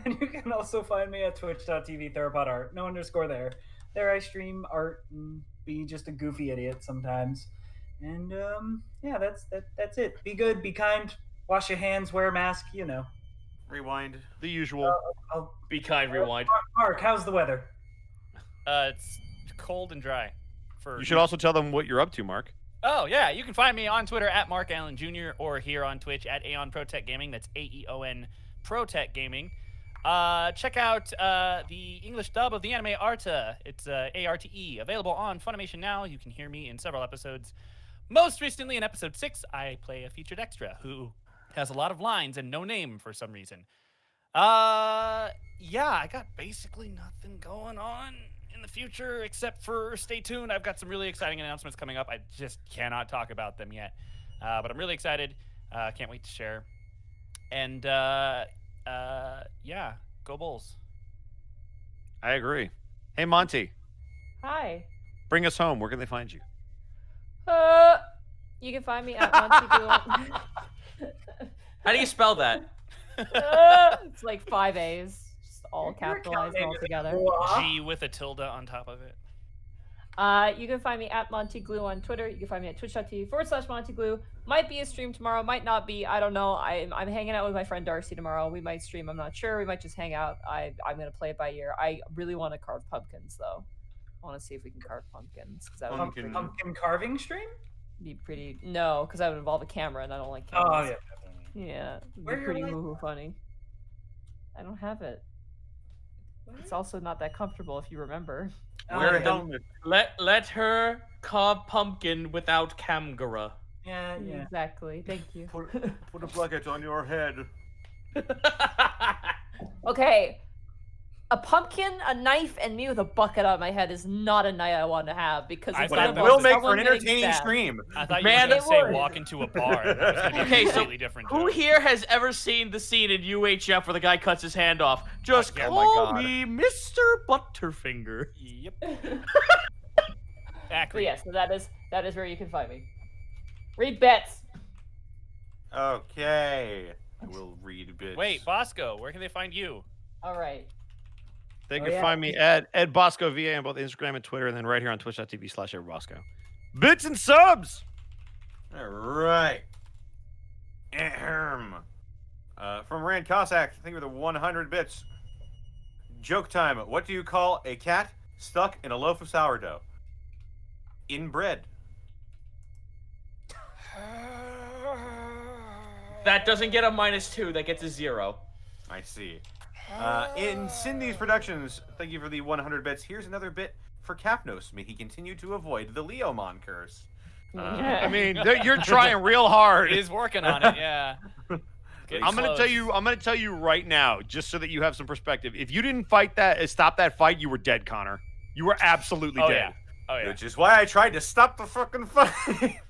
Then you can also find me at twitch.tv therapodart, no underscore there. There I stream art and be just a goofy idiot sometimes. And yeah, that's it. Be good, be kind, wash your hands, wear a mask, you know. Rewind. The usual. I'll Be kind, rewind. Mark, how's the weather? It's cold and dry. You should also tell them what you're up to, Mark. Oh, yeah. You can find me on Twitter at Mark Allen Jr. or here on Twitch at Aeon ProTech Gaming. That's AEON ProTech Gaming. Check out the English dub of the anime Arta. It's ARTE. Available on Funimation now. You can hear me in several episodes. Most recently, in episode 6, I play a featured extra who has a lot of lines and no name for some reason. Yeah, I got basically nothing going on in the future except for stay tuned. I've got some really exciting announcements coming up. I just cannot talk about them yet. But I'm really excited. Can't wait to share. And yeah, go Bulls. I agree. Hey, Monty, Hi. bring us home. Where can they find you? You can find me at Monty How do you spell that? It's like 5 A's, just all capitalized all together. G with a tilde on top of it. You can find me at MontyGlue on Twitter. You can find me at twitch.tv/MontyGlue. Might be a stream tomorrow, might not be. I don't know. I'm hanging out with my friend Darcy tomorrow. We might stream. I'm not sure. We might just hang out. I'm gonna play it by ear. I really want to carve pumpkins though. I want to see if we can carve pumpkins because that would be Pumpkin carving stream? pretty. No, because that would involve a camera, and I don't like Oh cameras. yeah. Yeah, it'd Where be are pretty your hoo-hoo funny. I don't have it. It's also not that comfortable if you remember. Wear a yeah. helmet. Let her carve pumpkin without camgara. Yeah. Exactly. Thank you. Put a bucket on your head. Okay. a pumpkin, a knife, and me with a bucket on my head is not a night I want to have because I it's thought gonna that Will was make someone for an getting entertaining stabbed. stream. I thought you Man, were going it to say would. walk into a bar. That was going to be Okay, a so completely different who joke. here has ever seen the scene in UHF where the guy cuts his hand off? Just yeah. call Oh my God. me Mr. Butterfinger. Yep. But Accurate. yeah, so that is where you can find me. Read bets. Okay. I will read bits. Wait, Bosco, where can they find you? All right. They Oh, can yeah. find me at Ed Bosco VA on both Instagram and Twitter, and then right here on twitch.tv/EdBosco. Bits and subs! All right. Ahem. From Rand Cossack, thank you for the 100 bits. Joke time. What do you call a cat stuck in a loaf of sourdough? Inbred. That doesn't get a -2. That gets a 0. I see. In Cindy's Productions, thank you for the 100 bits. Here's another bit for Capnos. May he continue to avoid the Leomon curse. I mean, you're trying real hard. He is working on it, yeah. I'm gonna tell you right now, just so that you have some perspective. If you didn't stop that fight, you were dead, Connor. You were absolutely Oh, dead. yeah. Oh, yeah. Which is why I tried to stop the fucking fight.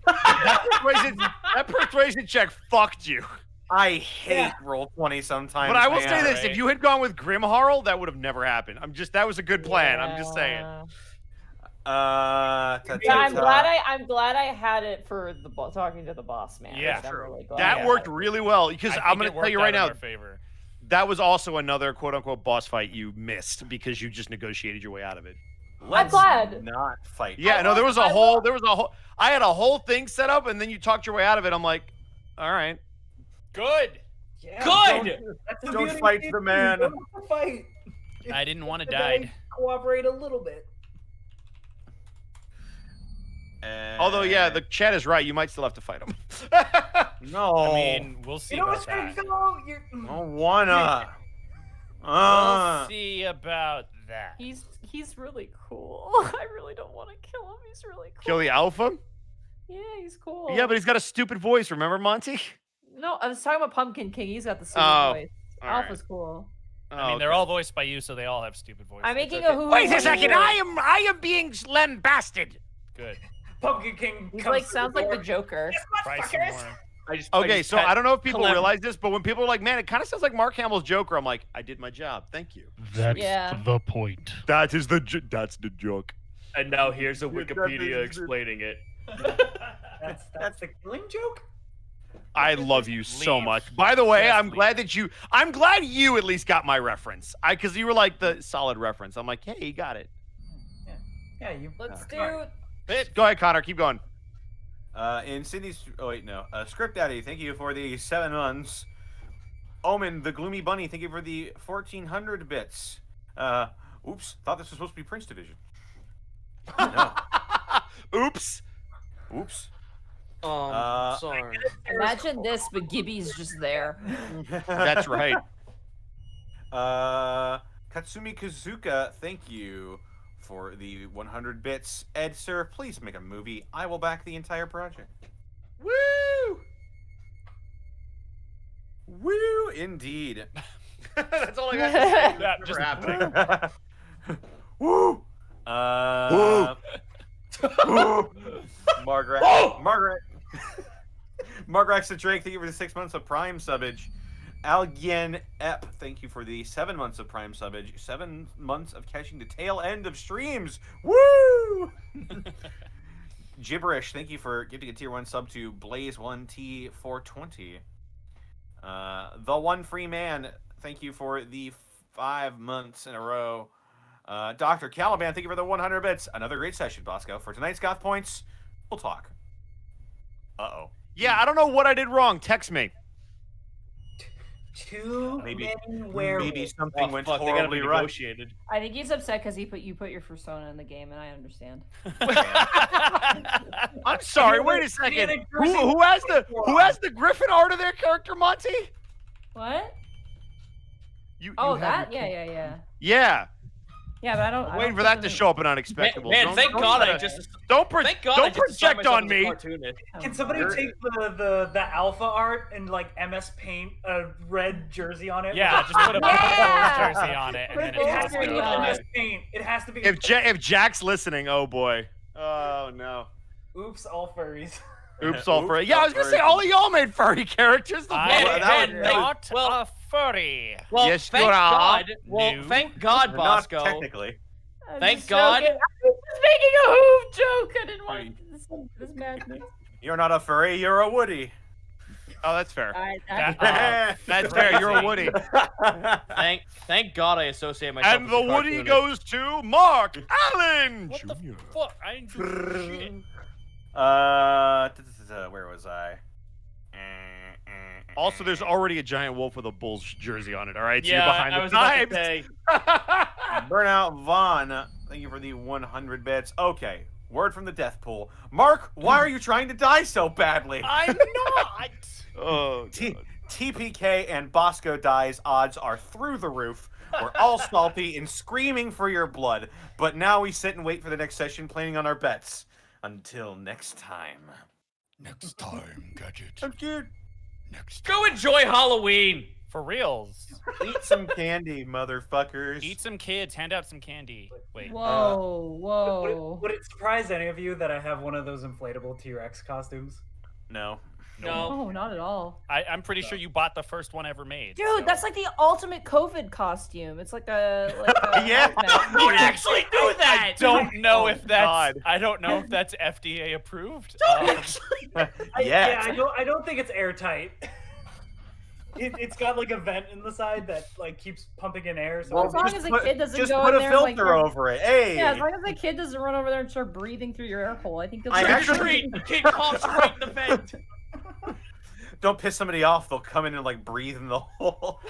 that persuasion check fucked you. I hate roll 20 sometimes. But I will say this: if you had gone with Grimharl, that would have never happened. That was a good plan. I'm just saying. Yeah, I'm glad I had it for the talking to the boss man. Yeah, I'm really glad That I worked had it. really well because I I'm think going it to tell you worked right out in now. our favor. That was also another quote-unquote boss fight you missed because you just negotiated your way out of it. I'm glad. Not fight. Yeah, no, there was a whole. I had a whole thing set up, and then you talked your way out of it. I'm like, all right. Good. Yeah, Good! Don't fight the man. Don't fight. I didn't want to The die. guy Cooperate a little bit. Although, yeah, the chat is right. You might still have to fight him. No. I mean, we'll see You know about what's that. don't wanna. We'll see about that. He's really cool. I really don't want to kill him. He's really cool. Kill the alpha? Yeah, he's cool. Yeah, but he's got a stupid voice. Remember, Monty? No, I was talking about Pumpkin King. He's got the stupid Oh, voice. all right. Alpha's cool. I mean, they're all voiced by you, so they all have stupid voices. I'm making It's okay. a who. Wait a second. I am being lambasted. Good. Pumpkin King. He's comes like to sounds the like the door. Joker. Guess what, Try some fuckers? more. Okay, so I don't know if people Clem. realize this, but when people are like, man, it kind of sounds like Mark Hamill's Joker, I'm like, I did my job. Thank you. That's Yeah. the point. That's the joke. And now here's a Yeah, Wikipedia that's- explaining it. That's the killing joke. I love you so Leave. much. By the way, Yes, I'm leave. glad you at least got my reference. Because you were like the solid reference. I'm like, hey, you got it. Yeah, you. Let's Connor. do. Go ahead, Connor. Keep going. In Sydney's. Oh wait, no. Script Daddy, thank you for the 7 months. Omen, the Gloomy Bunny, thank you for the 1,400 bits. Oops, thought this was supposed to be Prince Division. No. Oops. Sorry. Imagine this, but Gibby's just there. That's right. Katsumi Kazuka, thank you for the 100 bits. Ed, sir, please make a movie. I will back the entire project. Woo! Woo, indeed. That's all I got to say. Yeah, Never just- happening. Woo! Margaret. Margaret the Drake, thank you for the 6 months of Prime subbage. Algien Ep, thank you for the 7 months of Prime subbage. 7 months of catching the tail end of streams. Woo! Gibberish, thank you for giving a tier 1 sub to Blaze1T420. The One Free Man, thank you for the 5 months in a row. Dr. Caliban, thank you for the 100 bits. Another great session, Bosco. For tonight's Goth Points, we'll talk. Uh-oh. Yeah, I don't know what I did wrong. Text me. Too Maybe- many werewolves. Maybe something Oh, went fuck, they gotta horribly be right. negotiated. I think he's upset because you put your persona in the game, and I understand. I'm sorry. Wait a second. Who has the Griffin art of their character, Monty? What? You Oh, have that? your- Yeah. Yeah. Yeah, but I don't. I'm waiting for that to show up in Unexpectables. Man, thank God I just don't thank God I don't just assigned project on myself as a me. cartoonist. Can somebody take the alpha art and like MS Paint a red jersey on it? Yeah, just put a Yeah. jersey on it, and then It has it's to be Yeah. MS Paint. It has to be. If Jack's listening, oh boy. Oh no. Oops, all furries. Oops, all Oops, furry. Yeah, I was gonna say furry. all of y'all made furry characters. The I Man, fuck? man, am thank- not well- a furry. Well, Yes, thank you are. God. Well, No. thank God, They're not Bosco. technically. I'm Thank just God. joking. I was just making a hoof joke. I didn't want this madness. You're not a furry, you're a Woody. Oh, that's fair. That's fair. You're a Woody. Thank God I associate myself. And as the a Woody cartoonist. goes to Mark Allen What the Jr. fuck? I didn't do shit. Where was I? Also, there's already a giant wolf with a Bulls jersey on it. All right, so Yeah, you're behind I the was about to times. say. Burnout Vaughn, thank you for the 100 bits. Okay, word from the death pool. Mark, why are you trying to die so badly? I'm not. Oh, T- TPK and Bosco dies odds are through the roof. We're all salty and screaming for your blood, but now we sit and wait for the next session planning on our bets. Until next time. Next time, Gadget. I'm cute. Next time. Go enjoy Halloween. For reals. Eat some candy, motherfuckers. Eat some kids. Hand out some candy. Wait. Whoa. Would it surprise any of you that I have one of those inflatable T-Rex costumes? No. No. No, not at all. I'm pretty sure you bought the first one ever made. Dude, so- that's like the ultimate COVID costume. It's like a Yeah. You would actually do that. I don't know if that's. God. I don't know if that's FDA approved. Yeah, I don't think it's airtight. It's got like a vent in the side that like keeps pumping in air. So Well, as long as the kid doesn't just go put in a there and, like, filter over it. Hey. Yeah, as long as the kid doesn't run over there and start breathing through your air hole, I think I actually- Treat the kid coughs right in the vent. Don't piss somebody off. They'll come in and like breathe in the hole.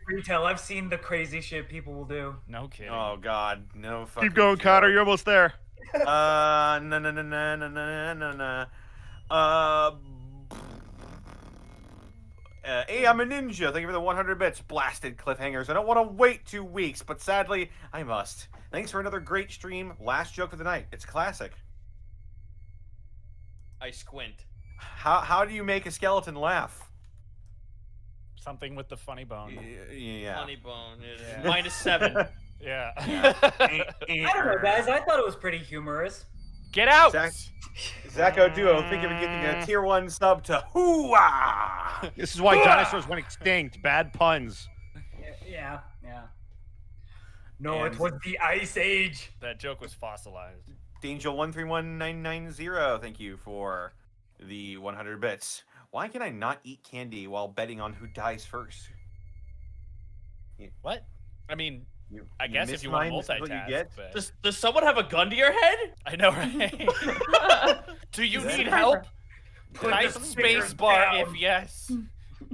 Retail. I've seen the crazy shit people will do. No kidding. Oh God, no. Fucking Keep going, Cotter. You're almost there. No, no, no, no, no, no, no, no. Hey, I'm a ninja. Thank you for the 100 bits. Blasted cliffhangers. I don't want to wait 2 weeks, but sadly, I must. Thanks for another great stream. Last joke of the night. It's classic. I squint. How do you make a skeleton laugh? Something with the funny bone. Yeah. Funny bone. Yeah. -7. Yeah. I don't know, guys. I thought it was pretty humorous. Get out. Zacko Duo, think of getting a tier 1 sub to Hooah! This is why dinosaurs went extinct. Bad puns. Yeah. No, And- it was the Ice Age. That joke was fossilized. Dangel131990, thank you for the 100 bits. Why can I not eat candy while betting on who dies first? What? I mean, You, I guess if you want to mismine, this is what you multitask. get? But... Does someone have a gun to your head? I know, right? Do you Is need it- help? Put Type the space Snickers bar down. if yes.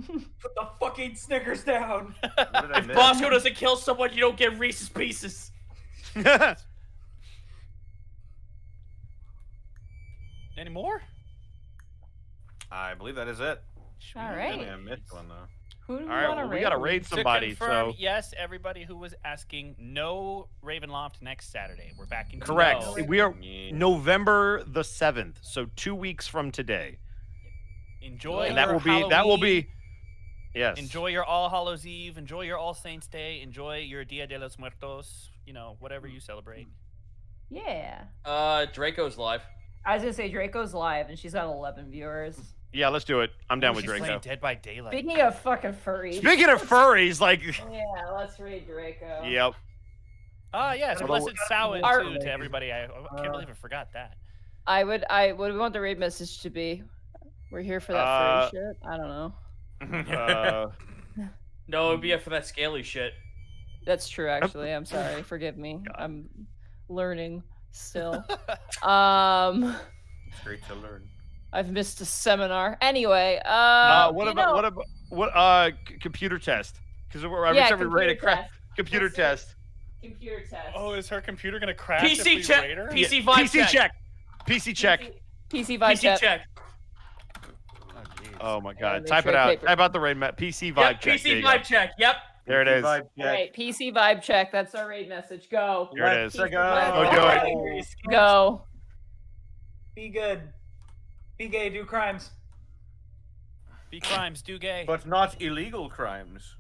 Put the fucking Snickers down. What did I If miss? Bosco doesn't kill someone, you don't get Reese's Pieces. Any more? I believe that is it. All I right. think I missed one though. Who do we All right, want well, to we gotta raid To somebody. confirm, So yes, everybody who was asking, no Ravenloft next Saturday. We're back in correct. No. We are Yeah. November the 7th, so 2 weeks from today, Enjoy and that your will be Halloween. yes. Enjoy your All Hallows Eve. Enjoy your All Saints Day. Enjoy your Dia de los Muertos. You know, whatever you celebrate. Yeah. Draco's live. I was gonna say Draco's live, and she's got 11 viewers. Yeah, let's do it. I'm down with She's playing Draco. Dead by Daylight. Speaking of fucking furries. Speaking of furries, like, Yeah, let's read Draco. yep. Ah, yes, Although- Blessed Samhain Our- too to everybody. I can't believe I forgot that. What do we want the raid message to be? We're here for that furry shit? I don't know. No, it'd be for that scaly shit. That's true, actually. I'm sorry. Forgive me. I'm learning still. It's great to learn. I've missed a seminar. Anyway, computer test? Because every yeah, time we raid a computer test. computer test. Computer test. Oh, is her computer gonna crash? if PC we check. raid her? PC vibe PC check. PC check. PC vibe PC check. check. Oh my god. make Type sure it I out. pay for- Type out the raid map. PC vibe Yep, check. There PC you go. vibe check. Yep. There it is. Vibe All check. right, PC vibe check. That's our raid message. Go. Here it is. PC Go. vibe do check. it. Go. Be good. Be gay. Do crimes. Be crimes, do gay. But not illegal crimes.